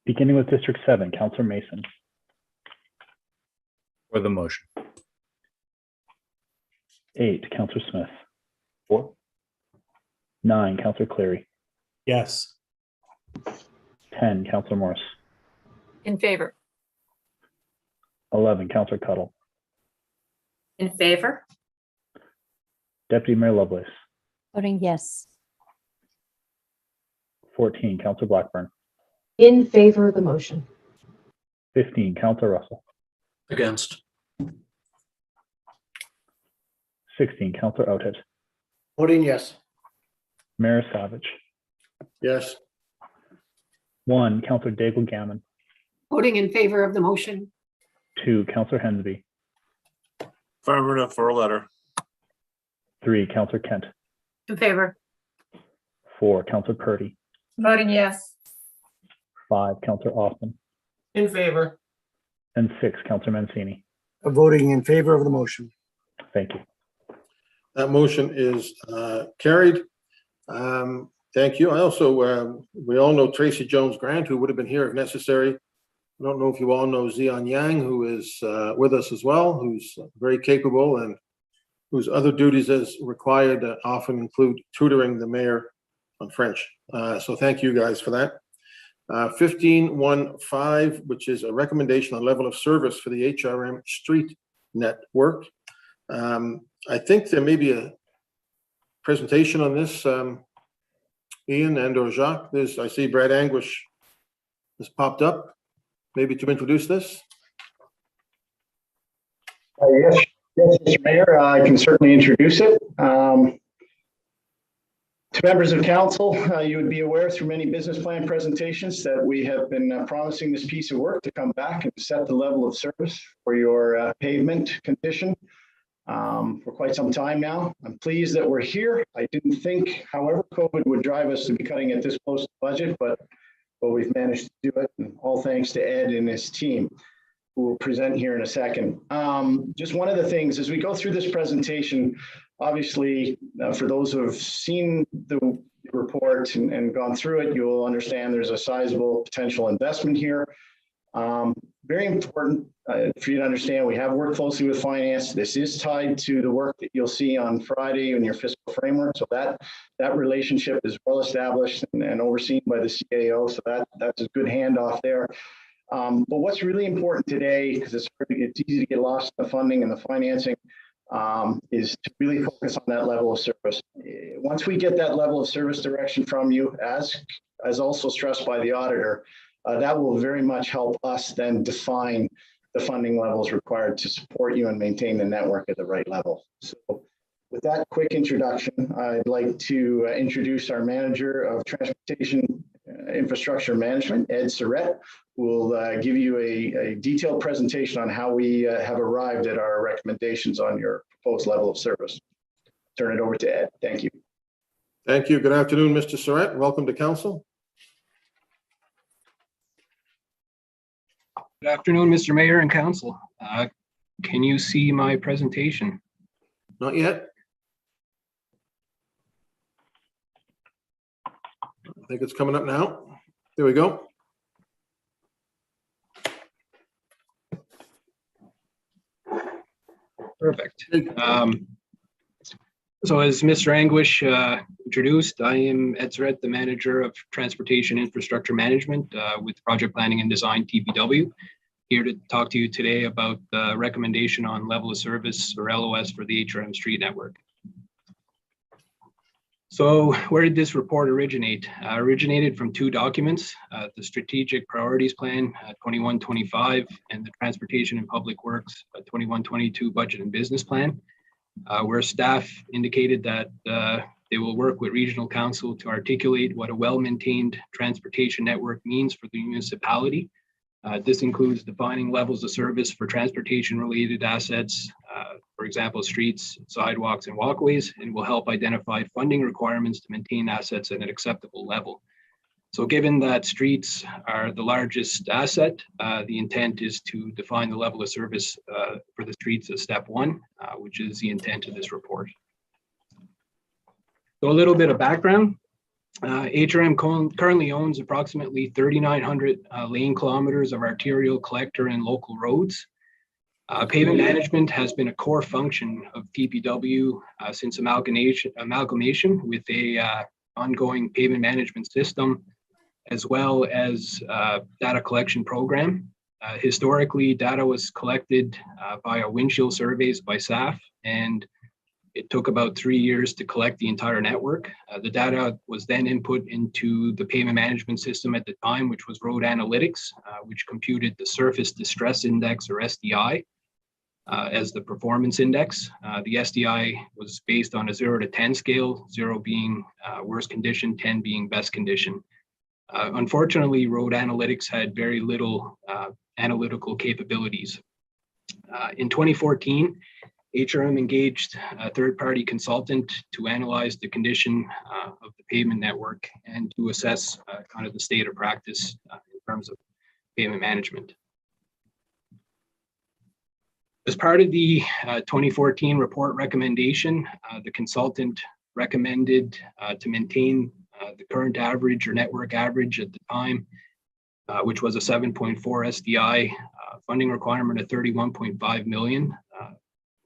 Beginning with District 7, Councillor Mason. For the motion. 8, Councillor Smith. 4. 9, Councillor Cleary. Yes. 10, Councillor Morris. In favor. 11, Councillor Cuttle. In favor? Deputy Mayor Lovelace. Voting yes. 14, Councillor Blackburn. In favor of the motion. 15, Councillor Russell. Against. 16, Councillor Oathead. Voting yes. Mayor Savage. Yes. 1, Councillor Daigle Gammon. Voting in favor of the motion. 2, Councillor Hensby. Affirmative for a letter. 3, Councillor Kent. In favor. 4, Councillor Purdy. Voting yes. 5, Councillor Austin. In favor. And 6, Councillor Mancini. Voting in favor of the motion. Thank you. That motion is carried. Thank you. I also, we all know Tracy Jones Grant, who would have been here if necessary. I don't know if you all know Zion Yang, who is with us as well, who's very capable and whose other duties as required often include tutoring the mayor on French. So thank you guys for that. 15.1.5, which is a recommendation on level of service for the HRM street network. I think there may be a presentation on this, Ian and or Jacques. I see Brad Anguish has popped up. Maybe to introduce this? Yes, Mr. Mayor, I can certainly introduce it. To members of council, you would be aware through many business plan presentations that we have been promising this piece of work to come back and set the level of service for your pavement condition for quite some time now. I'm pleased that we're here. I didn't think, however, COVID would drive us to be cutting it this close to budget, but we've managed to do it, and all thanks to Ed and his team, who will present here in a second. Just one of the things, as we go through this presentation, obviously, for those who have seen the report and gone through it, you'll understand there's a sizable potential investment here. Very important for you to understand, we have worked closely with finance. This is tied to the work that you'll see on Friday in your fiscal framework. So that relationship is well established and overseen by the CAO. So that's a good handoff there. But what's really important today, because it's easy to get lost in the funding and the financing, is to really focus on that level of service. Once we get that level of service direction from you, as also stressed by the auditor, that will very much help us then define the funding levels required to support you and maintain the network at the right level. So with that quick introduction, I'd like to introduce our Manager of Transportation Infrastructure Management, Ed Surrett, who will give you a detailed presentation on how we have arrived at our recommendations on your proposed level of service. Turn it over to Ed. Thank you. Thank you. Good afternoon, Mr. Surrett. Welcome to Council. Good afternoon, Mr. Mayor and Council. Can you see my presentation? Not yet. I think it's coming up now. There we go. Perfect. So as Mr. Anguish introduced, I am Ed Surrett, the Manager of Transportation Infrastructure Management with Project Planning and Design, TPW. Here to talk to you today about the recommendation on level of service, or LOS, for the HRM street network. So where did this report originate? Originated from two documents, the Strategic Priorities Plan 21-25 and the Transportation and Public Works 21-22 Budget and Business Plan, where staff indicated that they will work with Regional Council to articulate what a well-maintained transportation network means for the municipality. This includes defining levels of service for transportation-related assets, for example, streets, sidewalks, and walkways, and will help identify funding requirements to maintain assets at an acceptable level. So given that streets are the largest asset, the intent is to define the level of service for the streets as step one, which is the intent of this report. So a little bit of background. HRM currently owns approximately 3,900 lane kilometers of arterial, collector, and local roads. Pavement management has been a core function of TPW since amalgamation with a ongoing pavement management system, as well as data collection program. Historically, data was collected via windshield surveys by SAF, and it took about 3 years to collect the entire network. The data was then input into the pavement management system at the time, which was Road Analytics, which computed the Surface Distress Index, or SDI, as the performance index. The SDI was based on a 0 to 10 scale, 0 being worst condition, 10 being best condition. Unfortunately, Road Analytics had very little analytical capabilities. In 2014, HRM engaged a third-party consultant to analyze the condition of the pavement network and to assess kind of the state of practice in terms of pavement management. As part of the 2014 report recommendation, the consultant recommended to maintain the current average or network average at the time, which was a 7.4 SDI, funding requirement of 31.5 million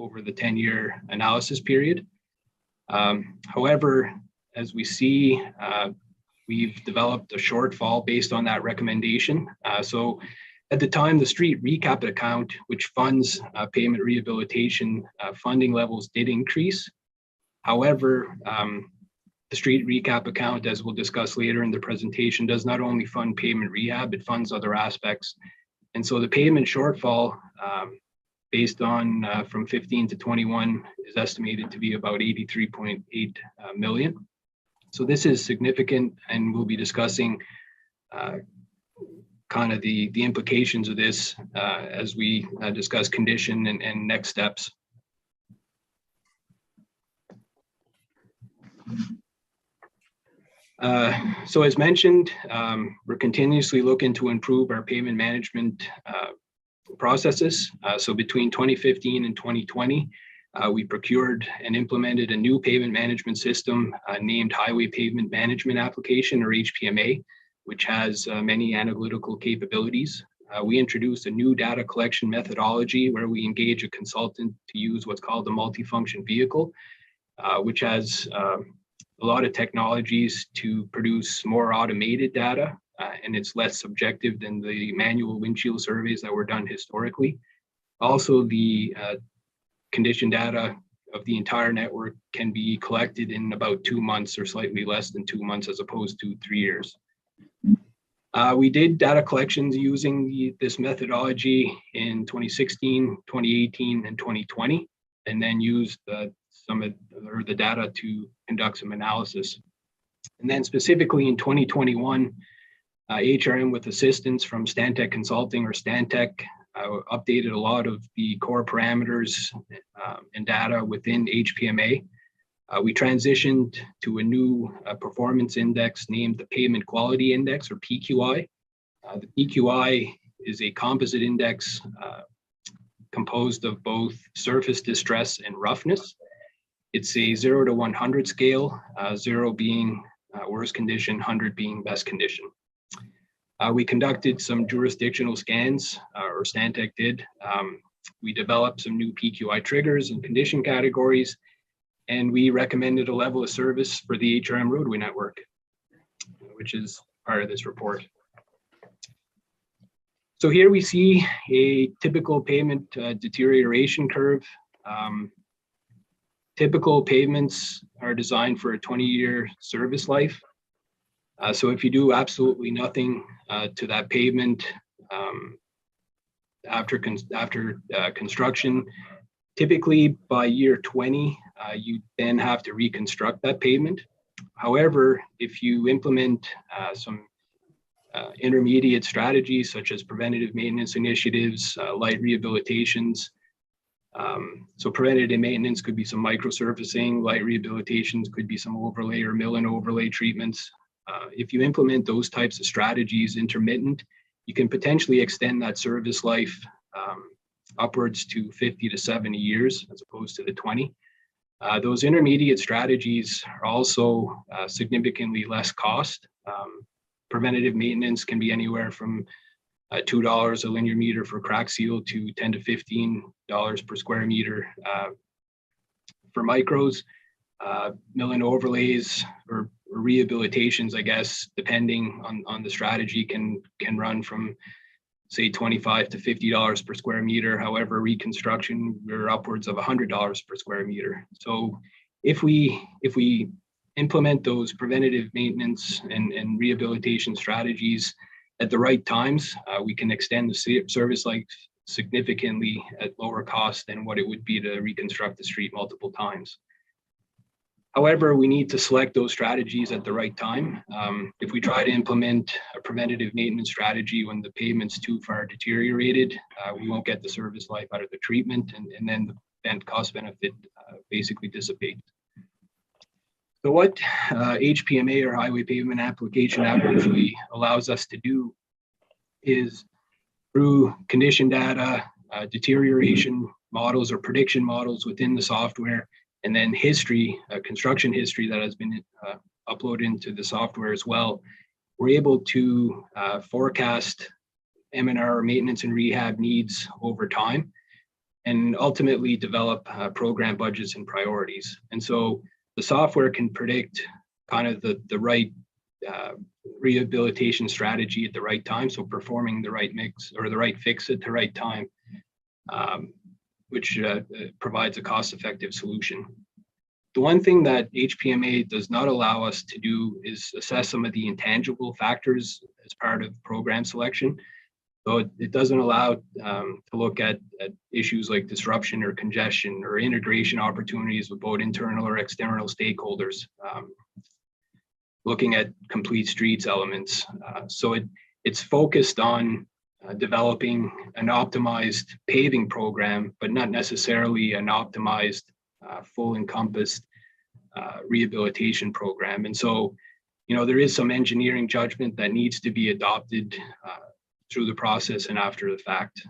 over the 10-year analysis period. However, as we see, we've developed a shortfall based on that recommendation. So at the time, the street recap account, which funds pavement rehabilitation funding levels, did increase. However, the street recap account, as we'll discuss later in the presentation, does not only fund pavement rehab, it funds other aspects. And so the pavement shortfall based on from 15 to 21 is estimated to be about 83.8 million. So this is significant, and we'll be discussing kind of the implications of this as we discuss condition and next steps. So as mentioned, we're continuously looking to improve our pavement management processes. So between 2015 and 2020, we procured and implemented a new pavement management system named Highway Pavement Management Application, or HPMA, which has many analytical capabilities. We introduced a new data collection methodology where we engage a consultant to use what's called the multifunction vehicle, which has a lot of technologies to produce more automated data, and it's less subjective than the manual windshield surveys that were done historically. Also, the condition data of the entire network can be collected in about 2 months or slightly less than 2 months, as opposed to 3 years. We did data collections using this methodology in 2016, 2018, and 2020, and then used some of the data to conduct some analysis. And then specifically in 2021, HRM with assistance from Stantec Consulting or Stantec updated a lot of the core parameters and data within HPMA. We transitioned to a new performance index named the Pavement Quality Index, or PQI. The PQI is a composite index composed of both surface distress and roughness. It's a 0 to 100 scale, 0 being worst condition, 100 being best condition. We conducted some jurisdictional scans, or Stantec did. We developed some new PQI triggers and condition categories, and we recommended a level of service for the HRM roadway network, which is part of this report. So here we see a typical pavement deterioration curve. Typical pavements are designed for a 20-year service life. So if you do absolutely nothing to that pavement after construction, typically by year 20, you then have to reconstruct that pavement. However, if you implement some intermediate strategies such as preventative maintenance initiatives, light rehabilitations, so preventative maintenance could be some microsurfacing, light rehabilitations could be some overlay or mill and overlay treatments. If you implement those types of strategies intermittent, you can potentially extend that service life upwards to 50 to 70 years as opposed to the 20. Those intermediate strategies are also significantly less cost. Preventative maintenance can be anywhere from $2 a linear meter for crack seal to $10 to $15 per square meter for micros. Mill and overlays or rehabilitations, I guess, depending on the strategy, can run from say $25 to $50 per square meter. However, reconstruction, we're upwards of $100 per square meter. So if we implement those preventative maintenance and rehabilitation strategies at the right times, we can extend the service life significantly at lower cost than what it would be to reconstruct the street multiple times. However, we need to select those strategies at the right time. If we try to implement a preventative maintenance strategy when the pavement's too far deteriorated, we won't get the service life out of the treatment, and then the cost benefit basically dissipates. So what HPMA, or Highway Pavement Application App, actually allows us to do is through condition data, deterioration models or prediction models within the software, and then history, construction history that has been uploaded into the software as well, we're able to forecast M&R, maintenance and rehab needs over time, and ultimately develop program budgets and priorities. And so the software can predict kind of the right rehabilitation strategy at the right time, so performing the right mix or the right fix at the right time, which provides a cost-effective solution. The one thing that HPMA does not allow us to do is assess some of the intangible factors as part of program selection. So it doesn't allow to look at issues like disruption or congestion or integration opportunities with both internal or external stakeholders, looking at complete streets elements. So it's focused on developing an optimized paving program, but not necessarily an optimized full encompassed rehabilitation program. And so, there is some engineering judgment that needs to be adopted through the process and after the fact.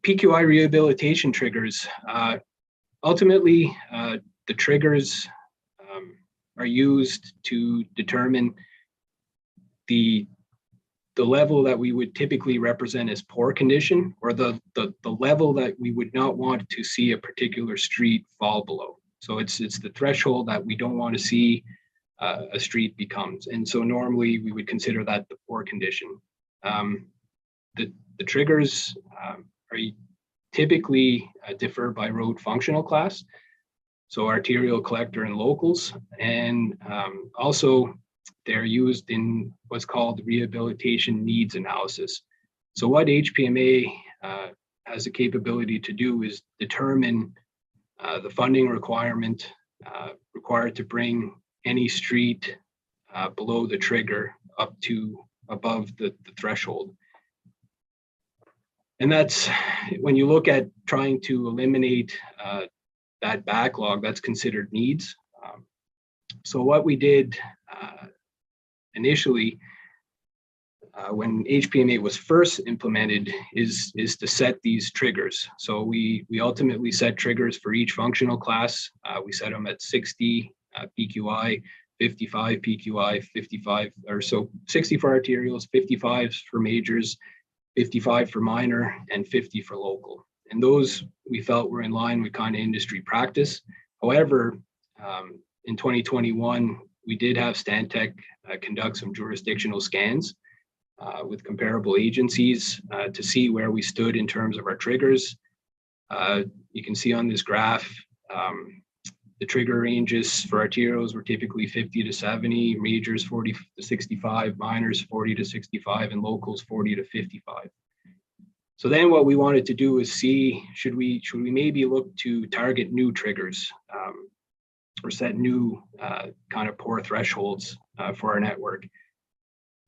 PQI rehabilitation triggers. Ultimately, the triggers are used to determine the level that we would typically represent as poor condition, or the level that we would not want to see a particular street fall below. So it's the threshold that we don't want to see a street becomes. And so normally we would consider that the poor condition. The triggers are typically differ by road functional class. so arterial collector and locals, and also they're used in what's called rehabilitation needs analysis. So what HPMA has the capability to do is determine the funding requirement required to bring any street below the trigger up to above the threshold. And that's when you look at trying to eliminate that backlog, that's considered needs. So what we did initially when HPMA was first implemented is to set these triggers. So we ultimately set triggers for each functional class. We set them at 60 PQI, 55 PQI, 55, or so 60 for arterials, 55 for majors, 55 for minor, and 50 for local. And those we felt were in line with kind of industry practice. However, in 2021, we did have Stantec conduct some jurisdictional scans with comparable agencies to see where we stood in terms of our triggers. You can see on this graph, the trigger ranges for arterials were typically 50 to 70, majors 40 to 65, minors 40 to 65, and locals 40 to 55. So then what we wanted to do is see, should we maybe look to target new triggers or set new kind of poor thresholds for our network.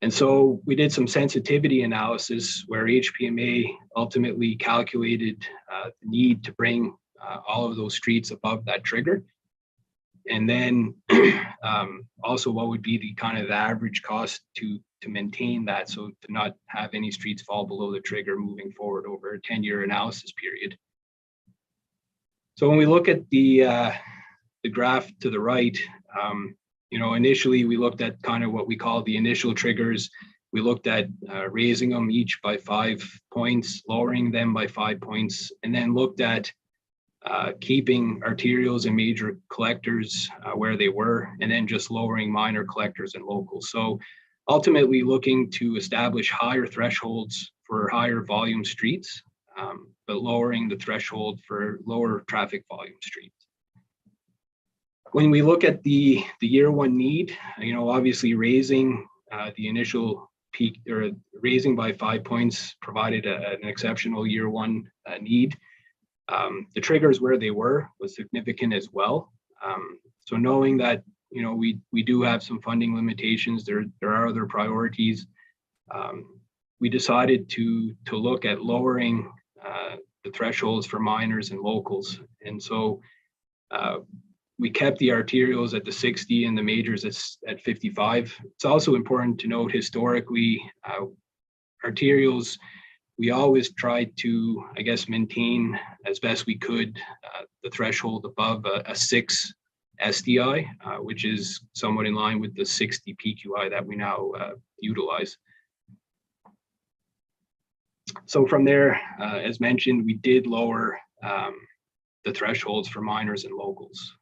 And so we did some sensitivity analysis where HPMA ultimately calculated the need to bring all of those streets above that trigger. And then also what would be the kind of the average cost to maintain that, so to not have any streets fall below the trigger moving forward over a 10-year analysis period. So when we look at the graph to the right, you know, initially we looked at kind of what we call the initial triggers. We looked at raising them each by 5 points, lowering them by 5 points, and then looked at keeping arterials and major collectors where they were, and then just lowering minor collectors and locals. So ultimately looking to establish higher thresholds for higher volume streets, but lowering the threshold for lower traffic volume streets. When we look at the year one need, you know, obviously raising the initial peak or raising by 5 points provided an exceptional year one need. The triggers where they were was significant as well. So knowing that, you know, we do have some funding limitations, there are other priorities. We decided to look at lowering the thresholds for minors and locals. And so we kept the arterials at the 60 and the majors at 55. It's also important to note historically, arterials, we always tried to, I guess, maintain as best we could the threshold above a 6 SDI, which is somewhat in line with the 60 PQI that we now utilize. So from there, as mentioned, we did lower the thresholds for minors and locals.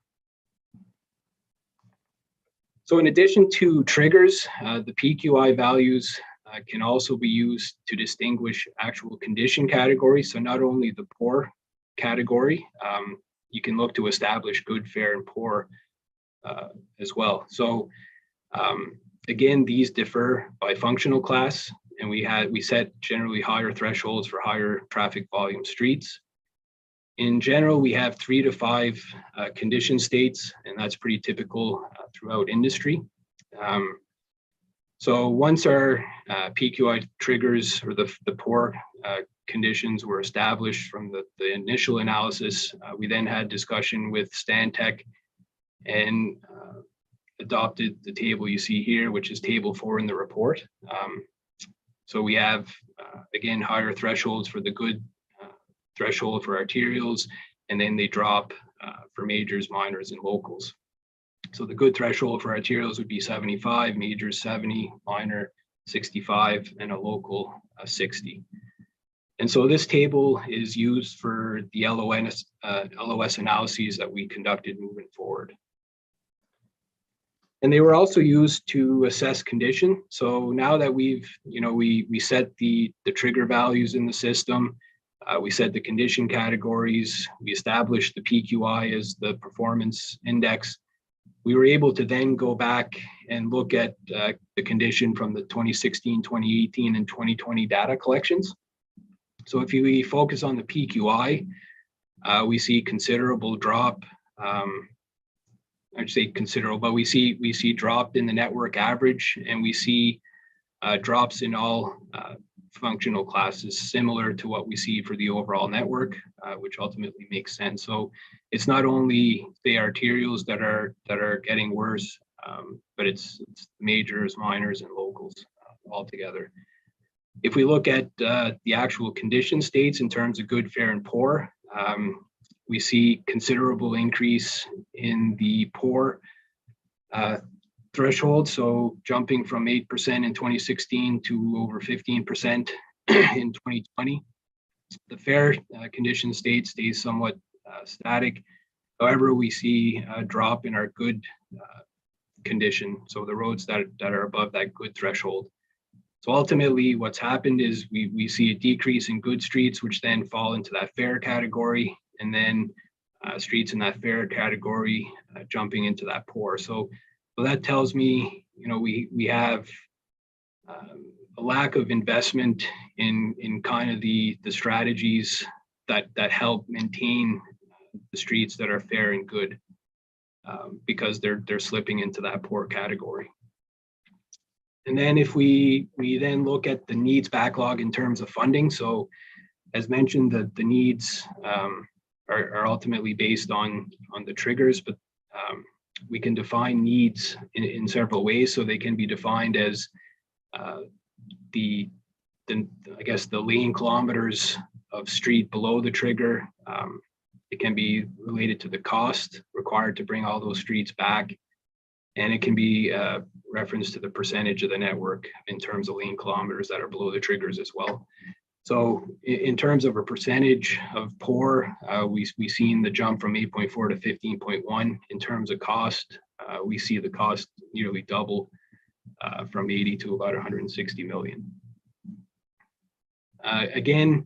So in addition to triggers, the PQI values can also be used to distinguish actual condition categories. So not only the poor category, you can look to establish good, fair, and poor as well. So again, these differ by functional class, and we set generally higher thresholds for higher traffic volume streets. In general, we have 3 to 5 condition states, and that's pretty typical throughout industry. So once our PQI triggers or the poor conditions were established from the initial analysis, we then had discussion with Stantec and adopted the table you see here, which is table 4 in the report. So we have, again, higher thresholds for the good threshold for arterials, and then they drop for majors, minors, and locals. So the good threshold for arterials would be 75, majors 70, minor 65, and a local 60. And so this table is used for the LOS analyses that we conducted moving forward. And they were also used to assess condition. So now that we've, you know, we set the trigger values in the system, We set the condition categories. We established the PQI as the performance index. We were able to then go back and look at the condition from the 2016, 2018, and 2020 data collections. So if we focus on the PQI, we see considerable drop. I'd say considerable, but we see drop in the network average, and we see drops in all functional classes, similar to what we see for the overall network, which ultimately makes sense. So it's not only the arterials that are getting worse, but it's majors, minors, and locals all together. If we look at the actual condition states in terms of good, fair, and poor, we see considerable increase in the poor threshold, so jumping from 8% in 2016 to over 15% in 2020. The fair condition state stays somewhat static. However, we see a drop in our good condition, so the roads that are above that good threshold. So ultimately, what's happened is we see a decrease in good streets, which then fall into that fair category, and then streets in that fair category jumping into that poor. So that tells me, we have a lack of investment in kind of the strategies that help maintain the streets that are fair and good, because they're slipping into that poor category. And then if we then look at the needs backlog in terms of funding, so as mentioned, the needs are ultimately based on the triggers, but we can define needs in several ways. So they can be defined as the lane kilometers of street below the trigger. It can be related to the cost required to bring all those streets back. And it can be reference to the percentage of the network in terms of lane kilometers that are below the triggers as well. So in terms of a percentage of poor, we've seen the jump from 8.4 to 15.1. In terms of cost, we see the cost nearly double, from 80 to about 160 million. Again,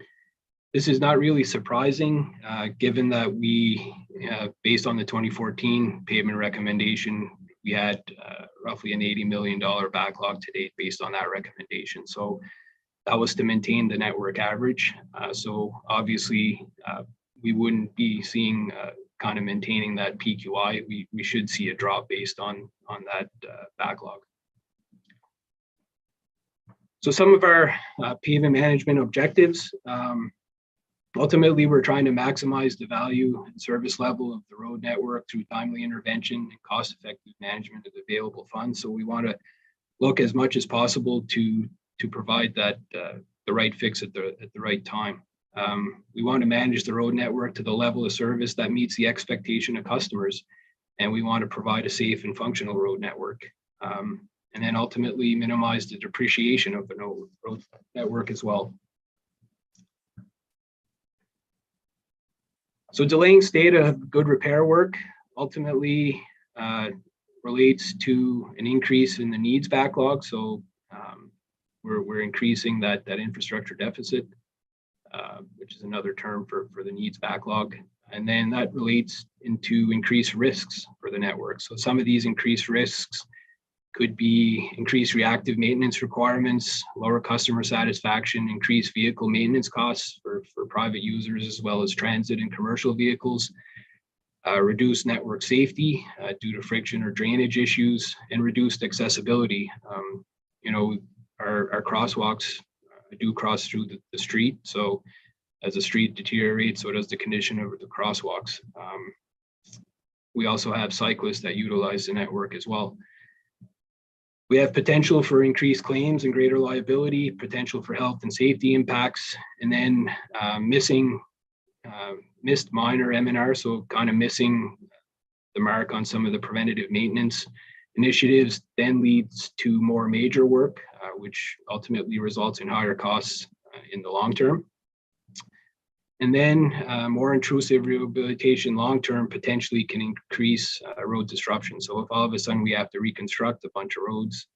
this is not really surprising, given that we, based on the 2014 pavement recommendation, we had roughly an $80 million backlog to date based on that recommendation. So that was to maintain the network average. So obviously, we wouldn't be seeing kind of maintaining that PQI. We should see a drop based on that backlog. So some of our pavement management objectives, ultimately, we're trying to maximize the value and service level of the road network through timely intervention and cost-effective management of available funds. So we want to look as much as possible to provide that the right fix at the right time. We want to manage the road network to the level of service that meets the expectation of customers, and we want to provide a safe and functional road network. And then ultimately minimize the depreciation of the road network as well. So delaying state of good repair work ultimately relates to an increase in the needs backlog. So we're increasing that infrastructure deficit, which is another term for the needs backlog. And then that relates into increased risks for the network. So some of these increased risks could be increased reactive maintenance requirements, lower customer satisfaction, increased vehicle maintenance costs for private users, as well as transit and commercial vehicles, reduced network safety due to friction or drainage issues, and reduced accessibility. Our crosswalks do cross through the street. So as the street deteriorates, so does the condition of the crosswalks. We also have cyclists that utilize the network as well. We have potential for increased claims and greater liability, potential for health and safety impacts, and then missed minor M&R, so kind of missing the mark on some of the preventative maintenance initiatives then leads to more major work, which ultimately results in higher costs in the long term. And then more intrusive rehabilitation long-term potentially can increase road disruption. So if all of a sudden we have to reconstruct a bunch of roads,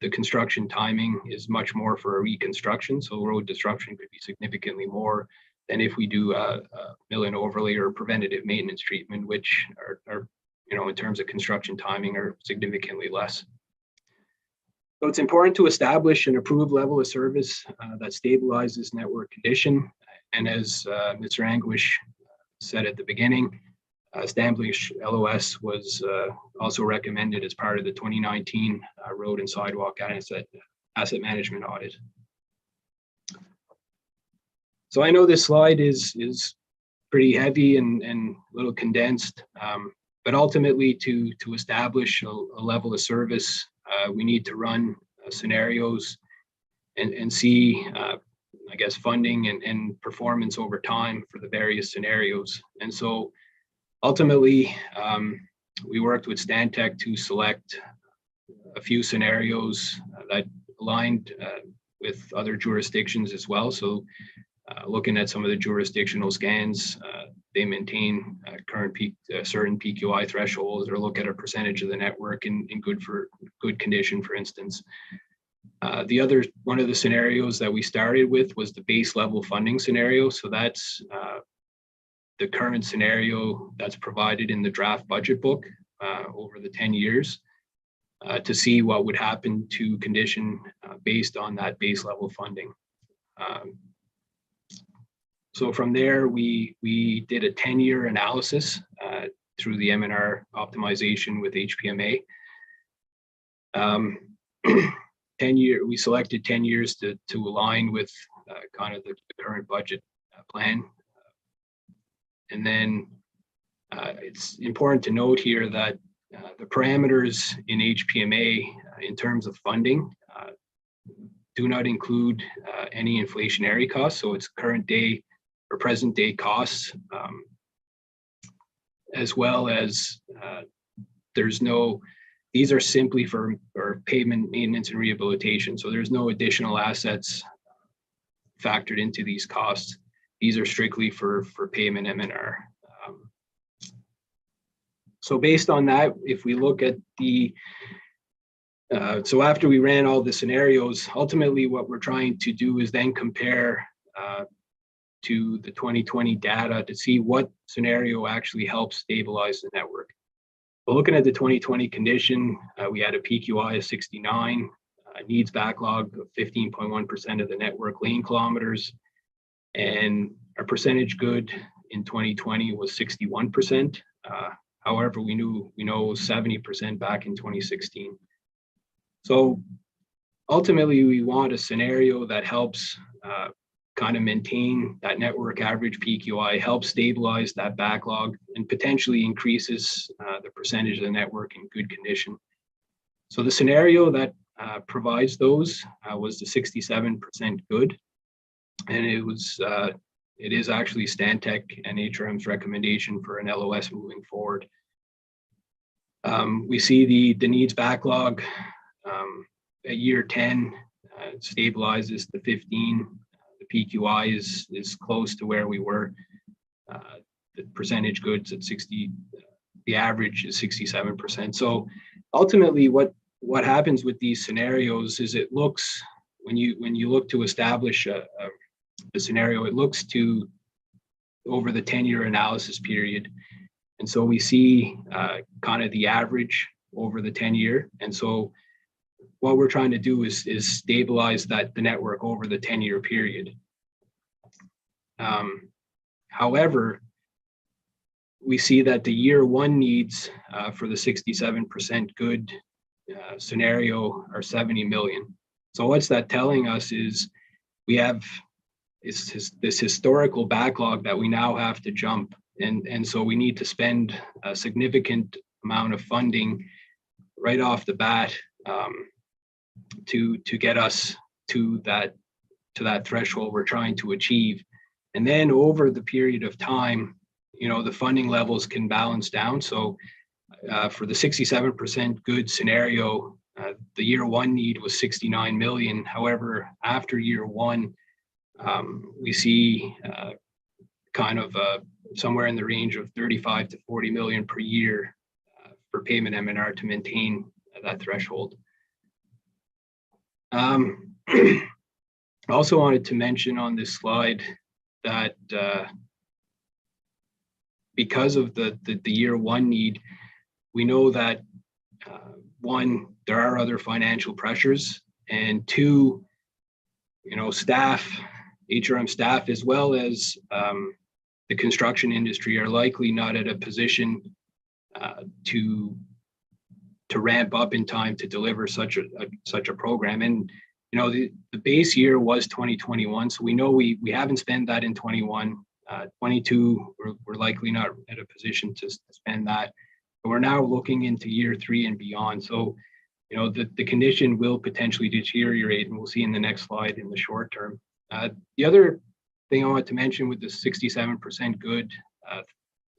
the construction timing is much more for a reconstruction, so road disruption could be significantly more than if we do a mill and overlay or preventative maintenance treatment, which are in terms of construction timing, are significantly less. So it's important to establish an approved level of service that stabilizes network condition. And as Mr. Anguish said at the beginning, established LOS was also recommended as part of the 2019 road and sidewalk asset management audit. So I know this slide is pretty heavy and a little condensed, but ultimately to establish a level of service, we need to run scenarios and see, I guess, funding and performance over time for the various scenarios. And so ultimately, we worked with Stantec to select a few scenarios that aligned with other jurisdictions as well. So looking at some of the jurisdictional scans, they maintain current certain PQI thresholds, or look at a percentage of the network in good condition, for instance. One of the scenarios that we started with was the base level funding scenario. So that's the current scenario that's provided in the draft budget book over the 10 years to see what would happen to condition based on that base level funding. So from there, we did a 10-year analysis through the M&R optimization with HPMA. 10-year, we selected 10 years to align with kind of the current budget plan. And then it's important to note here that the parameters in HPMA in terms of funding do not include any inflationary costs. So it's current day or present day costs, as well as these are simply for pavement maintenance and rehabilitation. So there's no additional assets factored into these costs. These are strictly for pavement M&R. So based on that, if we look at so after we ran all the scenarios, ultimately what we're trying to do is then compare to the 2020 data to see what scenario actually helps stabilize the network. But looking at the 2020 condition, we had a PQI of 69, needs backlog of 15.1% of the network lane kilometers, and our percentage good in 2020 was 61%. However, we know 70% back in 2016. So ultimately, we want a scenario that helps kind of maintain that network average PQI, helps stabilize that backlog, and potentially increases the percentage of the network in good condition. So the scenario that provides those was the 67% good, and it is actually Stantec and HRM's recommendation for an LOS moving forward. We see the needs backlog at year 10 stabilizes to 15. The PQI is close to where we were. The percentage goods at 60. The average is 67%. So ultimately, what happens with these scenarios is it looks, when you look to establish a scenario, it looks to over the 10-year analysis period. And so we see kind of the average over the 10-year. And so what we're trying to do is stabilize the network over the 10-year period. However, we see that the year one needs for the 67% good scenario are 70 million. So what's that telling us is we have this historical backlog that we now have to jump. And so we need to spend a significant amount of funding right off the bat to get us to that threshold we're trying to achieve. And then over the period of time, the funding levels can balance down. So for the 67% good scenario, the year one need was 69 million. However, after year one, we see kind of somewhere in the range of 35 to 40 million per year for payment M&R to maintain that threshold. I also wanted to mention on this slide that because of the year one need, we know that one, there are other financial pressures, and two, staff, HRM staff, as well as the construction industry are likely not at a position to ramp up in time to deliver such a program. And the base year was 2021, so we know we haven't spent that in 21. 22, we're likely not at a position to spend that. But we're now looking into year 3 and beyond. So, the condition will potentially deteriorate, and we'll see in the next slide in the short term. The other thing I want to mention with the 67% good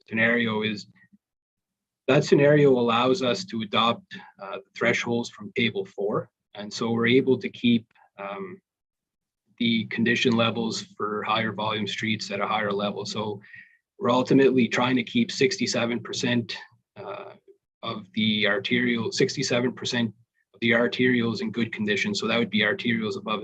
scenario is that scenario allows us to adopt the thresholds from table 4. And so we're able to keep the condition levels for higher volume streets at a higher level. So we're ultimately trying to keep 67% of the arterial, 67% of the arterials in good condition. So that would be arterials above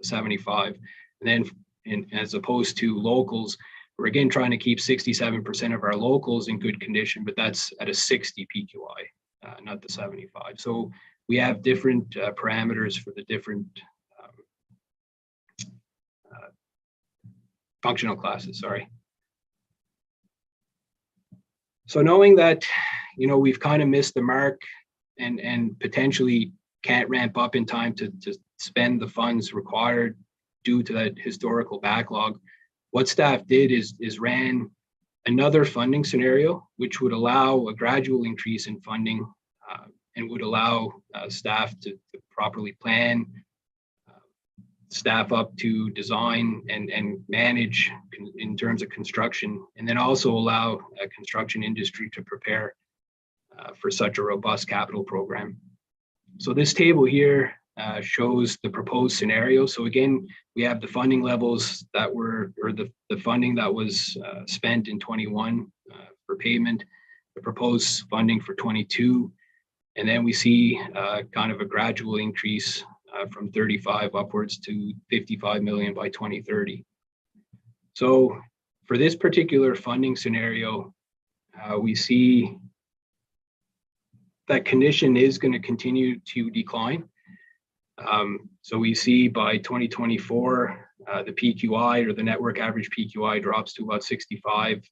75. And then as opposed to locals, we're again trying to keep 67% of our locals in good condition, but that's at a 60 PQI, not the 75. So we have different parameters for the different functional classes, sorry. So knowing that, we've kind of missed the mark and potentially can't ramp up in time to spend the funds required due to that historical backlog, what staff did is ran another funding scenario, which would allow a gradual increase in funding and would allow staff to properly plan, staff up to design and manage in terms of construction, and then also allow a construction industry to prepare for such a robust capital program. So this table here shows the proposed scenario. So again, we have the funding levels that were, or the funding that was spent in 21 for payment, the proposed funding for 22, and then we see kind of a gradual increase from 35 upwards to 55 million by 2030. So for this particular funding scenario, we see that condition is going to continue to decline. So we see by 2024, the PQI, or the network average PQI, drops to about 65.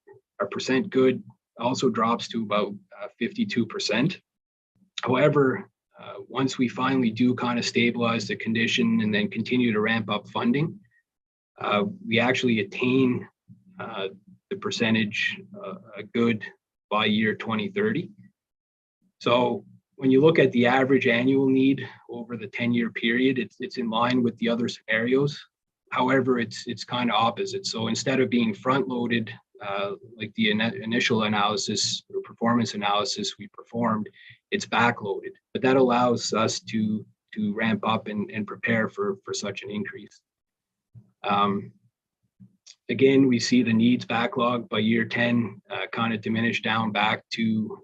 Our percent good also drops to about 52%. However, once we finally do kind of stabilize the condition and then continue to ramp up funding, we actually attain the percentage good by year 2030. So when you look at the average annual need over the 10-year period, it's in line with the other scenarios. However, it's kind of opposite. So instead of being front-loaded, like the initial analysis or performance analysis we performed, it's backloaded. But that allows us to ramp up and prepare for such an increase. Again, we see the needs backlog by year 10 kind of diminish down back to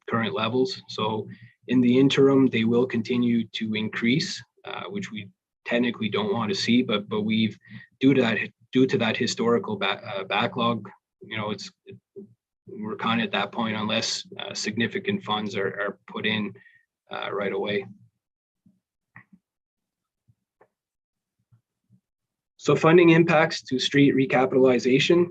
current levels. So in the interim, they will continue to increase, which we technically don't want to see, but we've due to that historical backlog, we're kind of at that point unless significant funds are put in right away. So funding impacts to street recapitalization.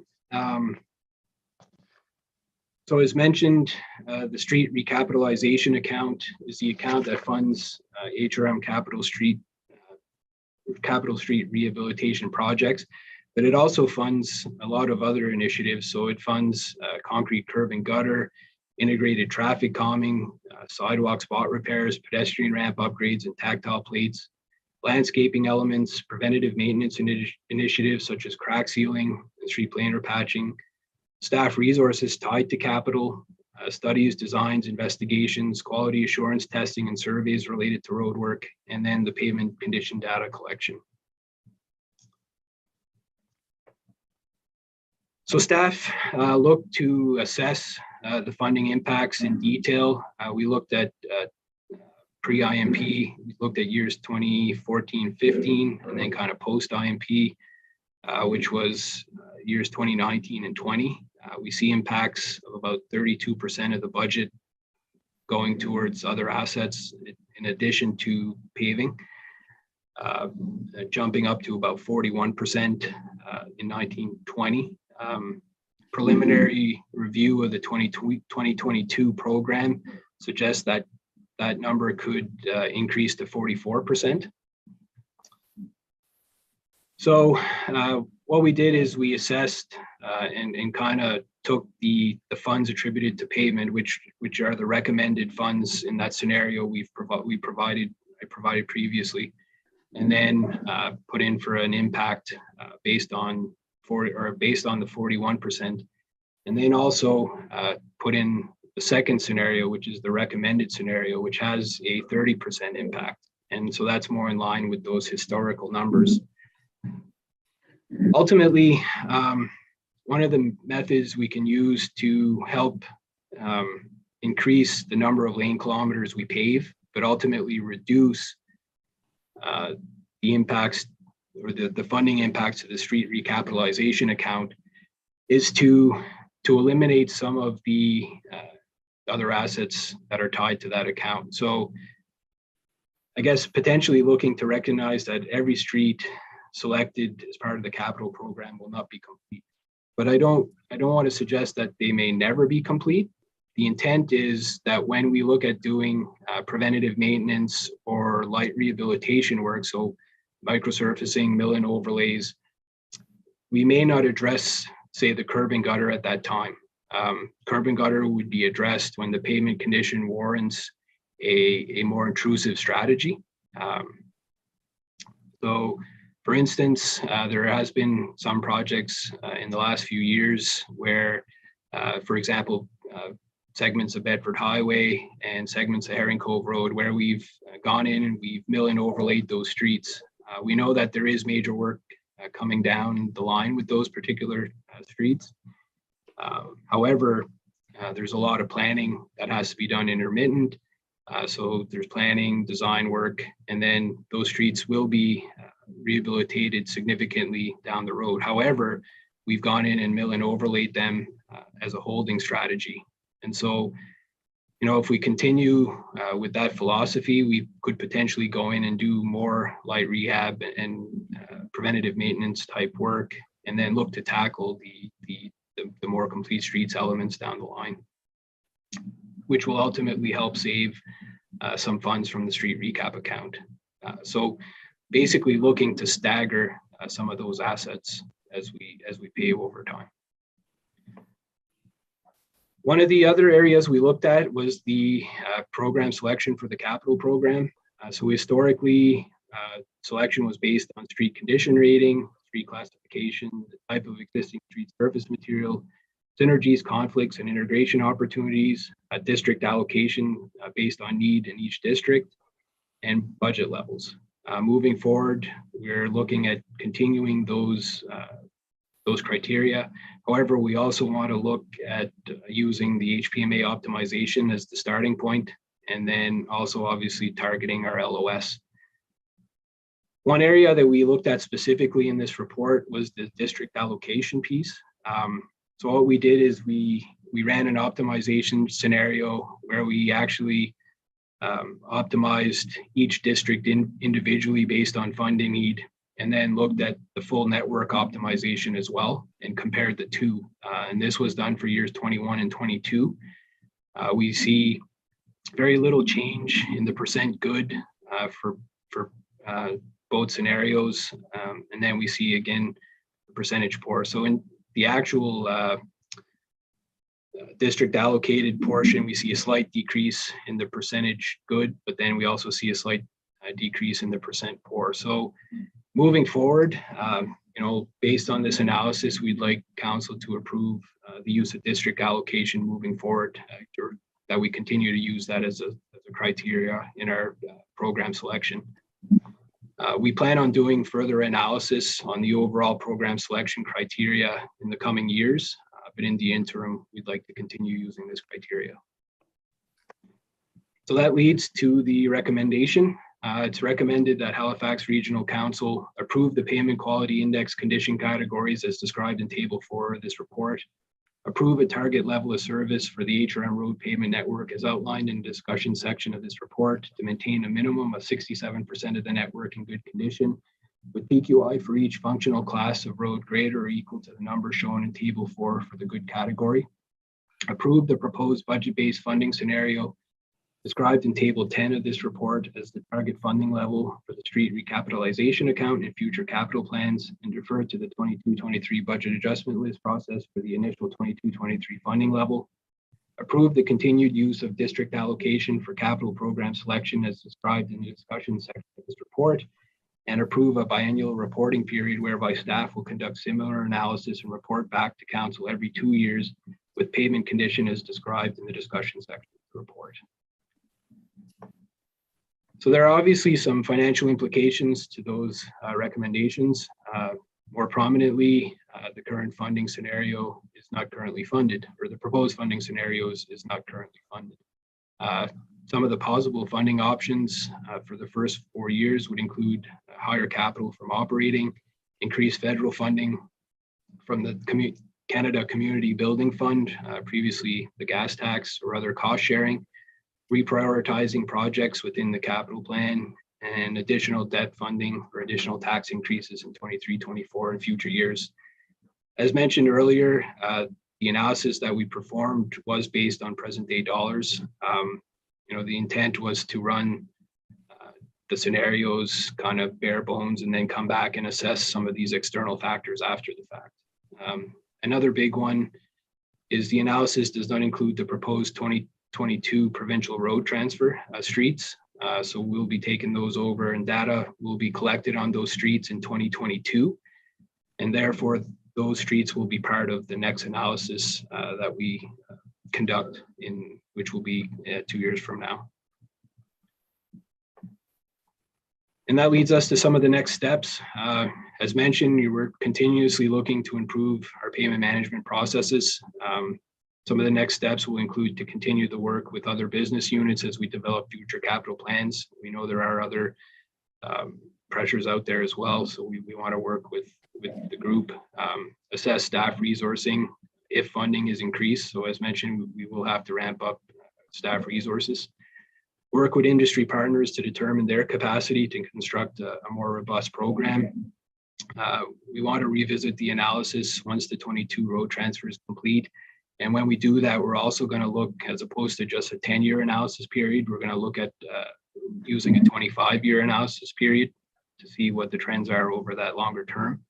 So as mentioned, the street recapitalization account is the account that funds HRM Capital Street rehabilitation projects, but it also funds a lot of other initiatives. So it funds concrete curb and gutter, integrated traffic calming, sidewalk spot repairs, pedestrian ramp upgrades and tactile plates, landscaping elements, preventative maintenance initiatives such as crack sealing and street planer patching, staff resources tied to capital, studies, designs, investigations, quality assurance testing and surveys related to road work, and then the pavement condition data collection. So staff looked to assess the funding impacts in detail. We looked at pre-IMP, we looked at years 2014, 15, and then kind of post-IMP, which was years 2019 and 20. We see impacts of about 32% of the budget going towards other assets in addition to paving, jumping up to about 41% in 1920. Preliminary review of the 2022 program suggests that that number could increase to 44%. So what we did is we assessed and kind of took the funds attributed to pavement, which are the recommended funds in that scenario I provided previously, and then put in for an impact based on the 41%, and then also put in the second scenario, which is the recommended scenario, which has a 30% impact, and so that's more in line with those historical numbers. Ultimately, one of the methods we can use to help increase the number of lane kilometers we pave, but ultimately reduce the impacts or the funding impacts of the street recapitalization account, is to eliminate some of the other assets that are tied to that account. So I guess potentially looking to recognize that every street selected as part of the capital program will not be complete. But I don't want to suggest that they may never be complete. The intent is that when we look at doing preventative maintenance or light rehabilitation work, so microsurfacing, mill and overlays, we may not address, say, the curb and gutter at that time. Curb and gutter would be addressed when the pavement condition warrants a more intrusive strategy. So for instance, there has been some projects in the last few years where, for example, segments of Bedford Highway and segments of Herring Cove Road, where we've gone in and we've mill and overlaid those streets. We know that there is major work coming down the line with those particular streets. However, there's a lot of planning that has to be done intermittent. So there's planning, design work, and then those streets will be rehabilitated significantly down the road. However, we've gone in and mill and overlaid them as a holding strategy. And so, you know, if we continue with that philosophy, we could potentially go in and do more light rehab and preventative maintenance type work, and then look to tackle the more complete streets elements down the line, which will ultimately help save some funds from the street recap account. So basically looking to stagger some of those assets as we pave over time. One of the other areas we looked at was the program selection for the capital program. So historically, selection was based on street condition rating, street classification, the type of existing street surface material, synergies, conflicts, and integration opportunities, district allocation based on need in each district, and budget levels. Moving forward, we're looking at continuing those criteria. However, we also want to look at using the HPMA optimization as the starting point, and then also obviously targeting our LOS. One area that we looked at specifically in this report was the district allocation piece. So what we did is we ran an optimization scenario where we actually optimized each district individually based on funding need, and then looked at the full network optimization as well and compared the two. And this was done for years 21 and 22. We see very little change in the percent good for both scenarios. And then we see again, the percentage poor. So in the actual district allocated portion, we see a slight decrease in the percentage good, but then we also see a slight decrease in the percent poor. So moving forward, you know, based on this analysis, we'd like council to approve the use of district allocation moving forward, or that we continue to use that as a criteria in our program selection. We plan on doing further analysis on the overall program selection criteria in the coming years, but in the interim, we'd like to continue using this criteria. So that leads to the recommendation. It's recommended that Halifax Regional Council approve the payment quality index condition categories as described in Table 4 of this report, approve a target level of service for the HRM road pavement network as outlined in the discussion section of this report to maintain a minimum of 67% of the network in good condition, with PQI for each functional class of road greater or equal to the number shown in Table 4 for the good category. Approve the proposed budget-based funding scenario described in Table 10 of this report as the target funding level for the street recapitalization account and future capital plans, and refer to the 22-23 budget adjustment list process for the initial 22-23 funding level. Approve the continued use of district allocation for capital program selection as described in the discussion section of this report, and approve a biannual reporting period whereby staff will conduct similar analysis and report back to council every 2 years with payment condition as described in the discussion section of the report. So there are obviously some financial implications to those recommendations. More prominently, the current funding scenario is not currently funded, or the proposed funding scenarios is not currently funded. Some of the possible funding options for the first 4 years would include higher capital from operating, increased federal funding from the Canada Community Building Fund, previously the gas tax, or other cost sharing, reprioritizing projects within the capital plan, and additional debt funding or additional tax increases in 23-24 and future years. As mentioned earlier, the analysis that we performed was based on present day dollars. The intent was to run the scenarios kind of bare bones and then come back and assess some of these external factors after the fact. Another big one is the analysis does not include the proposed 2022 provincial road transfer streets. So we'll be taking those over, and data will be collected on those streets in 2022. And therefore, those streets will be part of the next analysis that we conduct, which will be 2 years from now. And that leads us to some of the next steps. As mentioned, we're continuously looking to improve our payment management processes. Some of the next steps will include to continue the work with other business units as we develop future capital plans. We know there are other pressures out there as well, so we want to work with the group, assess staff resourcing if funding is increased. So as mentioned, we will have to ramp up staff resources. Work with industry partners to determine their capacity to construct a more robust program. We want to revisit the analysis once the 22 road transfer is complete. And when we do that, we're also going to look, as opposed to just a 10-year analysis period, we're going to look at using a 25-year analysis period to see what the trends are over that longer term.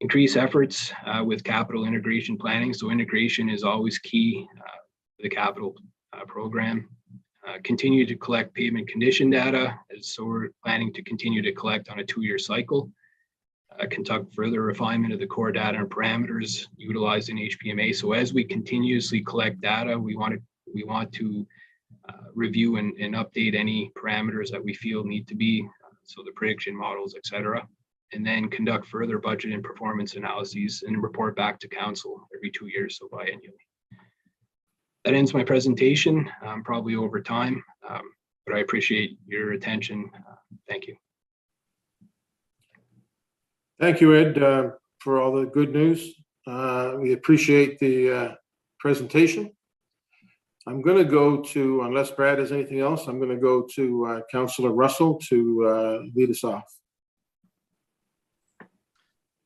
Increase efforts with capital integration planning. So integration is always key to the capital program. Continue to collect pavement condition data. So we're planning to continue to collect on a 2-year cycle. Conduct further refinement of the core data and parameters utilized in HPMA. So as we continuously collect data, we want to review and update any parameters that we feel need to be, so the prediction models, et cetera, and then conduct further budget and performance analyses and report back to council every 2 years, so biannually. That ends my presentation. I'm probably over time, but I appreciate your attention. Thank you. Thank you, Ed, for all the good news. We appreciate the presentation. I'm going to go to, unless Brad has anything else, I'm going to go to Councillor Russell to lead us off.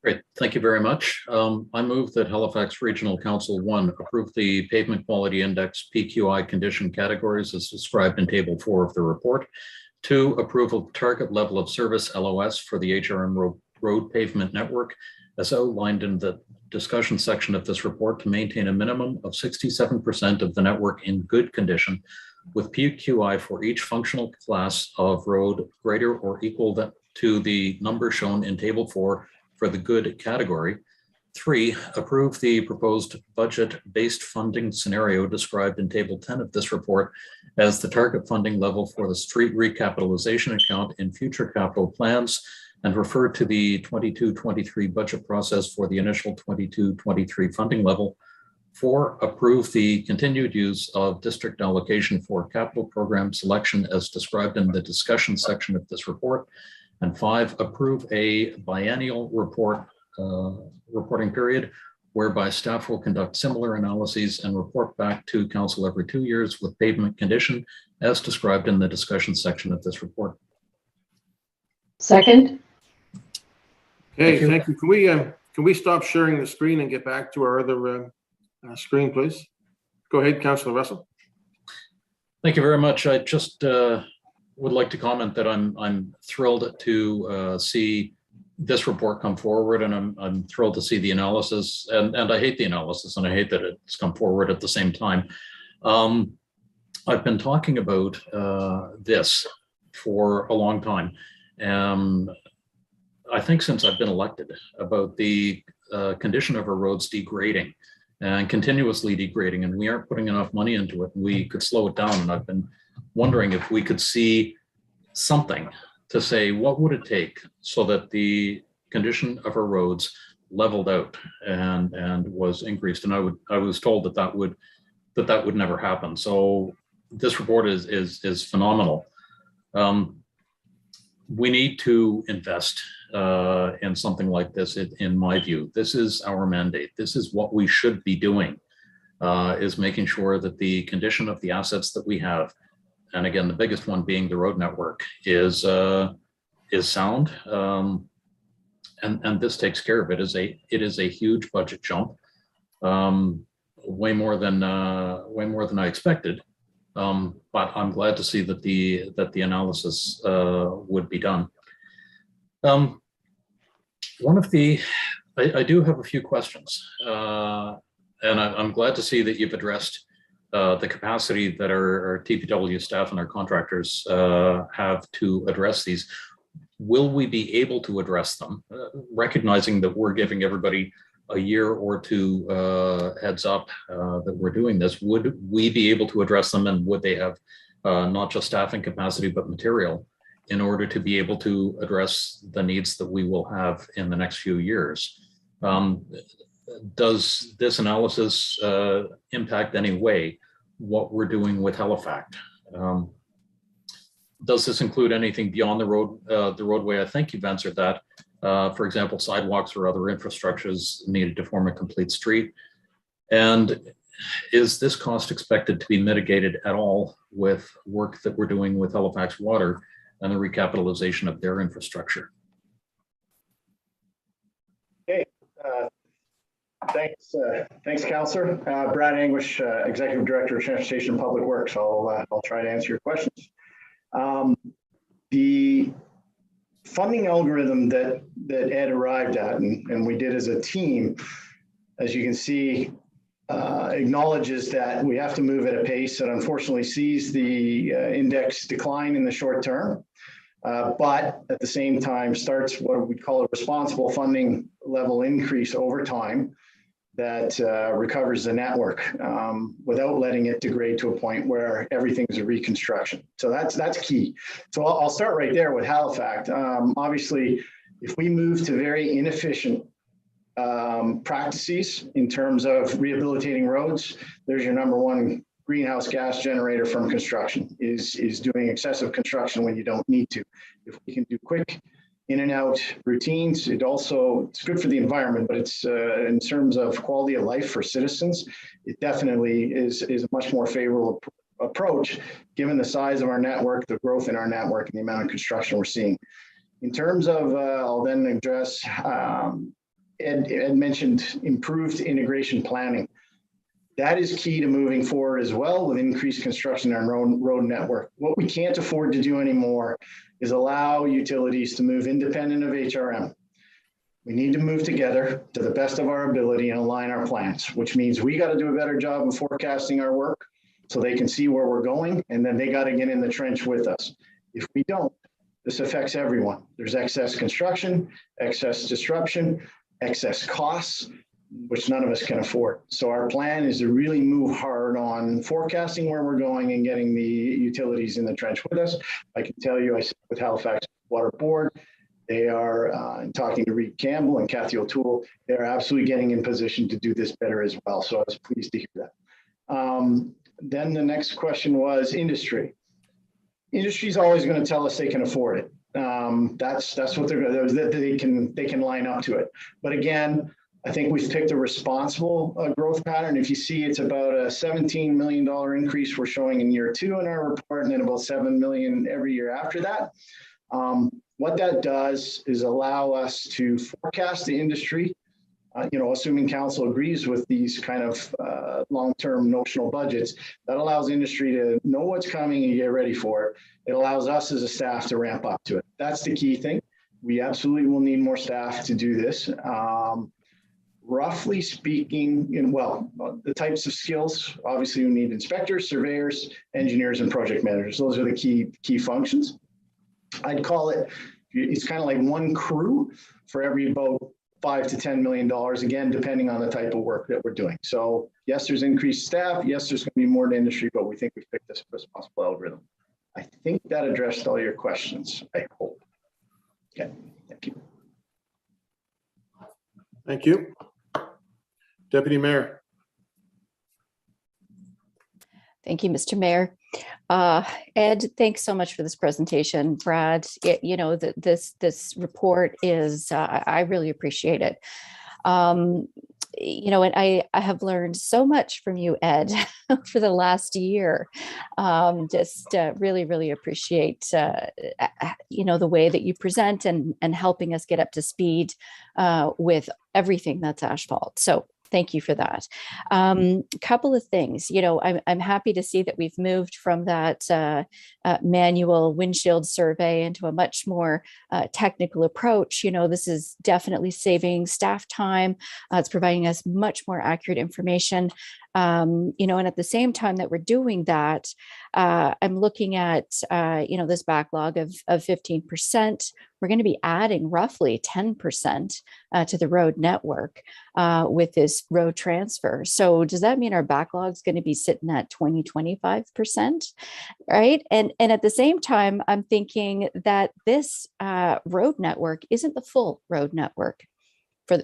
Great, thank you very much. I move that Halifax Regional Council 1 approve the Pavement Quality Index PQI condition categories as described in Table 4 of the report. 2, approve of target level of service LOS for the HRM road pavement network as outlined in the discussion section of this report to maintain a minimum of 67% of the network in good condition, with PQI for each functional class of road greater or equal to the number shown in Table 4 for the good category. 3, approve the proposed budget-based funding scenario described in Table 10 of this report as the target funding level for the street recapitalization account in future capital plans, and refer to the 22-23 budget process for the initial 22-23 funding level. 4, approve the continued use of district allocation for capital program selection as described in the discussion section of this report. And 5, approve a biennial reporting period whereby staff will conduct similar analyses and report back to council every 2 years with pavement condition as described in the discussion section of this report. Second. Okay, thank you. Can we stop sharing the screen and get back to our other screen, please? Go ahead, Councillor Russell. Thank you very much. I just would like to comment that I'm thrilled to see this report come forward, and I'm thrilled to see the analysis. And I hate the analysis, and I hate that it's come forward at the same time. I've been talking about this for a long time. I think since I've been elected, about the condition of our roads degrading and continuously degrading, and we aren't putting enough money into it. We could slow it down, and I've been wondering if we could see something to say what would it take so that the condition of our roads leveled out and was increased. And I was told that would never happen. So this report is phenomenal. We need to invest in something like this. In my view, this is our mandate. This is what we should be doing, is making sure that the condition of the assets that we have, and again, the biggest one being the road network, is sound. And this takes care of it. It is a huge budget jump, way more than I expected. But I'm glad to see that the analysis would be done. I do have a few questions, and I'm glad to see that you've addressed the capacity that our TPW staff and our contractors have to address these. Will we be able to address them, recognizing that we're giving everybody a year or two heads up that we're doing this? Would we be able to address them, and would they have not just staffing capacity, but material in order to be able to address the needs that we will have in the next few years? Does this analysis impact any way what we're doing with Halifax? Does this include anything beyond the roadway? I think you've answered that. For example, sidewalks or other infrastructures needed to form a complete street. And is this cost expected to be mitigated at all with work that we're doing with Halifax Water and the recapitalization of their infrastructure? Okay, thanks, Councillor. Brad Anguish, Executive Director of Transportation and Public Works. I'll try to answer your questions. The funding algorithm that Ed arrived at, and we did as a team, as you can see, acknowledges that we have to move at a pace that unfortunately sees the index decline in the short term, but at the same time starts what we call a responsible funding level increase over time that recovers the network without letting it degrade to a point where everything's a reconstruction. So that's key. So I'll start right there with Halifax. Obviously, if we move to very inefficient practices in terms of rehabilitating roads, there's your number one greenhouse gas generator from construction, is doing excessive construction when you don't need to. If we can do quick in and out routines, it's good for the environment, but it's in terms of quality of life for citizens, it definitely is a much more favorable approach given the size of our network, the growth in our network, and the amount of construction we're seeing. In terms of, I'll then address, Ed mentioned improved integration planning. That is key to moving forward as well with increased construction in our road network. What we can't afford to do anymore is allow utilities to move independent of HRM. We need to move together to the best of our ability and align our plans, which means we got to do a better job of forecasting our work so they can see where we're going, and then they got to get in the trench with us. If we don't, this affects everyone. There's excess construction, excess disruption, excess costs, which none of us can afford. So our plan is to really move hard on forecasting where we're going and getting the utilities in the trench with us. I can tell you, I sit with Halifax Water Board. They are, in talking to Reed Campbell and Kathy O'Toole, they're absolutely getting in position to do this better as well. So I was pleased to hear that. Then the next question was industry. Industry is always going to tell us they can afford it. That's what they can line up to it. But again, I think we've picked a responsible growth pattern. If you see, it's about a $17 million increase we're showing in year 2 in our report, and then about $7 million every year after that. What that does is allow us to forecast the industry, assuming council agrees with these kind of long-term notional budgets. That allows industry to know what's coming and get ready for it. It allows us as a staff to ramp up to it. That's the key thing. We absolutely will need more staff to do this. Roughly speaking, the types of skills, obviously we need inspectors, surveyors, engineers, and project managers. Those are the key functions. I'd call it, it's kind of like one crew for every about $5 to $10 million, again, depending on the type of work that we're doing. So yes, there's increased staff. Yes, there's going to be more to industry, but we think we've picked this responsible algorithm. I think that addressed all your questions, I hope. Okay, thank you. Thank you. Deputy Mayor. Thank you, Mr. Mayor. Ed, thanks so much for this presentation. Brad, this report is, I really appreciate it. And I have learned so much from you, Ed, for the last year. Really, really appreciate, the way that you present and helping us get up to speed with everything that's asphalt. So thank you for that. Couple of things, I'm happy to see that we've moved from that manual windshield survey into a much more technical approach. This is definitely saving staff time. It's providing us much more accurate information. And at the same time that we're doing that, I'm looking at, this backlog of 15%. We're going to be adding roughly 10% to the road network with this road transfer. So does that mean our backlog is going to be sitting at 25%, right? And at the same time, I'm thinking that this road network isn't the full road network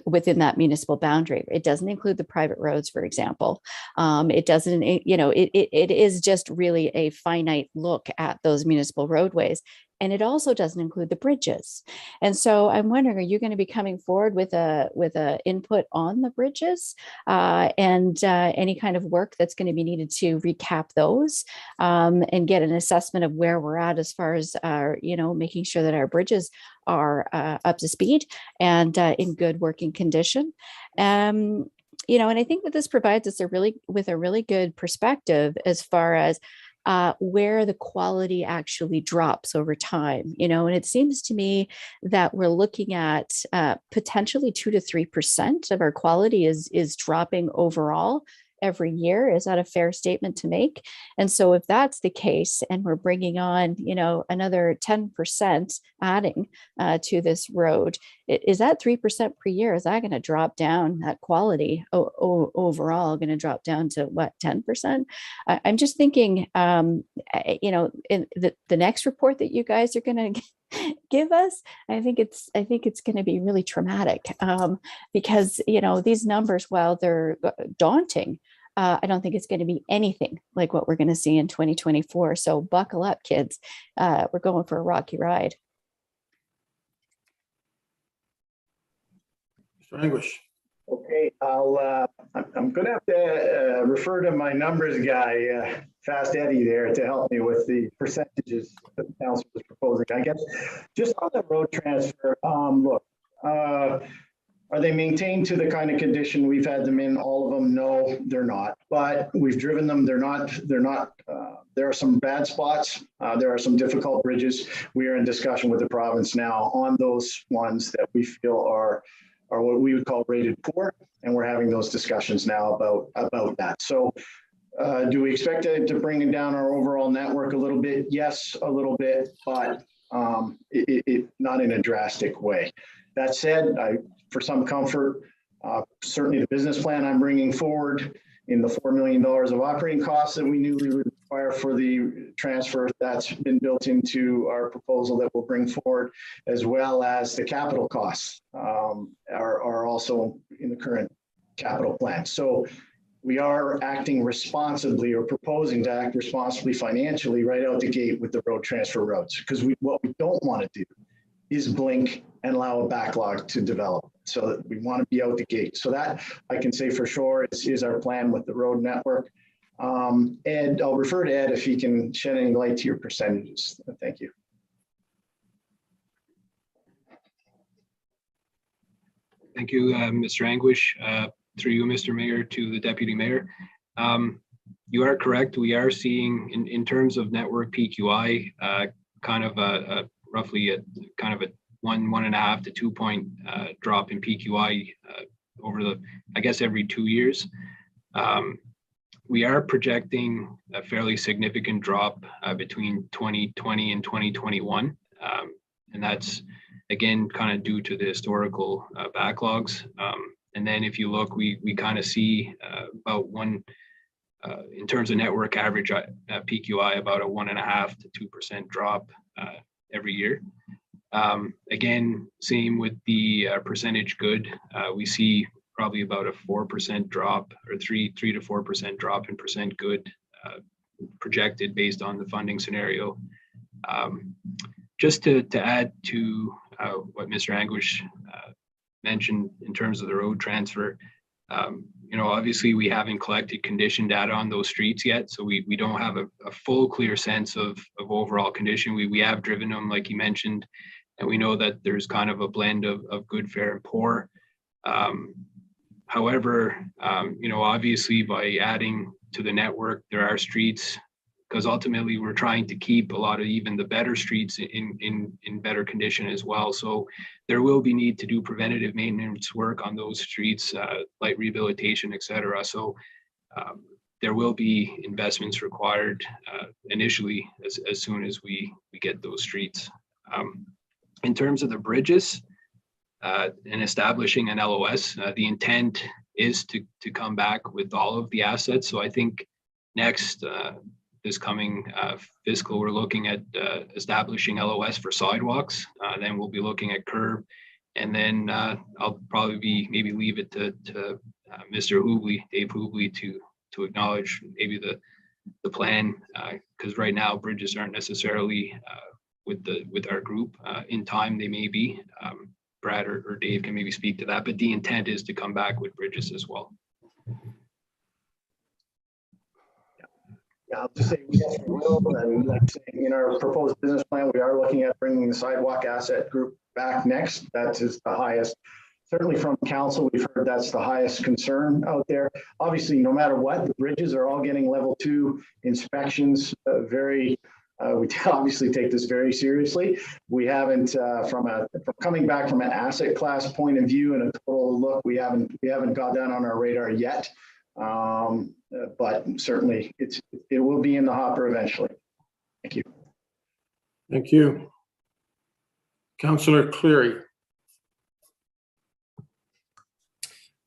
within that municipal boundary. It doesn't include the private roads, for example. It doesn't, it is just really a finite look at those municipal roadways. And it also doesn't include the bridges. And so I'm wondering, are you going to be coming forward with a input on the bridges and any kind of work that's going to be needed to recap those and get an assessment of where we're at as far as our, making sure that our bridges are up to speed and in good working condition. And I think that this provides us with a really good perspective as far as where the quality actually drops over time, and it seems to me that we're looking at potentially 2 to 3% of our quality is dropping overall every year. Is that a fair statement to make? And so if that's the case, and we're bringing on, another 10% adding to this road, is that 3% per year? Is that going to drop down that quality overall going to drop down to what, 10%? I'm just thinking, in the next report that you guys are going to give us, I think it's going to be really traumatic because, these numbers, while they're daunting, I don't think it's going to be anything like what we're going to see in 2024. So buckle up, kids. We're going for a rocky ride. Mr. English. Okay, I'm going to have to refer to my numbers guy, Fast Eddie, there to help me with the percentages that the council was proposing. I guess just on the road transfer, look, are they maintained to the kind of condition we've had them in? All of them? No, they're not. But we've driven them. They're not. There are some bad spots. There are some difficult bridges. We are in discussion with the province now on those ones that we feel are what we would call rated poor, and we're having those discussions now about that. So, do we expect it to bring down our overall network a little bit? Yes, a little bit, but not in a drastic way. That said, for some comfort, certainly the business plan I'm bringing forward in the $4 million of operating costs that we knew we would require for the transfer. That's been built into our proposal that we'll bring forward, as well as the capital costs are also in the current capital plan. So we are acting responsibly, or proposing to act responsibly financially right out the gate with the road transfer roads, because what we don't want to do is blink and allow a backlog to develop. So that we want to be out the gate. So that I can say for sure is our plan with the road network. Ed, I'll refer to Ed if he can shed any light to your percentages. Thank you. Thank you, Mr. Anguish. Through you, Mr. Mayor, to the Deputy Mayor. You are correct. We are seeing, in terms of network PQI, kind of roughly a 1.5 to 2 point drop in PQI over the, I guess, every 2 years. We are projecting a fairly significant drop between 2020 and 2021. And that's, again, kind of due to the historical backlogs. And then if you look, we kind of see about in terms of network average PQI, about a 1.5 to 2% drop every year. Again, same with the percentage good. We see probably about a 4% drop, or 3 to 4% drop in percent good projected based on the funding scenario. Just to add to what Mr. Anguish mentioned in terms of the road transfer, obviously we haven't collected condition data on those streets yet, so we don't have a full clear sense of overall condition. We have driven them, like you mentioned, and we know that there's kind of a blend of good, fair, and poor. However, obviously by adding to the network, there are streets, because ultimately we're trying to keep a lot of even the better streets in better condition as well. So there will be need to do preventative maintenance work on those streets, light rehabilitation, et cetera. So there will be investments required initially as soon as we get those streets. In terms of the bridges and establishing an LOS, the intent is to come back with all of the assets. So I think next, this coming fiscal, we're looking at establishing LOS for sidewalks. Then we'll be looking at curb, and then I'll probably maybe leave it to Mr. Hubley, Dave Hubley, to acknowledge maybe the plan, because right now bridges aren't necessarily with our group. In time they may be. Brad or Dave can maybe speak to that, but the intent is to come back with bridges as well. I'll just say yes, we will. And like saying in our proposed business plan, we are looking at bringing the sidewalk asset group back next. That is the highest, certainly from council, we've heard that's the highest concern out there. Obviously, no matter what, the bridges are all getting level 2 inspections. We obviously take this very seriously. We haven't, from coming back from an asset class point of view and a total look, we haven't got that on our radar yet. But certainly it will be in the hopper eventually. Thank you. Thank you. Councillor Cleary.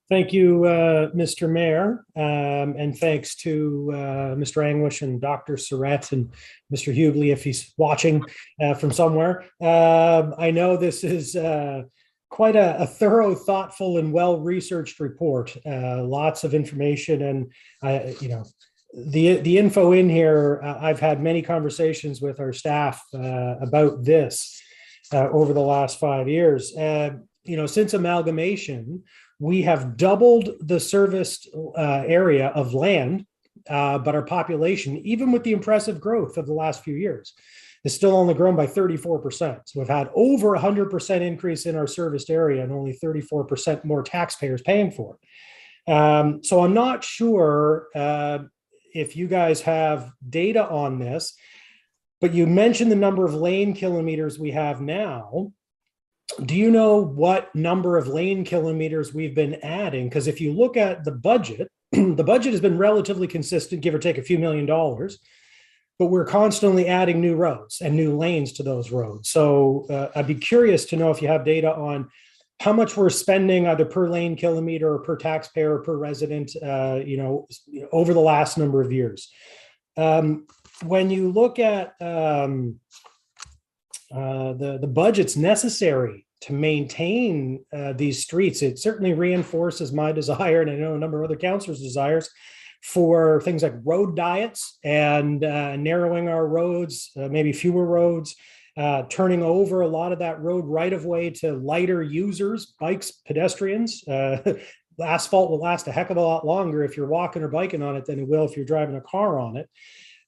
Thank you, Mr. Mayor, and thanks to Mr. Anguish and Dr. Surratt and Mr. Hubley, if he's watching from somewhere. I know this is quite a thorough, thoughtful, and well-researched report. Lots of information, and the info in here. I've had many conversations with our staff about this over the last 5 years. Since amalgamation, we have doubled the serviced area of land, but our population, even with the impressive growth of the last few years, is still only grown by 34%. So we've had over 100% increase in our serviced area and only 34% more taxpayers paying for it. So I'm not sure if you guys have data on this, but you mentioned the number of lane kilometers we have now. Do you know what number of lane kilometers we've been adding? Because if you look at the budget, the budget has been relatively consistent, give or take a few $1 million, but we're constantly adding new roads and new lanes to those roads. So I'd be curious to know if you have data on how much we're spending either per lane kilometer or per taxpayer or per resident, over the last number of years. When you look at the budgets necessary to maintain these streets, it certainly reinforces my desire, and I know a number of other councillors' desires, for things like road diets and narrowing our roads, maybe fewer roads, turning over a lot of that road right of way to lighter users, bikes, pedestrians. Asphalt will last a heck of a lot longer if you're walking or biking on it than it will if you're driving a car on it.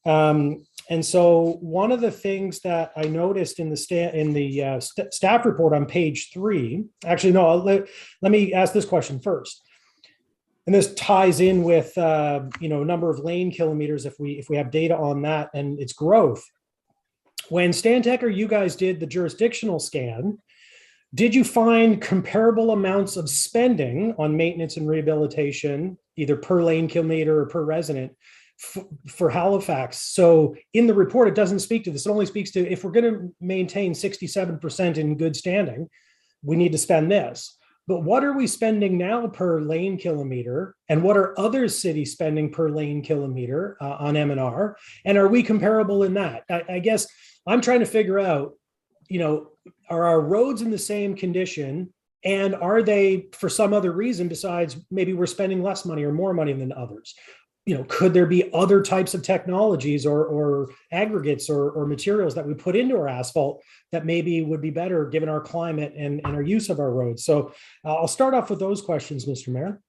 And so one of the things that I noticed in the staff report on page 3, actually, no, let me ask this question first. And this ties in with, number of lane kilometers if we have data on that and its growth. When Stantec or you guys did the jurisdictional scan, did you find comparable amounts of spending on maintenance and rehabilitation, either per lane kilometer or per resident, for Halifax? So in the report, it doesn't speak to this. It only speaks to, if we're going to maintain 67% in good standing, we need to spend this. But what are we spending now per lane kilometer? And what are other cities spending per lane kilometer on M&R? And are we comparable in that? I guess I'm trying to figure out, are our roads in the same condition? And are they, for some other reason besides maybe we're spending less money or more money than others? Could there be other types of technologies or aggregates or materials that we put into our asphalt that maybe would be better given our climate and our use of our roads? So I'll start off with those questions, Mr. Mayor.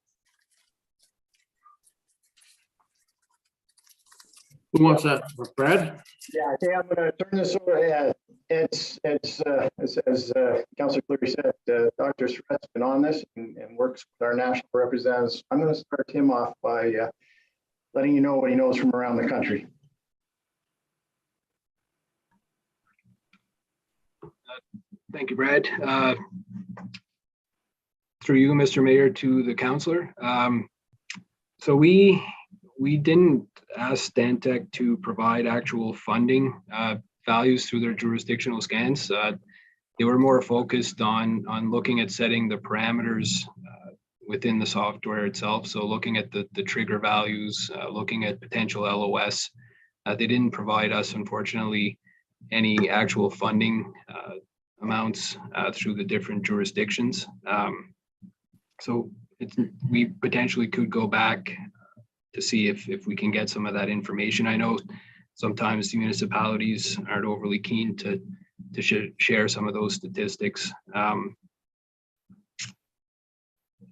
Who wants that? Brad? Yeah, I think I'm going to turn this over. Yeah, it's as Councillor Cleary said, Dr. Surratt's been on this and works with our national representatives. I'm going to start him off by letting you know what he knows from around the country. Thank you, Brad. Through you, Mr. Mayor, to the councillor. So we didn't ask Stantec to provide actual funding values through their jurisdictional scans. They were more focused on looking at setting the parameters within the software itself. So looking at the trigger values, looking at potential LOS. They didn't provide us, unfortunately, any actual funding amounts through the different jurisdictions. So we potentially could go back to see if we can get some of that information. I know sometimes the municipalities aren't overly keen to share some of those statistics.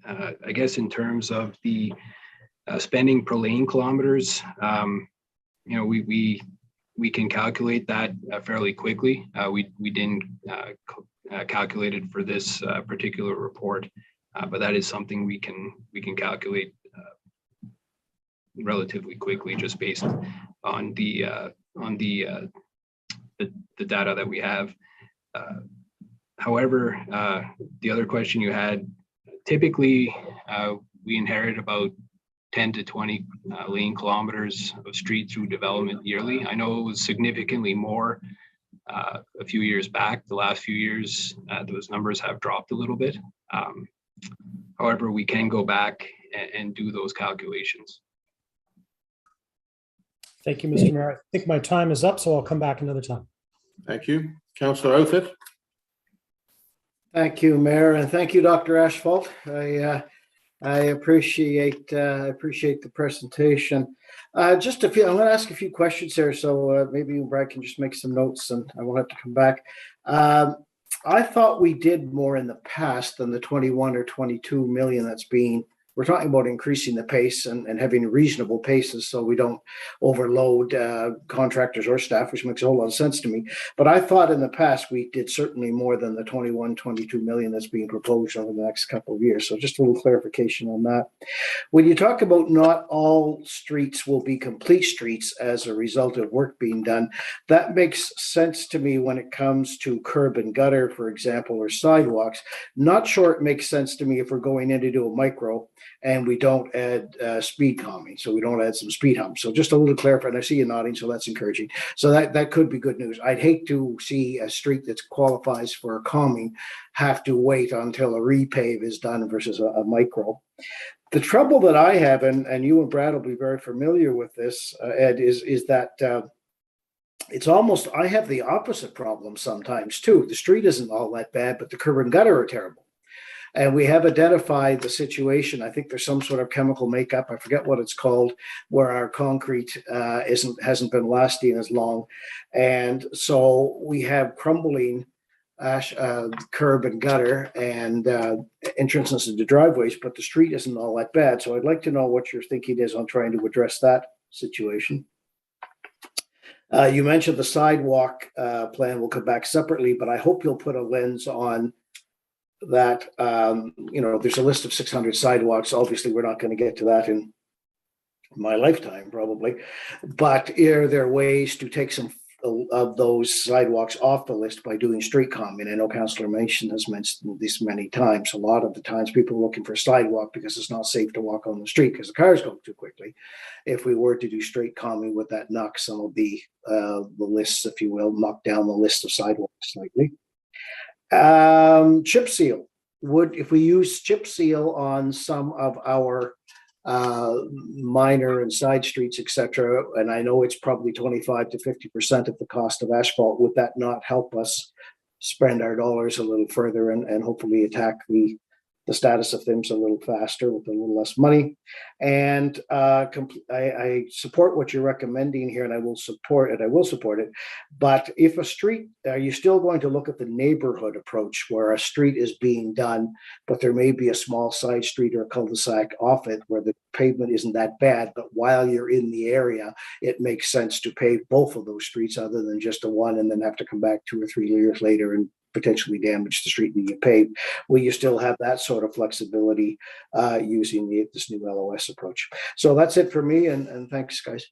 I guess in terms of the spending per lane kilometers, we can calculate that fairly quickly. We didn't calculate it for this particular report, but that is something we can calculate relatively quickly, just based on the data that we have. However, the other question you had, typically we inherit about 10 to 20 lane kilometers of street through development yearly. I know it was significantly more a few years back. The last few years, those numbers have dropped a little bit. However, we can go back and do those calculations. Thank you, Mr. Mayor. I think my time is up, so I'll come back another time. Thank you. Councillor Outfit. Thank you, Mayor, and thank you, Dr. Asphalt. I appreciate the presentation. Just a few. I'm going to ask a few questions here, so maybe you, Brad, can just make some notes, and I will have to come back. I thought we did more in the past than the 21 or 22 million that's being. We're talking about increasing the pace and having reasonable paces so we don't overload contractors or staff, which makes a whole lot of sense to me. But I thought in the past we did certainly more than the 21, 22 million that's being proposed over the next couple of years. So just a little clarification on that. When you talk about not all streets will be complete streets as a result of work being done, that makes sense to me when it comes to curb and gutter, for example, or sidewalks. Not sure it makes sense to me if we're going in to do a micro. and we don't add speed calming. So we don't add some speed humps. So just a little clarify, and I see you nodding, so that's encouraging. So that could be good news. I'd hate to see a street that qualifies for calming have to wait until a repave is done versus a micro. The trouble that I have, and you and Brad will be very familiar with this, Ed, is that it's almost, I have the opposite problem sometimes too. The street isn't all that bad, but the curb and gutter are terrible. And we have identified the situation. I think there's some sort of chemical makeup, I forget what it's called, where our concrete hasn't been lasting as long. And so we have crumbling curb and gutter and entrances into driveways, but the street isn't all that bad. So I'd like to know what your thinking is on trying to address that situation. You mentioned the sidewalk plan will come back separately, but I hope you'll put a lens on that. There's a list of 600 sidewalks. Obviously, we're not going to get to that in my lifetime, probably. But are there ways to take some of those sidewalks off the list by doing street calming? I know Councillor Mason has mentioned this many times. A lot of the times people are looking for a sidewalk because it's not safe to walk on the street because the cars go too quickly. If we were to do street calming, would that knock some of the lists, if you will, knock down the list of sidewalks slightly? Chip seal. If we use chip seal on some of our minor and side streets, etc., and I know it's probably 25 to 50% of the cost of asphalt, would that not help us spend our dollars a little further and hopefully attack the status of things a little faster with a little less money? And I support what you're recommending here, and I will support it. But if a street, are you still going to look at the neighborhood approach where a street is being done, but there may be a small side street or a cul-de-sac off it where the pavement isn't that bad, but while you're in the area, it makes sense to pave both of those streets other than just the one and then have to come back 2 or 3 years later and potentially damage the street and get paved? Will you still have that sort of flexibility using this new LOS approach? So that's it for me, and thanks, guys.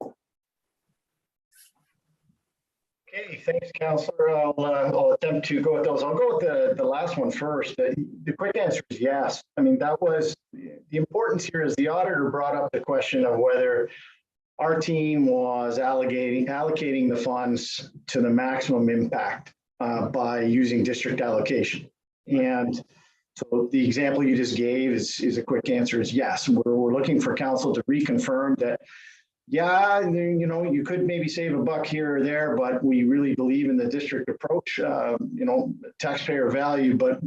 Okay, thanks, Councillor. I'll attempt to go with those. I'll go with the last one first. The quick answer is yes. I mean, that was the importance here. Is the auditor brought up the question of whether our team was allocating the funds to the maximum impact by using district allocation. And so the example you just gave is a quick answer is yes. We're looking for council to reconfirm that, yeah, you could maybe save a buck here or there, but we really believe in the district approach, taxpayer value, but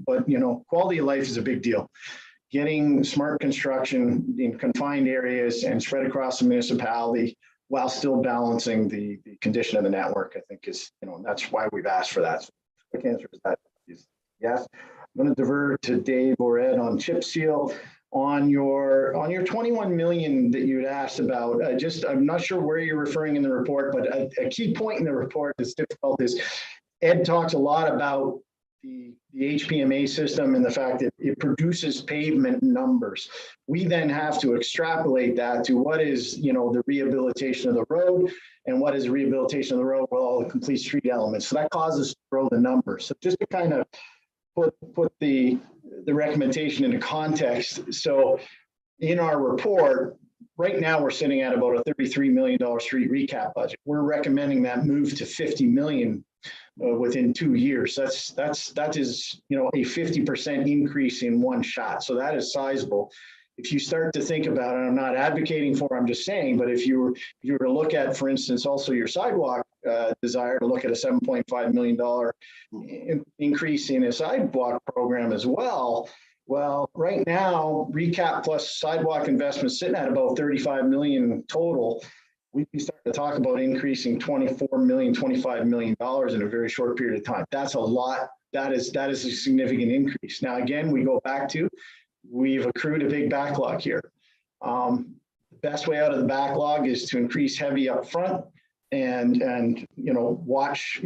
quality of life is a big deal. Getting smart construction in confined areas and spread across the municipality while still balancing the condition of the network, I think is, that's why we've asked for that. So the quick answer is yes. I'm going to divert to Dave or Ed on chip seal. On your 21 million that you'd asked about, I'm not sure where you're referring in the report, but a key point in the report that's difficult is Ed talks a lot about the HPMA system and the fact that it produces pavement numbers. We then have to extrapolate that to what is, the rehabilitation of the road and what is rehabilitation of the road with all the complete street elements. So that causes us to grow the numbers. So just to kind of put the recommendation into context. So in our report, right now we're sitting at about a $33 million street recap budget. We're recommending that move to 50 million within 2 years. That is a 50% increase in one shot. So that is sizable. If you start to think about it, I'm not advocating for, I'm just saying, but if you were to look at, for instance, also your sidewalk desire to look at a $7.5 million increase in a sidewalk program as well. Well, right now, recap plus sidewalk investments sitting at about 35 million total. We'd be starting to talk about increasing 24 million, $25 million in a very short period of time. That's a lot. That is a significant increase. Now, again, we go back to, we've accrued a big backlog here. The best way out of the backlog is to increase heavy up front and watch,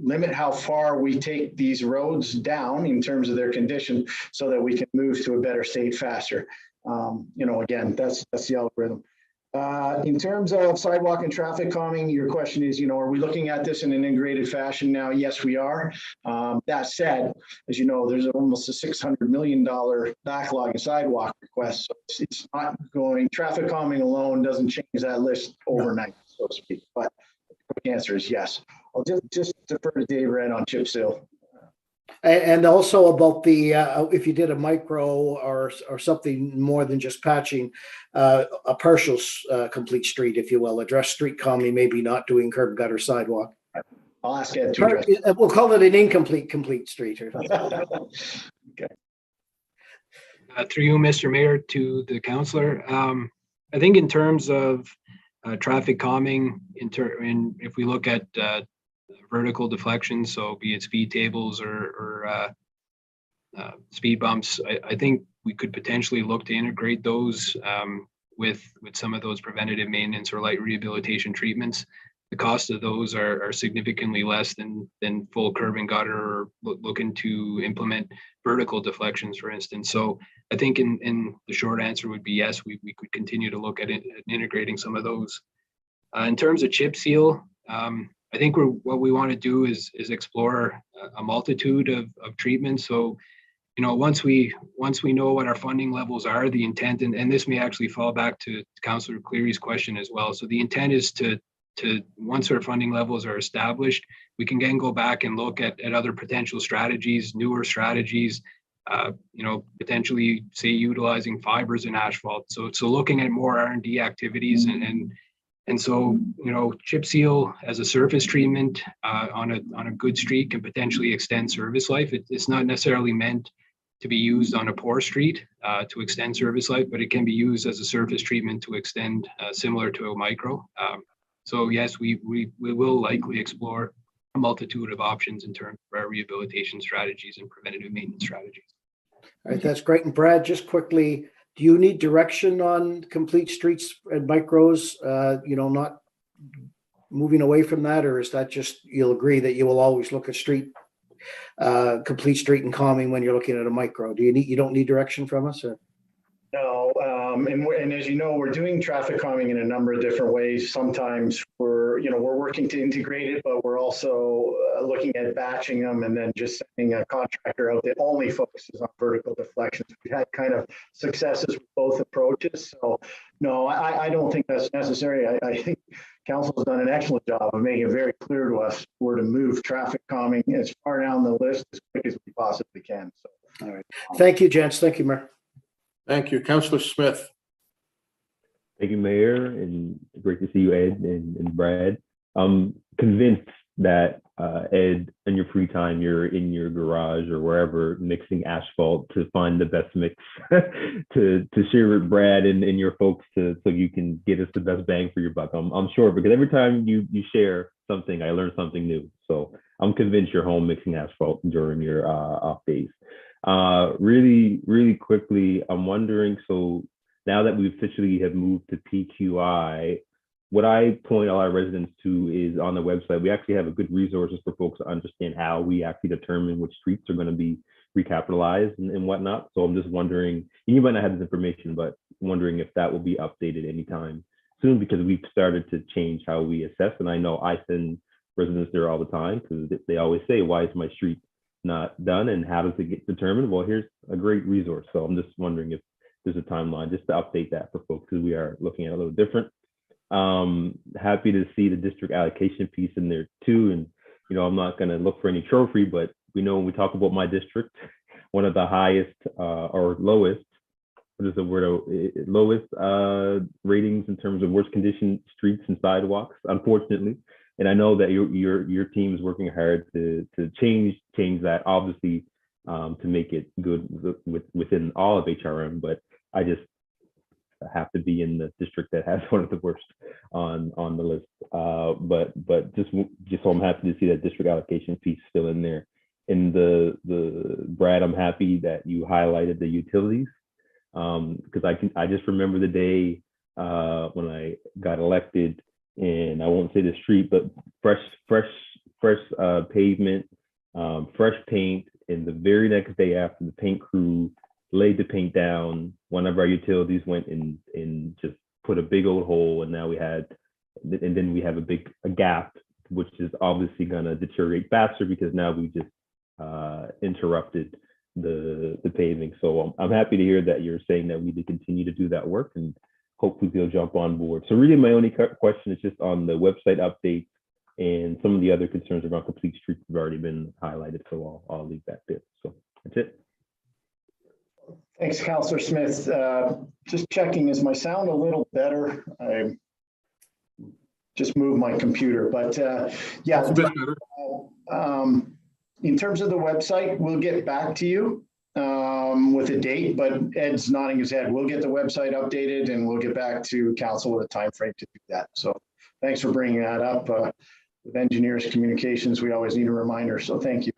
limit how far we take these roads down in terms of their condition so that we can move to a better state faster. Again, that's the algorithm. In terms of sidewalk and traffic calming, your question is, are we looking at this in an integrated fashion now? Yes, we are. That said, as you know, there's almost a $600 million backlog in sidewalk requests. So it's not going, traffic calming alone doesn't change that list overnight, so to speak. But the quick answer is yes. I'll just defer to Dave Red on chip seal. And also about the, if you did a micro or something more than just patching, a partial complete street, if you will, address street calming, maybe not doing curb gutter sidewalk. I'll ask Ed to address. We'll call it an incomplete complete street. Okay. Through you, Mr. Mayor, to the councillor. I think in terms of traffic calming, if we look at vertical deflections, so be it speed tables or speed bumps, I think we could potentially look to integrate those with some of those preventative maintenance or light rehabilitation treatments. The cost of those are significantly less than full curb and gutter or looking to implement vertical deflections, for instance. So I think in the short answer would be yes, we could continue to look at integrating some of those. In terms of chip seal, I think what we want to do is explore a multitude of treatments. So, once we know what our funding levels are, the intent, and this may actually fall back to Councillor Cleary's question as well. So the intent is to once our funding levels are established, we can then go back and look at other potential strategies, newer strategies, potentially say utilizing fibers and asphalt. So looking at more R&D activities and so, chip seal as a surface treatment on a good street can potentially extend service life. It's not necessarily meant to be used on a poor street to extend service life, but it can be used as a surface treatment to extend similar to a micro. So yes, we will likely explore a multitude of options in terms of our rehabilitation strategies and preventative maintenance strategies. All right, that's great. And Brad, just quickly, do you need direction on complete streets and micros, not moving away from that? Or is that just, you'll agree that you will always look at complete street and calming when you're looking at a micro? You don't need direction from us? Or? No, and as you know, we're doing traffic calming in a number of different ways. Sometimes we're working to integrate it, but we're also looking at batching them and then just sending a contractor out that only focuses on vertical deflections. We've had kind of successes with both approaches. So no, I don't think that's necessary. I think Council's done an excellent job of making it very clear to us where to move traffic calming as far down the list as quick as we possibly can. So, all right. Thank you, gents. Thank you, Mayor. Thank you. Councillor Smith. Thank you, Mayor, and great to see you, Ed and Brad. I'm convinced that, Ed, in your free time, you're in your garage or wherever mixing asphalt to find the best mix to share with Brad and your folks so you can get us the best bang for your buck. I'm sure, because every time you share something, I learn something new. So I'm convinced you're home mixing asphalt during your off days. Really, really quickly, I'm wondering, so now that we officially have moved to PQI, what I point all our residents to is on the website, we actually have a good resources for folks to understand how we actually determine which streets are going to be recapitalized and whatnot. So I'm just wondering, you might not have this information, but wondering if that will be updated anytime soon, because we've started to change how we assess. And I know I send residents there all the time because they always say, why is my street not done and how does it get determined? Well, here's a great resource. So I'm just wondering if there's a timeline just to update that for folks, because we are looking at it a little different. Happy to see the district allocation piece in there too. And, I'm not going to look for any trophy, but we know when we talk about my district, one of the highest or lowest, what is the word, lowest ratings in terms of worst condition streets and sidewalks, unfortunately. And I know that your team is working hard to change that, obviously, to make it good within all of HRM. But I just have to be in the district that has one of the worst on the list. But just so I'm happy to see that district allocation piece still in there. And the Brad, I'm happy that you highlighted the utilities, because I just remember the day when I got elected. And I won't say the street, but fresh pavement, fresh paint. And the very next day after the paint crew laid the paint down, one of our utilities went and just put a big old hole, and now and then we have a gap, which is obviously going to deteriorate faster because now we just interrupted the paving. So I'm happy to hear that you're saying that we need to continue to do that work, and hopefully they'll jump on board. So really my only question is just on the website update, and some of the other concerns around complete streets have already been highlighted. So I'll leave that there. So that's it. Thanks, Councillor Smith. Just checking, is my sound a little better? I just moved my computer, but yeah. It's a bit better. In terms of the website, we'll get back to you with a date, but Ed's nodding his head. We'll get the website updated and we'll get back to council with a time frame to do that. So thanks for bringing that up. With engineers communications, we always need a reminder. So thank you.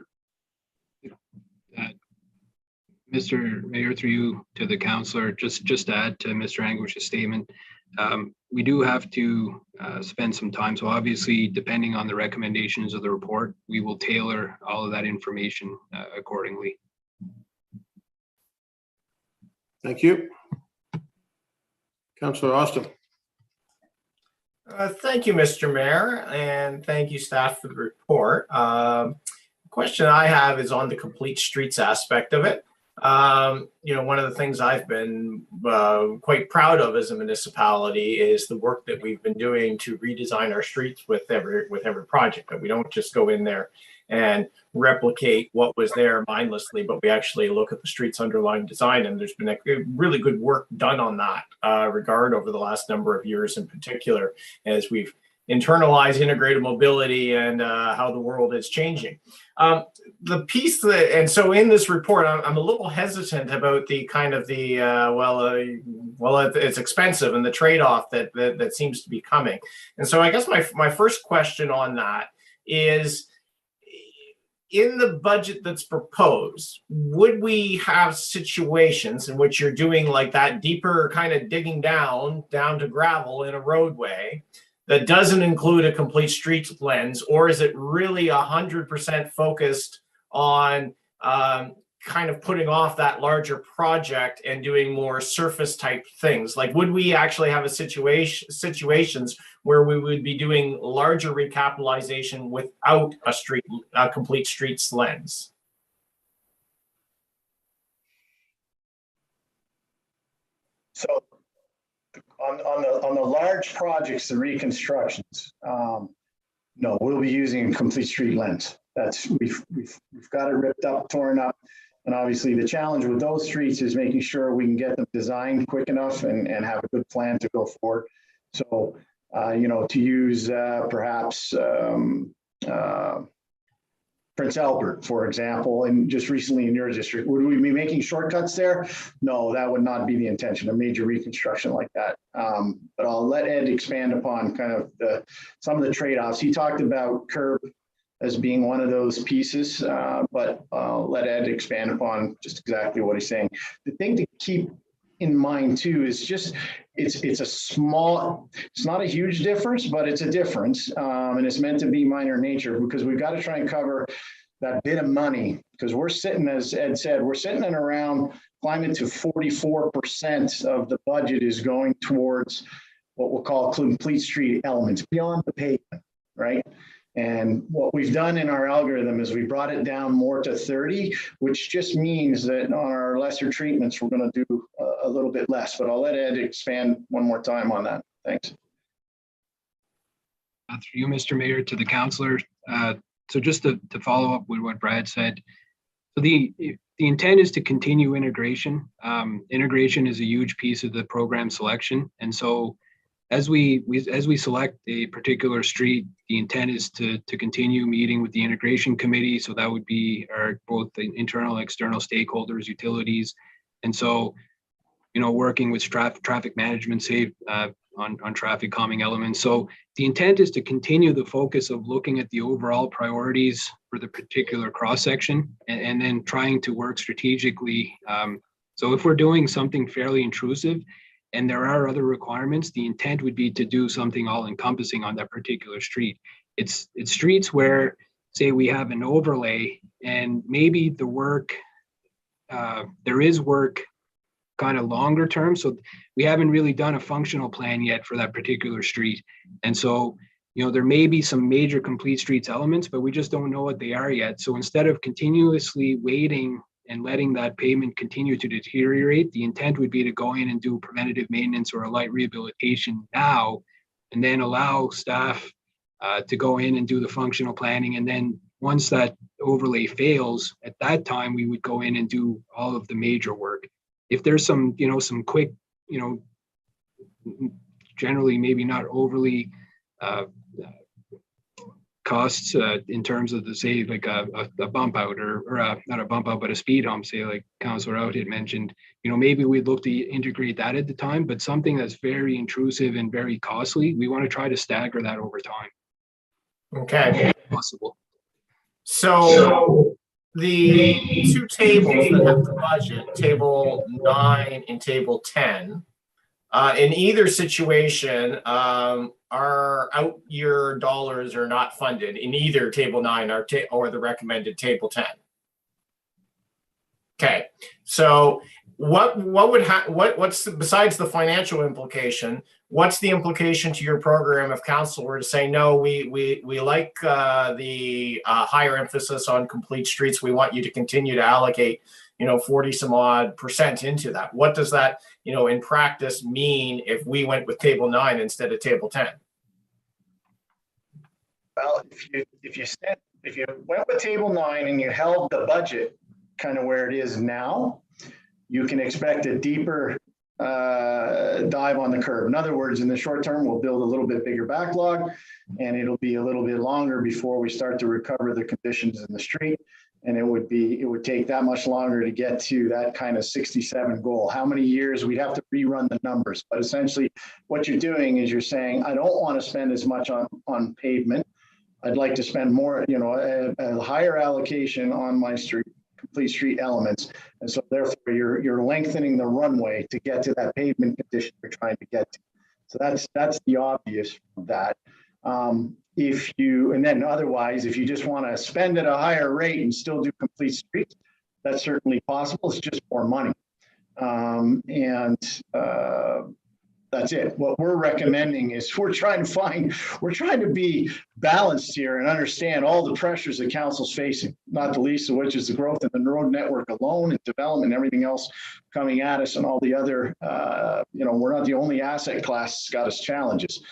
Mr. Mayor, through you to the councillor, just to add to Mr. Anguish's statement, we do have to spend some time. So obviously, depending on the recommendations of the report, we will tailor all of that information accordingly. Thank you. Councillor Austin. Thank you, Mr. Mayor, and thank you, staff, for the report. The question I have is on the complete streets aspect of it. One of the things I've been quite proud of as a municipality is the work that we've been doing to redesign our streets with every project. That we don't just go in there and replicate what was there mindlessly, but we actually look at the street's underlying design. And there's been a really good work done on that regard over the last number of years, in particular, as we've internalized integrated mobility and how the world is changing. The piece that, and so in this report, I'm a little hesitant about the kind of the, it's expensive and the trade-off that seems to be coming. And so I guess my first question on that is, in the budget that's proposed, would we have situations in which you're doing like that deeper kind of digging down to gravel in a roadway that doesn't include a complete streets lens, or is it really 100% focused on kind of putting off that larger project and doing more surface type things? Like, would we actually have situations where we would be doing larger recapitalization without a complete streets lens? So on the large projects, the reconstructions, no, we'll be using a complete street lens. That's we've got it ripped up, torn up. And obviously the challenge with those streets is making sure we can get them designed quick enough and have a good plan to go forward. So, to use perhaps Prince Albert, for example, and just recently in your district, would we be making shortcuts there? No, that would not be the intention, a major reconstruction like that. But I'll let Ed expand upon kind of some of the trade-offs. He talked about curb as being one of those pieces, but I'll let Ed expand upon just exactly what he's saying. The thing to keep in mind too is just, it's a small, it's not a huge difference, but it's a difference. And it's meant to be minor nature because we've got to try and cover that bit of money, because we're sitting, as Ed said, we're sitting at around climbing to 44% of the budget is going towards what we'll call complete street elements beyond the pavement, right? And what we've done in our algorithm is we brought it down more to 30, which just means that on our lesser treatments, we're going to do a little bit less. But I'll let Ed expand one more time on that. Thanks. Through you, Mr. Mayor, to the councillor. So just to follow up with what Brad said, so the intent is to continue integration. Integration is a huge piece of the program selection, and so as we select a particular street, the intent is to continue meeting with the integration committee. So that would be both the internal and external stakeholders, utilities, and so working with traffic management, on traffic calming elements. So the intent is to continue the focus of looking at the overall priorities for the particular cross section, and then trying to work strategically. So if we're doing something fairly intrusive, and there are other requirements, the intent would be to do something all encompassing on that particular street. It's streets where, say, we have an overlay and maybe the work, there is work kind of longer term. So we haven't really done a functional plan yet for that particular street. And so, you know, there may be some major complete streets elements, but we just don't know what they are yet. So instead of continuously waiting and letting that pavement continue to deteriorate, the intent would be to go in and do preventative maintenance or a light rehabilitation now, and then allow staff to go in and do the functional planning. And then once that overlay fails, at that time, we would go in and do all of the major work. If there's some, you know, some quick, you know, generally maybe not overly costs in terms of the, say, like a bump out or not a bump out, but a speed hump, say like Councillor Out had mentioned, you know, maybe we'd look to integrate that at the time, but something that's very intrusive and very costly, we want to try to stagger that over time. Okay. Possible. So the two tables that have the budget, table 9 and table 10, in either situation, our out year dollars are not funded in either table 9 or the recommended table 10. Okay, so what's besides the financial implication? What's the implication to your program if council were to say, no, we like the higher emphasis on complete streets. We want you to continue to allocate, you know, 40 some odd % into that. What does that, you know, in practice mean if we went with table 9 instead of table 10? Well, if you went with table 9 and you held the budget kind of where it is now, you can expect a deeper dive on the curve. In other words, in the short term, we'll build a little bit bigger backlog, and it'll be a little bit longer before we start to recover the conditions in the street. And it would take that much longer to get to that kind of 67 goal. How many years? We'd have to rerun the numbers. But essentially what you're doing is you're saying, I don't want to spend as much on pavement. I'd like to spend more, you know, a higher allocation on my complete street elements. And so therefore you're lengthening the runway to get to that pavement condition you're trying to get to. So that's the obvious from that. And then otherwise, if you just want to spend at a higher rate and still do complete streets, that's certainly possible. It's just more money. That's it. What we're recommending is we're trying to be balanced here and understand all the pressures that council's facing, not the least of which is the growth in the road network alone and development and everything else coming at us, and all the other, you know, we're not the only asset class that's got us challenges.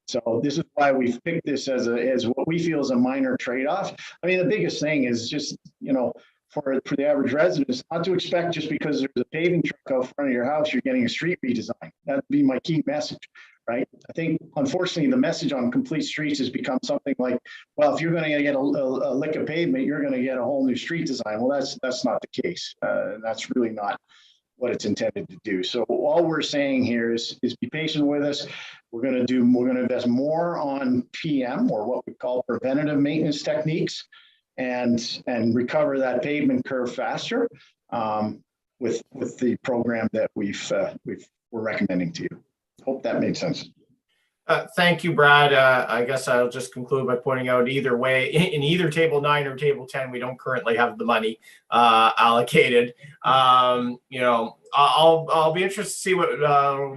So this is why we've picked this as what we feel is a minor trade-off. I mean, the biggest thing is just, you know, for the average resident is not to expect just because there's a paving truck out front of your house, you're getting a street redesign. That'd be my key message, right? I think, unfortunately, the message on complete streets has become something like, well, if you're going to get a lick of pavement, you're going to get a whole new street design. Well, that's not the case. That's really not what it's intended to do. So all we're saying here is be patient with us. We're going to invest more on PM, or what we call preventative maintenance techniques, and recover that pavement curve faster with the program that we're recommending to you. Hope that made sense. Thank you, Brad. I guess I'll just conclude by pointing out either way, in either table 9 or table 10, we don't currently have the money allocated. You know, I'll be interested to see what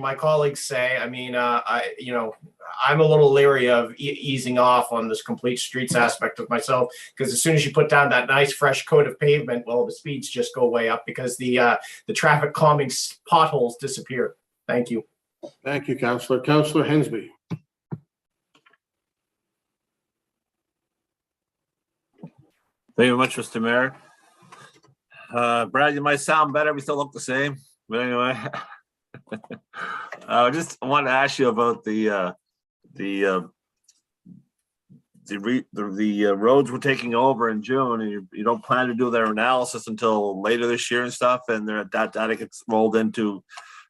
my colleagues say. I mean, I'm a little leery of easing off on this complete streets aspect of myself, because as soon as you put down that nice fresh coat of pavement, well, the speeds just go way up because the traffic calming potholes disappear. Thank you. Thank you, Councillor. Councillor Hensby. Thank you very much, Mr. Mayor. Brad, you might sound better. We still look the same. But anyway, I just want to ask you about the roads we're taking over in June, and you don't plan to do their analysis until later this year and stuff, and that data gets rolled into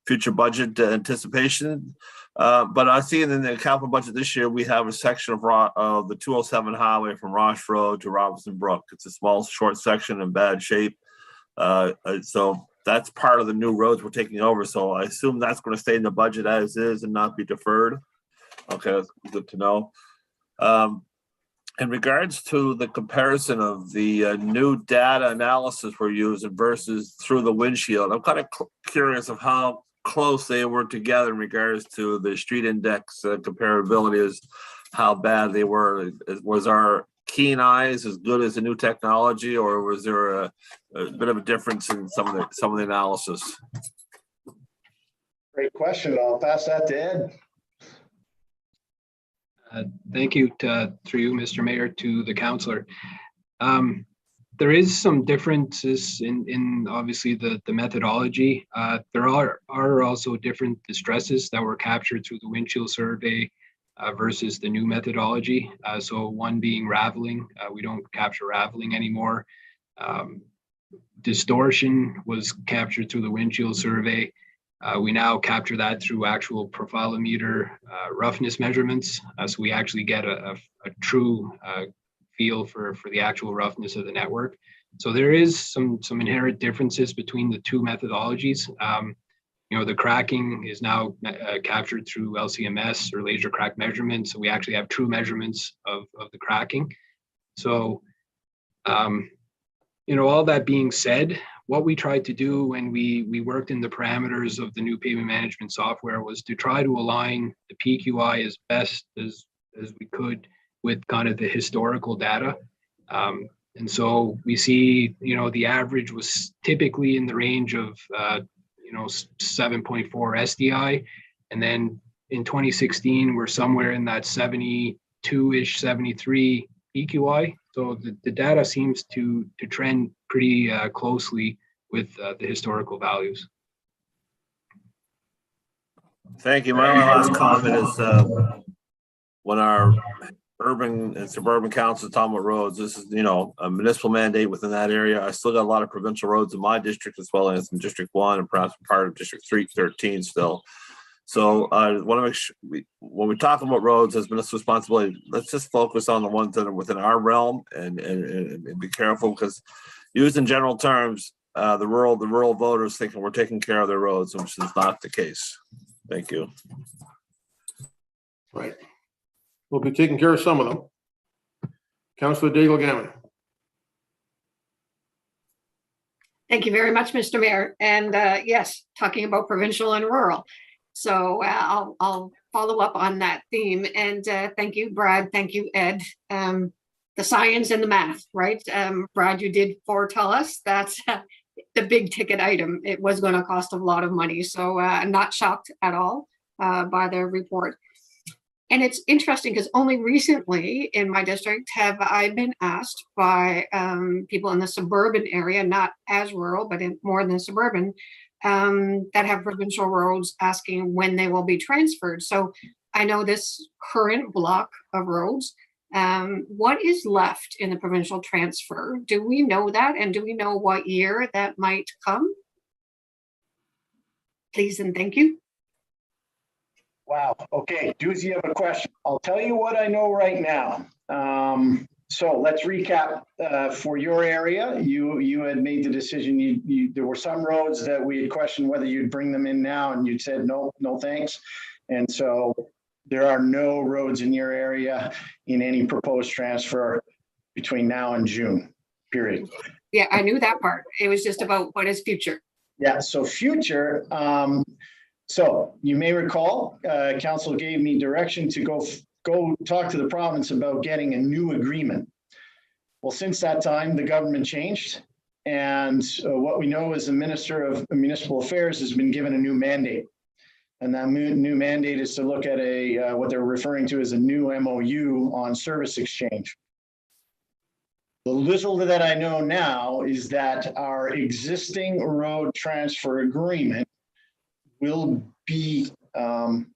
future budget anticipation. But I see in the capital budget this year, we have a section of the 207 highway from Roche Road to Robinson Brook. It's a small, short section in bad shape. So that's part of the new roads we're taking over. So I assume that's going to stay in the budget as is and not be deferred. Okay, that's good to know. in regards to the comparison of the new data analysis we're using versus through the windshield, I'm kind of curious of how close they were together in regards to the street index comparability, is how bad they were. Was our keen eyes as good as the new technology, or was there a bit of a difference in some of the analysis? Great question. I'll pass that to Ed. Thank you through you, Mr. Mayor, to the councillor. There is some differences in obviously the methodology. There are also different distresses that were captured through the windshield survey versus the new methodology. So one being raveling, we don't capture raveling anymore. Distortion was captured through the windshield survey. We now capture that through actual profilometer roughness measurements. So we actually get a true feel for the actual roughness of the network. So there is some inherent differences between the two methodologies. You know, the cracking is now captured through LCMS or laser crack measurements. So we actually have true measurements of the cracking. So, you know, all that being said, what we tried to do when we worked in the parameters of the new pavement management software was to try to align the PQI as best as we could with kind of the historical data. And so we see, you know, the average was typically in the range of, you know, 7.4 SDI. And then in 2016, we're somewhere in that 72-ish, 73 PQI. So the data seems to trend pretty closely with the historical values. Thank you. My last comment is when our urban and suburban councils talking about roads, this is, you know, a municipal mandate within that area. I still got a lot of provincial roads in my district as well as in District 1 and perhaps part of District 13 still. So I want to make sure when we talk about roads as municipal responsibility, let's just focus on the ones that are within our realm and be careful, because used in general terms, the rural voters thinking we're taking care of their roads, which is not the case. Thank you. Right. We'll be taking care of some of them. Councillor Daigle-Gammon. Thank you very much, Mr. Mayor. And yes, talking about provincial and rural. So I'll follow up on that theme. And thank you, Brad. Thank you, Ed. The science and the math, right? Brad, you did foretell us that's the big ticket item. It was going to cost a lot of money. So I'm not shocked at all by the report. And it's interesting because only recently in my district have I been asked by people in the suburban area, not as rural, but more than suburban, that have provincial roads, asking when they will be transferred. So I know this current block of roads, what is left in the provincial transfer? Do we know that? And do we know what year that might come? Please and thank you. Wow. Okay. Doozy of a question. I'll tell you what I know right now. So let's recap for your area. You had made the decision. There were some roads that we had questioned whether you'd bring them in now, and you'd said no thanks. And so there are no roads in your area in any proposed transfer between now and June, period. Yeah, I knew that part. It was just about what is future. Yeah, so future, so you may recall, council gave me direction to go talk to the province about getting a new agreement. Well, since that time, the government changed. And what we know is the Minister of Municipal Affairs has been given a new mandate. And that new mandate is to look at what they're referring to as a new MOU on service exchange. The little that I know now is that our existing road transfer agreement will be, I'm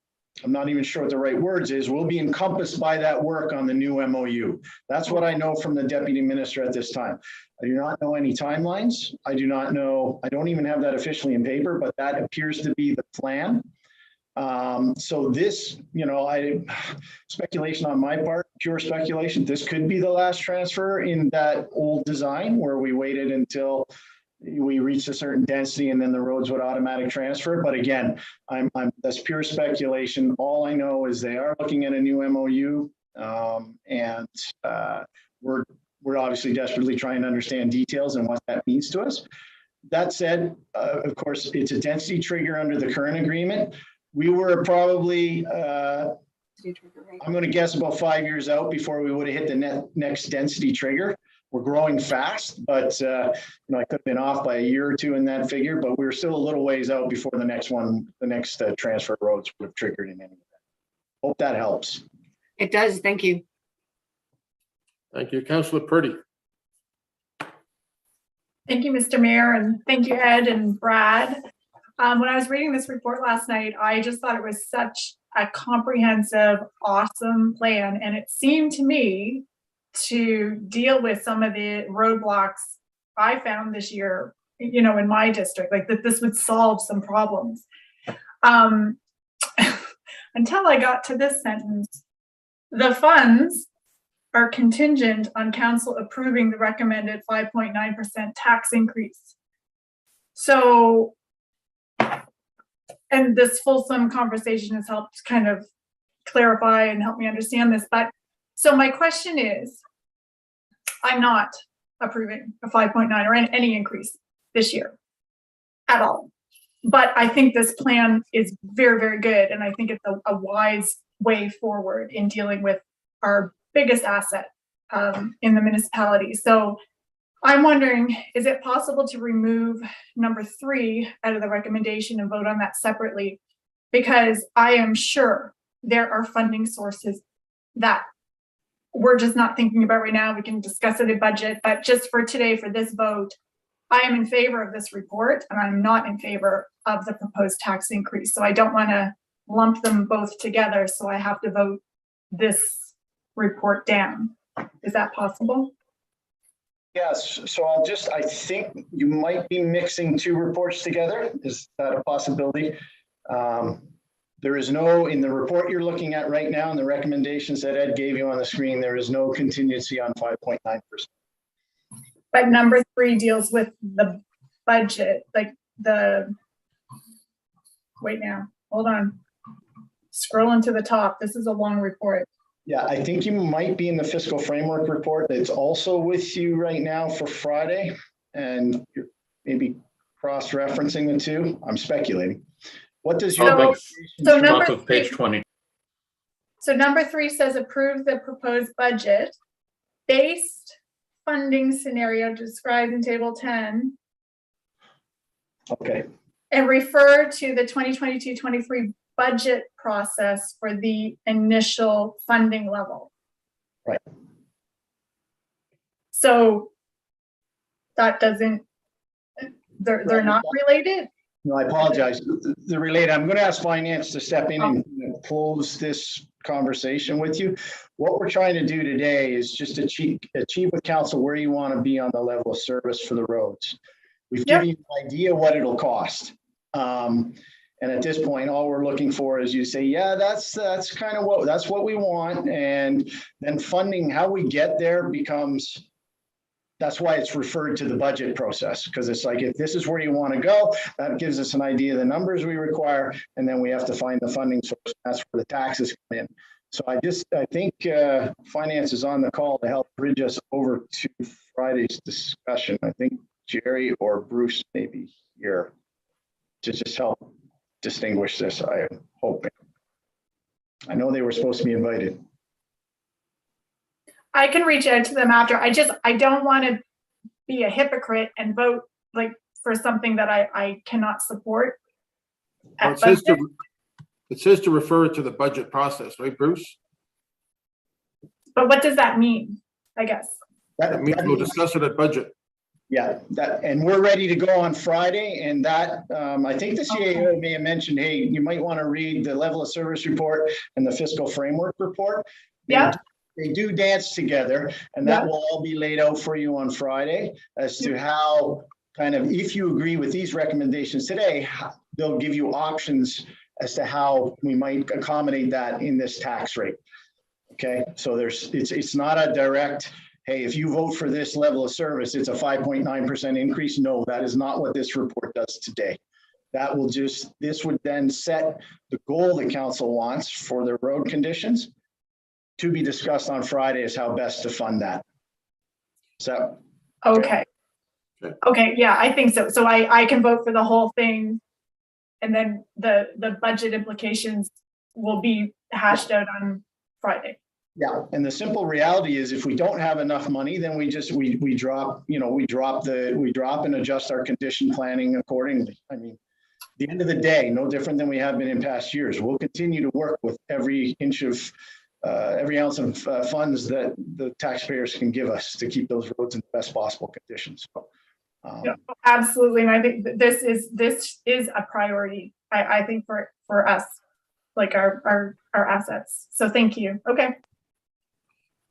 not even sure what the right words is, will be encompassed by that work on the new MOU. That's what I know from the Deputy Minister at this time. I do not know any timelines. I do not know, I don't even have that officially in paper, but that appears to be the plan. So this, speculation on my part, pure speculation, this could be the last transfer in that old design where we waited until we reached a certain density and then the roads would automatic transfer. But again, that's pure speculation. All I know is they are looking at a new MOU. And we're obviously desperately trying to understand details and what that means to us. That said, of course, it's a density trigger under the current agreement. We were probably, I'm going to guess about 5 years out before we would have hit the next density trigger. We're growing fast, but I could have been off by a year or two in that figure, but we're still a little ways out before the next one, the next transfer roads would have triggered in any event. Hope that helps. It does. Thank you. Thank you. Councillor Purdy. Thank you, Mr. Mayor, and thank you, Ed and Brad. When I was reading this report last night, I just thought it was such a comprehensive, awesome plan. And it seemed to me to deal with some of the roadblocks I found this year, in my district, like that this would solve some problems. Until I got to this sentence, the funds are contingent on council approving the recommended 5.9% tax increase. So, and this fulsome conversation has helped kind of clarify and help me understand this. But so my question is, I'm not approving a 5.9 or any increase this year at all. But I think this plan is very, very good. And I think it's a wise way forward in dealing with our biggest asset in the municipality. So I'm wondering, is it possible to remove number 3 out of the recommendation and vote on that separately? Because I am sure there are funding sources that we're just not thinking about right now. We can discuss it in budget, but just for today, for this vote, I am in favor of this report and I'm not in favor of the proposed tax increase. So I don't want to lump them both together. So I have to vote this report down. Is that possible? Yes, so I think you might be mixing 2 reports together. Is that a possibility? There is no, in the report you're looking at right now, and the recommendations that Ed gave you on the screen, there is no contingency on 5.9%. But number 3 deals with the budget, like wait now, hold on. Scrolling to the top, this is a long report. Yeah, I think you might be in the fiscal framework report that's also with you right now for Friday, and you're maybe cross-referencing the 2. I'm speculating. What does your so number of page 20? So number 3 says approve the proposed budget based funding scenario described in table 10. Okay. And refer to the 2022-23 budget process for the initial funding level. Right. So that doesn't, they're not related? No, I apologize. They're related. I'm going to ask finance to step in and close this conversation with you. What we're trying to do today is just achieve with council where you want to be on the level of service for the roads. We've given you an idea what it'll cost. And at this point, all we're looking for is you say, yeah, that's kind of what we want. And then funding, how we get there becomes, that's why it's referred to the budget process, because it's like, if this is where you want to go, that gives us an idea of the numbers we require, and then we have to find the funding source. That's where the taxes come in. So I think finance is on the call to help bridge us over to Friday's discussion. I think Jerry or Bruce may be here to just help distinguish this, I'm hoping. I know they were supposed to be invited. I can reach out to them after. I don't want to be a hypocrite and vote like for something that I cannot support. Well, it says to refer it to the budget process, right, Bruce? But what does that mean, I guess? That means we'll discuss it at budget. Yeah, and we're ready to go on Friday, and that I think the CAO may have mentioned, hey, you might want to read the level of service report and the fiscal framework report. Yeah. They do dance together, and that will all be laid out for you on Friday as to how kind of, if you agree with these recommendations today, they'll give you options as to how we might accommodate that in this tax rate. Okay, so it's not a direct, hey, if you vote for this level of service, it's a 5.9% increase. No, that is not what this report does today. That will this would then set the goal the council wants for the road conditions. to be discussed on Friday is how best to fund that. So. Okay. Okay, yeah, I think so. So I can vote for the whole thing, and then the budget implications will be hashed out on Friday. Yeah, and the simple reality is if we don't have enough money, then we drop, we drop and adjust our condition planning accordingly. I mean, at the end of the day, no different than we have been in past years. We'll continue to work with every inch of, every ounce of funds that the taxpayers can give us to keep those roads in the best possible conditions. So, yeah, absolutely, and I think that this is a priority. I think for us, like our assets. So thank you. Okay.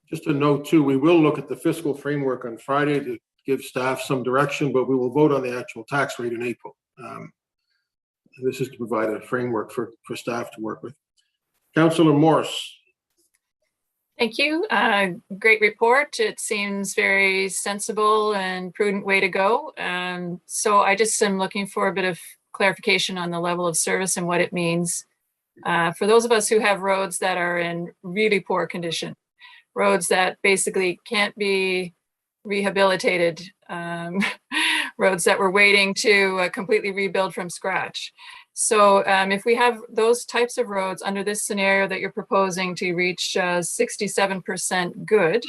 Just a note too, we will look at the fiscal framework on Friday to give staff some direction, but we will vote on the actual tax rate in April. This is to provide a framework for staff to work with. Councillor Morse. Thank you. Great report. It seems very sensible and prudent way to go. So I just am looking for a bit of clarification on the level of service and what it means. For those of us who have roads that are in really poor condition, roads that basically can't be rehabilitated, roads that we're waiting to completely rebuild from scratch. So if we have those types of roads under this scenario that you're proposing to reach 67% good,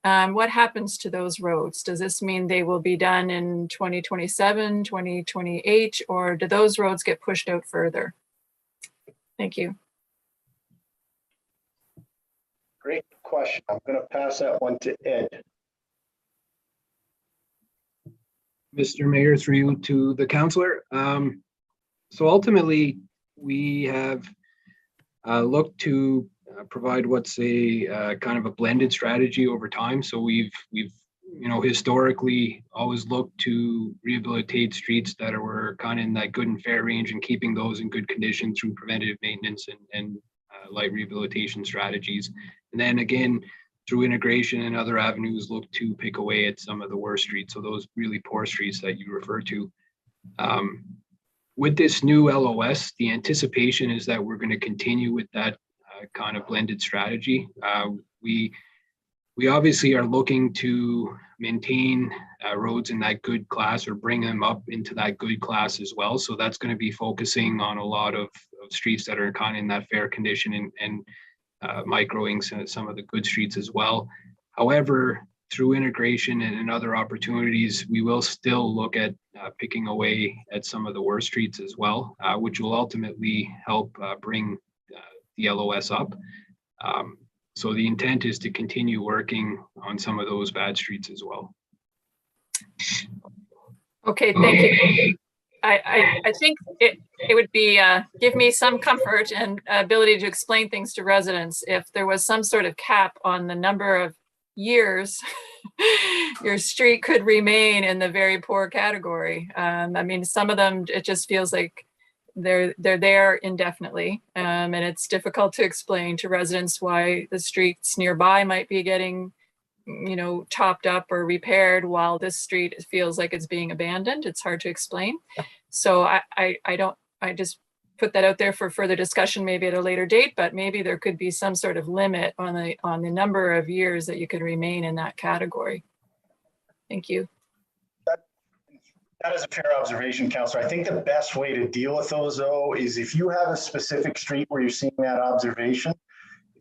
what happens to those roads? Does this mean they will be done in 2027, 2028, or do those roads get pushed out further? Thank you. Great question. I'm going to pass that one to Ed. Mr. Mayor, through you to the councillor. So ultimately, we have looked to provide what's a kind of a blended strategy over time. So we've historically always looked to rehabilitate streets that were kind of in that good and fair range and keeping those in good condition through preventative maintenance and light rehabilitation strategies. And then again, through integration and other avenues, look to pick away at some of the worst streets. So those really poor streets that you refer to. With this new LOS, the anticipation is that we're going to continue with that kind of blended strategy. We obviously are looking to maintain roads in that good class or bring them up into that good class as well. So that's going to be focusing on a lot of streets that are kind of in that fair condition and microing some of the good streets as well. However, through integration and other opportunities, we will still look at picking away at some of the worst streets as well, which will ultimately help bring the LOS up. So the intent is to continue working on some of those bad streets as well. Okay, thank you. I think it would be give me some comfort and ability to explain things to residents if there was some sort of cap on the number of years your street could remain in the very poor category. I mean, some of them, it just feels like they're there indefinitely, and it's difficult to explain to residents why the streets nearby might be getting, topped up or repaired while this street feels like it's being abandoned. It's hard to explain. So I just put that out there for further discussion, maybe at a later date, but maybe there could be some sort of limit on the number of years that you could remain in that category. Thank you. That is a fair observation, Councillor. I think the best way to deal with those, though, is if you have a specific street where you're seeing that observation,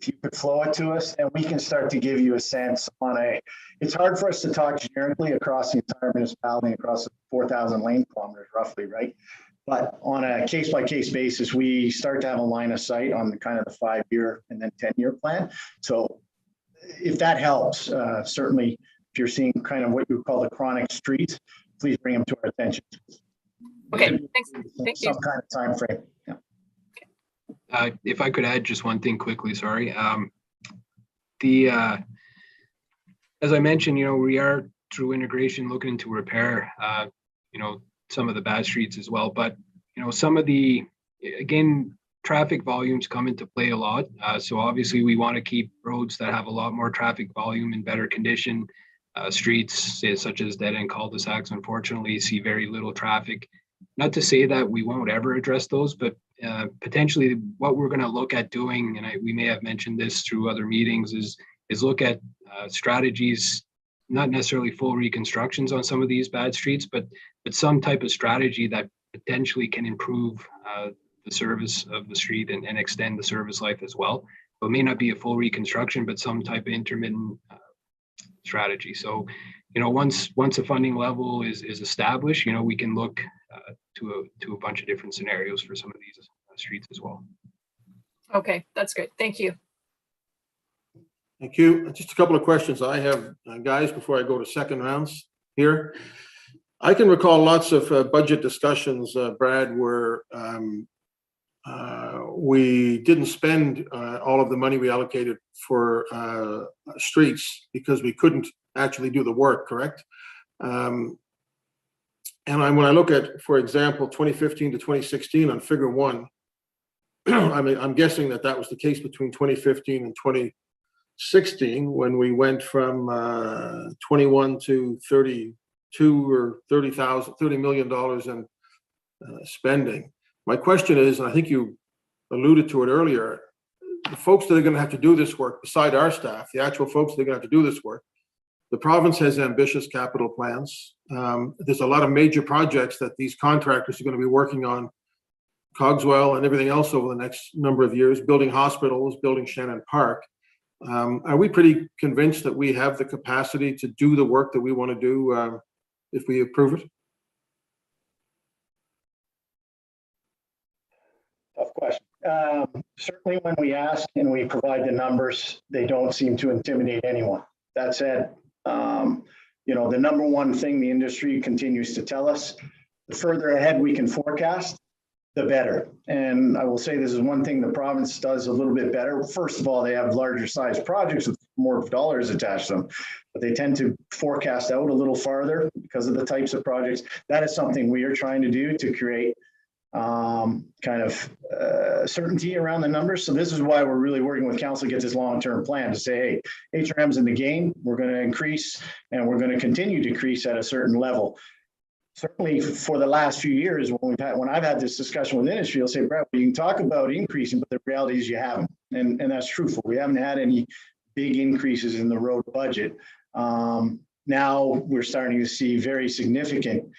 if you could flow it to us, and we can start to give you a sense on it's hard for us to talk generically across the entire municipality, across the 4,000 lane kilometers roughly, right? But on a case-by-case basis, we start to have a line of sight on the kind of the 5-year and then 10-year plan. So if that helps, certainly if you're seeing kind of what you would call the chronic streets, please bring them to our attention. Okay, thanks. Thank you. Some kind of time frame. Yeah. If I could add just one thing quickly, sorry. As I mentioned, we are through integration looking to repair, some of the bad streets as well. But, some of the, again, traffic volumes come into play a lot. So obviously we want to keep roads that have a lot more traffic volume in better condition. Streets such as dead-end cul-de-sacs, unfortunately, see very little traffic. Not to say that we won't ever address those, but potentially what we're going to look at doing, and we may have mentioned this through other meetings, is look at strategies, not necessarily full reconstructions on some of these bad streets, but some type of strategy that potentially can improve the service of the street and extend the service life as well. So it may not be a full reconstruction, but some type of intermittent strategy. So, once a funding level is established, we can look to a bunch of different scenarios for some of these streets as well. Okay, that's great. Thank you. Thank you. Just a couple of questions I have, guys, before I go to second rounds here. I can recall lots of budget discussions, Brad, where we didn't spend all of the money we allocated for streets because we couldn't actually do the work, correct? And when I look at, for example, 2015 to 2016 on figure 1, I'm guessing that was the case between 2015 and 2016 when we went from 21 to 32 or $30 million in spending. My question is, and I think you alluded to it earlier, the folks that are going to have to do this work, beside our staff, the actual folks that are going to have to do this work, the province has ambitious capital plans. There's a lot of major projects that these contractors are going to be working on, Cogswell and everything else over the next number of years, building hospitals, building Shannon Park. Are we pretty convinced that we have the capacity to do the work that we want to do if we approve it? Tough question. Certainly when we ask and we provide the numbers, they don't seem to intimidate anyone. That said, the number one thing the industry continues to tell us, the further ahead we can forecast, the better. And I will say this is one thing the province does a little bit better. First of all, they have larger size projects with more dollars attached to them, but they tend to forecast out a little farther because of the types of projects. That is something we are trying to do to create certainty around the numbers. So this is why we're really working with council to get this long-term plan to say, hey, HRM's in the game, we're going to increase and we're going to continue to increase at a certain level. Certainly for the last few years, when I've had this discussion with industry, they'll say, Brett, you can talk about increasing, but the reality is you haven't. And that's truthful. We haven't had any big increases in the road budget. Now we're starting to see very significant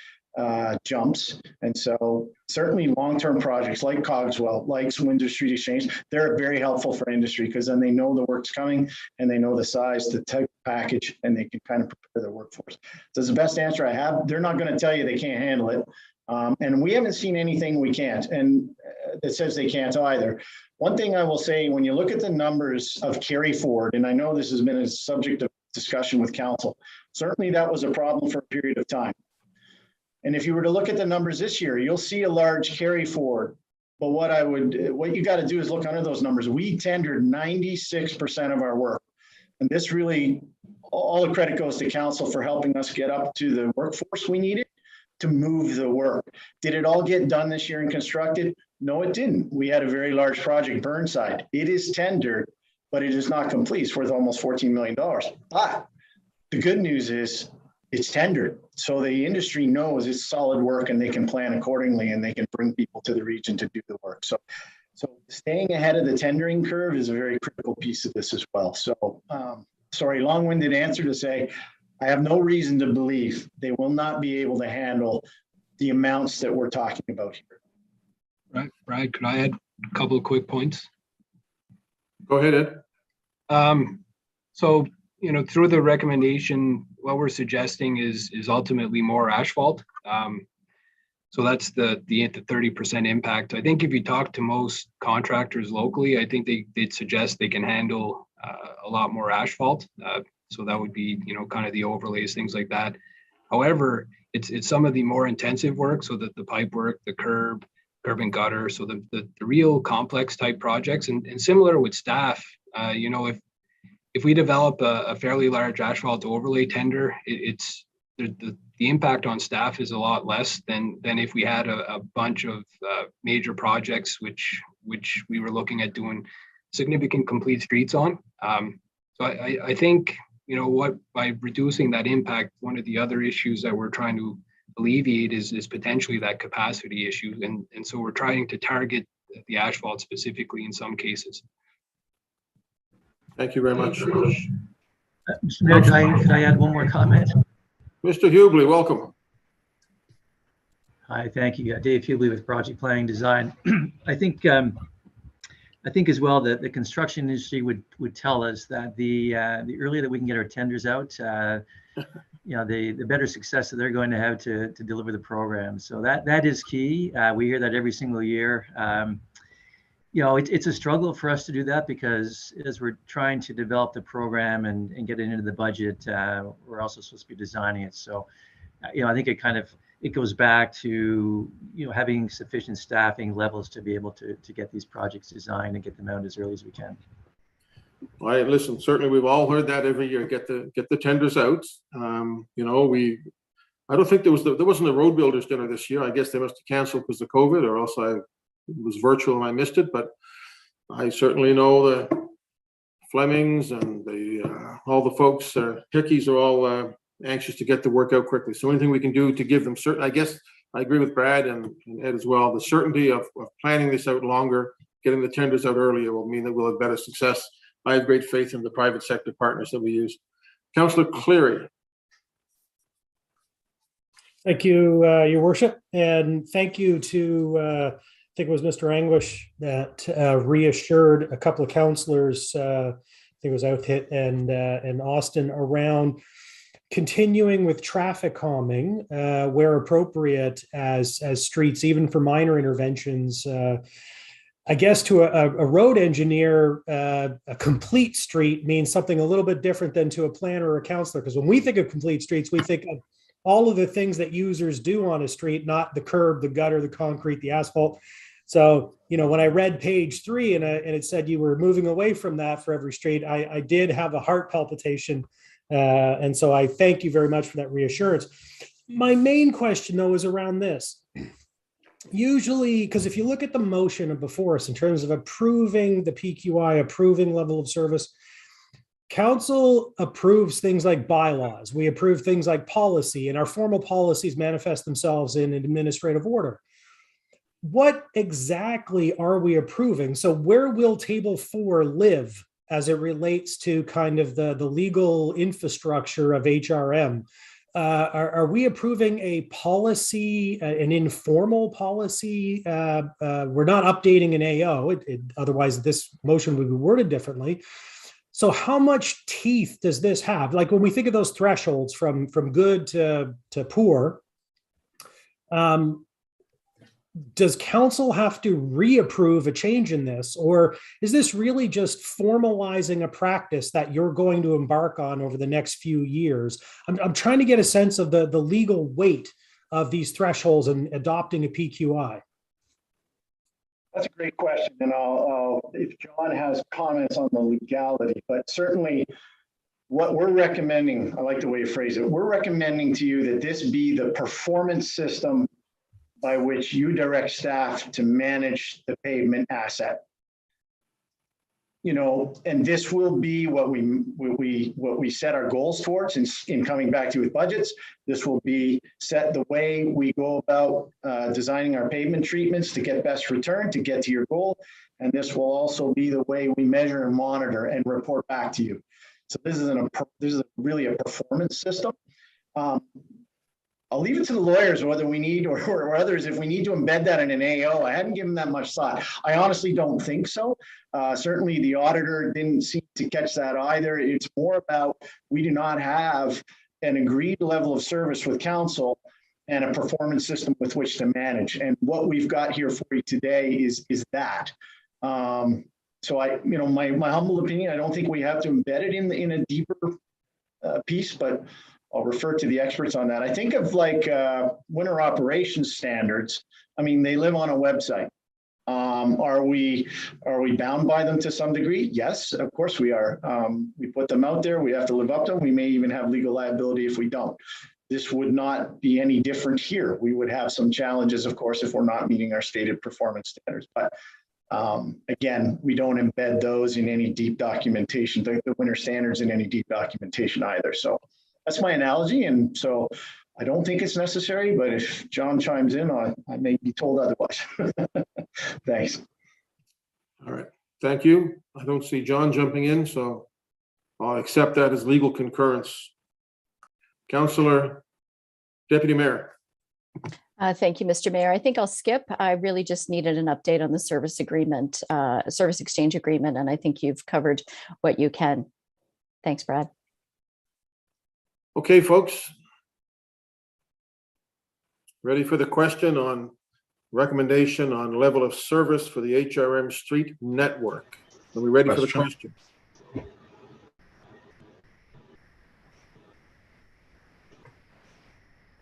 jumps. And so certainly long-term projects like Cogswell, like Windsor Street Exchange, they're very helpful for industry because then they know the work's coming and they know the size, the type of package, and they can kind of prepare their workforce. So that's the best answer I have. They're not going to tell you they can't handle it. And we haven't seen anything we can't, and that says they can't either. One thing I will say, when you look at the numbers of carry forward, and I know this has been a subject of discussion with council, certainly that was a problem for a period of time. And if you were to look at the numbers this year, you'll see a large carry forward. But what you got to do is look under those numbers. We tendered 96% of our work. And this really, all the credit goes to council for helping us get up to the workforce we needed to move the work. Did it all get done this year and constructed? No, it didn't. We had a very large project, Burnside. It is tendered, but it is not complete. It's worth almost $14 million. But the good news is it's tendered. So the industry knows it's solid work and they can plan accordingly and they can bring people to the region to do the work. So staying ahead of the tendering curve is a very critical piece of this as well. So sorry, long-winded answer to say, I have no reason to believe they will not be able to handle the amounts that we're talking about here. Right, Brad, could I add a couple of quick points? Go ahead, Ed. So, through the recommendation, what we're suggesting is ultimately more asphalt. So that's the 30% impact. I think if you talk to most contractors locally, I think they'd suggest they can handle a lot more asphalt. So that would be, kind of the overlays, things like that. However, it's some of the more intensive work, so that the pipe work, the curb and gutter, so the real complex type projects, and similar with staff, if we develop a fairly large asphalt overlay tender, it's the impact on staff is a lot less than if we had a bunch of major projects which we were looking at doing significant complete streets on. So I think by reducing that impact, one of the other issues that we're trying to alleviate is potentially that capacity issue, and so we're trying to target the asphalt specifically in some cases. Thank you very much. Mr. Mayor, could I add one more comment? Mr. Hughley, welcome. Hi, thank you. Dave Hughley with Project Planning Design. I think as well that the construction industry would tell us that the earlier that we can get our tenders out, the better success that they're going to have to deliver the program. So that is key. We hear that every single year. It's a struggle for us to do that because as we're trying to develop the program and get it into the budget, we're also supposed to be designing it. So, I think it goes back to having sufficient staffing levels to be able to get these projects designed and get them out as early as we can. All right, listen, certainly we've all heard that every year, get the tenders out. I don't think there wasn't a road builders dinner this year. I guess they must have canceled because of COVID, or else it was virtual and I missed it. But I certainly know the Flemings and all the folks, Hickeys are all anxious to get the work out quickly. So anything we can do to give them certain, I guess I agree with Brad and Ed as well, the certainty of planning this out longer, getting the tenders out earlier will mean that we'll have better success. I have great faith in the private sector partners that we use. Councillor Cleary. Thank you, Your Worship, and thank you to, I think it was Mr. Anguish that reassured a couple of councillors, I think it was Outhit and Austin, around continuing with traffic calming where appropriate as streets, even for minor interventions. I guess to a road engineer, a complete street means something a little bit different than to a planner or a councillor. Because when we think of complete streets, we think of all of the things that users do on a street, not the curb, the gutter, the concrete, the asphalt. So, when I read page 3 and it said you were moving away from that for every street, I did have a heart palpitation. And so I thank you very much for that reassurance. My main question, though, is around this. Usually, because if you look at the motion before us in terms of approving the PQI, approving level of service, council approves things like bylaws. We approve things like policy, and our formal policies manifest themselves in an administrative order. What exactly are we approving? So where will table 4 live as it relates to kind of the legal infrastructure of HRM? Are we approving a policy, an informal policy? We're not updating an AO, otherwise this motion would be worded differently. So how much teeth does this have? Like when we think of those thresholds from good to poor, does council have to reapprove a change in this, or is this really just formalizing a practice that you're going to embark on over the next few years? I'm trying to get a sense of the legal weight of these thresholds and adopting a PQI. That's a great question, and I'll if John has comments on the legality, but certainly what we're recommending, I like the way you phrase it, we're recommending to you that this be the performance system by which you direct staff to manage the pavement asset. And this will be what we set our goals towards in coming back to you with budgets. This will be set the way we go about designing our pavement treatments to get best return, to get to your goal. And this will also be the way we measure and monitor and report back to you. So this is really a performance system. I'll leave it to the lawyers whether we need or others if we need to embed that in an AO. I hadn't given that much thought. I honestly don't think so. Certainly the auditor didn't seem to catch that either. It's more about we do not have an agreed level of service with council and a performance system with which to manage. And what we've got here for you today is that. So my humble opinion, I don't think we have to embed it in a deeper piece, but I'll refer to the experts on that. I think of like winter operations standards. I mean, they live on a website. Are we bound by them to some degree? Yes, of course we are. We put them out there. We have to live up to them. We may even have legal liability if we don't. This would not be any different here. We would have some challenges, of course, if we're not meeting our stated performance standards. But again, we don't embed those in any deep documentation, the winter standards in any deep documentation either. So that's my analogy, and so I don't think it's necessary, but if John chimes in, I may be told otherwise. Thanks. All right, thank you. I don't see John jumping in, so I'll accept that as legal concurrence. Councillor, Deputy Mayor. Thank you, Mr. Mayor. I think I'll skip. I really just needed an update on the service agreement, service exchange agreement, and I think you've covered what you can. Thanks, Brad. Okay, folks. Ready for the question on recommendation on level of service for the HRM street network? Are we ready for the question?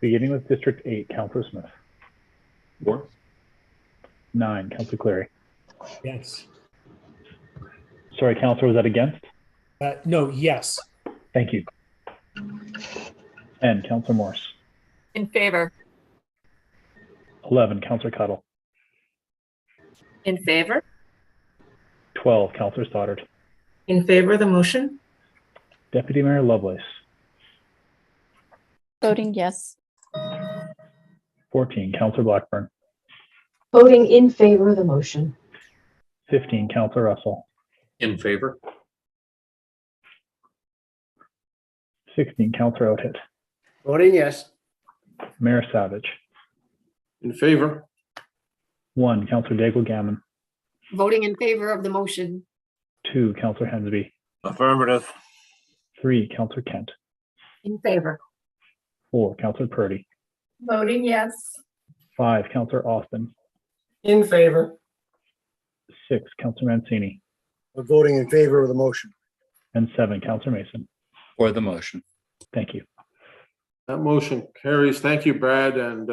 Beginning with District 8, Councillor Smith. 4. 9, Councillor Cleary. Yes. Sorry, Councillor, was that against? No, yes. Thank you. 10, Councillor Morse. In favor. 11, Councillor Cuttle. In favor? 12, Councillor Stoddard. In favor of the motion? Deputy Mayor Lovelace. Voting yes. 14, Councillor Blackburn. Voting in favor of the motion. 15, Councillor Russell. In favor. 16, Councillor Oathit. Voting yes. Mayor Savage. In favor. 1, Councillor Daigle-Gammon. Voting in favor of the motion. 2, Councillor Hensby. Affirmative. 3, Councillor Kent. In favor. 4, Councillor Purdy. Voting yes. 5, Councillor Austin. In favor. 6, Councillor Mancini. Voting in favor of the motion. And 7, Councillor Mason. For the motion. Thank you. That motion carries. Thank you, Brad and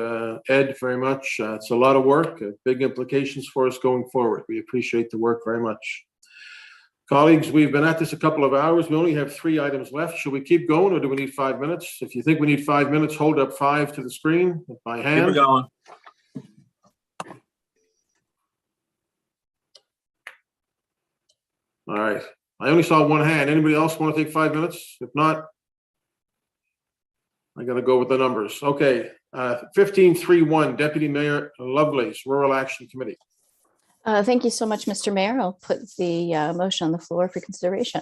Ed, very much. It's a lot of work, big implications for us going forward. We appreciate the work very much. Colleagues, we've been at this a couple of hours. We only have 3 items left. Should we keep going or do we need 5 minutes? If you think we need 5 minutes, hold up 5 to the screen by hand. Keep it going. All right. I only saw one hand. Anybody else want to take 5 minutes? If not, I got to go with the numbers. Okay. 1531, Deputy Mayor Lovelace, Rural Action Committee. Thank you so much, Mr. Mayor. I'll put the motion on the floor for consideration.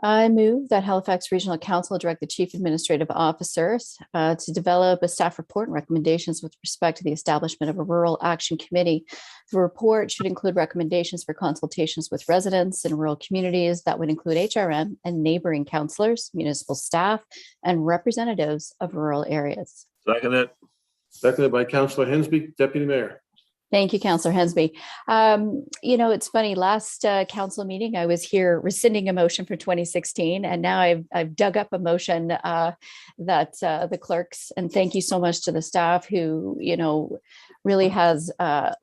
I move that Halifax Regional Council direct the Chief Administrative Officers to develop a staff report and recommendations with respect to the establishment of a Rural Action Committee. The report should include recommendations for consultations with residents in rural communities that would include HRM and neighboring councillors, municipal staff, and representatives of rural areas. Seconded. Seconded by Councillor Hensby, Deputy Mayor. Thank you, Councillor Hensby. You know, it's funny, last council meeting, I was here rescinding a motion for 2016, and now I've dug up a motion that the clerks, and thank you so much to the staff who, you know, really has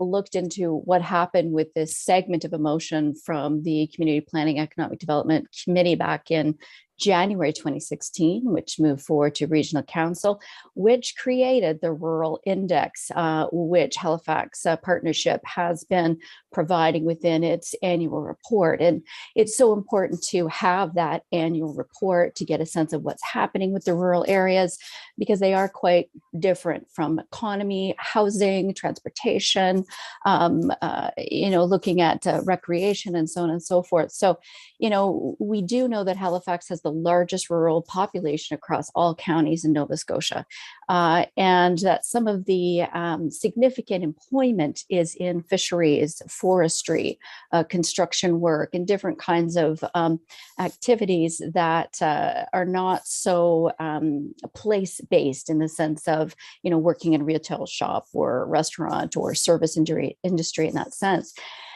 looked into what happened with this segment of a motion from the Community Planning Economic Development Committee back in January 2016, which moved forward to Regional Council, which created the Rural Index, which Halifax Partnership has been providing within its annual report. And it's so important to have that annual report to get a sense of what's happening with the rural areas, because they are quite different from economy, housing, transportation, you know, looking at recreation and so on and so forth. So, you know, we do know that Halifax has the largest rural population across all counties in Nova Scotia, and that some of the significant employment is in fisheries, forestry, construction work, and different kinds of activities that are not so place-based in the sense of, you know, working in a retail shop or restaurant or service industry in that sense.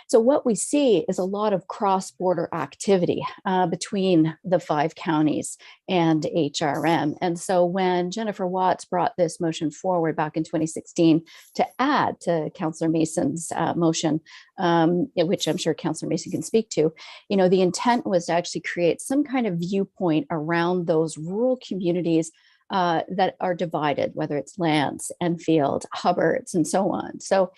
So what we see is a lot of cross-border activity between the 5 counties and HRM. And so when Jennifer Watts brought this motion forward back in 2016 to add to Councillor Mason's motion, which I'm sure Councillor Mason can speak to, you know, the intent was to actually create some kind of viewpoint around those rural communities that are divided, whether it's Lance, Enfield, Hubbards, and so on. So,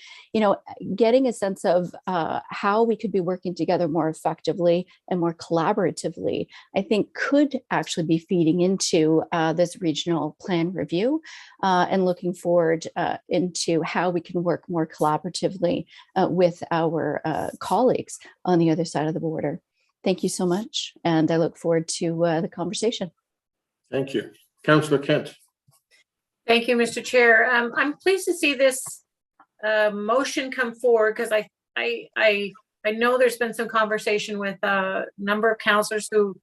getting a sense of how we could be working together more effectively and more collaboratively, I think could actually be feeding into this regional plan review and looking forward into how we can work more collaboratively with our colleagues on the other side of the border. Thank you so much. And I look forward to the conversation. Thank you. Councillor Kent. Thank you, Mr. Chair. I'm pleased to see this motion come forward because I know there's been some conversation with a number of councillors who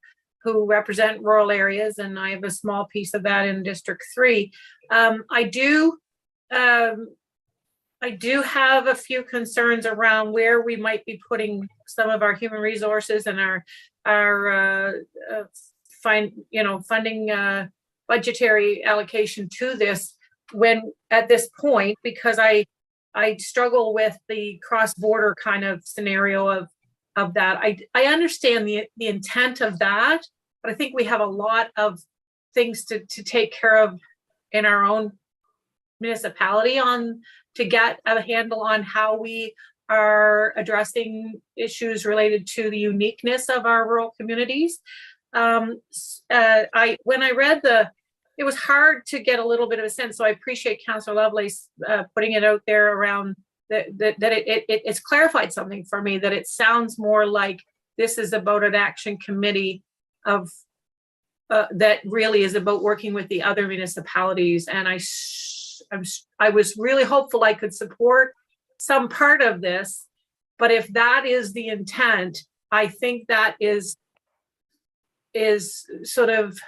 represent rural areas, and I have a small piece of that in District 3. I do have a few concerns around where we might be putting some of our human resources and our funding budgetary allocation to this when at this point, because I struggle with the cross-border kind of scenario of that. I understand the intent of that, but I think we have a lot of things to take care of in our own municipality to get a handle on how we are addressing issues related to the uniqueness of our rural communities. When I read it was hard to get a little bit of a sense. So I appreciate Councillor Lovelace putting it out there around that it's clarified something for me, that it sounds more like this is about an action committee of that really is about working with the other municipalities. And I was really hopeful I could support some part of this, but if that is the intent, I think that is sort of,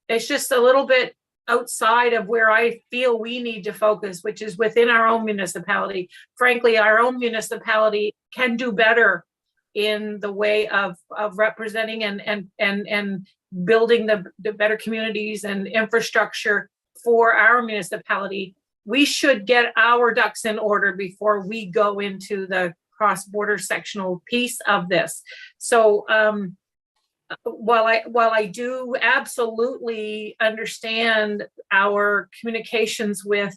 it's just a little bit outside of where I feel we need to focus, which is within our own municipality. Frankly, our own municipality can do better in the way of representing and building the better communities and infrastructure for our municipality. We should get our ducks in order before we go into the cross-border sectional piece of this. So while I do absolutely understand our communications with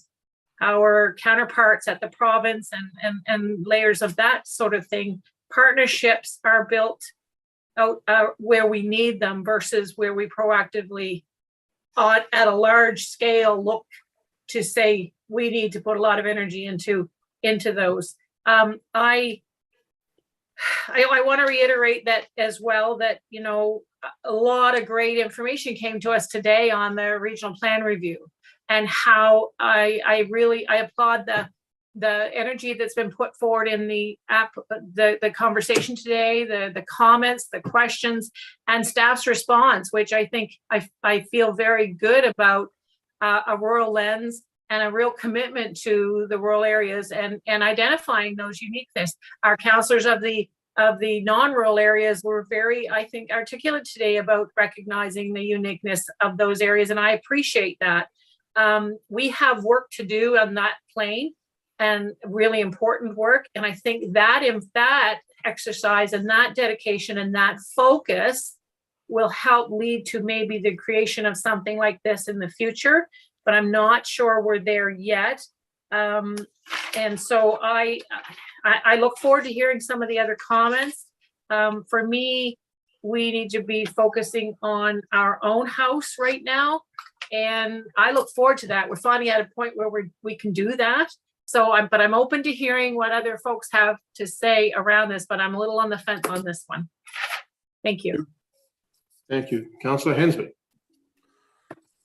our counterparts at the province and layers of that sort of thing, partnerships are built out where we need them versus where we proactively at a large scale look to say we need to put a lot of energy into those. I want to reiterate that as well, that, a lot of great information came to us today on the regional plan review, and how I applaud the energy that's been put forward in the conversation today, the comments, the questions, and staff's response, which I think I feel very good about a rural lens and a real commitment to the rural areas and identifying those uniqueness. Our councillors of the non-rural areas were very, I think, articulate today about recognizing the uniqueness of those areas, and I appreciate that. We have work to do on that plane, and really important work, and I think that in that exercise and that dedication and that focus will help lead to maybe the creation of something like this in the future, but I'm not sure we're there yet. And so I look forward to hearing some of the other comments. For me, we need to be focusing on our own house right now, and I look forward to that. We're finally at a point where we can do that. So I'm open to hearing what other folks have to say around this, but I'm a little on the fence on this one. Thank you. Thank you. Councillor Hensby.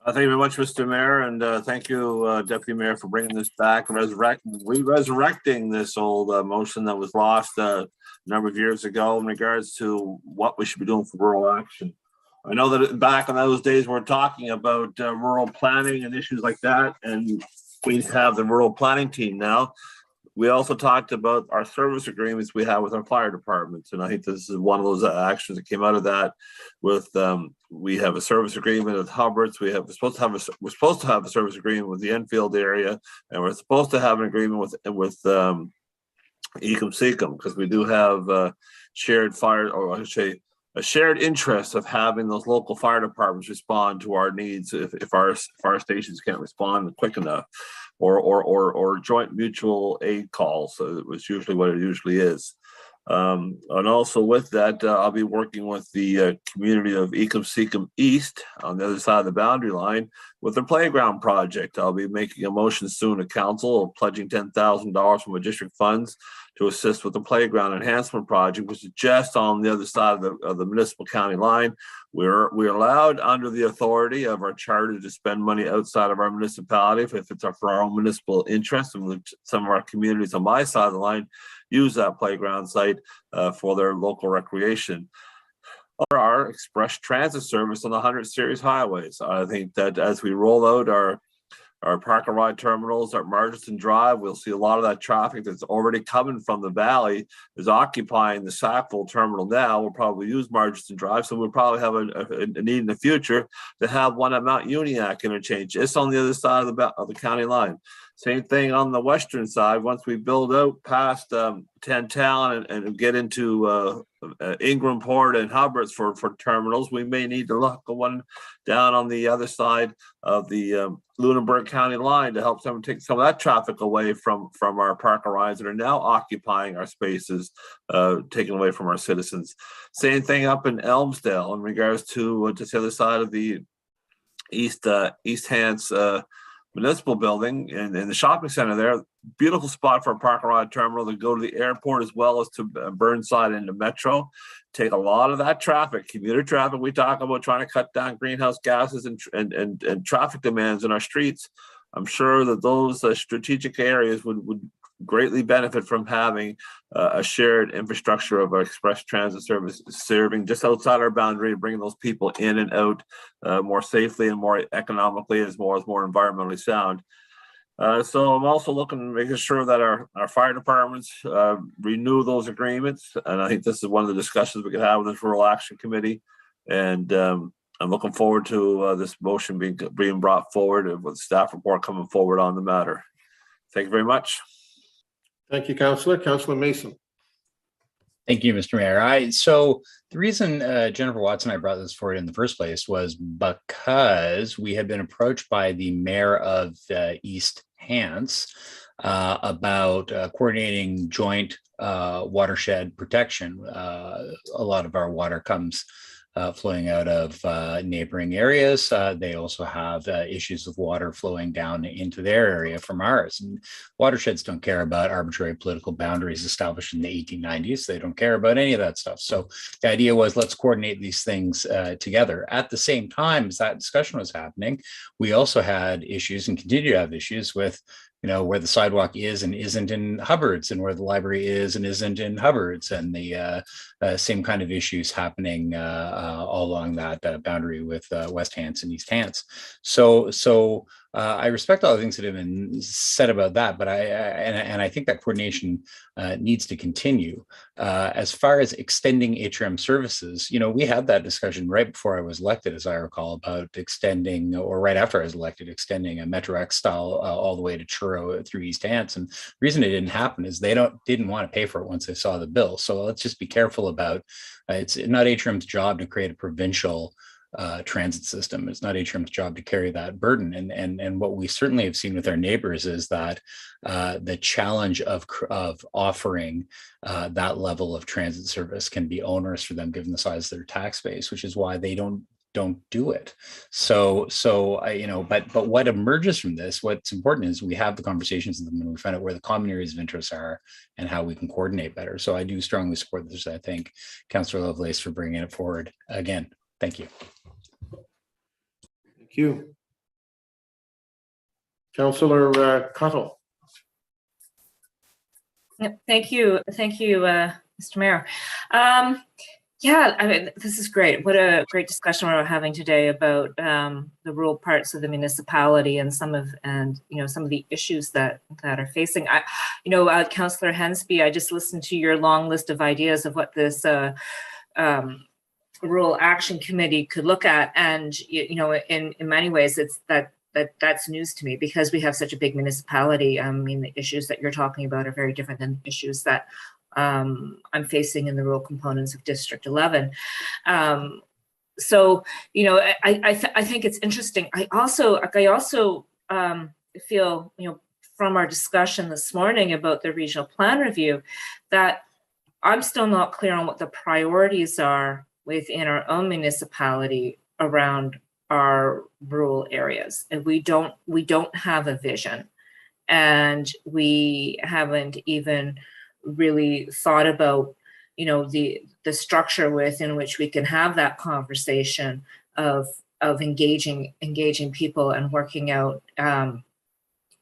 Thank you very much, Mr. Mayor, and thank you, Deputy Mayor, for bringing this back and resurrecting this old motion that was lost a number of years ago in regards to what we should be doing for rural action. I know that back in those days, we're talking about rural planning and issues like that, and we have the rural planning team now. We also talked about our service agreements we have with our fire departments, and I think this is one of those actions that came out of that. With we have a service agreement with Hubbards. We're supposed to have a service agreement with the Enfield area, and we're supposed to have an agreement with Ecum Secum, because we do have shared fire, or I should say, a shared interest of having those local fire departments respond to our needs if our fire stations can't respond quick enough, or joint mutual aid calls. So it was usually what it usually is. And also with that, I'll be working with the community of Ecum East on the other side of the boundary line with the playground project. I'll be making a motion soon to council, pledging $10,000 from the district funds to assist with the playground enhancement project, which is just on the other side of the municipal county line. We're allowed under the authority of our charter to spend money outside of our municipality if it's for our own municipal interest. And some of our communities on my side of the line use that playground site for their local recreation. Our express transit service on the 100 series highways. I think that as we roll out our park and ride terminals at Margeston Drive, we'll see a lot of that traffic that's already coming from the valley is occupying the Sackville terminal now. We'll probably use Margeston Drive, so we'll probably have a need in the future to have one at Mount Uniacke interchange. It's on the other side of the county line. Same thing on the western side. Once we build out past Tantown and get into Ingrimport and Hubbards for terminals, we may need to look at one down on the other side of the Lunenburg County line to help take some of that traffic away from our park and rides that are now occupying our spaces, taken away from our citizens. Same thing up in Elmsdale in regards to just the other side of the East Hants municipal building and the shopping center there. Beautiful spot for a park and ride terminal to go to the airport as well as to Burnside into Metro. Take a lot of that traffic, commuter traffic. We talk about trying to cut down greenhouse gases and traffic demands in our streets. I'm sure that those strategic areas would greatly benefit from having a shared infrastructure of our express transit service serving just outside our boundary, bringing those people in and out more safely and more economically, as more environmentally sound. So I'm also making sure that our fire departments renew those agreements. And I think this is one of the discussions we could have with this Rural Action Committee. And I'm looking forward to this motion being brought forward with staff report coming forward on the matter. Thank you very much. Thank you, Councillor. Councillor Mason. Thank you, Mr. Mayor. So the reason Jennifer Watson and I brought this forward in the first place was because we had been approached by the mayor of East Hants about coordinating joint watershed protection. A lot of our water comes flowing out of neighboring areas. They also have issues with water flowing down into their area from ours. And watersheds don't care about arbitrary political boundaries established in the 1890s. They don't care about any of that stuff. So the idea was, let's coordinate these things together. At the same time as that discussion was happening, we also had issues and continue to have issues with where the sidewalk is and isn't in Hubbards, and where the library is and isn't in Hubbards, and the same kind of issues happening all along that boundary with West Hants and East Hants. So I respect all the things that have been said about that, but I think that coordination needs to continue. As far as extending HRM services, we had that discussion right before I was elected, as I recall, about extending, or right after I was elected, extending a Metro X style all the way to Truro through East Hants. And the reason it didn't happen is they didn't want to pay for it once they saw the bill. So let's just be careful about it's not HRM's job to create a provincial transit system. It's not HRM's job to carry that burden. And what we certainly have seen with our neighbors is that the challenge of offering that level of transit service can be onerous for them given the size of their tax base, which is why they don't do it. So but what emerges from this, what's important is we have the conversations with them and we find out where the common areas of interest are and how we can coordinate better. So I do strongly support this. I thank Councillor Lovelace for bringing it forward again. Thank you. Thank you. Councillor Cottle. Thank you, Mr. Mayor. Yeah, I mean, this is great. What a great discussion we're having today about the rural parts of the municipality and some of the issues that are facing. Councillor Hensby, I just listened to your long list of ideas of what this Rural Action Committee could look at, and in many ways, it's that's news to me because we have such a big municipality. I mean, the issues that you're talking about are very different than issues that I'm facing in the rural components of District 11. So, you know, I think it's interesting. I also feel, you know, from our discussion this morning about the regional plan review, that I'm still not clear on what the priorities are within our own municipality around our rural areas. And we don't have a vision, and we haven't even really thought about, you know, the structure within which we can have that conversation of engaging people and working out,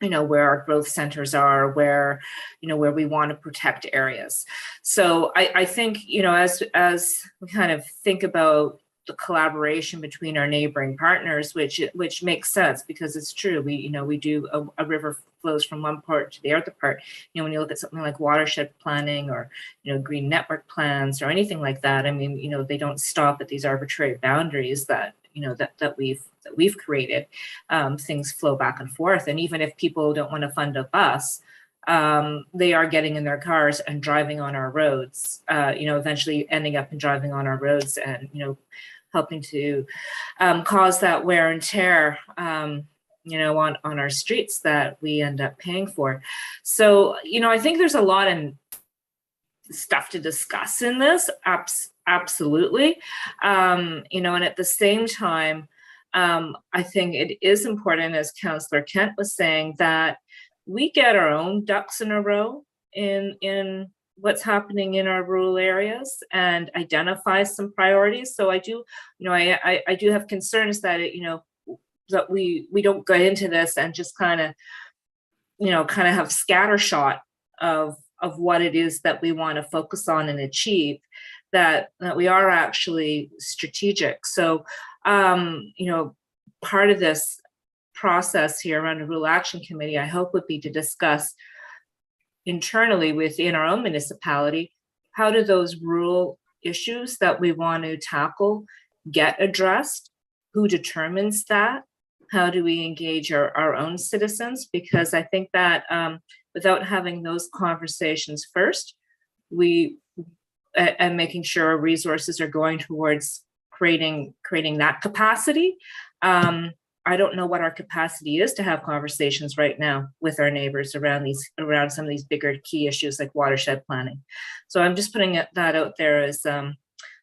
you know, where our growth centers are, where, you know, where we want to protect areas. So I think, you know, as we kind of think about the collaboration between our neighboring partners, which makes sense, because it's true. We do a river flows from one part to the other part. You know, when you look at something like watershed planning or, you know, green network plans or anything like that, I mean, you know, they don't stop at these arbitrary boundaries that, you know, that we've created. Things flow back and forth. And even if people don't want to fund a bus, they are getting in their cars and driving on our roads, you know, eventually ending up and driving on our roads and, you know, helping to cause that wear and tear, you know, on our streets that we end up paying for. So, you know, I think there's a lot of stuff to discuss in this, absolutely. You know, and at the same time, I think it is important, as Councillor Kent was saying, that we get our own ducks in a row in what's happening in our rural areas and identify some priorities. So I do, you know, I do have concerns that it, you know, that we don't go into this and just kind of, you know, kind of have scattershot of what it is that we want to focus on and achieve, that we are actually strategic. So, you know, part of this process here around a rural action committee, I hope, would be to discuss internally within our own municipality, how do those rural issues that we want to tackle get addressed? Who determines that? How do we engage our own citizens? Because I think that without having those conversations first, and making sure our resources are going towards creating that capacity. I don't know what our capacity is to have conversations right now with our neighbors around some of these bigger key issues like watershed planning. So I'm just putting that out there as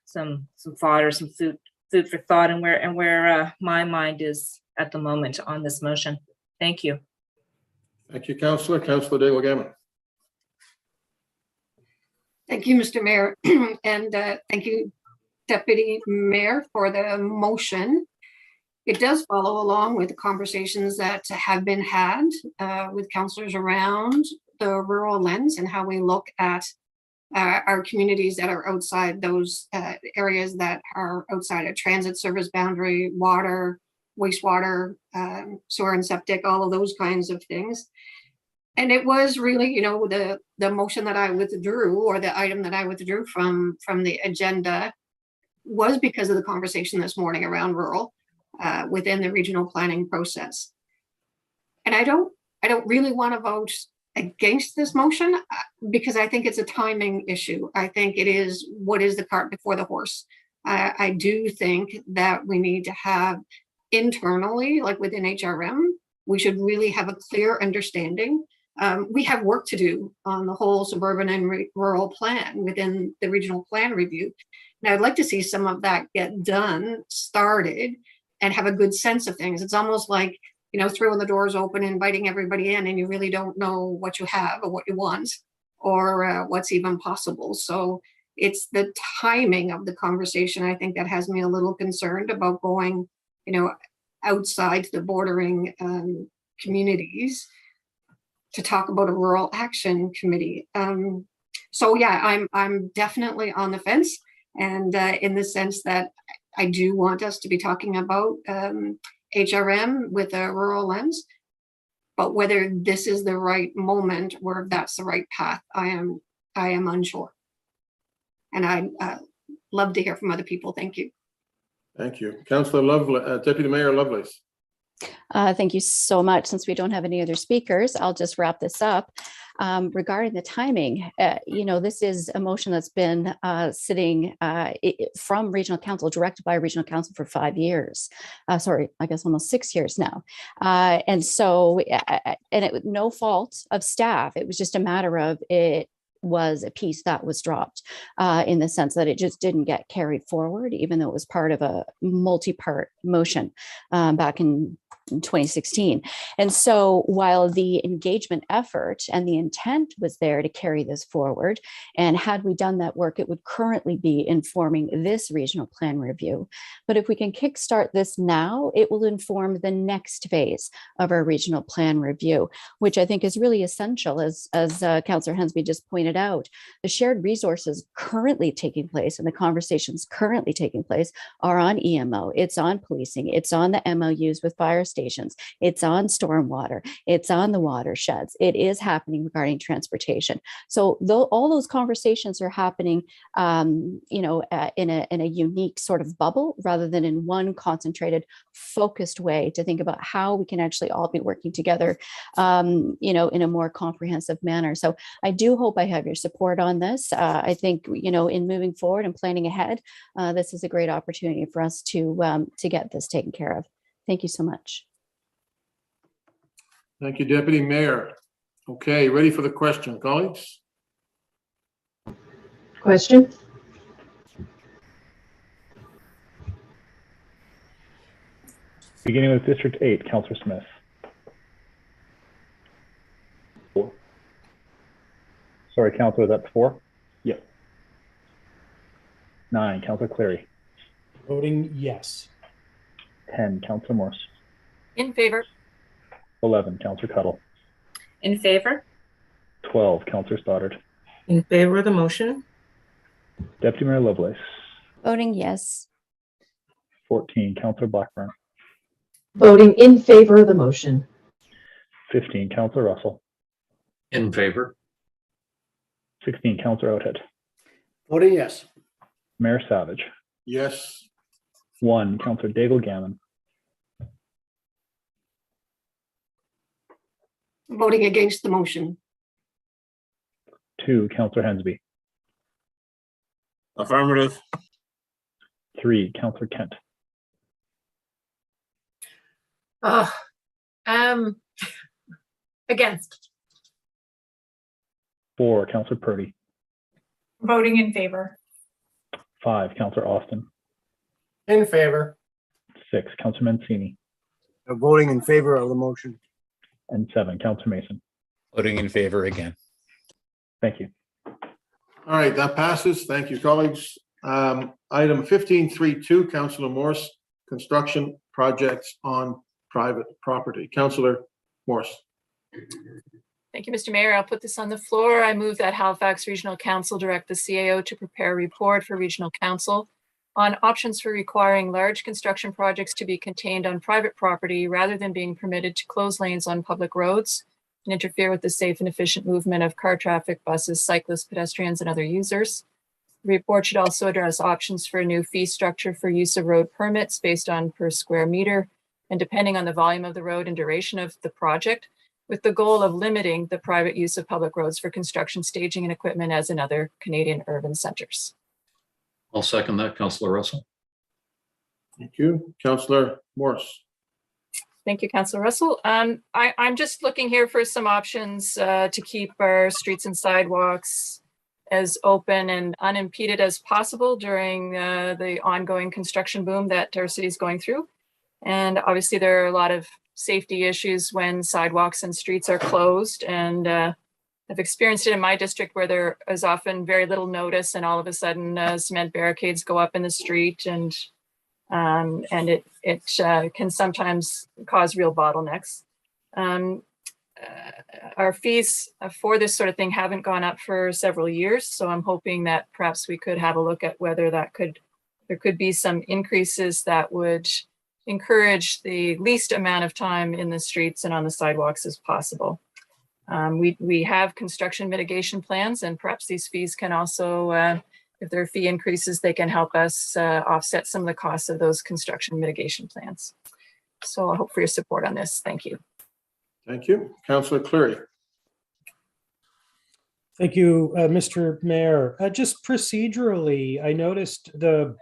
some fodder, some food for thought, and where my mind is at the moment on this motion. Thank you. Thank you, Councillor. Councillor Dale Gammon. Thank you, Mr. Mayor, and thank you, Deputy Mayor, for the motion. It does follow along with the conversations that have been had with councillors around the rural lens and how we look at our communities that are outside those areas that are outside a transit service boundary, water, wastewater, sewer and septic, all of those kinds of things. And it was really, you know, the motion that I withdrew, or the item that I withdrew from the agenda, was because of the conversation this morning around rural within the regional planning process. And I don't really want to vote against this motion because I think it's a timing issue. I think it is, what is the cart before the horse? I do think that we need to have internally, like within HRM, we should really have a clear understanding. We have work to do on the whole suburban and rural plan within the regional plan review. And I'd like to see some of that get done, started, and have a good sense of things. It's almost like, you know, throwing the doors open, inviting everybody in, and you really don't know what you have or what you want or what's even possible. So it's the timing of the conversation, I think, that has me a little concerned about going, you know, outside the bordering communities to talk about a rural action committee. So yeah, I'm definitely on the fence, and in the sense that I do want us to be talking about HRM with a rural lens, but whether this is the right moment or if that's the right path, I am unsure. And I'd love to hear from other people. Thank you. Thank you. Councillor Lovelace, Deputy Mayor Lovelace. Thank you so much. Since we don't have any other speakers, I'll just wrap this up. regarding the timing, this is a motion that's been sitting from regional council, directed by regional council for 5 years. Sorry, I guess almost 6 years now. And so, and it was no fault of staff. It was just a matter of it was a piece that was dropped in the sense that it just didn't get carried forward, even though it was part of a multi-part motion back in 2016. And so while the engagement effort and the intent was there to carry this forward, and had we done that work, it would currently be informing this regional plan review. But if we can kickstart this now, it will inform the next phase of our regional plan review, which I think is really essential. As Councillor Hensby just pointed out, the shared resources currently taking place and the conversations currently taking place are on EMO, it's on policing, it's on the MOUs with fire stations, it's on stormwater, it's on the watersheds, it is happening regarding transportation. So all those conversations are happening, in a unique sort of bubble rather than in one concentrated, focused way to think about how we can actually all be working together, in a more comprehensive manner. So I do hope I have your support on this. I think, in moving forward and planning ahead, this is a great opportunity for us to get this taken care of. Thank you so much. Thank you, Deputy Mayor. Okay, ready for the question, colleagues? Question? Beginning with District 8, Councillor Smith. 4. Sorry, Councillor, that's 4? Yep. 9, Councillor Cleary. Voting yes. 10, Councillor Morse. In favor. 11, Councillor Cuttle. In favor? 12, Councillor Stoddard. In favor of the motion? Deputy Mayor Lovelace. Voting yes. 14, Councillor Blackburn. Voting in favor of the motion. 15, Councillor Russell. In favor. 16, Councillor Oathead. Voting yes. Mayor Savage. Yes. 1, Councillor Daigle Gammon. Voting against the motion. 2, Councillor Hensby. Affirmative. 3, Councillor Kent. Against. 4, Councillor Purdy. Voting in favor. 5, Councillor Austin. In favor. 6, Councillor Mancini. Voting in favor of the motion. And 7, Councillor Mason. Voting in favor again. Thank you. All right, that passes. Thank you, colleagues. Item 15.3.2, Councillor Morse, construction projects on private property. Councillor Morse. Thank you, Mr. Mayor. I'll put this on the floor. I move that Halifax Regional Council direct the CAO to prepare a report for Regional Council on options for requiring large construction projects to be contained on private property rather than being permitted to close lanes on public roads and interfere with the safe and efficient movement of car traffic, buses, cyclists, pedestrians, and other users. The report should also address options for a new fee structure for use of road permits based on per square meter and depending on the volume of the road and duration of the project, with the goal of limiting the private use of public roads for construction, staging, and equipment as in other Canadian urban centers. I'll second that, Councillor Russell. Thank you. Councillor Morse. Thank you, Councillor Russell. I'm just looking here for some options to keep our streets and sidewalks as open and unimpeded as possible during the ongoing construction boom that our city is going through. And obviously there are a lot of safety issues when sidewalks and streets are closed. And I've experienced it in my district where there is often very little notice and all of a sudden cement barricades go up in the street and it can sometimes cause real bottlenecks. Our fees for this sort of thing haven't gone up for several years, so I'm hoping that perhaps we could have a look at whether there could be some increases that would encourage the least amount of time in the streets and on the sidewalks as possible. We have construction mitigation plans, and perhaps these fees can also, if there are fee increases, they can help us offset some of the costs of those construction mitigation plans. So I hope for your support on this. Thank you. Thank you. Councillor Cleary. Thank you, Mr. Mayor. Just procedurally, I noticed the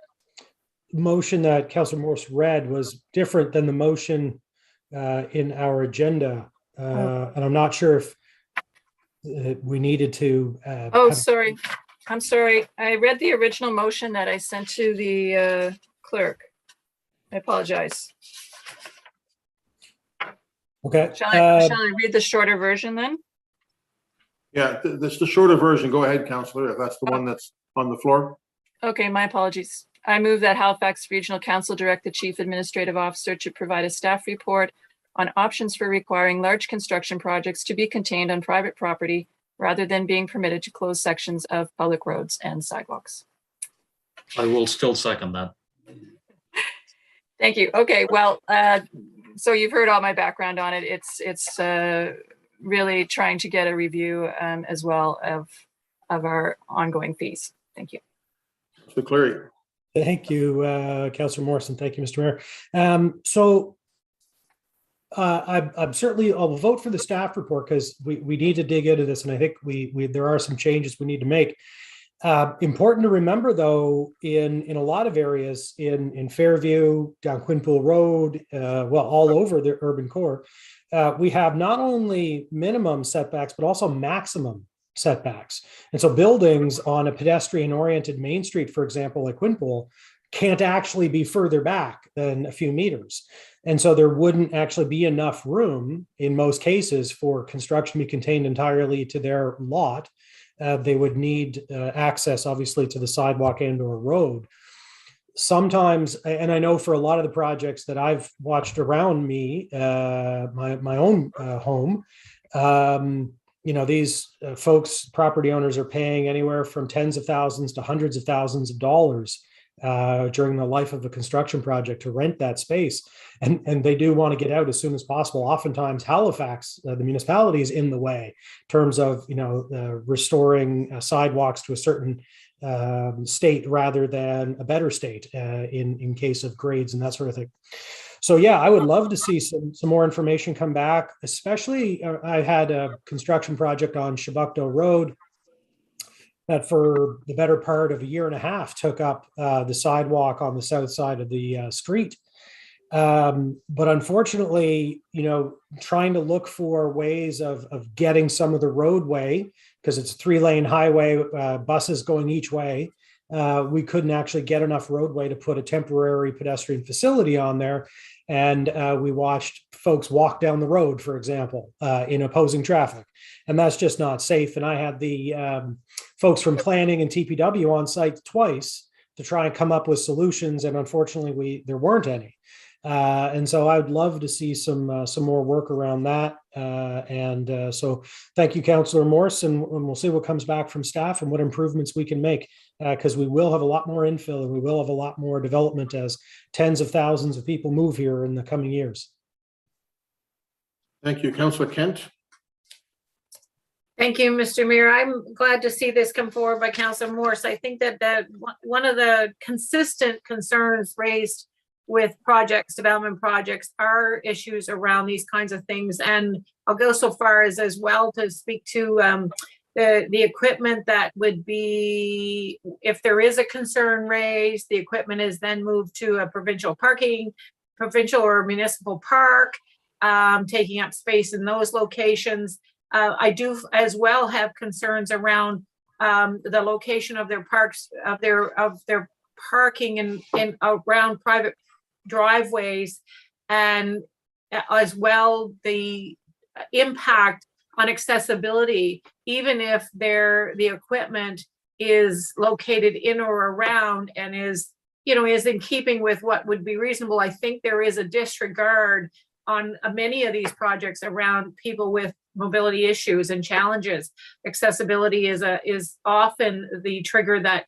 motion that Councillor Morse read was different than the motion in our agenda. And I'm not sure if we needed to. Oh, sorry. I'm sorry. I read the original motion that I sent to the clerk. I apologize. Okay. Shall I read the shorter version then? Yeah, that's the shorter version. Go ahead, Councillor, if that's the one that's on the floor. Okay, my apologies. I move that Halifax Regional Council direct the Chief Administrative Officer to provide a staff report on options for requiring large construction projects to be contained on private property rather than being permitted to close sections of public roads and sidewalks. I will still second that. Thank you. Okay, well, so you've heard all my background on it. It's really trying to get a review as well of our ongoing fees. Thank you. Mr. Cleary. Thank you, Councillor Morrison. Thank you, Mr. Mayor. I'm certainly, I'll vote for the staff report because we need to dig into this, and I think there are some changes we need to make. Important to remember, though, in a lot of areas in Fairview, down Quinpool Road, well, all over the urban core, we have not only minimum setbacks but also maximum setbacks. And so buildings on a pedestrian-oriented main street, for example, like Quinpool, can't actually be further back than a few meters. And so there wouldn't actually be enough room in most cases for construction to be contained entirely to their lot. They would need access, obviously, to the sidewalk and or road. Sometimes, and I know for a lot of the projects that I've watched around me, my own home, these folks, property owners, are paying anywhere from tens of thousands to hundreds of thousands of dollars during the life of a construction project to rent that space. And they do want to get out as soon as possible. Oftentimes Halifax, the municipality, is in the way in terms of, restoring sidewalks to a certain state rather than a better state in case of grades and that sort of thing. So yeah, I would love to see some more information come back, especially I had a construction project on Chebucto Road that for the better part of a year and a half took up the sidewalk on the south side of the street. But unfortunately, trying to look for ways of getting some of the roadway, because it's a 3-lane highway, buses going each way, we couldn't actually get enough roadway to put a temporary pedestrian facility on there. And we watched folks walk down the road, for example, in opposing traffic. And that's just not safe. And I had the folks from planning and TPW on site twice to try and come up with solutions. And unfortunately, there weren't any. And so I'd love to see some more work around that. So thank you, Councillor Morse, and we'll see what comes back from staff and what improvements we can make, because we will have a lot more infill and we will have a lot more development as tens of thousands of people move here in the coming years. Thank you, Councillor Kent. Thank you, Mr. Mayor. I'm glad to see this come forward by Councillor Morse. I think that one of the consistent concerns raised with development projects, are issues around these kinds of things. And I'll go so far as well to speak to the equipment that would be, if there is a concern raised, the equipment is then moved to a provincial or municipal park, taking up space in those locations. I do as well have concerns around the location of their parks, of their parking in around private driveways, and as well the impact on accessibility, even if the equipment is located in or around and is in keeping with what would be reasonable. I think there is a disregard on many of these projects around people with mobility issues and challenges. Accessibility is often the trigger that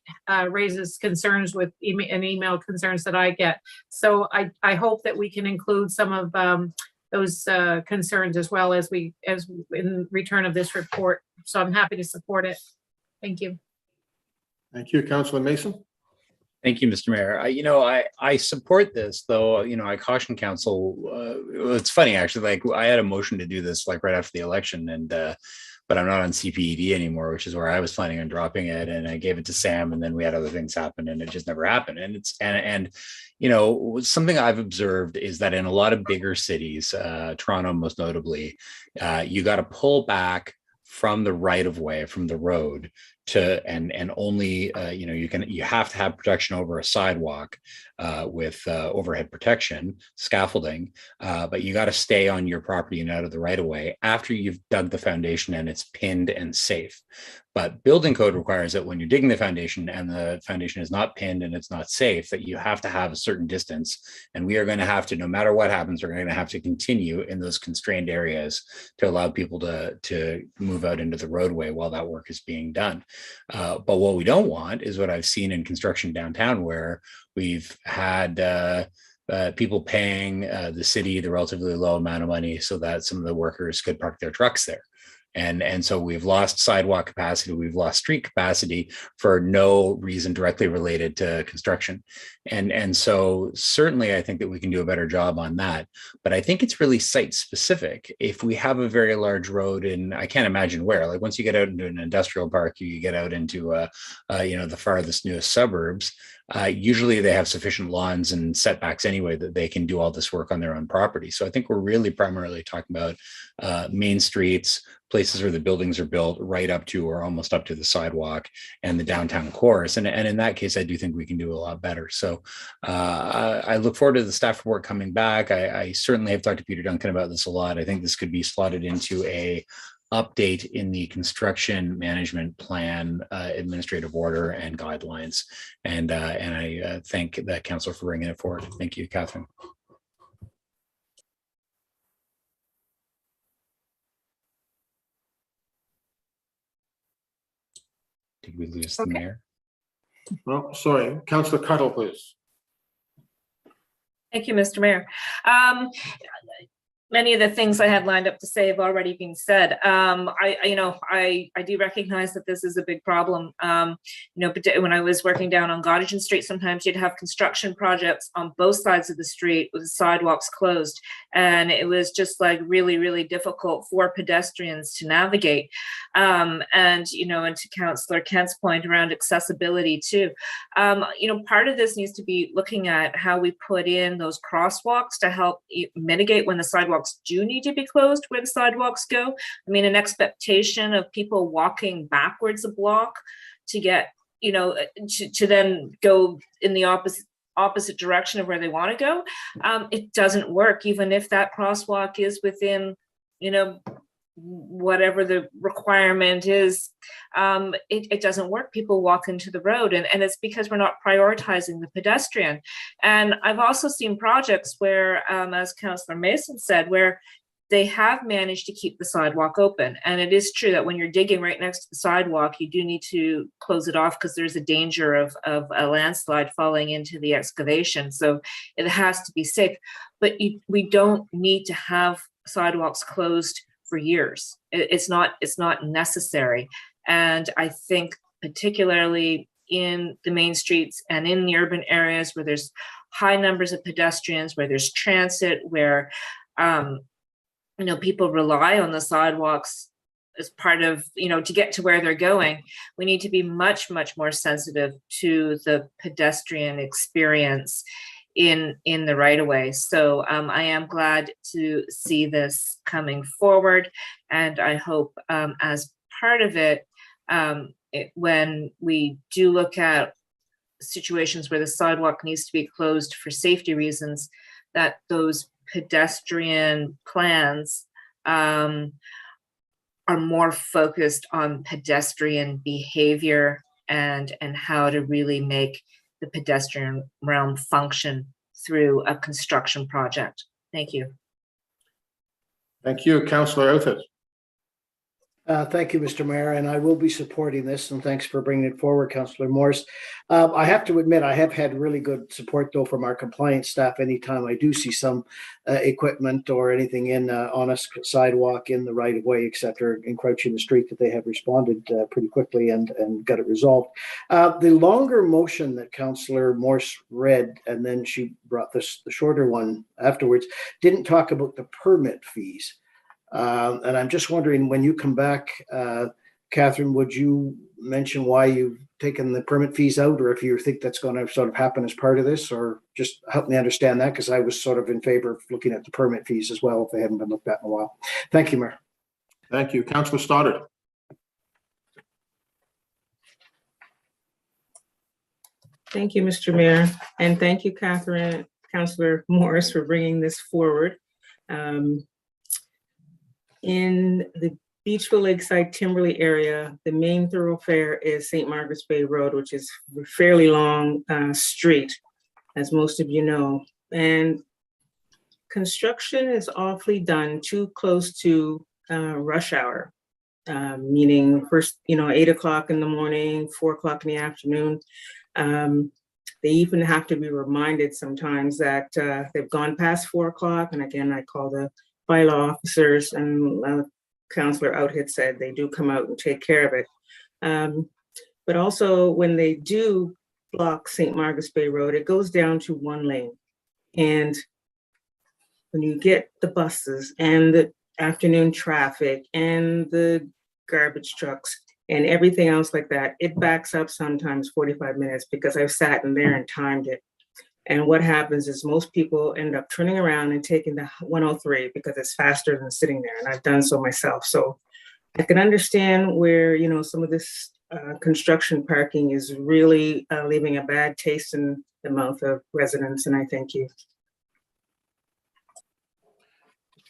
raises concerns with email concerns that I get. So I hope that we can include some of those concerns as well as in return of this report. So I'm happy to support it. Thank you. Thank you, Councillor Mason. Thank you, Mr. Mayor. I support this, though. I caution council. It's funny, actually. Like, I had a motion to do this like right after the election, and but I'm not on CPED anymore, which is where I was planning on dropping it. And I gave it to Sam, and then we had other things happen, and it just never happened. And it's and you know, something I've observed is that in a lot of bigger cities, Toronto most notably, you got to pull back from the right of way, from the road, to and only you know, you have to have protection over a sidewalk with overhead protection scaffolding, but you got to stay on your property and out of the right of way after you've dug the foundation and it's pinned and safe. But building code requires that when you're digging the foundation and the foundation is not pinned and it's not safe, that you have to have a certain distance. And we are going to have to, no matter what happens, we're going to have to continue in those constrained areas to allow people to move out into the roadway while that work is being done. But what we don't want is what I've seen in construction downtown, where we've had people paying the city the relatively low amount of money so that some of the workers could park their trucks there. And so we've lost sidewalk capacity, we've lost street capacity for no reason directly related to construction. And so certainly I think that we can do a better job on that. But I think it's really site specific. If we have a very large road, and I can't imagine where, like once you get out into an industrial park, you get out into you know, the farthest newest suburbs, usually they have sufficient lawns and setbacks anyway that they can do all this work on their own property. So I think we're really primarily talking about main streets, places where the buildings are built right up to or almost up to the sidewalk and the downtown cores. And in that case, I do think we can do a lot better. So I look forward to the staff report coming back. I certainly have talked to Peter Duncan about this a lot. I think this could be slotted into a update in the construction management plan, administrative order and guidelines. And I thank the council for bringing it forward. Thank you, Catherine. Did we lose the mayor? Oh, sorry, Councillor Cuttle, please. Thank you, Mr. Mayor. Many of the things I had lined up to say have already been said. I do recognize that this is a big problem. But when I was working down on Gottingen Street, sometimes you'd have construction projects on both sides of the street with sidewalks closed. And it was just like really, really difficult for pedestrians to navigate. And to Councillor Kent's point around accessibility too. Part of this needs to be looking at how we put in those crosswalks to help mitigate when the sidewalks do need to be closed, where the sidewalks go. I mean, an expectation of people walking backwards a block to get, to then go in the opposite direction of where they want to go. It doesn't work, even if that crosswalk is within, whatever the requirement is. It doesn't work. People walk into the road, and it's because we're not prioritizing the pedestrian. And I've also seen projects where, as Councillor Mason said, where they have managed to keep the sidewalk open. And it is true that when you're digging right next to the sidewalk, you do need to close it off because there's a danger of a landslide falling into the excavation. So it has to be safe. But we don't need to have sidewalks closed for years. It's not necessary. And I think particularly in the main streets and in the urban areas where there's high numbers of pedestrians, where there's transit, where people rely on the sidewalks as part of, to get to where they're going, we need to be much, much more sensitive to the pedestrian experience in the right of way. So I am glad to see this coming forward, and I hope as part of it, when we do look at situations where the sidewalk needs to be closed for safety reasons, that those pedestrian plans are more focused on pedestrian behavior and how to really make the pedestrian realm function through a construction project. Thank you. Thank you, Councillor Oathett. Thank you, Mr. Mayor, and I will be supporting this, and thanks for bringing it forward, Councillor Morris. I have to admit, I have had really good support, though, from our compliance staff anytime I do see some equipment or anything on a sidewalk, in the right-of-way, et cetera, encroaching the street, that they have responded pretty quickly and got it resolved. The longer motion that Councillor Morse read, and then she brought the shorter one afterwards, didn't talk about the permit fees. And I'm just wondering, when you come back, Catherine, would you mention why you've taken the permit fees out, or if you think that's going to sort of happen as part of this, or just help me understand that, because I was sort of in favor of looking at the permit fees as well if they hadn't been looked at in a while. Thank you, Mayor. Thank you. Councillor Stoddart. Thank you, Mr. Mayor, and thank you, Councillor Morris, for bringing this forward. In the Beachville Lakeside Timberley area, the main thoroughfare is St. Margaret's Bay Road, which is a fairly long street, as most of you know. And construction is awfully done too close to rush hour, meaning first, 8 o'clock in the morning, 4 o'clock in the afternoon. They even have to be reminded sometimes that they've gone past 4 o'clock. And again, I call the bylaw officers, and Councillor Outhit said they do come out and take care of it. But also when they do block St. Margaret's Bay Road, it goes down to one lane. And when you get the buses and the afternoon traffic and the garbage trucks and everything else like that, it backs up sometimes 45 minutes, because I've sat in there and timed it. And what happens is most people end up turning around and taking the 103 because it's faster than sitting there. And I've done so myself. So I can understand where, some of this construction parking is really leaving a bad taste in the mouth of residents. And I thank you.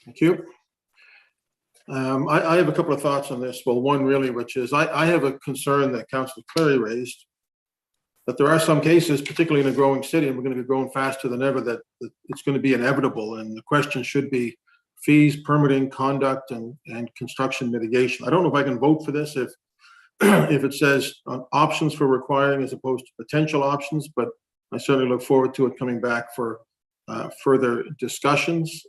Thank you. I have a couple of thoughts on this. Well, one really, which is I have a concern that Councillor Cleary raised, that there are some cases, particularly in a growing city, and we're going to be growing faster than ever, that it's going to be inevitable. And the question should be fees, permitting, conduct, and construction mitigation. I don't know if I can vote for this if it says options for requiring as opposed to potential options, but I certainly look forward to it coming back for further discussions.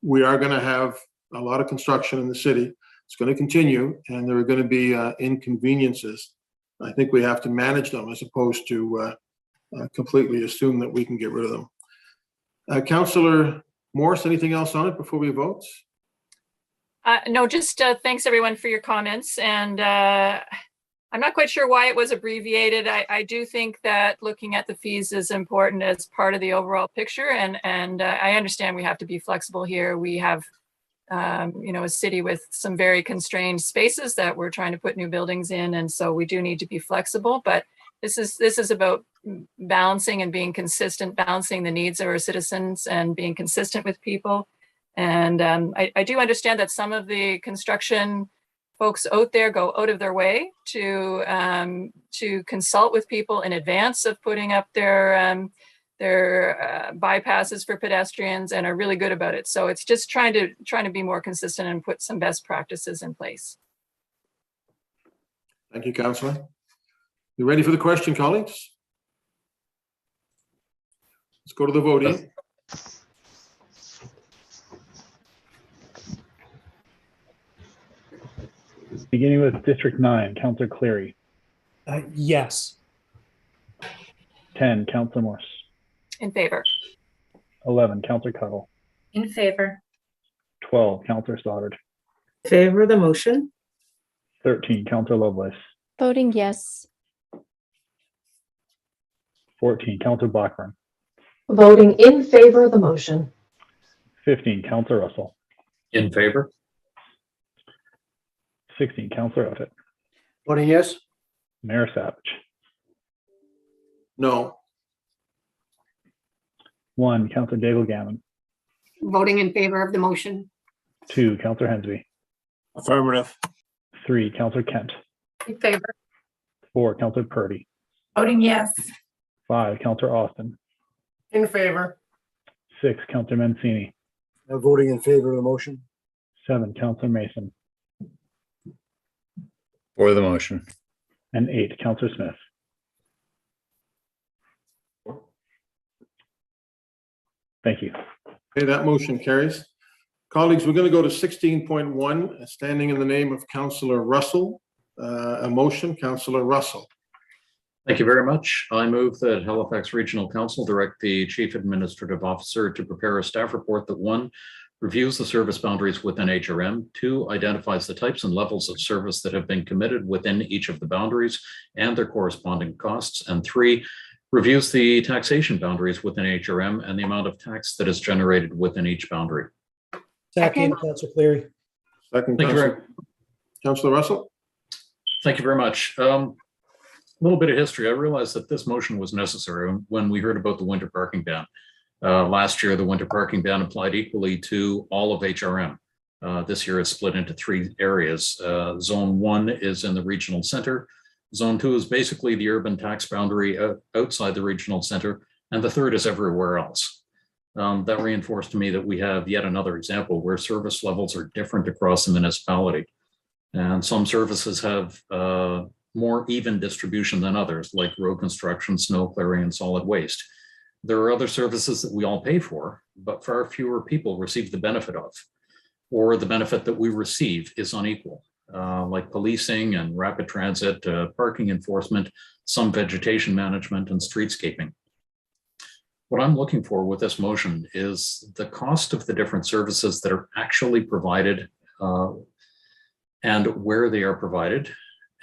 We are going to have a lot of construction in the city. It's going to continue, and there are going to be inconveniences. I think we have to manage them as opposed to completely assume that we can get rid of them. Councillor Morris, anything else on it before we vote? No, just thanks everyone for your comments. And I'm not quite sure why it was abbreviated. I do think that looking at the fees is important as part of the overall picture. And I understand we have to be flexible here. We have a city with some very constrained spaces that we're trying to put new buildings in. And so we do need to be flexible, but this is about balancing and being consistent, balancing the needs of our citizens and being consistent with people. And I do understand that some of the construction folks out there go out of their way to consult with people in advance of putting up their bypasses for pedestrians, and are really good about it. So it's just trying to be more consistent and put some best practices in place. Thank you, Councillor. You ready for the question, colleagues? Let's go to the voting. Beginning with District 9, Councillor Cleary. Yes. 10, Councillor Morse. In favor. 11, Councillor Cuttle. In favor. 12, Councillor Stoddard. Favor of the motion. 13, Councillor Lovelace. Voting yes. 14, Councillor Blackburn. Voting in favor of the motion. 15, Councillor Russell. In favor. 16, Councillor Outhit. Voting yes. Mayor Savage. No. 1, Councillor Daigle-Gammon. Voting in favor of the motion. 2, Councillor Hensby. Affirmative. 3, Councillor Kent. In favor. 4, Councillor Purdy. Voting yes. 5, Councillor Austin. In favor. 6, Councillor Mancini. Voting in favor of the motion. 7, Councillor Mason. For the motion. And 8, Councillor Smith. Thank you. Okay, that motion carries. Colleagues, we're going to go to 16.1, standing in the name of Councillor Russell. A motion, Councillor Russell. Thank you very much. I move that Halifax Regional Council direct the Chief Administrative Officer to prepare a staff report that, 1, reviews the service boundaries within HRM. 2, identifies the types and levels of service that have been committed within each of the boundaries and their corresponding costs. And 3, reviews the taxation boundaries within HRM and the amount of tax that is generated within each boundary. Second, Councillor Cleary. Second, Thank you very, Councillor Russell. Thank you very much. A little bit of history. I realized that this motion was necessary when we heard about the winter parking ban. Last year, the winter parking ban applied equally to all of HRM. This year, it's split into 3 areas. Zone 1 is in the regional center. Zone 2 is basically the urban tax boundary outside the regional center. And the third is everywhere else. That reinforced to me that we have yet another example where service levels are different across the municipality. And some services have more even distribution than others, like road construction, snow clearing, and solid waste. There are other services that we all pay for, but far fewer people receive the benefit of, or the benefit that we receive is unequal, like policing and rapid transit, parking enforcement, some vegetation management, and streetscaping. What I'm looking for with this motion is the cost of the different services that are actually provided and where they are provided,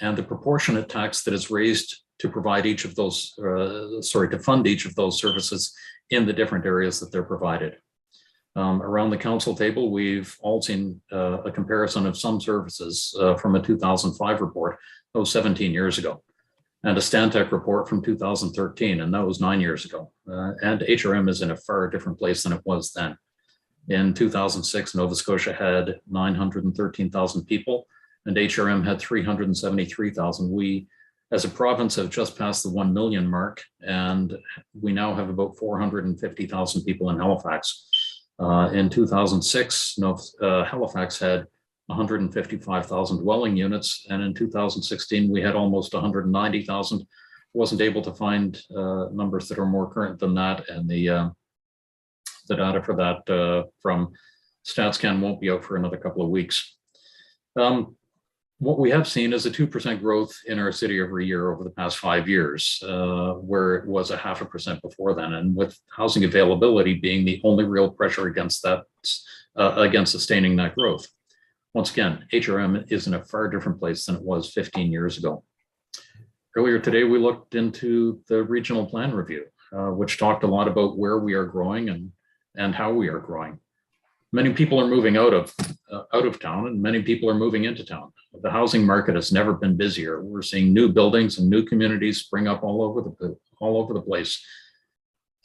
and the proportionate tax that is raised to provide each of those, to fund each of those services in the different areas that they're provided. Around the council table, we've all seen a comparison of some services from a 2005 report, that was 17 years ago, and a Stantec report from 2013, and that was 9 years ago. And HRM is in a far different place than it was then. In 2006, Nova Scotia had 913,000 people, and HRM had 373,000. We, as a province, have just passed the 1 million mark, and we now have about 450,000 people in Halifax. In 2006, Halifax had 155,000 dwelling units, and in 2016, we had almost 190,000. Wasn't able to find numbers that are more current than that, and the data for that from StatsCan won't be out for another couple of weeks. What we have seen is a 2% growth in our city every year over the past 5 years, where it was a 0.5% before then. And with housing availability being the only real pressure against that, against sustaining that growth. Once again, HRM is in a far different place than it was 15 years ago. Earlier today, we looked into the regional plan review, which talked a lot about where we are growing and how we are growing. Many people are moving out of town, and many people are moving into town. The housing market has never been busier. We're seeing new buildings and new communities spring up all over the place.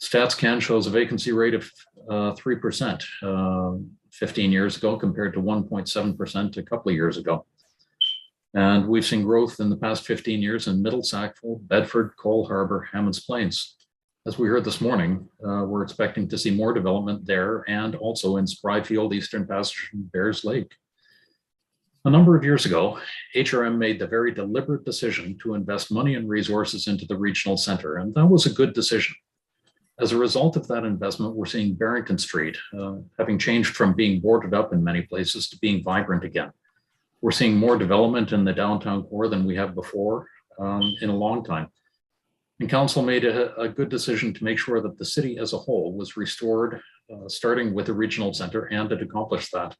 StatsCan shows a vacancy rate of 3% 15 years ago compared to 1.7% a couple of years ago. And we've seen growth in the past 15 years in Middle Sackville, Bedford, Cole Harbour, Hammonds Plains. As we heard this morning, we're expecting to see more development there and also in Spryfield, Eastern Passage, and Bears Lake. A number of years ago, HRM made the very deliberate decision to invest money and resources into the regional center, and that was a good decision. As a result of that investment, we're seeing Barrington Street having changed from being boarded up in many places to being vibrant again. We're seeing more development in the downtown core than we have before in a long time. And council made a good decision to make sure that the city as a whole was restored, starting with the regional center, and it accomplished that.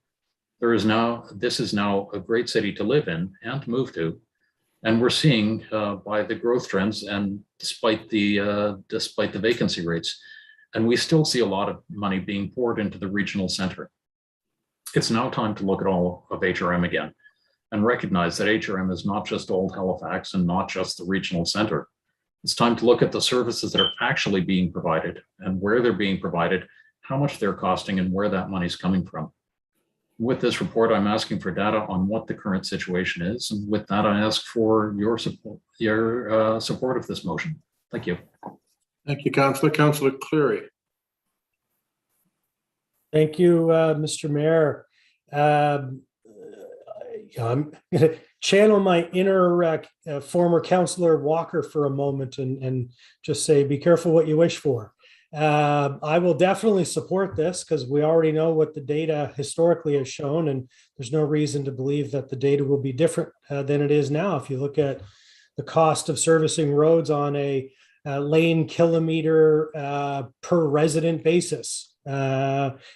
This is now a great city to live in and to move to. And we're seeing by the growth trends and despite the vacancy rates, and we still see a lot of money being poured into the regional center. It's now time to look at all of HRM again and recognize that HRM is not just old Halifax and not just the regional center. It's time to look at the services that are actually being provided and where they're being provided, how much they're costing, and where that money's coming from. With this report, I'm asking for data on what the current situation is. And with that, I ask for your support of this motion. Thank you. Thank you, Councillor. Councillor Cleary. Thank you, Mr. Mayor. I'm going to channel my inner former Councillor Walker for a moment and just say, be careful what you wish for. I will definitely support this because we already know what the data historically has shown, and there's no reason to believe that the data will be different than it is now. If you look at the cost of servicing roads on a lane kilometer per resident basis,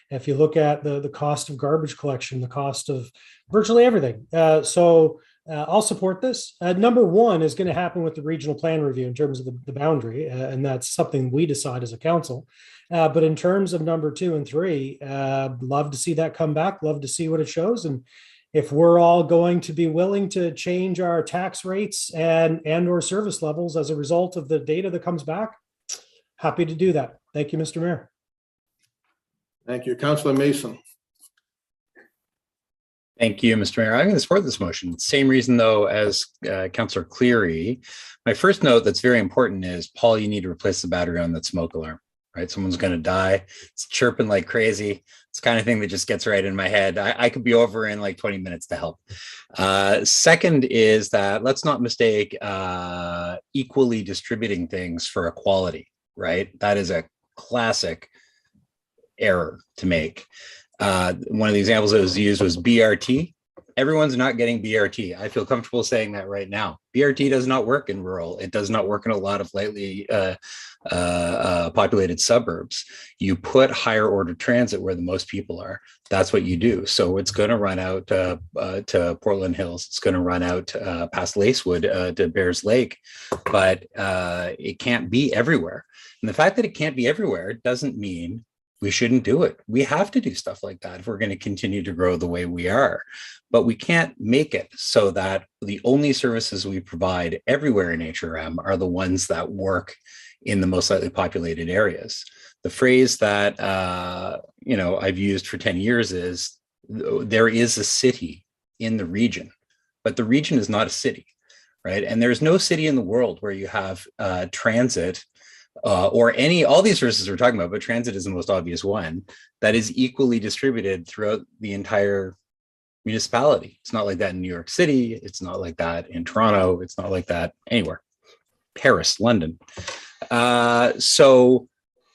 If you look at the cost of garbage collection, the cost of virtually everything. I'll support this. Number one is going to happen with the regional plan review in terms of the boundary, and that's something we decide as a council. But in terms of number 2 and 3, love to see that come back, love to see what it shows. And if we're all going to be willing to change our tax rates and or service levels as a result of the data that comes back, happy to do that. Thank you, Mr. Mayor. Thank you. Councillor Mason. Thank you, Mr. Mayor. I'm going to support this motion. Same reason, though, as Councillor Cleary. My first note that's very important is, Paul, you need to replace the battery on that smoke alarm, right? Someone's going to die. It's chirping like crazy. It's the kind of thing that just gets right in my head. I could be over in like 20 minutes to help. Second is that let's not mistake equally distributing things for equality, right? That is a classic error to make. One of the examples that was used was BRT. Everyone's not getting BRT. I feel comfortable saying that right now. BRT does not work in rural. It does not work in a lot of lightly populated suburbs. You put higher order transit where the most people are. That's what you do. So it's going to run out to Portland Hills. It's going to run out past Lacewood to Bears Lake, but it can't be everywhere. And the fact that it can't be everywhere doesn't mean we shouldn't do it. We have to do stuff like that if we're going to continue to grow the way we are. But we can't make it so that the only services we provide everywhere in HRM are the ones that work in the most lightly populated areas. The phrase that I've used for 10 years is, there is a city in the region, but the region is not a city, right? And there's no city in the world where you have transit or all these services we're talking about, but transit is the most obvious one, that is equally distributed throughout the entire municipality. It's not like that in New York City. It's not like that in Toronto. It's not like that anywhere. Paris, London. So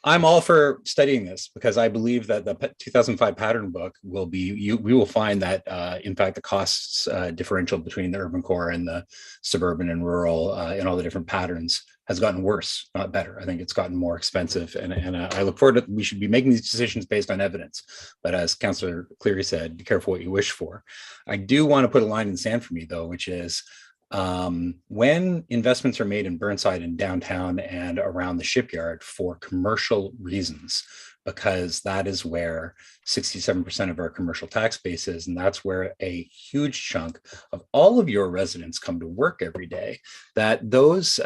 I'm all for studying this, because I believe that the 2005 pattern book will be, we will find that in fact the costs differential between the urban core and the suburban and rural and all the different patterns has gotten worse, not better. I think it's gotten more expensive, and I look forward to, we should be making these decisions based on evidence. But as Councillor Cleary said, be careful what you wish for. I do want to put a line in the sand for me, though, which is when investments are made in Burnside and downtown and around the shipyard for commercial reasons, because that is where 67% of our commercial tax base is, and that's where a huge chunk of all of your residents come to work every day, that those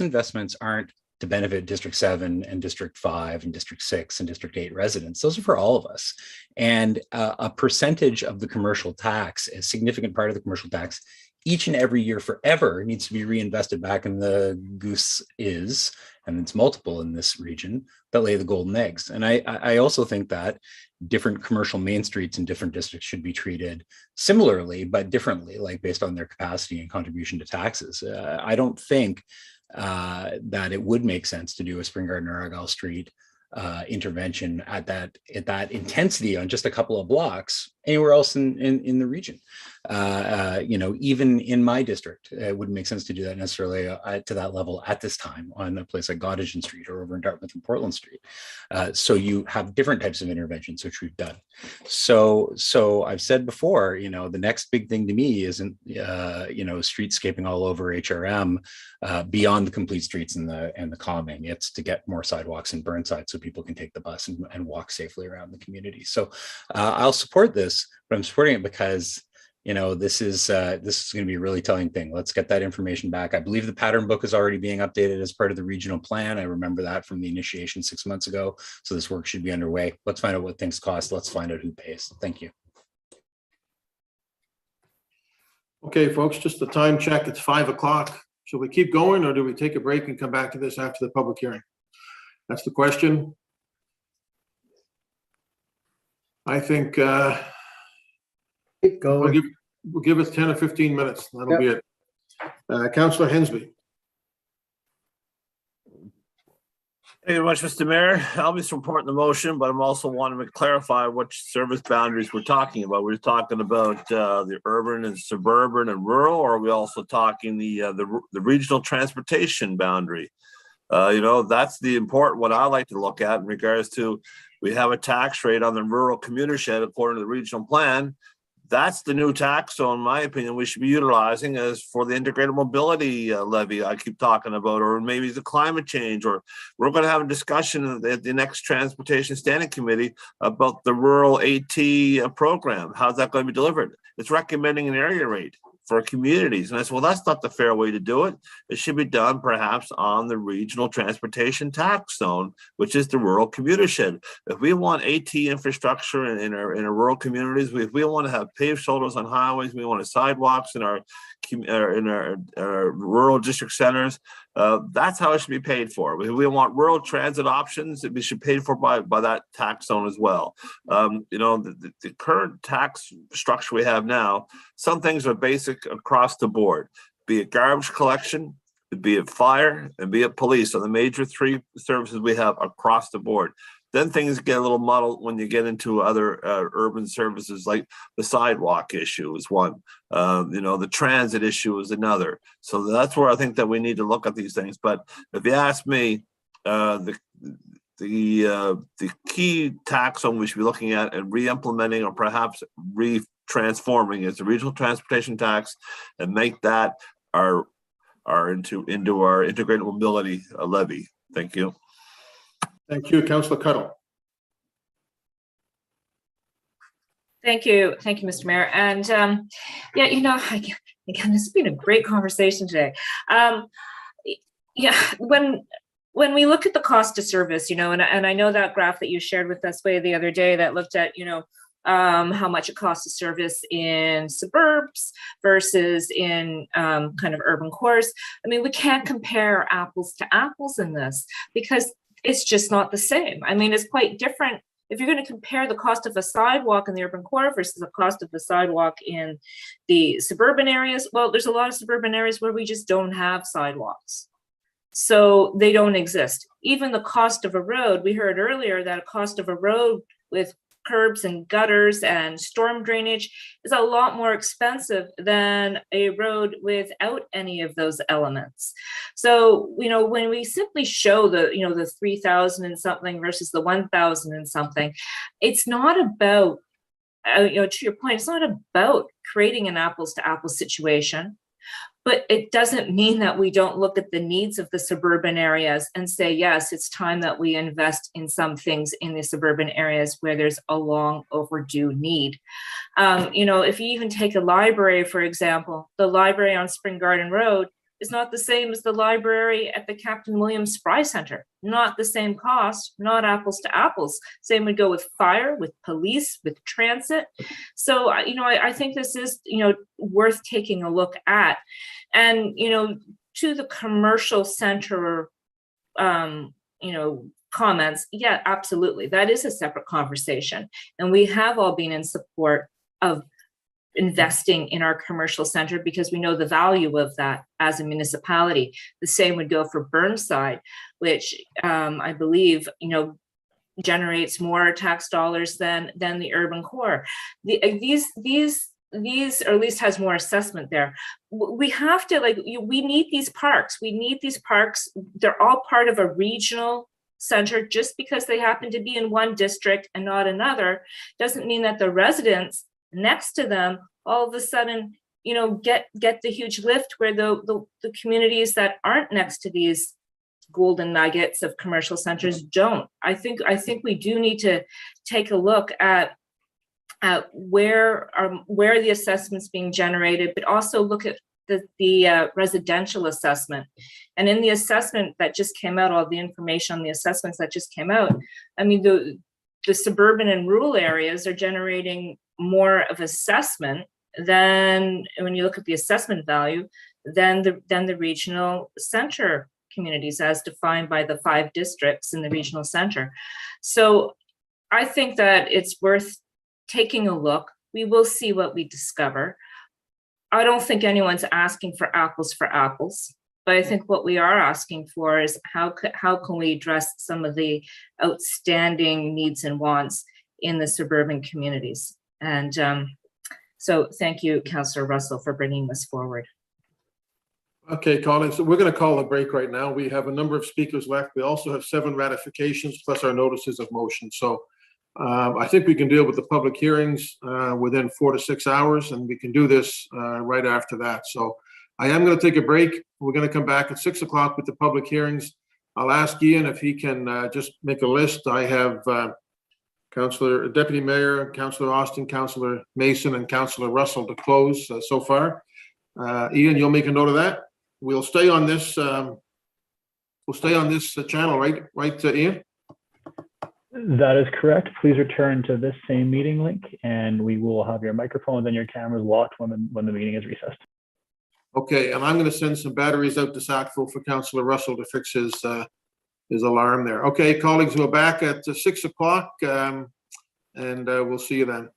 investments aren't to benefit District 7 and District 5 and District 6 and District 8 residents. Those are for all of us. And a percentage of the commercial tax, a significant part of the commercial tax, each and every year forever needs to be reinvested back in the goose is, and it's multiple in this region, that lay the golden eggs. And I also think that different commercial main streets in different districts should be treated similarly, but differently, like based on their capacity and contribution to taxes. I don't think that it would make sense to do a Spring Garden or Argyle Street intervention at that intensity on just a couple of blocks anywhere else in the region. Even in my district, it wouldn't make sense to do that necessarily to that level at this time on a place like Gottingen Street or over in Dartmouth and Portland Street. So you have different types of interventions, which we've done. So I've said before, the next big thing to me isn't streetscaping all over HRM beyond the complete streets and the calming. It's to get more sidewalks in Burnside so people can take the bus and walk safely around the community. So I'll support this, but I'm supporting it because this is going to be a really telling thing. Let's get that information back. I believe the pattern book is already being updated as part of the regional plan. I remember that from the initiation 6 months ago. So this work should be underway. Let's find out what things cost. Let's find out who pays. Thank you. Okay, folks, just a time check. It's 5 o'clock. Should we keep going, or do we take a break and come back to this after the public hearing? That's the question. I think we'll give it 10 or 15 minutes. That'll be it. Councillor Hensby. Thank you very much, Mr. Mayor. I'll be supporting the motion, but I'm also wanting to clarify which service boundaries we're talking about. We're talking about the urban and suburban and rural, or are we also talking the regional transportation boundary? That's the important one I like to look at in regards to, we have a tax rate on the rural commuter shed according to the regional plan. That's the new tax zone, in my opinion, we should be utilizing as for the integrated mobility levy I keep talking about, or maybe the climate change, or we're going to have a discussion at the next Transportation Standing Committee about the rural AT program. How's that going to be delivered? It's recommending an area rate for communities. And I said, well, that's not the fair way to do it. It should be done perhaps on the regional transportation tax zone, which is the rural commuter shed. If we want AT infrastructure in our rural communities, if we want to have paved shoulders on highways, we want sidewalks in our rural district centers, that's how it should be paid for. If we want rural transit options, it should be paid for by that tax zone as well. The current tax structure we have now, some things are basic across the board, be it garbage collection, be it fire, and be it police. So the major three services we have across the board. Then things get a little muddled when you get into other urban services, like the sidewalk issue is one. The transit issue is another. So that's where I think that we need to look at these things. But if you ask me, the key tax zone we should be looking at and re-implementing or perhaps re-transforming is the regional transportation tax, and make that our into our integrated mobility levy. Thank you. Thank you, Councillor Cuttle. Thank you, Mr. Mayor. And again, this has been a great conversation today. When we look at the cost of service, and I know that graph that you shared with us the other day that looked at, how much it costs to service in suburbs versus in kind of urban cores. I mean, we can't compare apples to apples in this because it's just not the same. I mean, it's quite different. If you're going to compare the cost of a sidewalk in the urban core versus the cost of the sidewalk in the suburban areas, well, there's a lot of suburban areas where we just don't have sidewalks. So they don't exist. Even the cost of a road, we heard earlier that a cost of a road with curbs and gutters and storm drainage is a lot more expensive than a road without any of those elements. So, when we simply show the 3,000 and something versus the 1,000 and something, it's not about, to your point, it's not about creating an apples to apples situation. But it doesn't mean that we don't look at the needs of the suburban areas and say, yes, it's time that we invest in some things in the suburban areas where there's a long overdue need. If you even take a library, for example, the library on Spring Garden Road is not the same as the library at the Captain William Spry Center. Not the same cost, not apples to apples. Same would go with fire, with police, with transit. So, I think this is, worth taking a look at. And, to the commercial center, comments, yeah, absolutely. That is a separate conversation. And we have all been in support of investing in our commercial center because we know the value of that as a municipality. The same would go for Burnside, which I believe, generates more tax dollars than the urban core. These, or at least has more assessment there. We have to we need these parks. We need these parks. They're all part of a regional center. Just because they happen to be in one district and not another doesn't mean that the residents next to them all of a sudden get the huge lift where the communities that aren't next to these golden nuggets of commercial centers don't. I think we do need to take a look at where the assessment's being generated, but also look at the residential assessment. And in the assessment that just came out, all the information on the assessments that just came out, I mean, the suburban and rural areas are generating more of assessment than, when you look at the assessment value, than the regional center communities as defined by the 5 districts in the regional center. So I think that it's worth taking a look. We will see what we discover. I don't think anyone's asking for apples, but I think what we are asking for is how can we address some of the outstanding needs and wants in the suburban communities. And so thank you, Councillor Russell, for bringing this forward. Okay, Colin, so we're going to call a break right now. We have a number of speakers left. We also have 7 ratifications plus our notices of motion. So I think we can deal with the public hearings within 4 to 6 hours, and we can do this right after that. So I am going to take a break. We're going to come back at 6 o'clock with the public hearings. I'll ask Ian if he can just make a list. I have Councillor Deputy Mayor, Councillor Austin, Councillor Mason, and Councillor Russell to close so far. Ian, you'll make a note of that. We'll stay on this. We'll stay on this channel, right, Ian? That is correct. Please return to this same meeting link, and we will have your microphones and your cameras locked when the meeting is recessed. Okay, and I'm going to send some batteries out to Sackville for Councillor Russell to fix his alarm there. Okay, colleagues, we're back at 6 o'clock, and we'll see you then.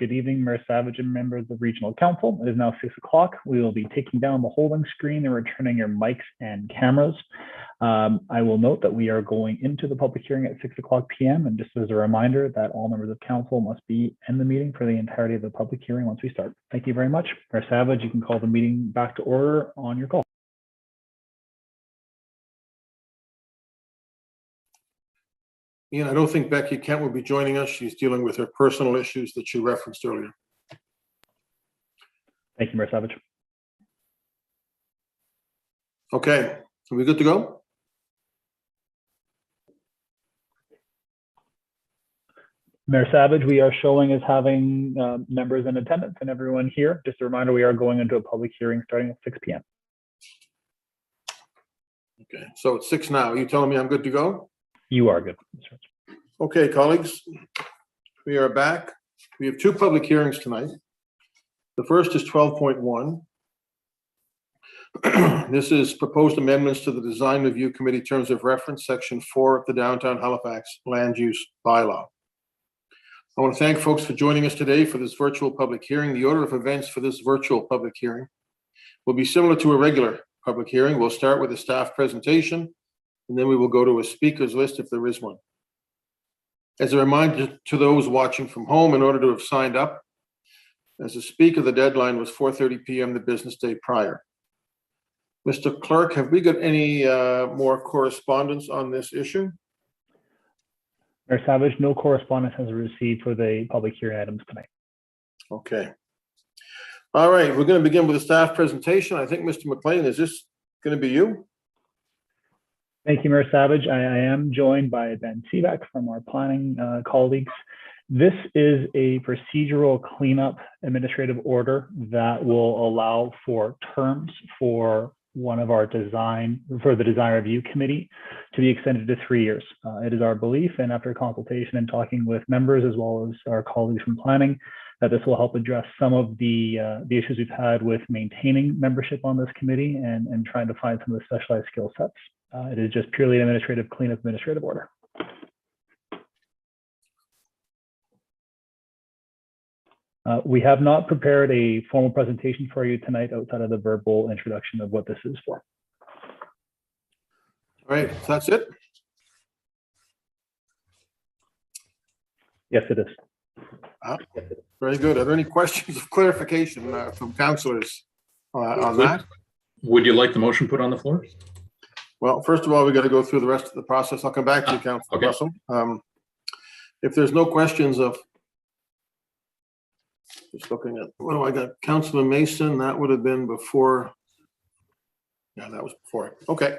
Good evening, Mayor Savage and members of Regional Council. It is now 6 o'clock. We will be taking down the holding screen and returning your mics and cameras. I will note that we are going into the public hearing at 6 o'clock p.m. And just as a reminder that all members of council must be in the meeting for the entirety of the public hearing once we start. Thank you very much. Mayor Savage, you can call the meeting back to order on your call. Ian, I don't think Becky Kent will be joining us. She's dealing with her personal issues that she referenced earlier. Thank you, Mayor Savage. Okay, are we good to go? Mayor Savage, we are showing as having members in attendance and everyone here. Just a reminder, we are going into a public hearing starting at 6 p.m. Okay, so it's 6 now. Are you telling me I'm good to go? You are good. Okay, colleagues, we are back. We have 2 public hearings tonight. The first is 12.1. This is proposed amendments to the Design Review Committee Terms of Reference, Section 4 of the Downtown Halifax Land Use Bylaw. I want to thank folks for joining us today for this virtual public hearing. The order of events for this virtual public hearing will be similar to a regular public hearing. We'll start with a staff presentation, and then we will go to a speakers list if there is one. As a reminder to those watching from home, in order to have signed up as a speaker, the deadline was 4:30 p.m. the business day prior. Mr. Clerk, have we got any more correspondence on this issue? Mayor Savage, no correspondence has been received for the public hearing items tonight. Okay. All right, we're going to begin with a staff presentation. I think, Mr. McLean, is this going to be you? Thank you, Mayor Savage. I am joined by Ben Seebeck from our planning colleagues. This is a procedural cleanup administrative order that will allow for terms for one of our design review committee to be extended to 3 years. It is our belief, and after consultation and talking with members as well as our colleagues from planning, that this will help address some of the issues we've had with maintaining membership on this committee and trying to find some of the specialized skill sets. It is just purely an administrative cleanup administrative order. We have not prepared a formal presentation for you tonight outside of the verbal introduction of what this is for. All right, so that's it? Yes, it is. Very good. Are there any questions of clarification from councillors on that? Would you like the motion put on the floor? Well, first of all, we got to go through the rest of the process. I'll come back to you, Councillor Russell. If there's no questions of, just looking at, what do I got? Councillor Mason, that would have been before. Yeah, that was before. Okay.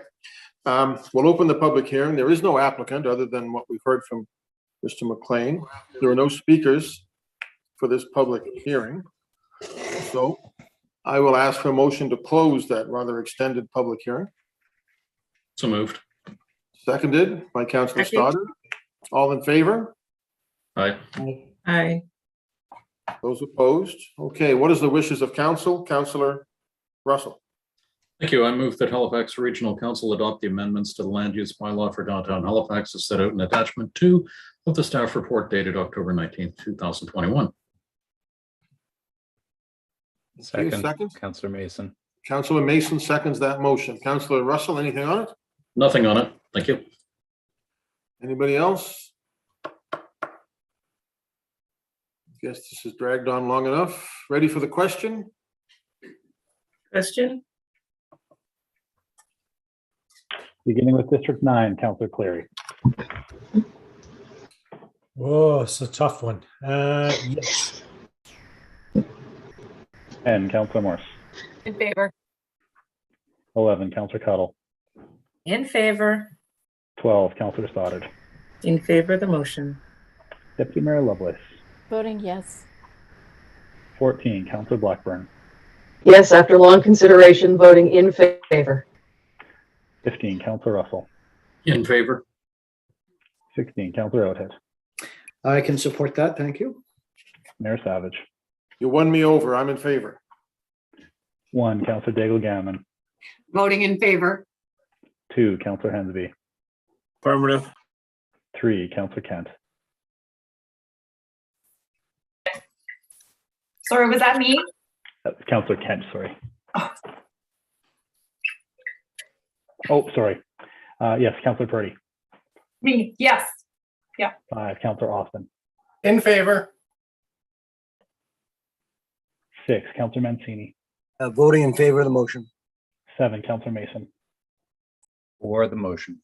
We'll open the public hearing. There is no applicant other than what we've heard from Mr. McLean. There are no speakers for this public hearing. So I will ask for a motion to close that rather extended public hearing. So moved. Seconded by Councillor Stoddard. All in favor? Aye. Aye. Those opposed? Okay, what is the wishes of council? Councillor Russell. Thank you. I move that Halifax Regional Council adopt the amendments to the land use bylaw for downtown Halifax as set out in attachment 2 of the staff report dated October 19th, 2021. Second. Councillor Mason. Councillor Mason seconds that motion. Councillor Russell, anything on it? Nothing on it. Thank you. Anybody else? Guess this has dragged on long enough. Ready for the question? Question? Beginning with District 9, Councillor Cleary. Oh, it's a tough one. Yes. 10, Councillor Morse. In favor. 11, Councillor Cuttle. In favor. 12, Councillor Stoddard. In favor of the motion. Deputy Mayor Lovelace. Voting yes. 14, Councillor Blackburn. Yes, after long consideration, voting in favor. 15, Councillor Russell. In favor. 16, Councillor Oathead. I can support that. Thank you. Mayor Savage. You won me over. I'm in favor. 1, Councillor Daigle-Gammon. Voting in favor. 2, Councillor Hensby. Affirmative. 3, Councillor Kent. Sorry, was that me? Councillor Kent, sorry. Oh, sorry. Yes, Councillor Purdy. Me, yes. Yeah. 5, Councillor Austin. In favor. 6, Councillor Mancini. Voting in favor of the motion. 7, Councillor Mason. For the motion.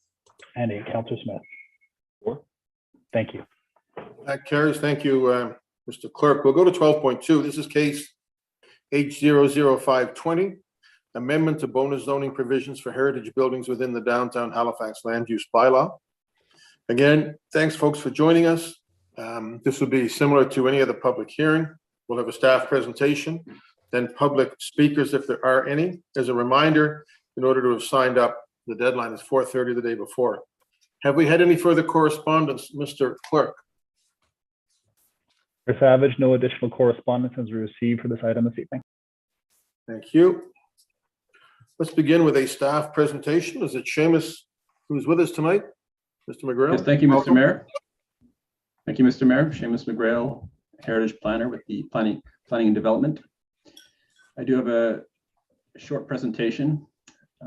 And 8, Councillor Smith. 4. Thank you. That carries. Thank you, Mr. Clerk. We'll go to 12.2. This is case H00520, amendment to bonus zoning provisions for heritage buildings within the downtown Halifax land use bylaw. Again, thanks folks for joining us. This will be similar to any other public hearing. We'll have a staff presentation, then public speakers if there are any. As a reminder, in order to have signed up, the deadline is 4:30 the day before. Have we had any further correspondence, Mr. Clerk? Mr. Savage, no additional correspondence has been received for this item this evening. Thank you. Let's begin with a staff presentation. Is it Seamus who's with us tonight? Mr. McGrail? Yes, thank you, Mr. Welcome. Mayor. Thank you, Mr. Mayor. Seamus McGrail, Heritage Planner with the Planning and Development. I do have a short presentation.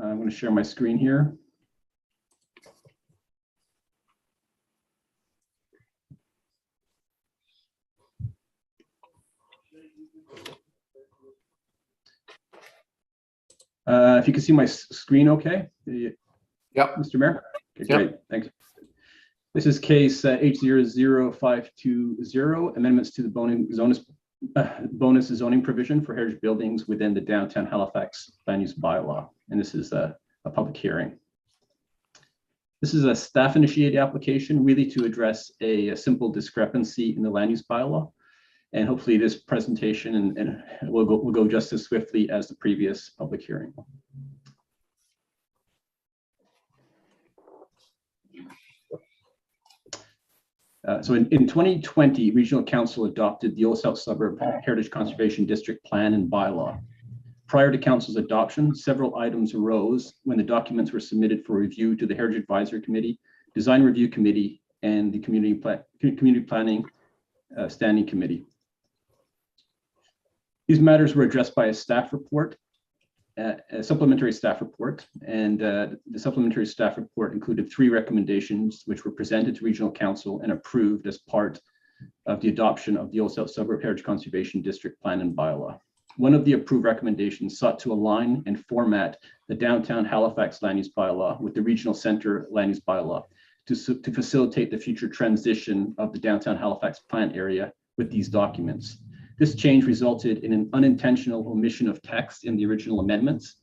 I'm going to share my screen here. If you can see my screen okay? Yep. Mr. Mayor? Okay, Yep. great, thanks. This is case H00520, amendments to the bonus zoning provision for heritage buildings within the downtown Halifax land use bylaw. And this is a public hearing. This is a staff initiated application really to address a simple discrepancy in the land use bylaw. And hopefully this presentation and will go just as swiftly as the previous public hearing. So in 2020, Regional Council adopted the Old South Suburb Heritage Conservation District Plan and Bylaw. Prior to Council's adoption, several items arose when the documents were submitted for review to the Heritage Advisory Committee, Design Review Committee, and the Community Planning Standing Committee. These matters were addressed by a staff report, a supplementary staff report, and the supplementary staff report included 3 recommendations which were presented to Regional Council and approved as part of the adoption of the Old South Suburb Heritage Conservation District Plan and Bylaw. One of the approved recommendations sought to align and format the downtown Halifax land use bylaw with the regional center land use bylaw to facilitate the future transition of the downtown Halifax plan area with these documents. This change resulted in an unintentional omission of text in the original amendments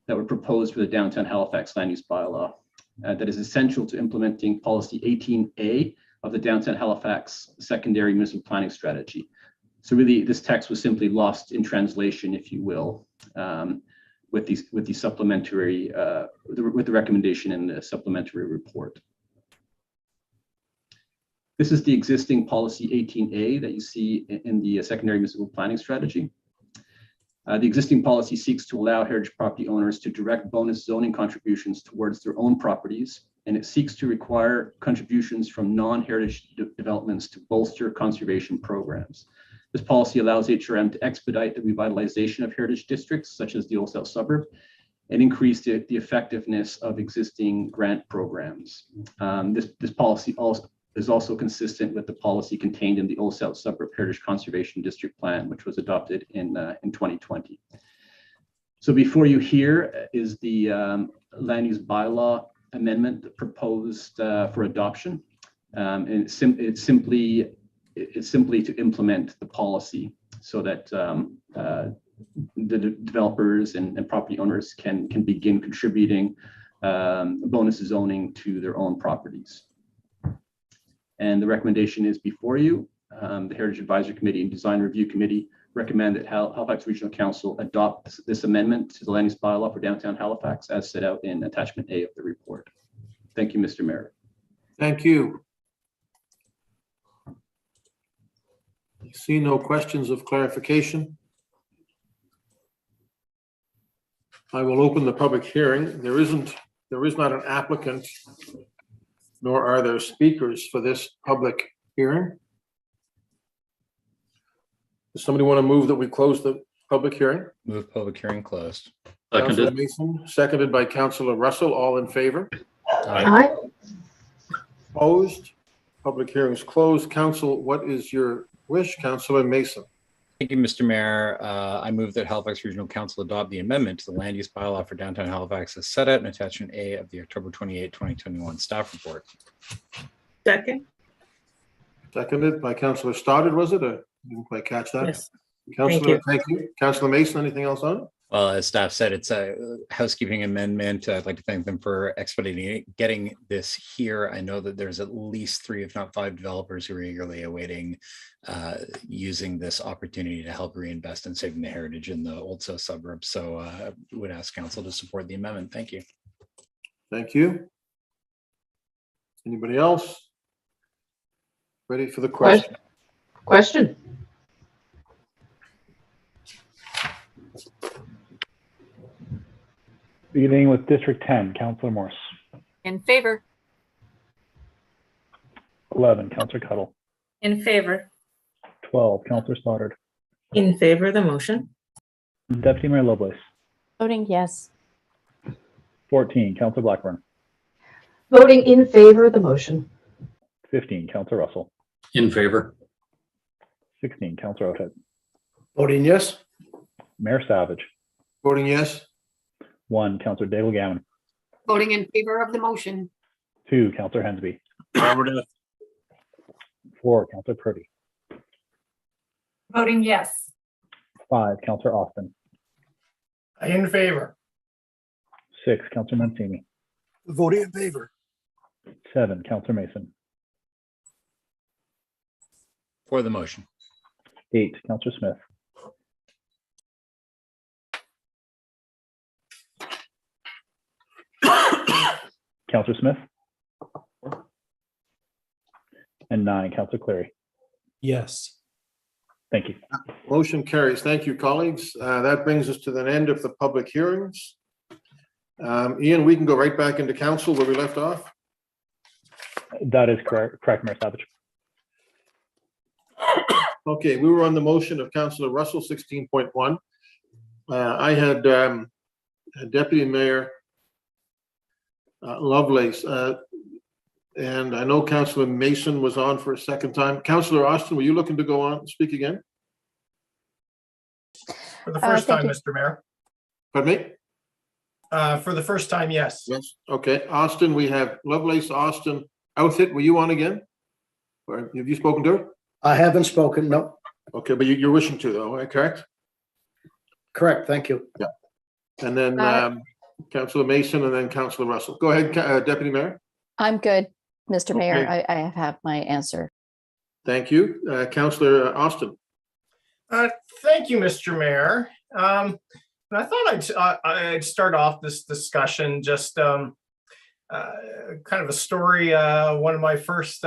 that were proposed for the downtown Halifax land use bylaw that is essential to implementing policy 18A of the downtown Halifax secondary municipal planning strategy. So really this text was simply lost in translation, if you will, with the supplementary, with the recommendation in the supplementary report. This is the existing policy 18A that you see in the secondary municipal planning strategy. The existing policy seeks to allow heritage property owners to direct bonus zoning contributions towards their own properties, and it seeks to require contributions from non-heritage developments to bolster conservation programs. This policy allows HRM to expedite the revitalization of heritage districts, such as the Old South Suburb, and increase the effectiveness of existing grant programs. This policy is also consistent with the policy contained in the Old South Suburb Heritage Conservation District Plan, which was adopted in 2020. So before you here is the land use bylaw amendment proposed for adoption. And it's simply to implement the policy so that the developers and property owners can begin contributing bonus zoning to their own properties. And the recommendation is before you. The Heritage Advisory Committee and Design Review Committee recommend that Halifax Regional Council adopt this amendment to the land use bylaw for downtown Halifax as set out in attachment A of the report. Thank you, Mr. Mayor. Thank you. I see no questions of clarification. I will open the public hearing. There is not an applicant, nor are there speakers for this public hearing. Does somebody want to move that we close the public hearing? Move public hearing closed. Councillor Mason, seconded by Councillor Russell. All in favor? Aye. Opposed? Public hearing is closed. Council, what is your wish? Councillor Mason. Thank you, Mr. Mayor. I move that Halifax Regional Council adopt the amendment to the land use bylaw for downtown Halifax as set out in attachment A of the October 28, 2021 staff report. Second. Seconded by Councillor Stoddard, was it? Or didn't quite catch that? Yes. Councillor, thank you. Councillor Mason, anything else on it? Well, as staff said, it's a housekeeping amendment. I'd like to thank them for expediting getting this here. I know that there's at least 3, if not 5 developers who are eagerly awaiting using this opportunity to help reinvest in saving the heritage in the Old South suburbs. So I would ask council to support the amendment. Thank you. Thank you. Anybody else? Ready for the question? Question. Beginning with District 10, Councillor Morse. In favor. 11, Councillor Cuttle. In favor. 12, Councillor Stoddard. In favor of the motion. Deputy Mayor Lovelace. Voting yes. 14, Councillor Blackburn. Voting in favor of the motion. 15, Councillor Russell. In favor. 16, Councillor Oathead. Voting yes. Mayor Savage. Voting yes. 1, Councillor Daigle Gammon. Voting in favor of the motion. 2, Councillor Hensby. Affirmative. 4, Councillor Purdy. Voting yes. 5, Councillor Austin. In favor. 6, Councillor Mancini. Voting in favor. 7, Councillor Mason. For the motion. 8, Councillor Smith. 'Councillor Smith. And 9, Councillor Cleary. Yes. Thank you. Motion carries. Thank you, colleagues. That brings us to the end of the public hearings. Ian, we can go right back into council where we left off. That is correct, Mayor Savage. Okay, we were on the motion of Councillor Russell, 16.1. I had Deputy Mayor Lovelace, and I know Councillor Mason was on for a second time. Councillor Austin, were you looking to go on, speak again? For the first thank time, you. Mr. Mayor. Pardon me? For the first time, yes. Yes. Okay, Austin, we have Lovelace, Austin, Outfit, were you on again? Or have you spoken to her? I haven't spoken, no. Okay, but you're wishing to though, right? Correct? Correct, thank you. Yeah. And then Councillor Mason and then Councillor Russell. Go ahead, Deputy Mayor. I'm good, Mr. Mayor. Okay. I have my answer. Thank you. Councillor Austin. Thank you, Mr. Mayor. I thought I'd start off this discussion just kind of a story. One of my first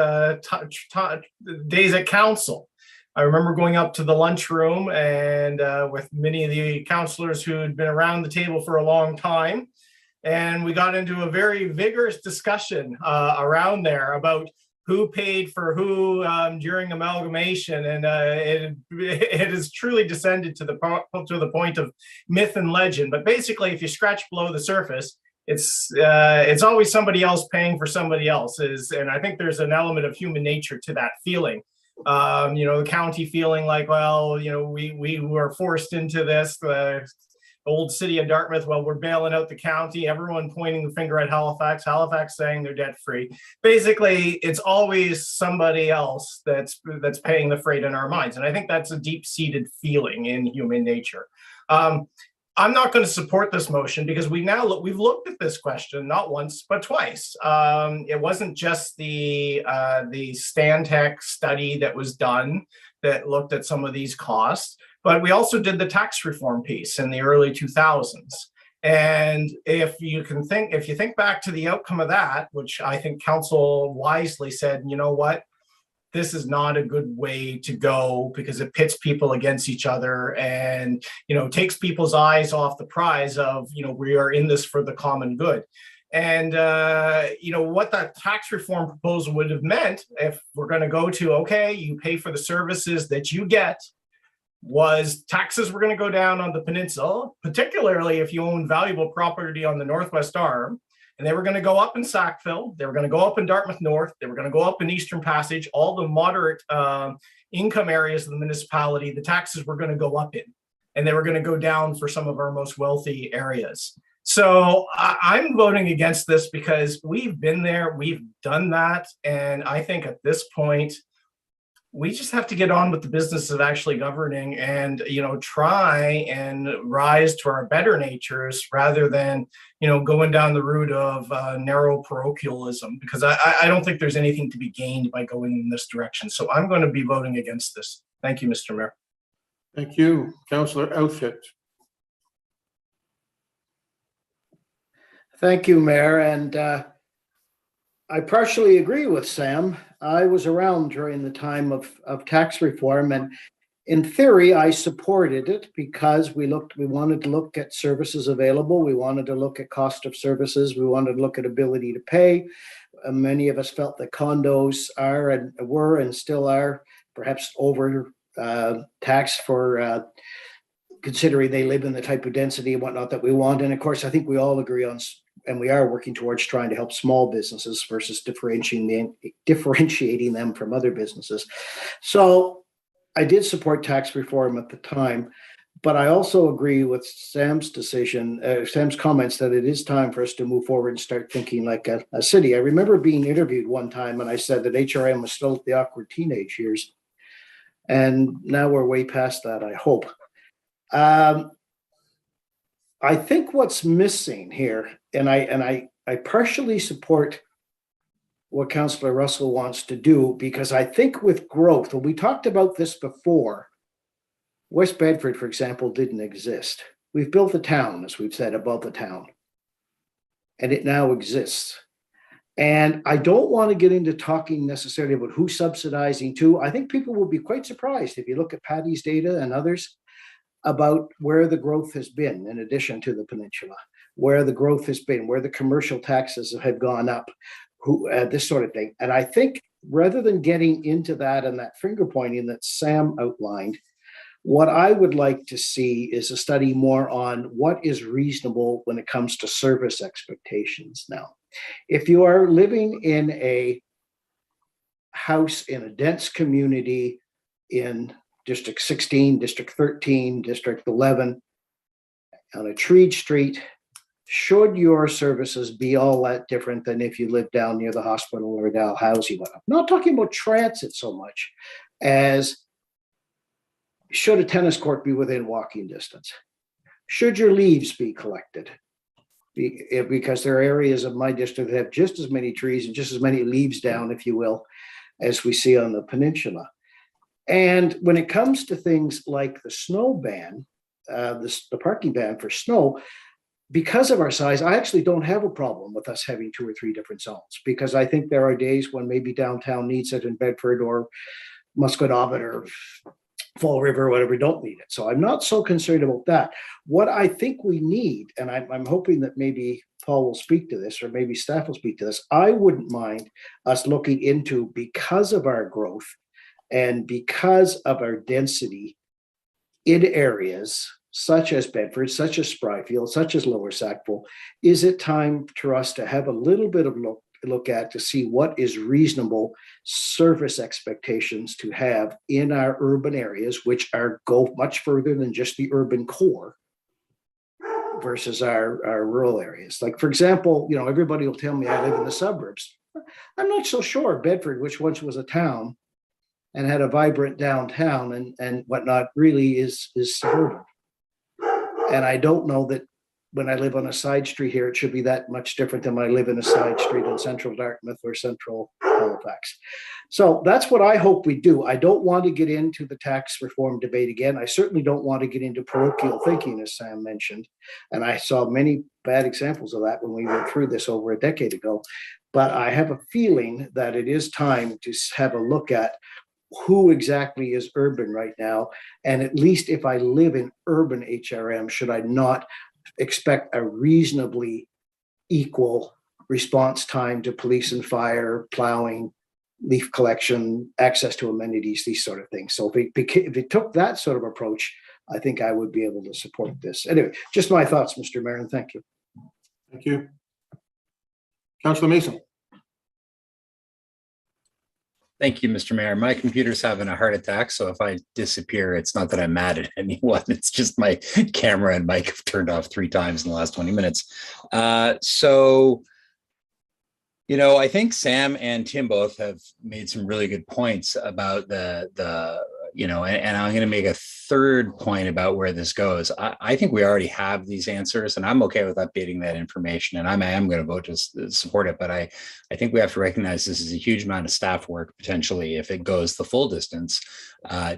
days at council. I remember going up to the lunchroom and with many of the councillors who had been around the table for a long time. And we got into a very vigorous discussion around there about who paid for who during amalgamation. And it has truly descended to the point of myth and legend. But basically, if you scratch below the surface, it's always somebody else paying for somebody else's. And I think there's an element of human nature to that feeling. The county feeling like, well, we were forced into this, the old city of Dartmouth, well, we're bailing out the county, everyone pointing the finger at Halifax saying they're debt free. Basically, it's always somebody else that's paying the freight in our minds. And I think that's a deep-seated feeling in human nature. I'm not going to support this motion because we've looked at this question not once but twice. It wasn't just the Stantec study that was done that looked at some of these costs, but we also did the tax reform piece in the early 2000s. And if you think back to the outcome of that, which I think council wisely said, you know what? This is not a good way to go because it pits people against each other and, takes people's eyes off the prize of, we are in this for the common good. And, what that tax reform proposal would have meant if we're going to go to, okay, you pay for the services that you get, was taxes were going to go down on the peninsula, particularly if you own valuable property on the Northwest Arm. And they were going to go up in Sackville. They were going to go up in Dartmouth North. They were going to go up in Eastern Passage, all the moderate income areas of the municipality. The taxes were going to go up in, and they were going to go down for some of our most wealthy areas. So I'm voting against this because we've been there, we've done that. And I think at this point, we just have to get on with the business of actually governing and, try and rise to our better natures rather than, going down the route of narrow parochialism, because I don't think there's anything to be gained by going in this direction. So I'm going to be voting against this. Thank you, Mr. Mayor. Thank you. Councillor Outfit. Thank you, Mayor. And I partially agree with Sam. I was around during the time of tax reform, and in theory, I supported it because we wanted to look at services available. We wanted to look at cost of services. We wanted to look at ability to pay. Many of us felt that condos were and still are perhaps over taxed for considering they live in the type of density and whatnot that we want. And of course, I think we all agree on, and we are working towards trying to help small businesses versus differentiating them from other businesses. So I did support tax reform at the time, but I also agree with Sam's comments that it is time for us to move forward and start thinking like a city. I remember being interviewed one time and I said that HRM was still at the awkward teenage years. And now we're way past that, I hope. I think what's missing here, and I partially support what Councillor Russell wants to do, because I think with growth, and we talked about this before, West Bedford, for example, didn't exist. We've built a town, as we've said, above the town, and it now exists. And I don't want to get into talking necessarily about who's subsidizing to. I think people will be quite surprised if you look at Patty's data and others about where the growth has been in addition to the peninsula, where the growth has been, where the commercial taxes have gone up, this sort of thing. And I think rather than getting into that and that finger pointing that Sam outlined, what I would like to see is a study more on what is reasonable when it comes to service expectations now. If you are living in a house in a dense community in District 16, District 13, District 11, on a treed street, should your services be all that different than if you live down near the hospital or Dalhousie? I'm not talking about transit so much as should a tennis court be within walking distance? Should your leaves be collected? Because there are areas of my district that have just as many trees and just as many leaves down, if you will, as we see on the peninsula. And when it comes to things like the snow ban, the parking ban for snow, because of our size, I actually don't have a problem with us having 2 or 3 different zones, because I think there are days when maybe downtown needs it in Bedford or Musquodoboit or Fall River or whatever don't need it. So I'm not so concerned about that. What I think we need, and I'm hoping that maybe Paul will speak to this or maybe staff will speak to this, I wouldn't mind us looking into, because of our growth and because of our density in areas such as Bedford, such as Spryfield, such as Lower Sackville, is it time for us to have a little bit of look at to see what is reasonable service expectations to have in our urban areas, which go much further than just the urban core versus our rural areas. Like, for example, everybody will tell me I live in the suburbs. I'm not so sure Bedford, which once was a town and had a vibrant downtown and whatnot, really is suburban. And I don't know that when I live on a side street here, it should be that much different than when I live in a side street in central Dartmouth or central Halifax. So that's what I hope we do. I don't want to get into the tax reform debate again. I certainly don't want to get into parochial thinking, as Sam mentioned. And I saw many bad examples of that when we went through this over a decade ago. But I have a feeling that it is time to have a look at who exactly is urban right now. And at least if I live in urban HRM, should I not expect a reasonably equal response time to police and fire, plowing, leaf collection, access to amenities, these sort of things. So if it took that sort of approach, I think I would be able to support this. Anyway, just my thoughts, Mr. Mayor, and thank you. Thank you. Councillor Mason. Thank you, Mr. Mayor. My computer's having a heart attack, so if I disappear, it's not that I'm mad at anyone. It's just my camera and mic have turned off 3 times in the last 20 minutes. So, you know, I think Sam and Tim both have made some really good points about you know, and I'm going to make a third point about where this goes. I think we already have these answers, and I'm okay with updating that information, and I am going to vote to support it. But I think we have to recognize this is a huge amount of staff work, potentially, if it goes the full distance,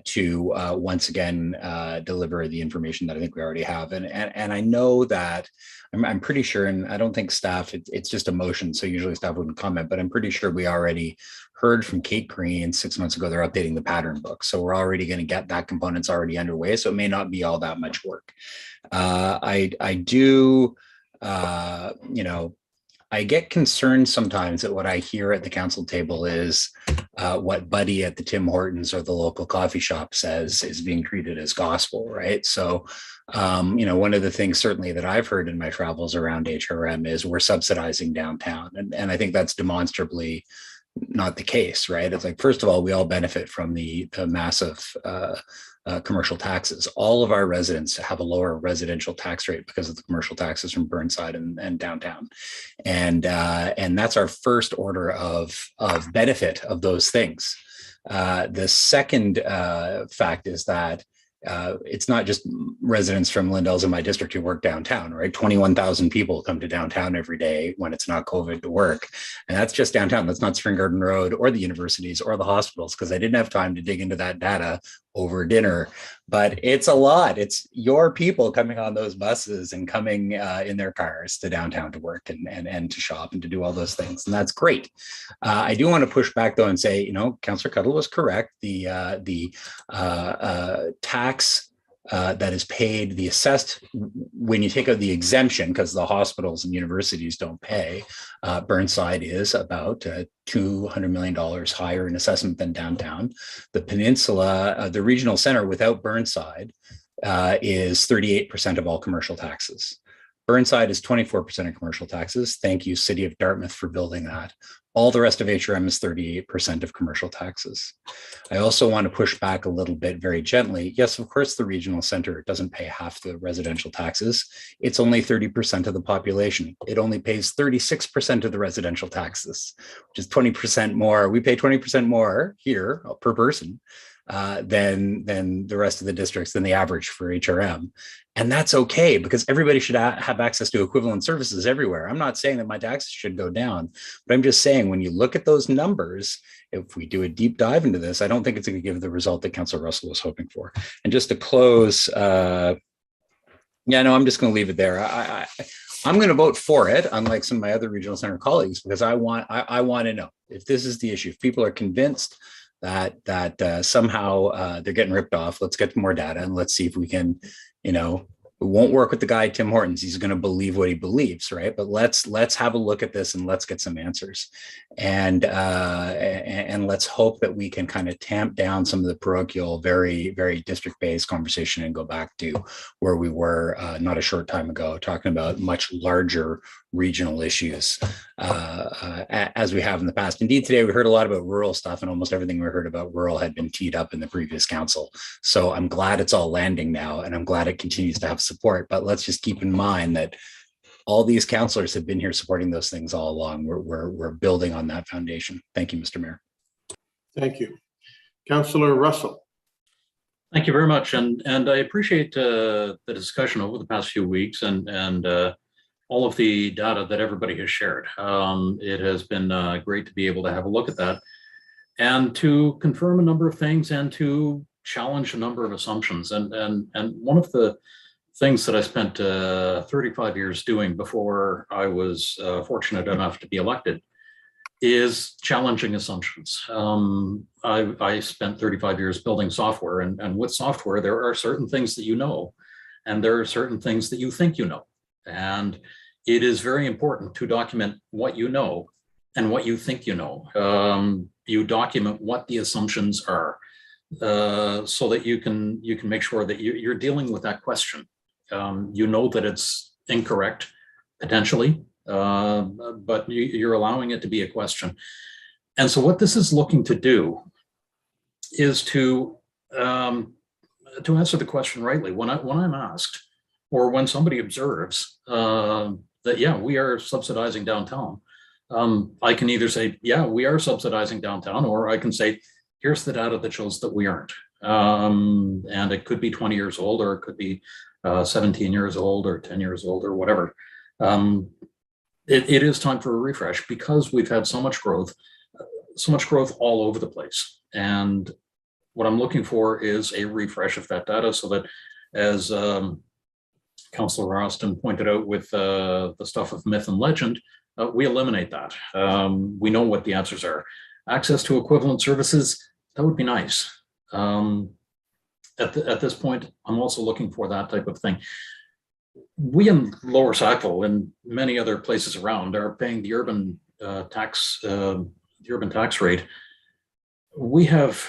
to once again deliver the information that I think we already have. And I know that I'm pretty sure, and I don't think staff, it's just a motion, so usually staff wouldn't comment, but I'm pretty sure we already heard from Kate Green 6 months ago, they're updating the pattern book. So we're already going to get that component's already underway. So it may not be all that much work. I do, you know, I get concerned sometimes that what I hear at the council table is what Buddy at the Tim Hortons or the local coffee shop says is being treated as gospel, right? So, you know, one of the things certainly that I've heard in my travels around HRM is we're subsidizing downtown. And I think that's demonstrably not the case, right? It's like, first of all, we all benefit from the massive commercial taxes. All of our residents have a lower residential tax rate because of the commercial taxes from Burnside and downtown. And that's our first order of benefit of those things. The second fact is that it's not just residents from Lindell's in my district who work downtown, right? 21,000 people come to downtown every day when it's not COVID to work. And that's just downtown. That's not Spring Garden Road or the universities or the hospitals, because I didn't have time to dig into that data over dinner. But it's a lot. It's your people coming on those buses and coming in their cars to downtown to work and to shop and to do all those things. And that's great. I do want to push back though and say, you know, Councillor Cuttle was correct. The tax that is paid, the assessed, when you take out the exemption, because the hospitals and universities don't pay, Burnside is about $200 million higher in assessment than downtown. The peninsula, the regional center without Burnside is 38% of all commercial taxes. Burnside is 24% of commercial taxes. Thank you, City of Dartmouth, for building that. All the rest of HRM is 38% of commercial taxes. I also want to push back a little bit very gently. Yes, of course, the regional center doesn't pay half the residential taxes. It's only 30% of the population. It only pays 36% of the residential taxes, which is 20% more. We pay 20% more here per person than the rest of the districts, than the average for HRM. And that's okay, because everybody should have access to equivalent services everywhere. I'm not saying that my taxes should go down, but I'm just saying when you look at those numbers, if we do a deep dive into this, I don't think it's going to give the result that Councillor Russell was hoping for. And just to close, I'm just going to leave it there. I'm going to vote for it, unlike some of my other regional center colleagues, because I want to know if this is the issue. If people are convinced that somehow they're getting ripped off, let's get more data and let's see if we can, you know, it won't work with the guy Tim Hortons. He's going to believe what he believes, right? But let's have a look at this and let's get some answers, and let's hope that we can kind of tamp down some of the parochial, very, very district-based conversation and go back to where we were not a short time ago, talking about much larger regional issues as we have in the past. Indeed, today we heard a lot about rural stuff, and almost everything we heard about rural had been teed up in the previous council. So I'm glad it's all landing now, and I'm glad it continues to have support. But let's just keep in mind that all these councillors have been here supporting those things all along. We're building on that foundation. Thank you, Mr. Mayor. Thank you. Councillor Russell. Thank you very much. And I appreciate the discussion over the past few weeks and all of the data that everybody has shared. It has been great to be able to have a look at that and to confirm a number of things and to challenge a number of assumptions. And one of the things that I spent 35 years doing before I was fortunate enough to be elected is challenging assumptions. I spent 35 years building software, and with software, there are certain things that you know, and there are certain things that you think you know. And it is very important to document what you know and what you think you know. you document what the assumptions are, so that you can make sure that you're dealing with that question. You know that it's incorrect potentially, but you're allowing it to be a question. And so what this is looking to do is to answer the question rightly. When I'm asked, or when somebody observes that, yeah, we are subsidizing downtown, I can either say, yeah, we are subsidizing downtown, or I can say, here's the data that shows that we aren't. And it could be 20 years old, or it could be 17 years old, or 10 years old, or whatever. It is time for a refresh, because we've had so much growth all over the place. And what I'm looking for is a refresh of that data, so that, as Councillor Austin pointed out with the stuff of myth and legend, we eliminate that. We know what the answers are. Access to equivalent services, that would be nice. At this point, I'm also looking for that type of thing. We in Lower Sackville and many other places around are paying the urban tax rate. We have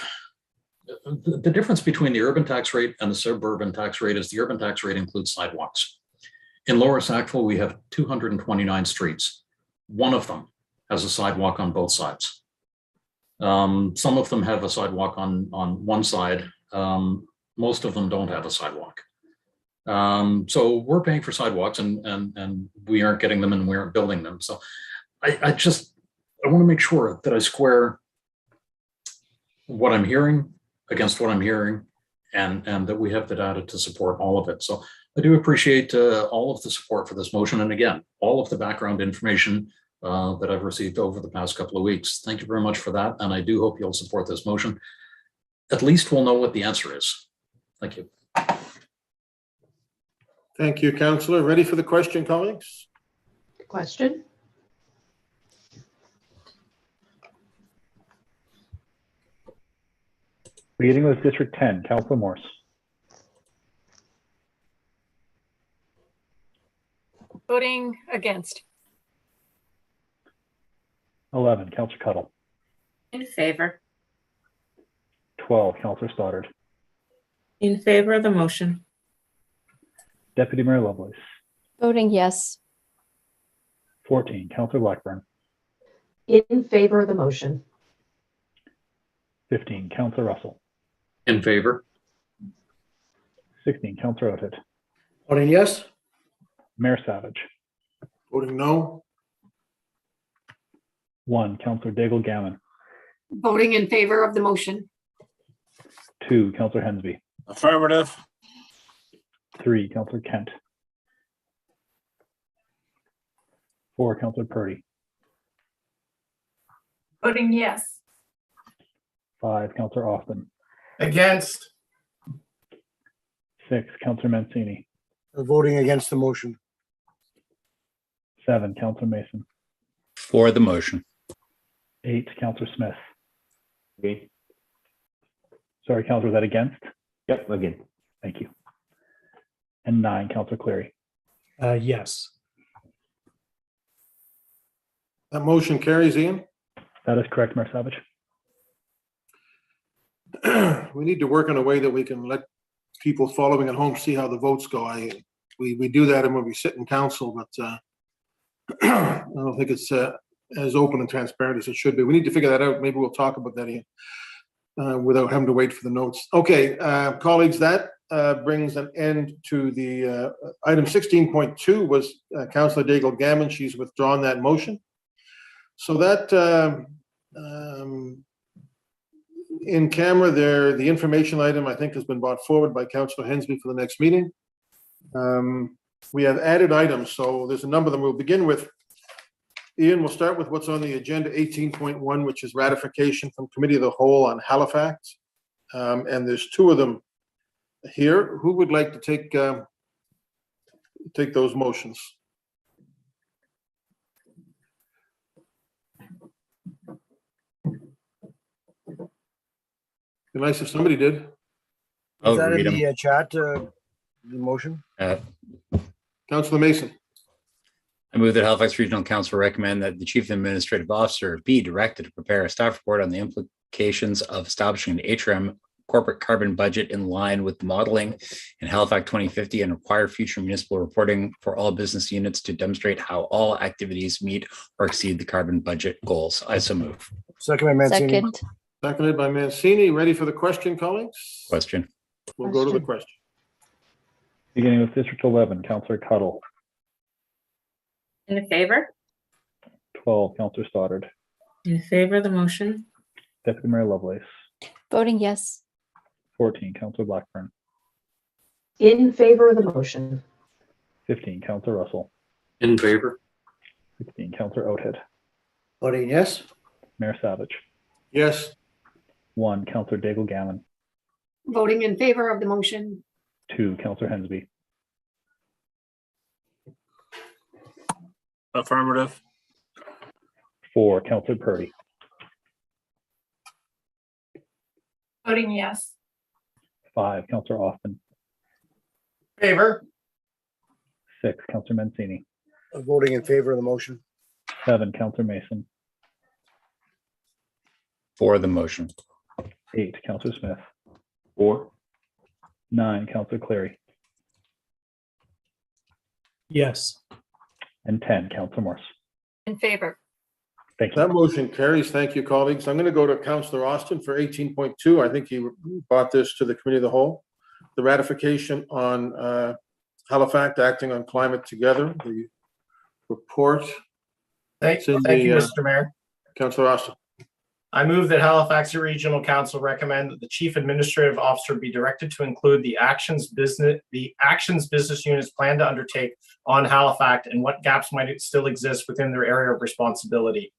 the difference between the urban tax rate and the suburban tax rate is the urban tax rate includes sidewalks. In Lower Sackville, we have 229 streets. One of them has a sidewalk on both sides. Some of them have a sidewalk on one side. Most of them don't have a sidewalk. So we're paying for sidewalks, and we aren't getting them, and we aren't building them. So I want to make sure that I square what I'm hearing against what I'm hearing, and that we have the data to support all of it. So I do appreciate all of the support for this motion, and again, all of the background information that I've received over the past couple of weeks. Thank you very much for that, and I do hope you'll support this motion. At least we'll know what the answer is. Thank you. Thank you, Councillor. Ready for the question, colleagues? Question? Beginning with District 10, Councillor Morse. Voting against. 11, Councillor Cuttle. In favor. 12, Councillor Stoddard. In favor of the motion. Deputy Mayor Lovelace. Voting yes. 14, Councillor Blackburn. In favor of the motion. 15, Councillor Russell. In favor. 16, Councillor Oated. Voting yes. Mayor Savage. Voting no. 1, Councillor Daigle Gammon. Voting in favor of the motion. 2, Councillor Hensby. Affirmative. 3, Councillor Kent. 4, Councillor Purdy. Voting yes. 5, Councillor Austin. Against. 6, Councillor Mancini. Voting against the motion. 7, Councillor Mason. For the motion. 8, Councillor Smith. Okay. Sorry, Councillor, was that against? Yep, again. Thank you. And 9, Councillor Cleary. Yes. That motion carries, Ian. That is correct, Mayor Savage. We need to work in a way that we can let people following at home see how the votes go. We do that when we sit in council, but I don't think it's as open and transparent as it should be. We need to figure that out. Maybe we'll talk about that, Ian, without having to wait for the notes. Okay, colleagues, that brings an end to the item 16.2 was Councillor Daigle Gammon. She's withdrawn that motion. So that in camera there, the information item I think has been brought forward by Councillor Hensby for the next meeting. We have added items, so there's a number of them. We'll begin with, Ian, we'll start with what's on the agenda, 18.1, which is ratification from Committee of the Whole on Halifax. And there's 2 of them here. Who would like to take those motions? Be nice if somebody did. Is that in the chat, the motion? Councillor Mason. I move that Halifax Regional Council recommend that the Chief Administrative Officer be directed to prepare a staff report on the implications of establishing an HRM corporate carbon budget in line with modeling in Halifax 2050 and require future municipal reporting for all business units to demonstrate how all activities meet or exceed the carbon budget goals. I so move. Second by Mancini. Second. Seconded by Mancini. Ready for the question, colleagues? Question. We'll go to the question. Beginning with District 11, Councillor Cuttle. In favor? 12, Councillor Stoddard. In favor of the motion? Deputy Mayor Lovelace. Voting yes. 14, Councillor Blackburn. In favor of the motion. 15, Councillor Russell. In favor? 16, Councillor Oathead. Voting yes. Mayor Savage. Yes. 1, Councillor Daigle Gammon. Voting in favor of the motion. 2, Councillor Hensby. Affirmative. 4, Councillor Purdy. Voting yes. 5, Councillor Austin. Favor? 6, Councillor Mancini. Voting in favor of the motion. 7, Councillor Mason. For the motion. 8, Councillor Smith. 4. 9, Councillor Cleary. Yes. And 10, Councillor Morse. In favor. Thank you. That motion carries. Thank you, colleagues. I'm going to go to Councillor Austin for 18.2. I think he brought this to the committee of the whole. The ratification on Halifax acting on climate together, the report. Thank in you, the, Mr. Mayor. Councillor Austin. I move that Halifax Regional Council recommend that the Chief Administrative Officer be directed to include the actions business units plan to undertake on Halifax and what gaps might still exist within their area of responsibility.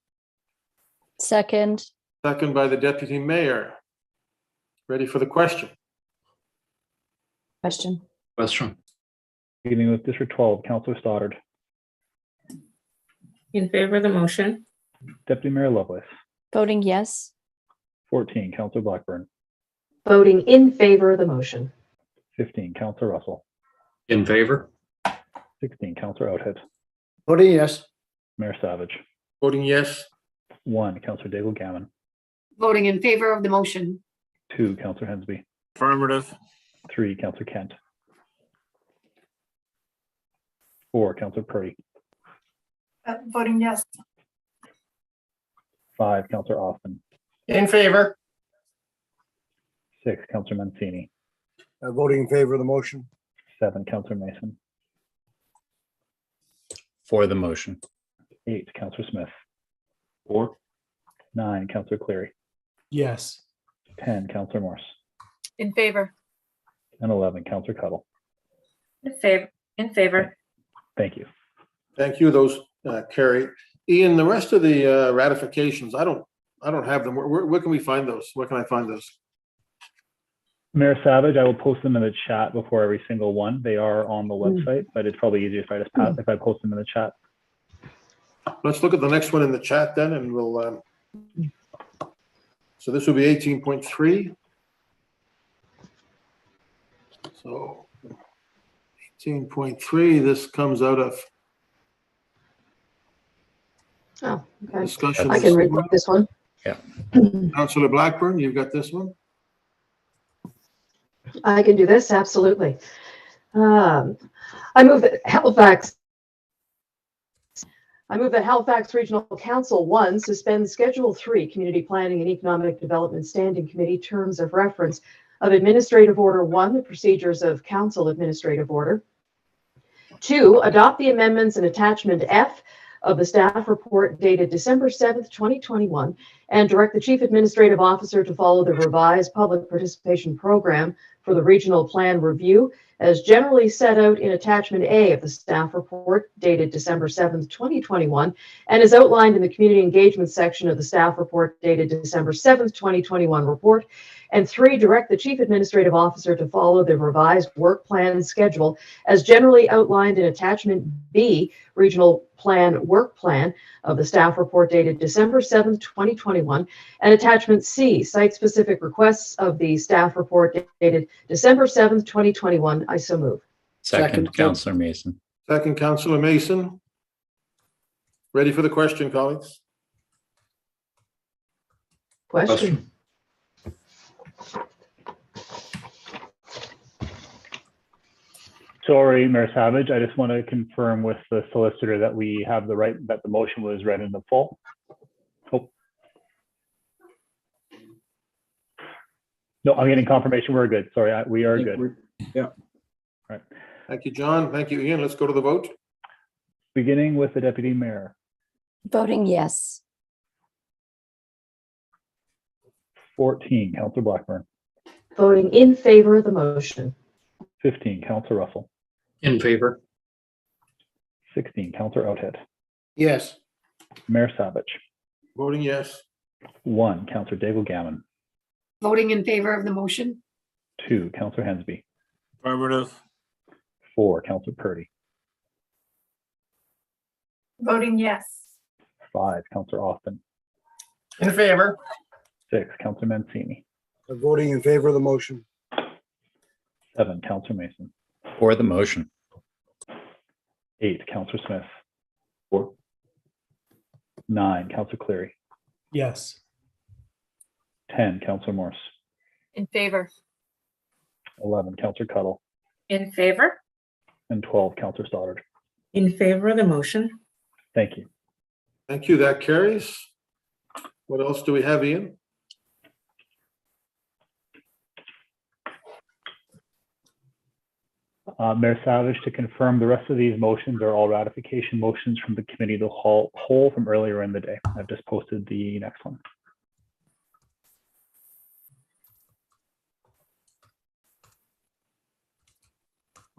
Second. Second by the Deputy Mayor. Ready for the question? Question. Question. Beginning with District 12, Councillor Stoddard. In favor of the motion? Deputy Mayor Lovelace. Voting yes. 14, Councillor Blackburn. Voting in favor of the motion. 15, Councillor Russell. In favor? 16, Councillor Oathead. Voting yes. Mayor Savage. Voting yes. 1, Councillor Daigle Gammon. Voting in favor of the motion. 2, Councillor Hensby. Affirmative. 3, Councillor Kent. 4, Councillor Purdy. Voting yes. 5, Councillor Austin. In favor? 6, Councillor Mancini. Voting in favor of the motion. 7, Councillor Mason. For the motion. 8, Councillor Smith. 4. 9, Councillor Cleary. Yes. 10, Councillor Morse. In favor. And 11, Councillor Cuttle. In favor. In favor. Thank you. Thank you. Those carry. Ian, the rest of the ratifications, I don't have them. Where can we find those? Where can I find those? Mayor Savage, I will post them in the chat before every single one. They are on the website, but it's probably easier if I just if I post them in the chat. Let's look at the next one in the chat then, and we'll. So this will be 18.3. So 18.3. This comes out of. Oh, okay. Discussion. I can read this one. Yeah. Councillor Blackburn, you've got this one. I can do this, absolutely. I move that Halifax Regional Council 1 suspend Schedule 3 Community Planning and Economic Development Standing Committee terms of reference of Administrative Order 1, the procedures of Council Administrative Order. 2, adopt the amendments in Attachment F of the staff report dated December 7th, 2021, and direct the Chief Administrative Officer to follow the revised public participation program for the regional plan review as generally set out in Attachment A of the staff report dated December 7th, 2021, and is outlined in the community engagement section of the staff report dated December 7th, 2021 report. And 3, direct the Chief Administrative Officer to follow the revised work plan schedule as generally outlined in Attachment B, Regional Plan Work Plan of the staff report dated December 7th, 2021, and Attachment C, site-specific requests of the staff report dated December 7th, 2021. I so move. Second, Councillor Mason. Second, Councillor Mason. Ready for the question, colleagues? Question. Sorry, Mayor Savage, I just want to confirm with the solicitor that we have that the motion was read in the full. Oh. No, I'm getting confirmation. We're good. Sorry, we are good. Yeah. All right. Thank you, John. Thank you, Ian. Let's go to the vote. Beginning with the deputy mayor. Voting yes. 14, Councillor Blackburn. Voting in favor of the motion. 15, Councillor Russell. In favor. 16, Councillor Outhead. Yes. Mayor Savage. Voting yes. 1, Councillor Daigle-Gammon. Voting in favor of the motion. 2, Councillor Hensby. Affirmative. 4, Councillor Purdy. Voting yes. 5, Councillor Austin. In favor. 6, Councillor Mancini. Voting in favor of the motion. 7, Councillor Mason. For the motion. 8, Councillor Smith. 4. 9, Councillor Cleary. Yes. 10, Councillor Morse. In favor. 11, Councillor Cuddle. In favor? And 12, Councillor Stoddard. In favor of the motion. Thank you. Thank you. That carries. What else do we have, Ian? Mayor Savage, to confirm, the rest of these motions are all ratification motions from the committee of the whole from earlier in the day. I've just posted the next one.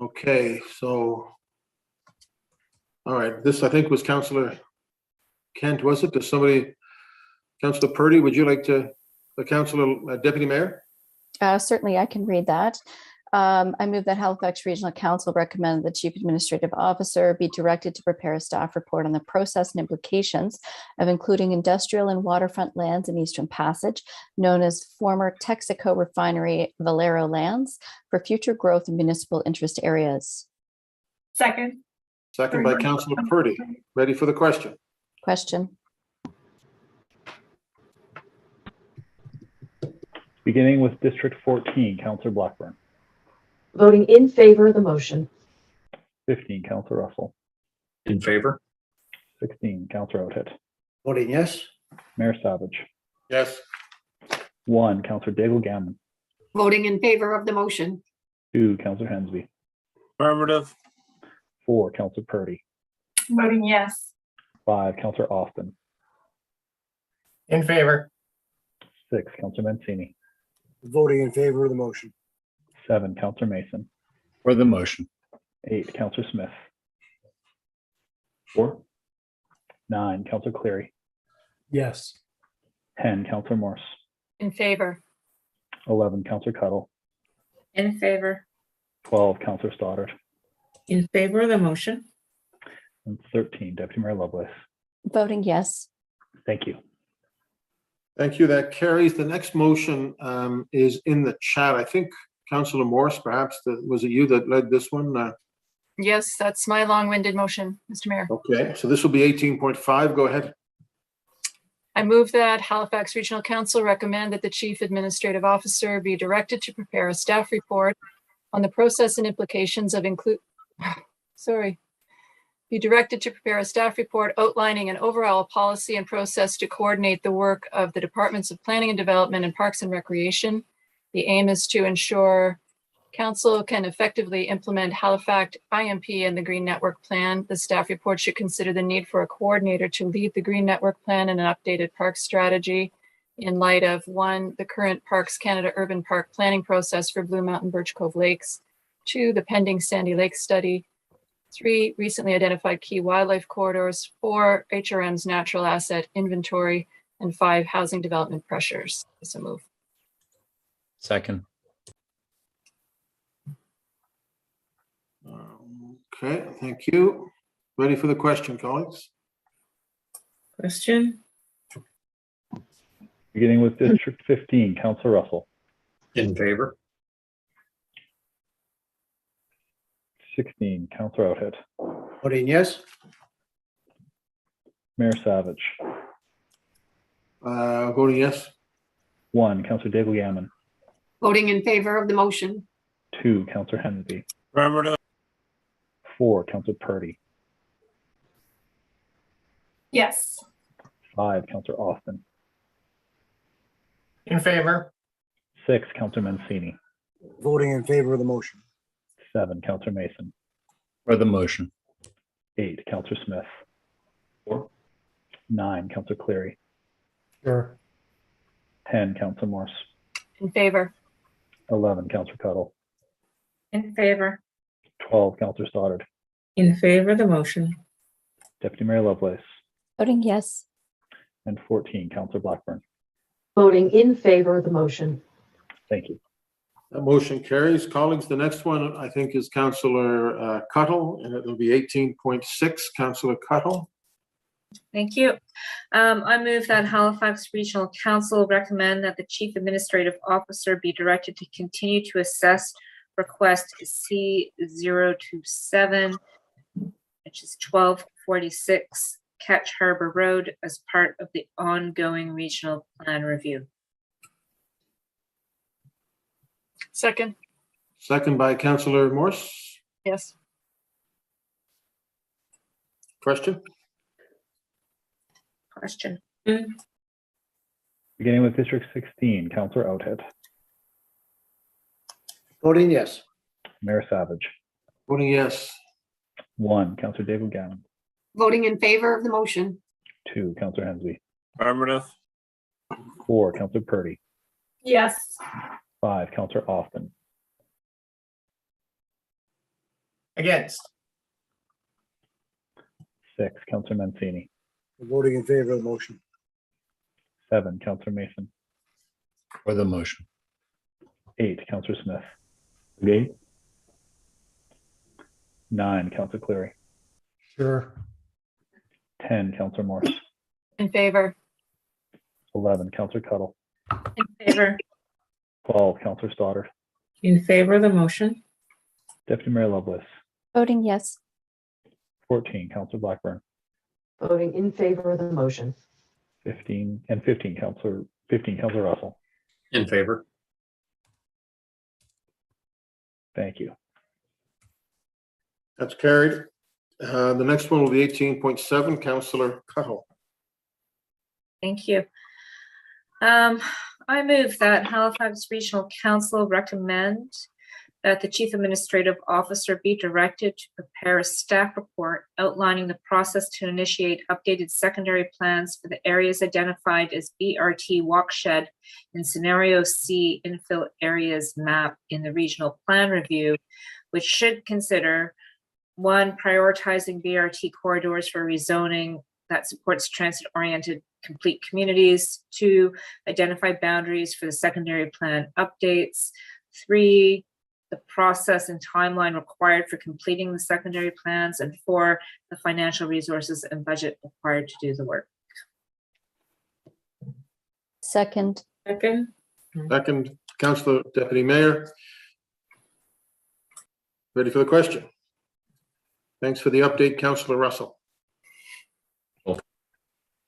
Okay, so, all right, this I think was Councillor Kent, was it? Does somebody, Councillor Purdy, would you like to, the Councillor Deputy Mayor? Certainly, I can read that. I move that Halifax Regional Council recommend the Chief Administrative Officer be directed to prepare a staff report on the process and implications of including industrial and waterfront lands in Eastern Passage, known as former Texaco Refinery Valero lands, for future growth in municipal interest areas. Second. Second by Councillor Purdy. Ready for the question? Question. Beginning with District 14, Councillor Blackburn. Voting in favor of the motion. 15, Councillor Russell. In favor. 16, Councillor Outhead. Voting yes. Mayor Savage. Yes. 1, Councillor Daigle-Gammon. Voting in favor of the motion. 2, Councillor Hensby. Affirmative. 4, Councillor Purdy. Voting yes. 5, Councillor Austin. In favor. 6, Councillor Mancini. Voting in favor of the motion. 7, Councillor Mason. For the motion. 8, Councillor Smith. 4. 9, Councillor Cleary. Yes. 10, Councillor Morse. In favor. 11, Councillor Cuddle. In favor? 12, Councillor Stoddard. In favor of the motion. And 13, Deputy Mayor Lovelace. Voting yes. Thank you. Thank you. That carries. The next motion is in the chat. I think Councillor Morse, perhaps, was it you that led this one? Yes, that's my long-winded motion, Mr. Mayor. Okay, so this will be 18.5. Go ahead. I move that Halifax Regional Council recommend that the Chief Administrative Officer be directed to prepare a staff report on the process and implications of be directed to prepare a staff report outlining an overall policy and process to coordinate the work of the Departments of Planning and Development and Parks and Recreation. The aim is to ensure Council can effectively implement Halifax IMP and the Green Network Plan. The staff report should consider the need for a coordinator to lead the Green Network Plan and an updated park strategy in light of 1, the current Parks Canada urban park planning process for Blue Mountain Birch Cove Lakes, 2, the pending Sandy Lake study, 3, recently identified key wildlife corridors, 4, HRM's natural asset inventory, and 5, housing development pressures. It's a move. Second. Okay, thank you. Ready for the question, colleagues? Question. Beginning with District 15, Councillor Russell. In favor. 16, Councillor Outhead. Voting yes. Mayor Savage. Voting yes. 1, Councillor Daigle Gammon. Voting in favor of the motion. 2, Councillor Hensby. Affirmative. 4, Councillor Purdy. Yes. 5, Councillor Austin. In favor. 6, Councillor Mancini. Voting in favor of the motion. 7, Councillor Mason. For the motion. 8, Councillor Smith. For. 9, Councillor Cleary. Sure. 10, Councillor Morse. In favor. 11, Councillor Cuttle. In favor. 12, Councillor Stoddard. In favor of the motion. Deputy Mayor Lovelace. Voting yes. And 14, Councillor Blackburn. Voting in favor of the motion. Thank you. That motion carries. Colleagues, the next one I think is Councillor Cuttle, and it will be 18.6. Councillor Cuttle. Thank you. I move that Halifax Regional Council recommend that the Chief Administrative Officer be directed to continue to assess request C027, which is 1246 Ketch Harbor Road, as part of the ongoing regional plan review. Second. Second by Councillor Morse. Yes. Question? Question. Beginning with District 16, Councillor Outhit. Voting yes. Mayor Savage. Voting yes. 1, Councillor Daigle Gammon. Voting in favor of the motion. 2, Councillor Hensby. Affirmative. 4, Councillor Purdy. Yes. 5, Councillor Austin. Against. 6, Councillor Mancini. Voting in favor of the motion. 7, Councillor Mason. For the motion. 8, Councillor Smith. Again. 9, Councillor Cleary. Sure. 10, Councillor Morse. In favor. 11, Councillor Cuttle. In favor. 12, Councillor Stoddard. In favor of the motion. Deputy Mayor Lovelace. Voting yes. 14, Councillor Blackburn. Voting in favor of the motion. 15, Councillor Russell. In favor. Thank you. That's carried. The next one will be 18.7. Councillor Cuttle. Thank you. I move that Halifax Regional Council recommend that the Chief Administrative Officer be directed to prepare a staff report outlining the process to initiate updated secondary plans for the areas identified as BRT Walkshed in Scenario C infill areas map in the regional plan review, which should consider 1, prioritizing BRT corridors for rezoning that supports transit-oriented complete communities. 2, identify boundaries for the secondary plan updates. 3, the process and timeline required for completing the secondary plans. And 4, the financial resources and budget required to do the work. Second. Second. Second, Councillor Deputy Mayor. Ready for the question? Thanks for the update, Councillor Russell.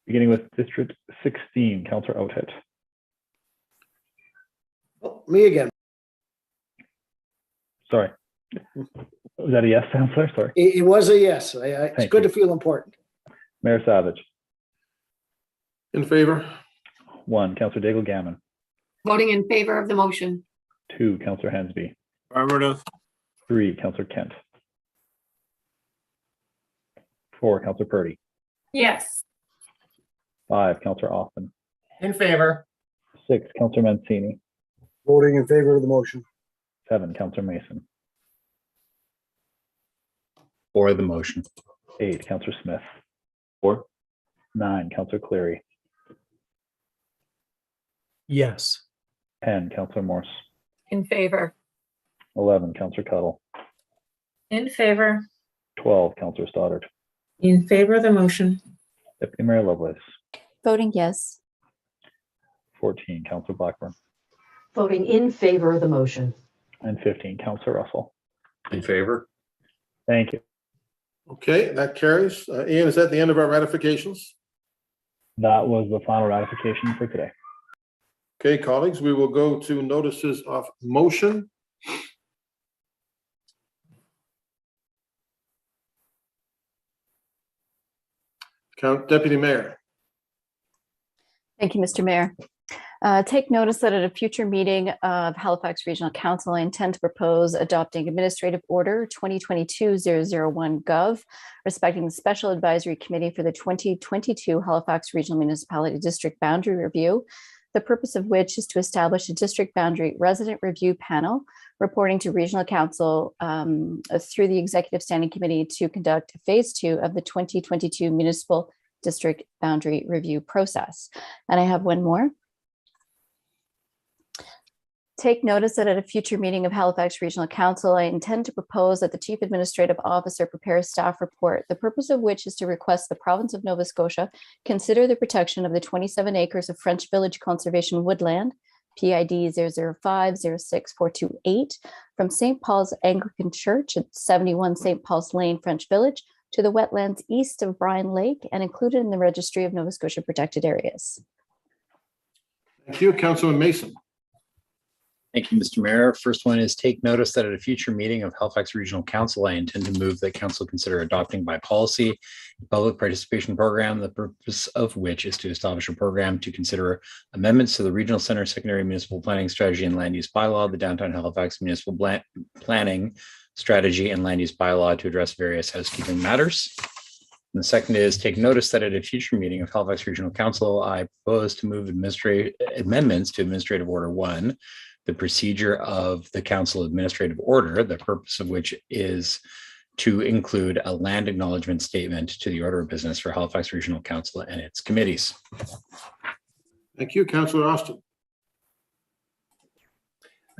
Beginning with District 16, Councillor Outhit. Oh, me again. Sorry. Was that a yes, Councillor? Sorry. It was a yes. It's Thank good you. to feel important. Mayor Savage. In favor? 1, Councillor Daigle Gammon. Voting in favor of the motion. 2, Councillor Hensby. Affirmative. 3, Councillor Kent. 4, Councillor Purdy. Yes. 5, Councillor Austin. In favor. 6, Councillor Mancini. Voting in favor of the motion. 7, Councillor Mason. For the motion. 8, Councillor Smith. 4. 9, Councillor Cleary. Yes. 10, Councillor Morse. In favor. 11, Councillor Cuttle. In favor. 12, Councillor Stoddard. In favor of the motion. Deputy Mayor Lovelace. Voting yes. 14, Councillor Blackburn. Voting in favor of the motion. And 15, Councillor Russell. In favor. Thank you. Okay, that carries. Ian, is that the end of our ratifications? That was the final ratification for today. Okay, colleagues, we will go to notices of motion. Deputy Mayor. Thank you, Mr. Mayor. Take notice that at a future meeting of Halifax Regional Council, I intend to propose adopting Administrative Order 2022-001 Gov, respecting the Special Advisory Committee for the 2022 Halifax Regional Municipality District Boundary Review, the purpose of which is to establish a district boundary resident review panel reporting to Regional Council through the Executive Standing Committee to conduct Phase 2 of the 2022 Municipal District Boundary Review process. And I have one more. Take notice that at a future meeting of Halifax Regional Council, I intend to propose that the Chief Administrative Officer prepare a staff report, the purpose of which is to request the province of Nova Scotia consider the protection of the 27 acres of French Village Conservation Woodland, PID 005-06428, from St. Paul's Anglican Church at 71 St. Paul's Lane, French Village, to the wetlands east of Bryan Lake and included in the Registry of Nova Scotia Protected Areas. Thank you, Councilman Mason. Thank you, Mr. Mayor. First one is take notice that at a future meeting of Halifax Regional Council, I intend to move that council consider adopting by policy a public participation program, the purpose of which is to establish a program to consider amendments to the Regional Center Secondary Municipal Planning Strategy and Land Use Bylaw, the Downtown Halifax Municipal Planning Strategy and Land Use Bylaw to address various housekeeping matters. And the second is take notice that at a future meeting of Halifax Regional Council, I propose to move amendments to Administrative Order 1, the procedure of the council administrative order, the purpose of which is to include a land acknowledgement statement to the order of business for Halifax Regional Council and its committees. Thank you, Councillor Austin.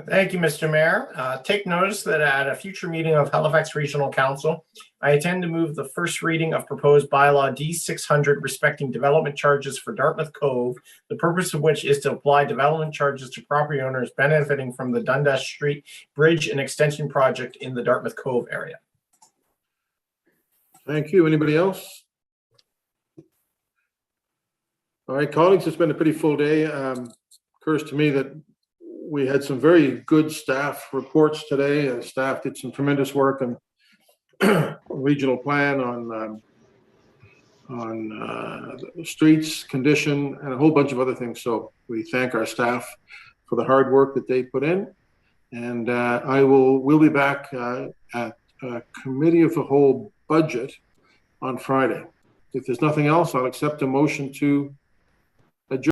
Thank you, Mr. Mayor. Take notice that at a future meeting of Halifax Regional Council, I intend to move the first reading of proposed bylaw D600 respecting development charges for Dartmouth Cove, the purpose of which is to apply development charges to property owners benefiting from the Dundas Street Bridge and Extension project in the Dartmouth Cove area. Thank you. Anybody else? All right, colleagues, it's been a pretty full day. Occurs to me that we had some very good staff reports today. Staff did some tremendous work on regional plan, on streets condition, and a whole bunch of other things. So we thank our staff for the hard work that they put in. And we'll be back at Committee of the Whole budget on Friday. If there's nothing else, I'll accept a motion to